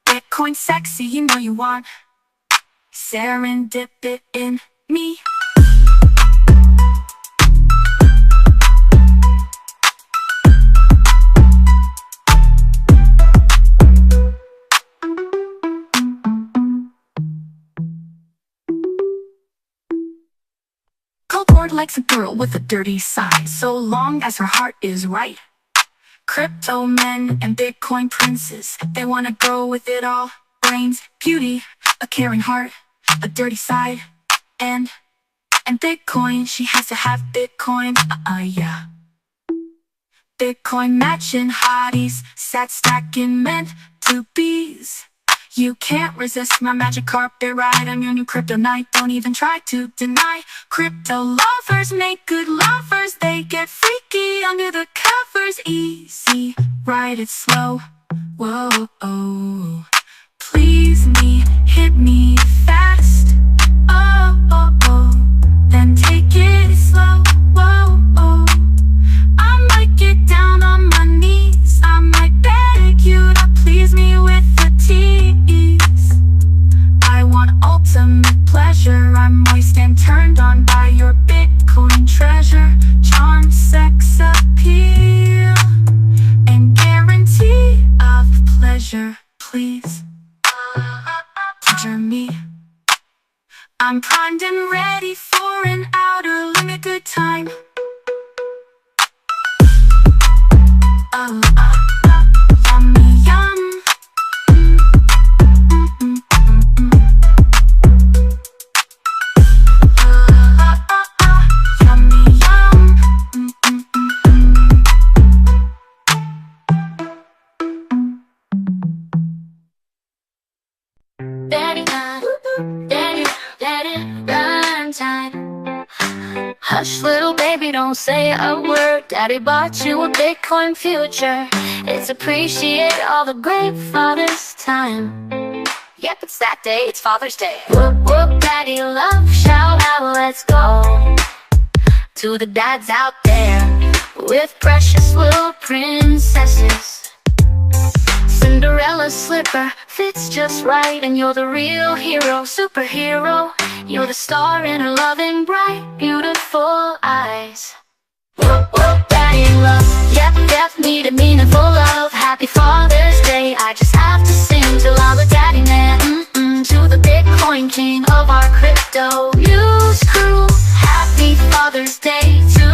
Bitcoin sexy, you know you want. Serendip it in me. Cold likes a girl with a dirty side, so long as her heart is right. Crypto men and Bitcoin princes, they wanna go with it all. Brains, beauty, a caring heart, a dirty side, and Bitcoin, she has to have Bitcoin, yeah. Bitcoin matching hotties, sat stacking meant to bees. You can't resist my magic carpet ride. I'm your new kryptonite, don't even try to deny. Crypto lovers make good lovers. They get freaky under the covers. Easy, ride it slow. Whoa, oh. Please me, hit me fast. Oh, oh, oh. Then take it slow. Whoa, oh. I might get down on my knees. I might beg you to please me with the tease. I want ultimate pleasure. I'm moist and turned on by your Bitcoin treasure. Charm, sex appeal, and guarantee of pleasure. Please pleasure me. I'm primed and ready for an outer limit good time. Yummy yum. Yummy yum. Daddy, daddy, run time. Hush, little baby, don't say a word. Daddy bought you a Bitcoin future. It's appreciate all the great father's time. Yep, it's that day, it's Father's Day. Whoop, whoop, daddy, love shower. now let's go to the dads out there with precious little princesses. Cinderella's slipper fits just right, and you're the real hero, superhero. You're the star in her loving, bright, beautiful eyes. Whoop, whoop, daddy love, yep, yep, need a meaningful love. Happy Father's Day, I just have to sing to all the daddy man, to the Bitcoin king of our crypto news crew. Happy Father's Day to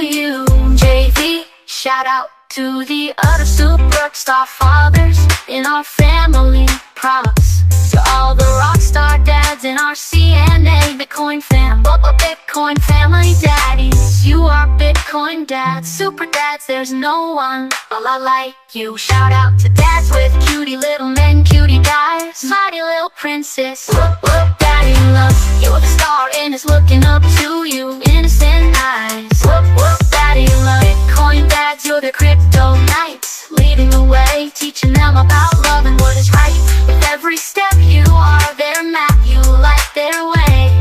you, JV. Shout out to the other superstar fathers in our family. Props to all the rockstar dads in our CNA Bitcoin fam. Bitcoin family daddies, you are Bitcoin dads, super dads, there's no one like you. Shout out to dads with cutie little men, cutie guys, mighty little princess. Whoop, whoop, daddy love, you're the star and is looking up to you, innocent eyes. Whoop, whoop, daddy love, Bitcoin dads, you're the crypto knights, leading the way, teaching them about love and what is right. With every step you are their map, you light their way,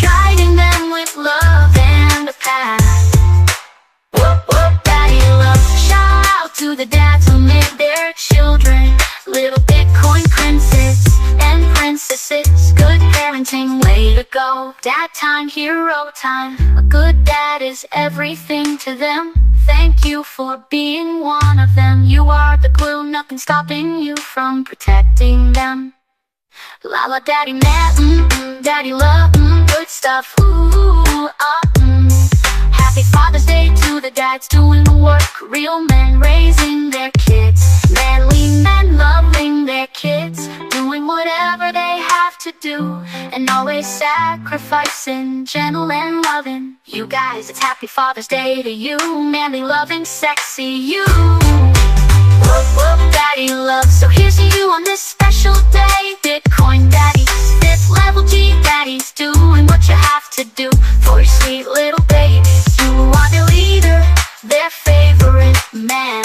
guiding them with love and a path. Whoop, whoop, daddy love. Shout out to the dads who made their children little Bitcoin princes and princesses. Good parenting, way to go. Dad time, hero time. A good dad is everything to them. Thank you for being one of them. You are the glue, nothing stopping you from protecting them. La la daddy man, daddy love, good stuff, ooh, Happy Father's Day to the dads doing the work. Real men raising their kids, manly men loving their kids, doing whatever they have to do, and always sacrificing, gentle and loving. You guys, it's Happy Father's Day to you, manly, loving, sexy you. Whoop, whoop, daddy love. So here's to you on this special day, Bitcoin daddies, fifth level G daddies, doing what you have to do for your sweet little babies. You are their leader, their favorite man.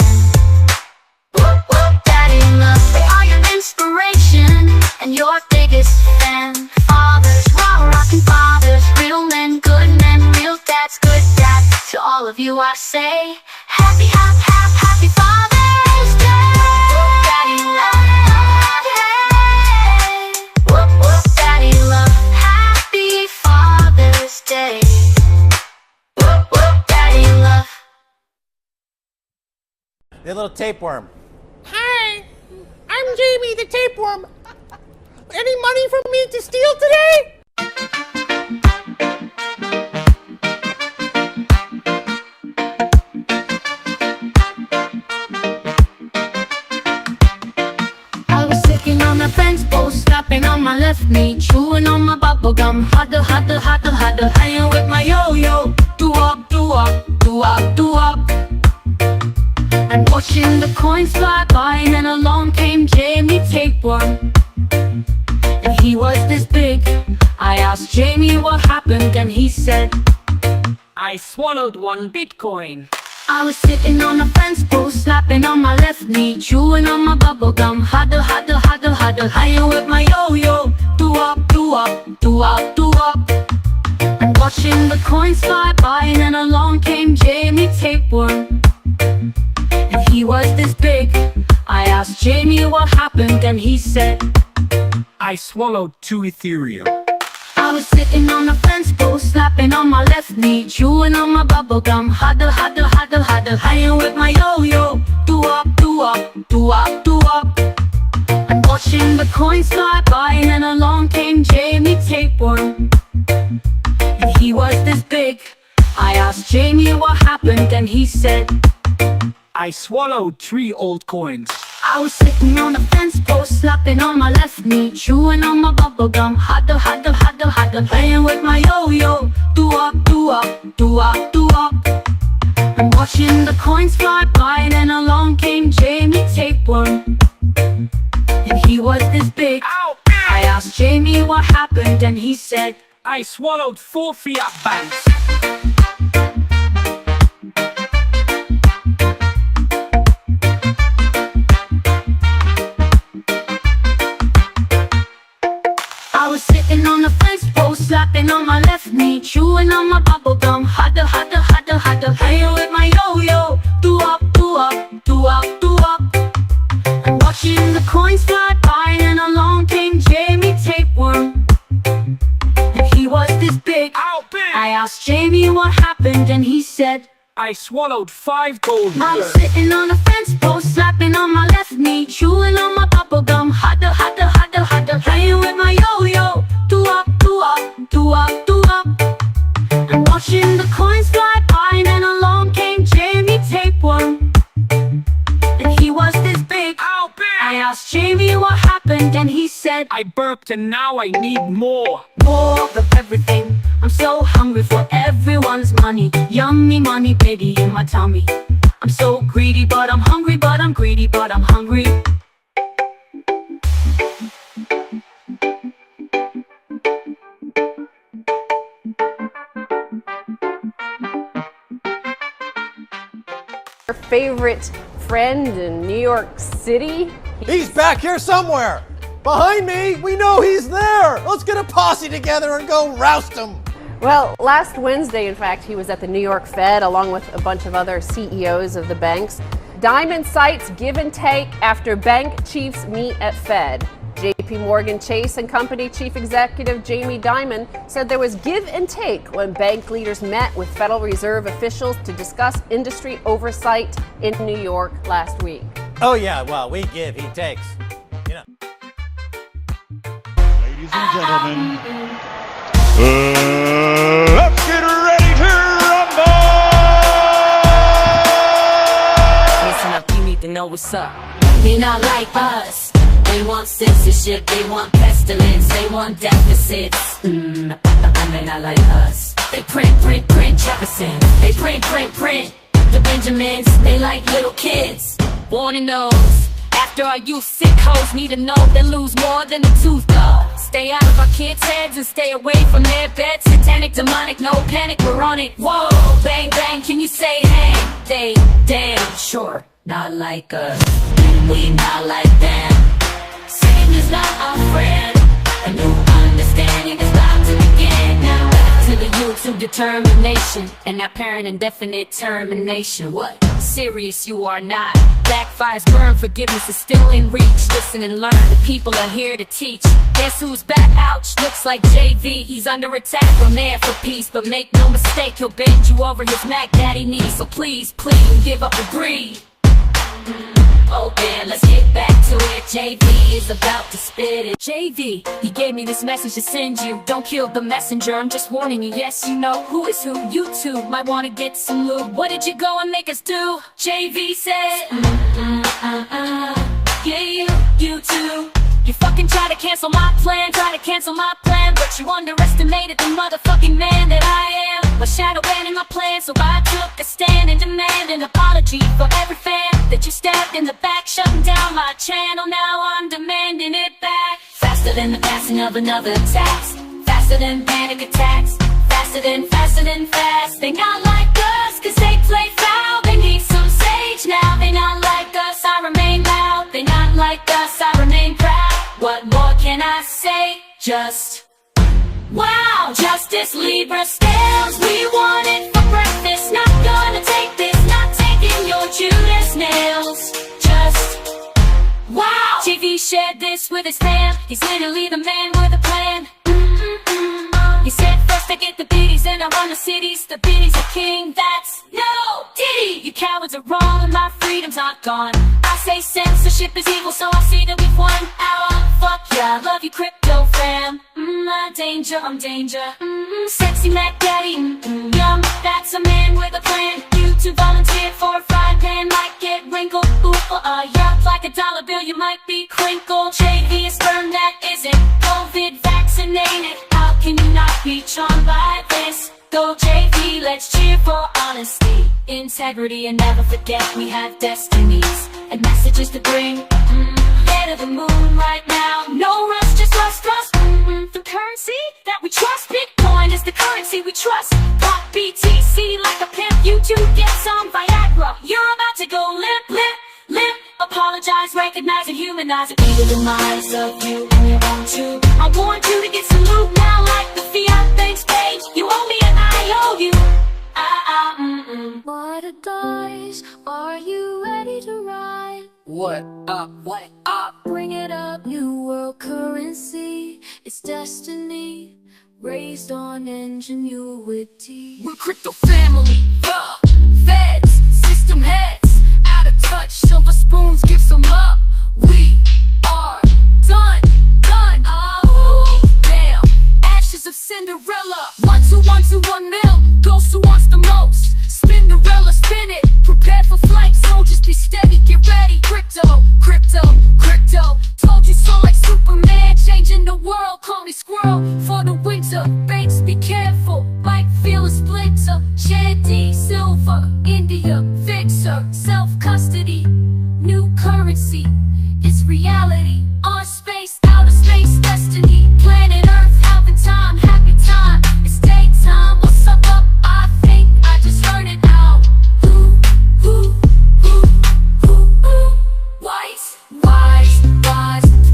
Whoop, whoop, daddy love. They are your inspiration and your biggest fan. Fathers, raw rockin' fathers, real men, good men, real dads, good dads. To all of you I say, happy Father's Day. Daddy love, hey. Whoop, whoop, daddy love. Happy Father's Day. Whoop, whoop, daddy love. The little tapeworm. Hi, I'm Jamie the tapeworm. Any money for me to steal today? I was sitting on the fence post, slapping on my left knee, chewing on my bubble gum, huddle, hanging with my yo-yo, do-up, do-up, do-up, do-up. And watching the coins fly by, and then along came Jamie Tapeworm, and he was this big. I asked Jamie what happened, and he said, I swallowed one Bitcoin. I was sitting on a fence post, slapping on my left knee, chewing on my bubble gum, huddle, hanging with my yo-yo, do-up, do-up, do-up, do-up. And watching the coins fly by, and then along came Jamie Tapeworm, and he was this big. I asked Jamie what happened, and he said, I swallowed 2 Ethereum. I was sitting on a fence post, slapping on my left knee, chewing on my bubble gum, huddle, hanging with my yo-yo, do-up, do-up, do-up, do-up. And watching the coins fly by, and then along came Jamie Tapeworm, and he was this big. I asked Jamie what happened, and he said, I swallowed 3 altcoins. I was sitting on a fence post, slapping on my left knee, chewing on my bubble gum, huddle, playing with my yo-yo, do-up, do-up, do-up, do-up. And watching the coins fly by, and then along came Jamie Tapeworm, and he was this big. I asked Jamie what happened, and he said, I swallowed 4 fiat banks. I was sitting on a fence post, slapping on on my left knee, chewing on my bubble gum. Hada, hada, hada, hada, playing with my yo-yo. Do up, do up, do up, do up. I'm watching the coins fly by, and along came Jamie Tapeworm. And he was this big. I asked Jamie what happened, and he said, I swallowed 5 gold. I'm sitting on a fence post, slapping on my left knee, chewing on my bubble gum. Hada, hada, hada, hada, playing with my yo-yo. Do up, do up, do up, do up. I'm watching the coins fly by, and along came Jamie Tapeworm. And he was this big. I asked Jamie what happened, and he said, I burped and now I need more. More of everything. I'm so hungry for everyone's money. Yummy money, baby, in my tummy. I'm so greedy, but I'm hungry, but I'm greedy, but I'm hungry. Your favorite friend in New York City? He's back here somewhere. Behind me, we know he's there. Let's get a posse together and go roust him. Well, last Wednesday, in fact, he was at the New York Fed along with a bunch of other CEOs of the banks. Diamond cites give and take after bank chiefs meet at Fed. JP Morgan Chase and Company Chief Executive Jamie Dimon said there was give and take when bank leaders met with Federal Reserve officials to discuss industry oversight in New York last week. Oh yeah, well, we give, he takes. You know. Ladies and gentlemen, let's get ready to rumble! Listen up, you need to know what's up. They're not like us. They want censorship, they want pestilence, they want deficits. They're not like us. They print, print, print Jefferson. They print, print, print the Benjamins. They like little kids. Warning those after our youth sick hoes need to know they lose more than a tooth though. Stay out of our kids' heads and stay away from their beds. Satanic, demonic, no panic, we're on it. Whoa, bang, bang, can you say hey? They damn sure not like us. We not like them. Satan is not our friend. A new understanding is about to begin. Now back to the youth of determination and that parent indefinite termination. What? Serious you are not. Backfires burn, forgiveness is still in reach. Listen and learn, the people are here to teach. Guess who's back? Ouch, looks like JV. He's under attack from there for peace. But make no mistake, he'll bend you over his Mac Daddy knees. So please, please, give up the greed. Oh yeah, let's get back to it. JV is about to spit it. JV, he gave me this message to send you. Don't kill the messenger, I'm just warning you. Yes, you know who is who. You too might want to get some lube. What did you go and make us do? JV said, yeah, you too. You fucking try to cancel my plan, but you underestimated the motherfucking man that I am. My shadow banning my plan, so I took a stand and demand an apology for every fan that you stabbed in the back, shutting down my channel. Now I'm demanding it back. Faster than the passing of another tax, faster than panic attacks, faster than fast. They not like us, cause they play foul. They need some sage now. They not like us, I remain loud. They not like us, I remain proud. What more can I say? Just wow, Justice Libra scales. We want it for breakfast. Not gonna take this, not taking your Judas nails. Just wow. TV shared this with his fam. He's literally the man with a plan. He said first I get the biddies and I run the cities. The biddies are king, that's no Diddy. You cowards are wrong and my freedom's not gone. I say censorship is evil, so I see that we've won our fuck yeah, I love you crypto fam. I'm danger. Sexy Mac Daddy, yum. That's a man with a plan. You two volunteered for a frying pan, might get wrinkled. Ooh, yeah, like a dollar bill, you might be crinkled. JV is sperm that isn't COVID vaccinated. How can you not be charmed by this? Go JV, let's cheer for honesty, integrity, and never forget we have destinies and messages to bring. Head of the moon right now, no rush, just trust. The currency that we trust, Bitcoin is the currency we trust. Pop BTC like a pimp, you two get some Viagra. You're about to go limp. Apologize, right? recognize and humanize it. Be the demise of you and two. I want you to get some loot now, like the fiat banks page. You owe me and I owe you. What a dice, are you ready to ride? What up, what up? Bring it up, new world currency. It's destiny, raised on ingenuity. We're crypto family, feds, system heads, out of touch, silver spoons, give some up. We are done. Oh, damn, ashes of Cinderella. 1 2 1 2 1 mil, goes who wants the most. Spinderella, spin it, prepare for flight, so just be steady, get ready. Crypto, told you so like Superman, changing the world, call me squirrel for the winter. Banks, be careful, might feel a splinter. Shanty, silver, India, fixer, self-custody, new currency, it's reality. On space, outer space, destiny, planet Earth, having time, happy time, it's daytime. What's up, I think I just heard it out. Wise,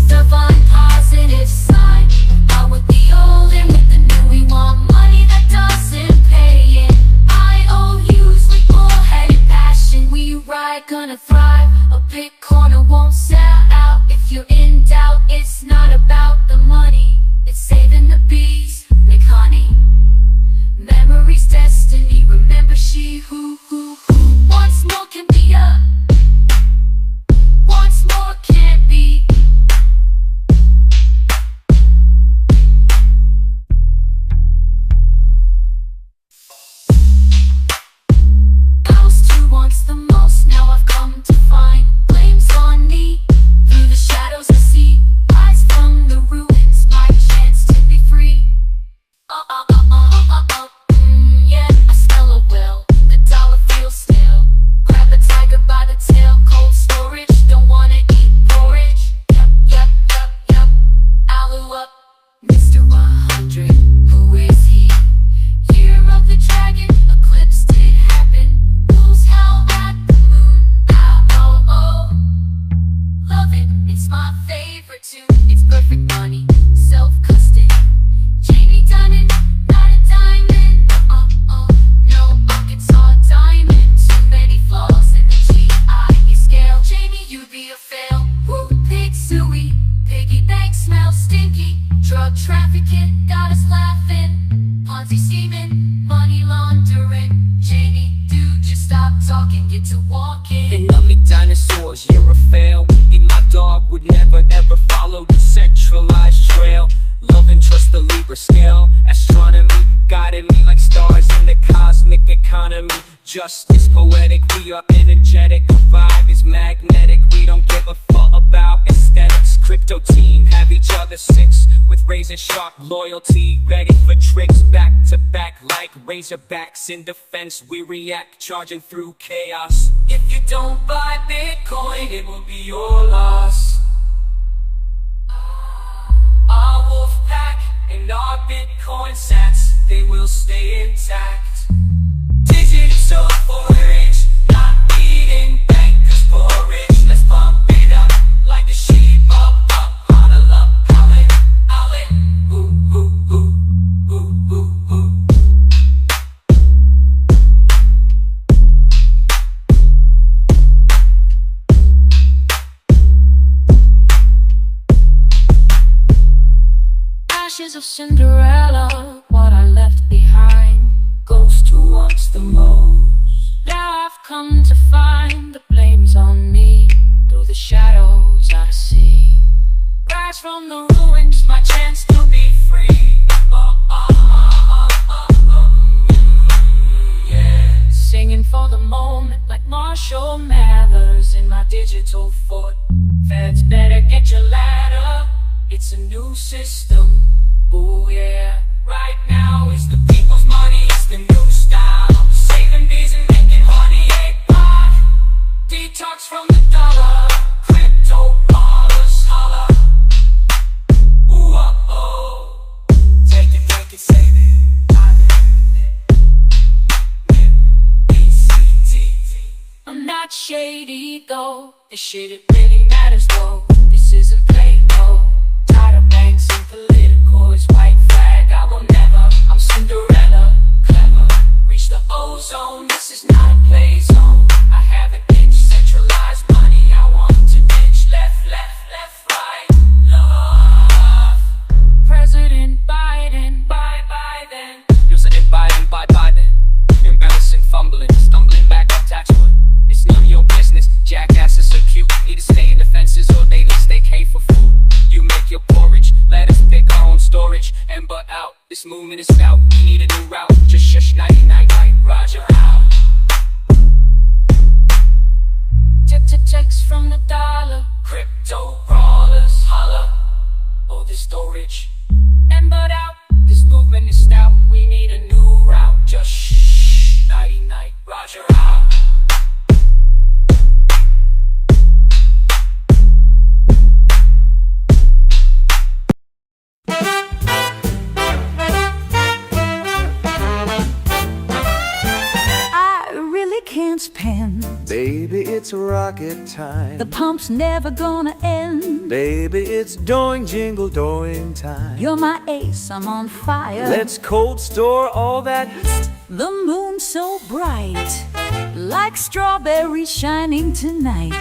divine positive sign. Out with the old and with the new, we want money that doesn't pay it. IOUs with bullheaded passion, we ride, gonna thrive. A Bitcoiner won't sell out. If you're in doubt, it's not about the money, it's saving the bees, make honey. Memories, destiny, remember she who once more can be a, once more can't be. I was two once the most, now I've come to find. Blame's on me, through the shadows I see. Rise from the ruins, my chance to be free. Yeah, I smell a well, the dollar feels stale. Grab a tiger by the tail, cold storage, don't wanna eat porridge. Yep, Alu up, Mr. 100, who is he? Year of the dragon, eclipse did happen. Wolves howl at the moon, oh, love it, it's my favorite tune. It's perfect money, self-custody. Jamie done it, not a diamond, no Arkansas diamond. Too many flaws in the GIE scale. Jamie, you'd be a fail. Woo, pig suey, piggy bank smells stinky. Drug trafficking got us laughing. Ponzi scheming, money laundering. Jamie, dude, just stop talking, get to walking. They love me dinosaurs, you're a fail. Be my dog, would never ever follow the centralized trail. Love and trust the Libra scale. Astronomy guided me like stars in the cosmic economy. Justice poetic, we are energetic. Vibe is magnetic, we don't give a fuck about aesthetics. Crypto team, have each other six with razor sharp loyalty, ready for tricks. Back to back like razorbacks in defense, we react, charging through chaos. If you don't buy Bitcoin, it will be your loss. Our wolf pack and our Bitcoin sats, they will stay intact. Digital forage, not eating bankers porridge. Let's pump it up like the sheep up, huddle up, howl it, Ashes of Cinderella, what I left behind. Ghost who wants the most. Now I've come to find the blame's on me. Through the shadows I see. Rise from the ruins, my chance to be free. Yeah. Singing for the moment like Marshall Mathers in my digital foot. Feds better get your ladder, it's a new system. Ooh yeah. Right now it's the people's money, it's the new style. Saving bees and making honey, pot. Detox from the dollar, crypto ballers holla. Ooh, oh, take it, make it, save it. I'm not shady though, this shit it really matters though. it's rocket time. The pump's never gonna end. Baby, it's doing jingle doing time. You're my ace, I'm on fire. Let's cold store all that. The moon's so bright, like strawberries shining tonight.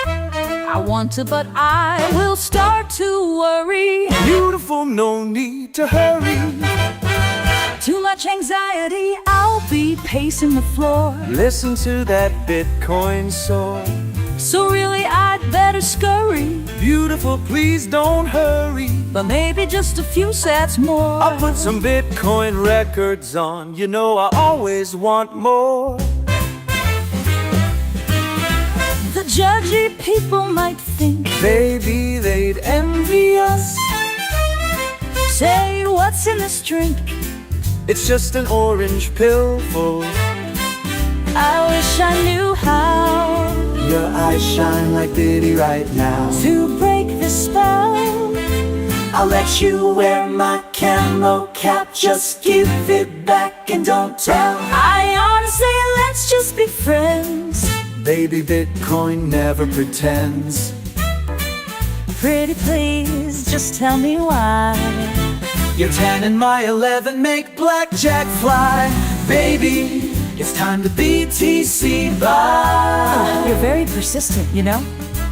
I want to, but I will start to worry. Beautiful, no need to hurry. Too much anxiety, I'll be pacing the floor. Listen to that Bitcoin soar. So really I'd better scurry. Beautiful, please don't hurry. But maybe just a few sets more. I'll put some Bitcoin records on. You know I always want more. The judgy people might think, baby, they'd envy us. Say, what's in this drink? It's just an orange pill full. I wish I knew how. Your eyes shine like Biddy right now. To break the spell, I'll let you wear my camo cap. Just give it back and don't tell. I ought to say, let's just be friends. Baby, Bitcoin never pretends. Pretty please, just tell me why. Your 10 and my 11 make blackjack fly. Baby, it's time to BTC buy. You're very persistent, you know?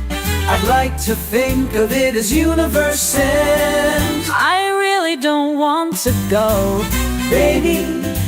I'd like to think of it as universe end. I really don't want to go. Baby,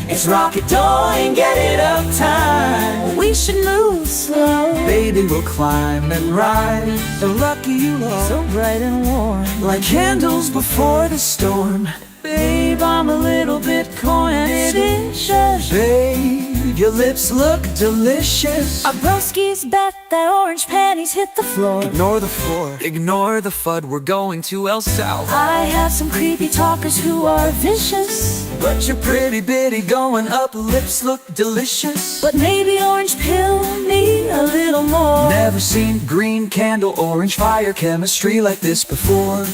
it's rocket doing, get it up time. We should move slow. Baby, we'll climb and ride. So lucky you are, so bright and warm, like candles before the storm. Babe, I'm a little Bitcoin-icious. Babe, your lips look delicious. Our broskies bet that orange panties hit the floor. Ignore the floor, Ignore the FUD, we're going to El Salvador. I have some creepy talkers who are vicious. But your pretty bitty going up, lips look delicious. But maybe orange pill me a little more. Never seen green candle, orange fire chemistry like this before.